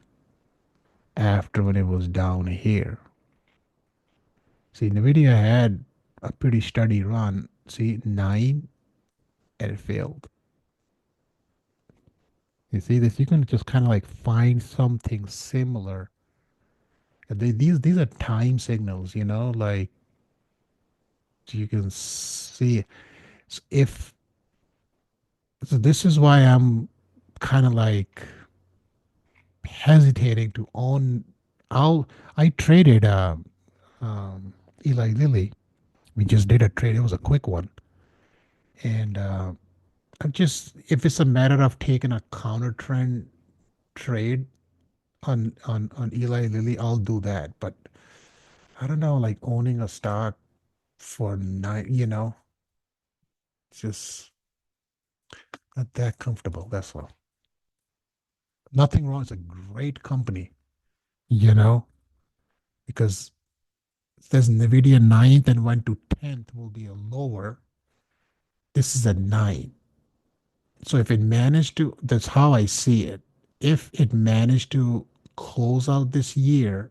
after when it was down here. See, Nvidia had a pretty steady run. See, 9 and it failed. You see this? You can just kind of like find something similar. These are time signals, like you can see. If so, this is why I'm kind of like hesitating to own. I traded Eli Lilly. We just did a trade. It was a quick one, and I'm just if it's a matter of taking a counter trend trade on Eli Lilly, I'll do that. But I don't know, like owning a stock for nine, just not that comfortable. That's all. Nothing wrong. It's a great company, you know, because it says NVIDIA ninth and went to 10th will be a lower. This is a nine. So if it managed to, that's how I see it. If it managed to close out this year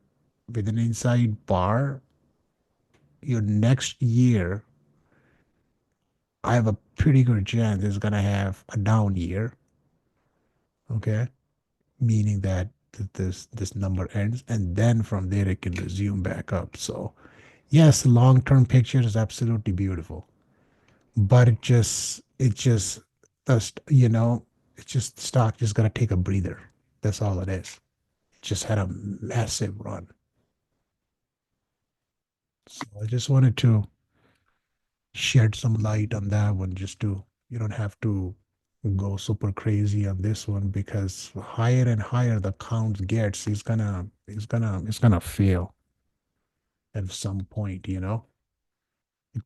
with an inside bar, your next year, I have a pretty good chance it's gonna have a down year. Okay, meaning that this number ends, and then from there it can resume back up. So yes, long-term picture is absolutely beautiful, but it just just it's just stock just gotta take a breather. That's all it is. Just had a massive run. So I just wanted to shed some light on that one, just to you don't have to go super crazy on this one, because higher and higher the count gets, he's gonna fail at some point.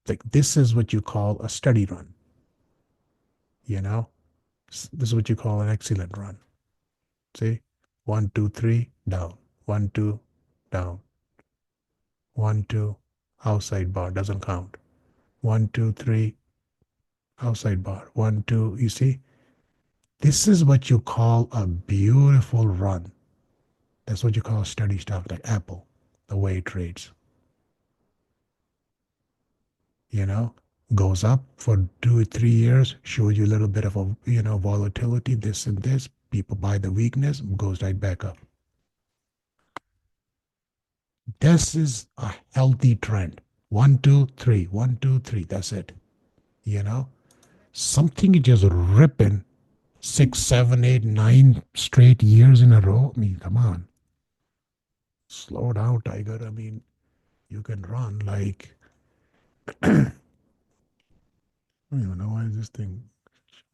Like this is what you call a steady run, you know? This is what you call an excellent run. See? One, two, three, down. One, two, down. One, two, outside bar doesn't count. One, two, three, outside bar. One, two, you see? This is what you call a beautiful run. That's what you call a steady stock, like Apple, the way it trades. You know, goes up for 2 or 3 years, shows you a little bit of a volatility, this and this. People buy the weakness, goes right back up. This is a healthy trend. One, two, three, one, two, three. That's it. You know, something is just ripping 6, 7, 8, 9 straight years in a row. I mean, come on, slow down, Tiger. I mean, you can run like I don't even know why is this thing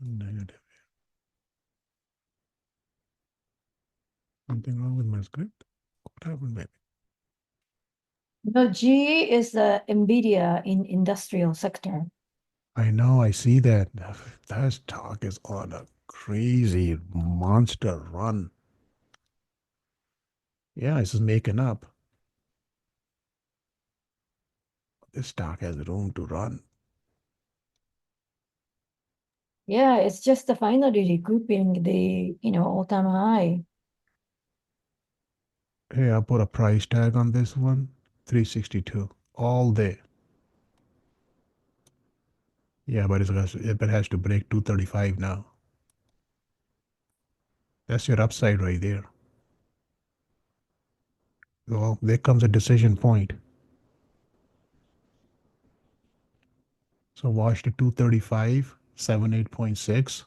negative. Something wrong with my script? What happened, baby? No, GE is the NVIDIA in industrial sector. I know, I see that. That stock is on a crazy monster run. Yeah, it's just making up. This stock has room to run. Yeah, it's just finally recouping the, all-time high. Hey, I put a price tag on this one, 362 all day. Yeah, but it has to break 235 now. That's your upside right there. Well, there comes a decision point. So watch the 235, 78.6.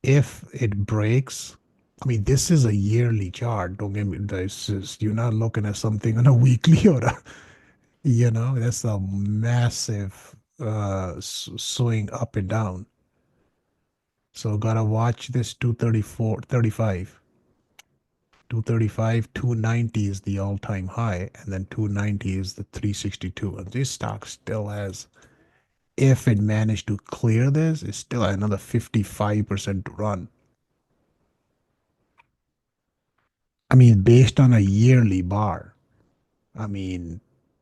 If it breaks, I mean, this is a yearly chart. Don't get me, you're not looking at something on a weekly or that's a massive swing up and down. So gotta watch this 234, 35. 235, 290 is the all-time high, and then 290 is the 362. And this stock still has, if it managed to clear this, it's still another 55% to run. I mean, based on a yearly bar, I mean,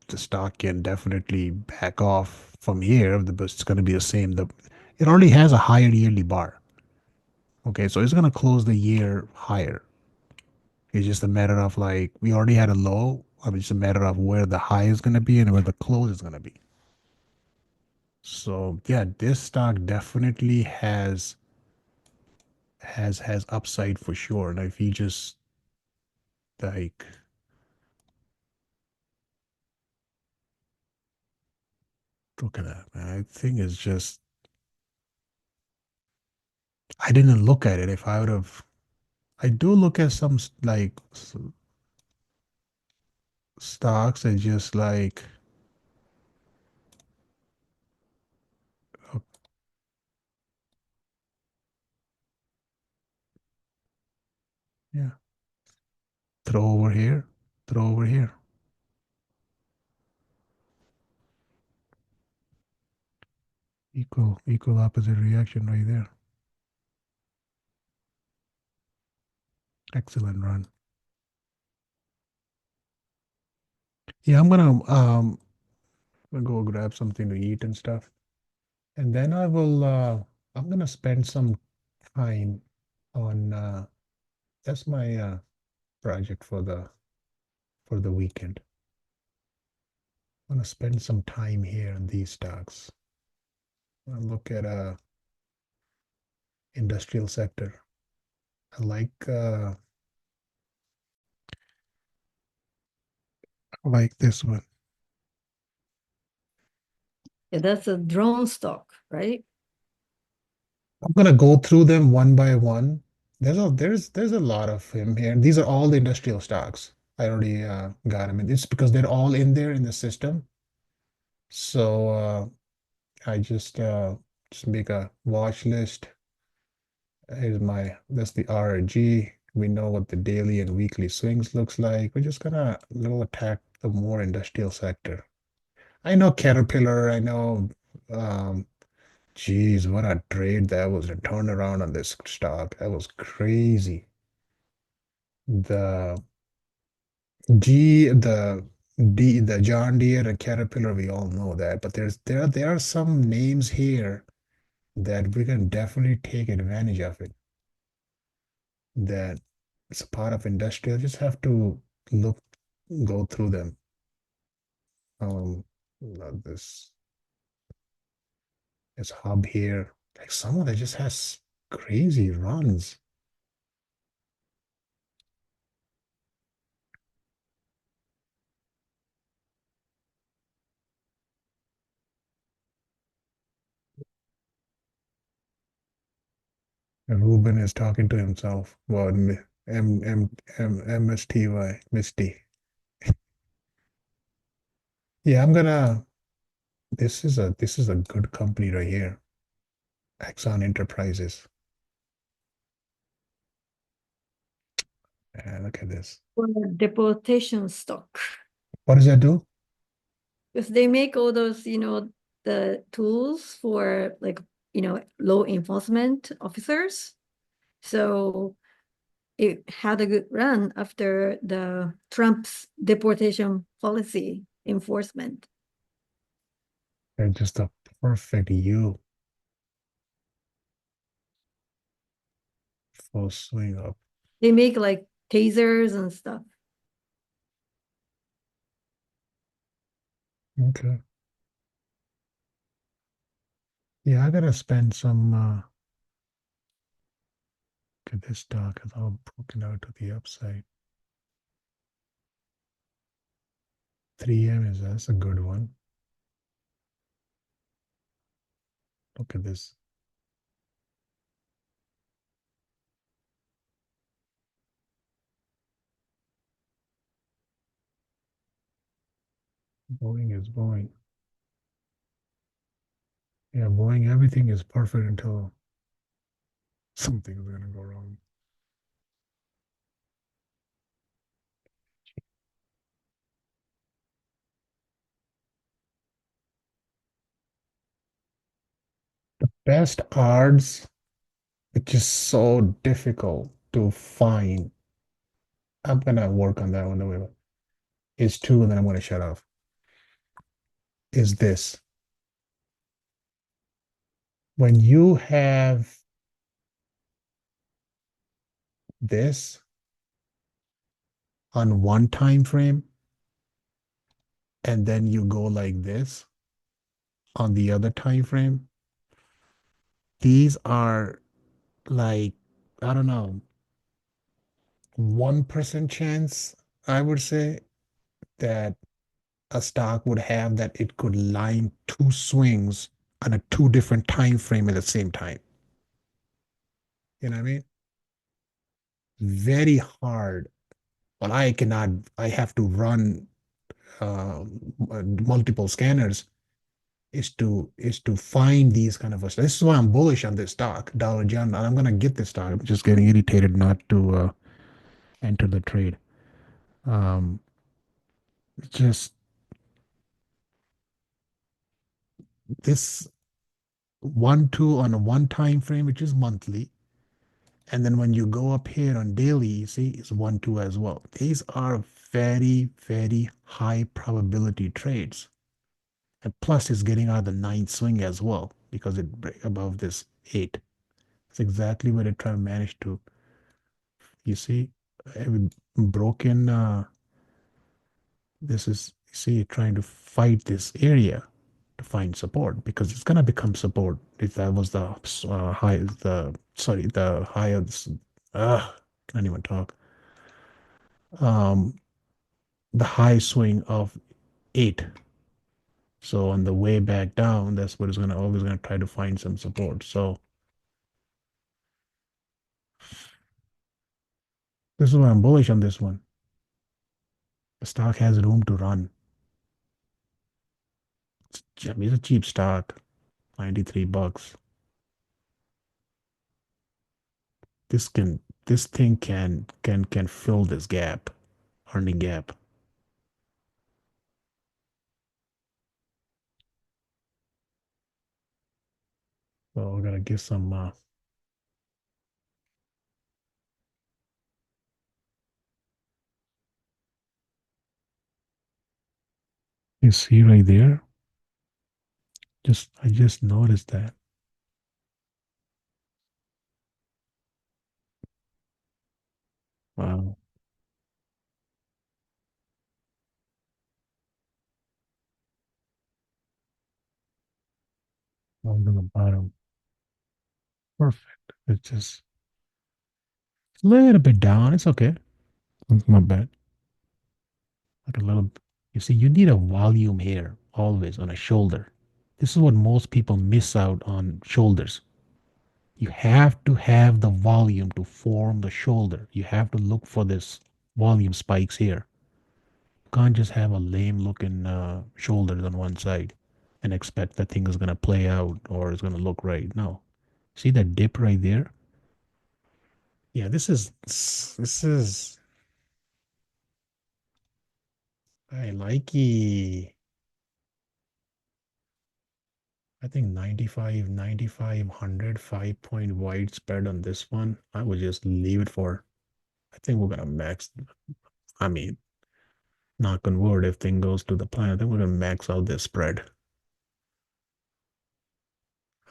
the stock can definitely back off from here, but it's going to be the same. It already has a higher yearly bar. Okay, so it's going to close the year higher. It's just a matter of like, we already had a low. I mean, it's a matter of where the high is going to be and where the close is going to be. So, yeah, this stock definitely has has upside for sure. And if you just like look at that, man. I think it's just I didn't look at it. If I would have, I do look at some stocks that just like oh, yeah, throw over here, throw over here. Equal opposite reaction right there. Excellent run. Yeah, I'm gonna go grab something to eat and stuff. And then I'm gonna spend some time on that's my project for the weekend. I'm gonna spend some time here on these stocks. I'll look at industrial sector. I like this one. Yeah, that's a drone stock, right? I'm gonna go through them one by one. There's a lot of him here. These are all the industrial stocks. I already got them. And it's because they're all in there in the system. So I just make a watch list. That's the RRG. We know what the daily and weekly swings looks like. We're just gonna little attack the more industrial sector. I know Caterpillar. I know, um, geez, what a trade that was, a turnaround on this stock. That was crazy. The the the John Deere and Caterpillar, we all know that. But there are some names here that we can definitely take advantage of it. That it's a part of industrial. Just have to look, go through them. Not this hub here. Like some of that just has crazy runs. And Ruben is talking to himself. Well, MSTY, Misty. Yeah, I'm gonna. This is a good company right here. Axon Enterprises. Look at this. Or deportation stock. What does that do? Because they make all those, the tools for like, law enforcement officers. So it had a good run after the Trump's deportation policy enforcement. They're just a perfect U. Full swing up. They make like tasers and stuff. Okay. Yeah, I gotta spend some look at this stock. It's all broken out to the upside. 3M that's a good one. Look at this. Boeing is Boeing. Yeah, Boeing, everything is perfect until something is gonna go wrong. Best odds, it's just so difficult to find. I'm gonna work on that one. The way is two, and then I'm gonna shut off. Is this when you have this on one time frame and then you go like this on the other time frame, these are like I don't know, 1% chance, I would say, that a stock would have that it could line two swings on a two different time frame at the same time. You know what I mean? Very hard. Well, I cannot, I have to run multiple scanners is to find these kind of a. This is why I'm bullish on this stock, Dollar General. I'm gonna get this stock. I'm just getting irritated not to enter the trade. Um, just this 1-2 on a one time frame, which is monthly, and then when you go up here on daily, you see it's 1-2 as well. These are very, very high probability trades. And plus, it's getting out of the ninth swing as well because it break above this eight. It's exactly what it tried to manage to. You see, every broken. This is, you see, trying to fight this area to find support because it's gonna become support. If that was the high, the sorry, the highest. Can't even talk. Um, the high swing of eight. So on the way back down, that's what it's gonna always gonna try to find some support. So this is why I'm bullish on this one. The stock has room to run. It's a cheap stock, $93. This can this thing can fill this gap, earning gap. So we're gonna give some you see right there. I just noticed that. Wow. On the bottom. Perfect. It's just a little bit down. It's okay. It's not bad. Like a little, you see, you need a volume here always on a shoulder. This is what most people miss out on shoulders. You have to have the volume to form the shoulder. You have to look for this volume spikes here. You can't just have a lame looking shoulders on one side and expect that thing is going to play out or it's going to look right. No. See that dip right there? Yeah, this is I like it. I think 95, 95, 100, 5 point widespread on this one. I would just leave it for, I think we're gonna max. I mean, knock on wood, if thing goes to the plan, I think we're gonna max out this spread.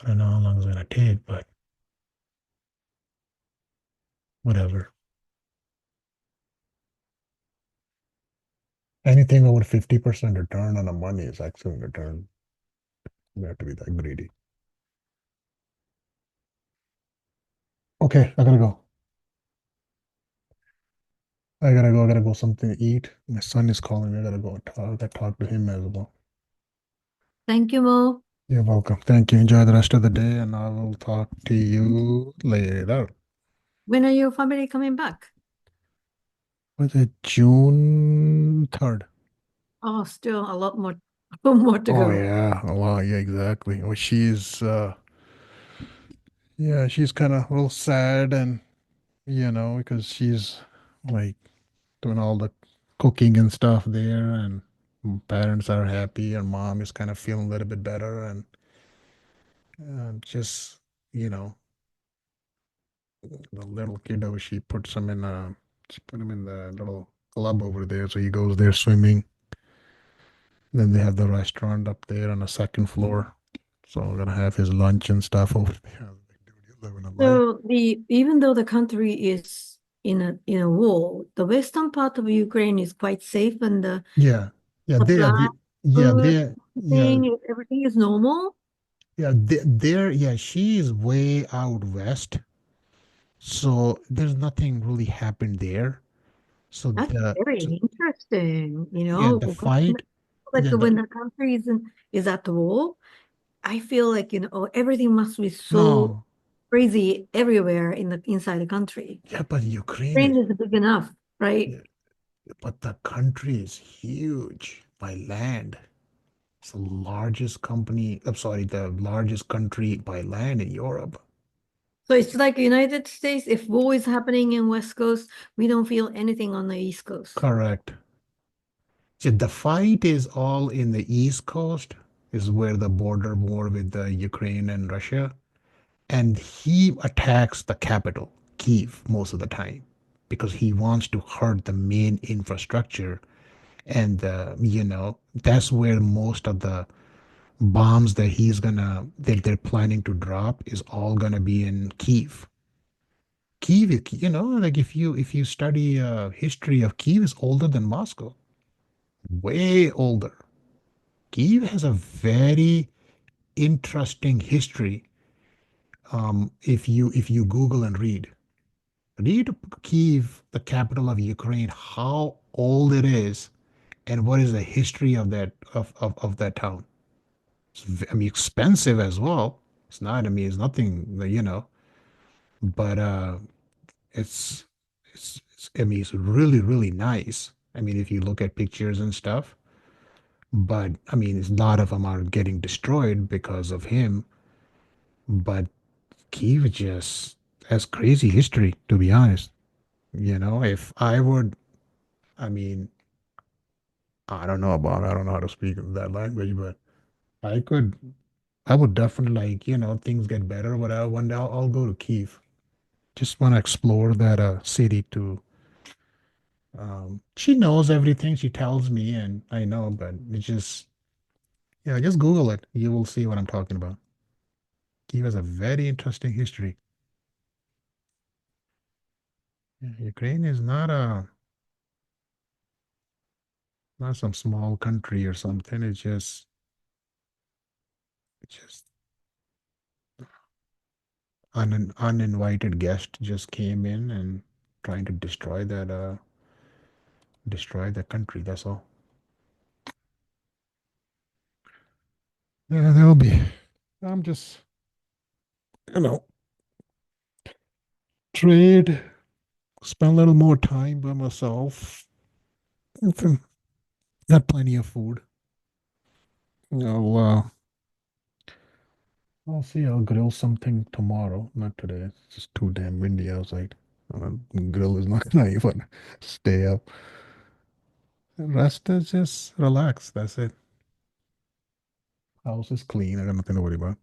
I don't know how long it's gonna take, but whatever. Anything over 50% return on the money is excellent return. You have to be that greedy. Okay, I gotta go. I gotta go something to eat. My son is calling me. I gotta go and talk. I gotta talk to him as well. Thank you, Mo. You're welcome. Thank you. Enjoy the rest of the day, and I will talk to you later. When are your family coming back? Was it June 3rd? Oh, still a lot more, more to Oh go. yeah, a lot. Yeah, exactly. Well, yeah, she's kind of a little sad, and because she's like doing all the cooking and stuff there, and parents are happy, and mom is kind of feeling a little bit better, and just you know, the little kiddo, she put him in the little club over there, so he goes there swimming. Then they have the restaurant up there on the second floor. So we're gonna have his lunch and stuff over there. I was like, dude, you're living a life. So even though the country is in a war, the western part of Ukraine is quite safe and Yeah, yeah, supply food yeah, thing, everything is normal. yeah, yeah. She is way out west, So there's nothing really happened there. So That's the very so, interesting, yeah, the fight, like yeah, when the country is at war, I feel like, everything must be so no, crazy everywhere inside the country. yeah, but Ukraine Ukraine is, is big enough, right? yeah, but the country is huge by land. It's the largest company, I'm sorry, the largest country by land in Europe. So it's like United States, if war is happening in West Coast, we don't feel anything on the East Coast. Correct. So the fight is all in the East Coast, is where the border war with the Ukraine and Russia. And he attacks the capital, Kiev, most of the time because he wants to hurt the main infrastructure. And, that's where most of the bombs that they're planning to drop is all gonna be in Kiev. Kiev, like if you study history of Kiev is older than Moscow, way older. Kiev has a very interesting history. If you Google and read Kiev, the capital of Ukraine, how old it is, and what is the history of that town. I mean, expensive as well. It's not. I mean, it's nothing. But it's I mean, it's really really nice. I mean, if you look at pictures and stuff. But I mean, a lot of them are getting destroyed because of him. But Kiev just has crazy history, to be honest. If I would, I mean, I don't know how to speak that language, but I could, I would definitely like, things get better, whatever. One day I'll go to Kiev. Just want to explore that city too. She knows everything. She tells me, and I know, but yeah, just Google it. You will see what I'm talking about. Kiev has a very interesting history. Yeah, Ukraine is not some small country or something. It's just an uninvited guest just came in and trying to destroy the country. That's all. Yeah, there'll be. I'm just, you know, trade, spend a little more time by myself. Got plenty of food. I'll, uh, I'll see. I'll grill something tomorrow. Not today. It's just too damn windy outside. Grill is not gonna even stay up. The rest is just relax. That's it. House is clean. I got nothing to worry about.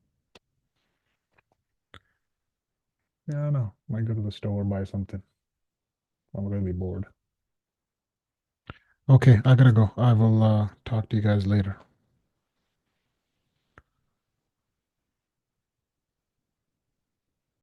Yeah, I know. Might go to the store, buy something. I'm really bored. Okay, I gotta go. I will talk to you guys later.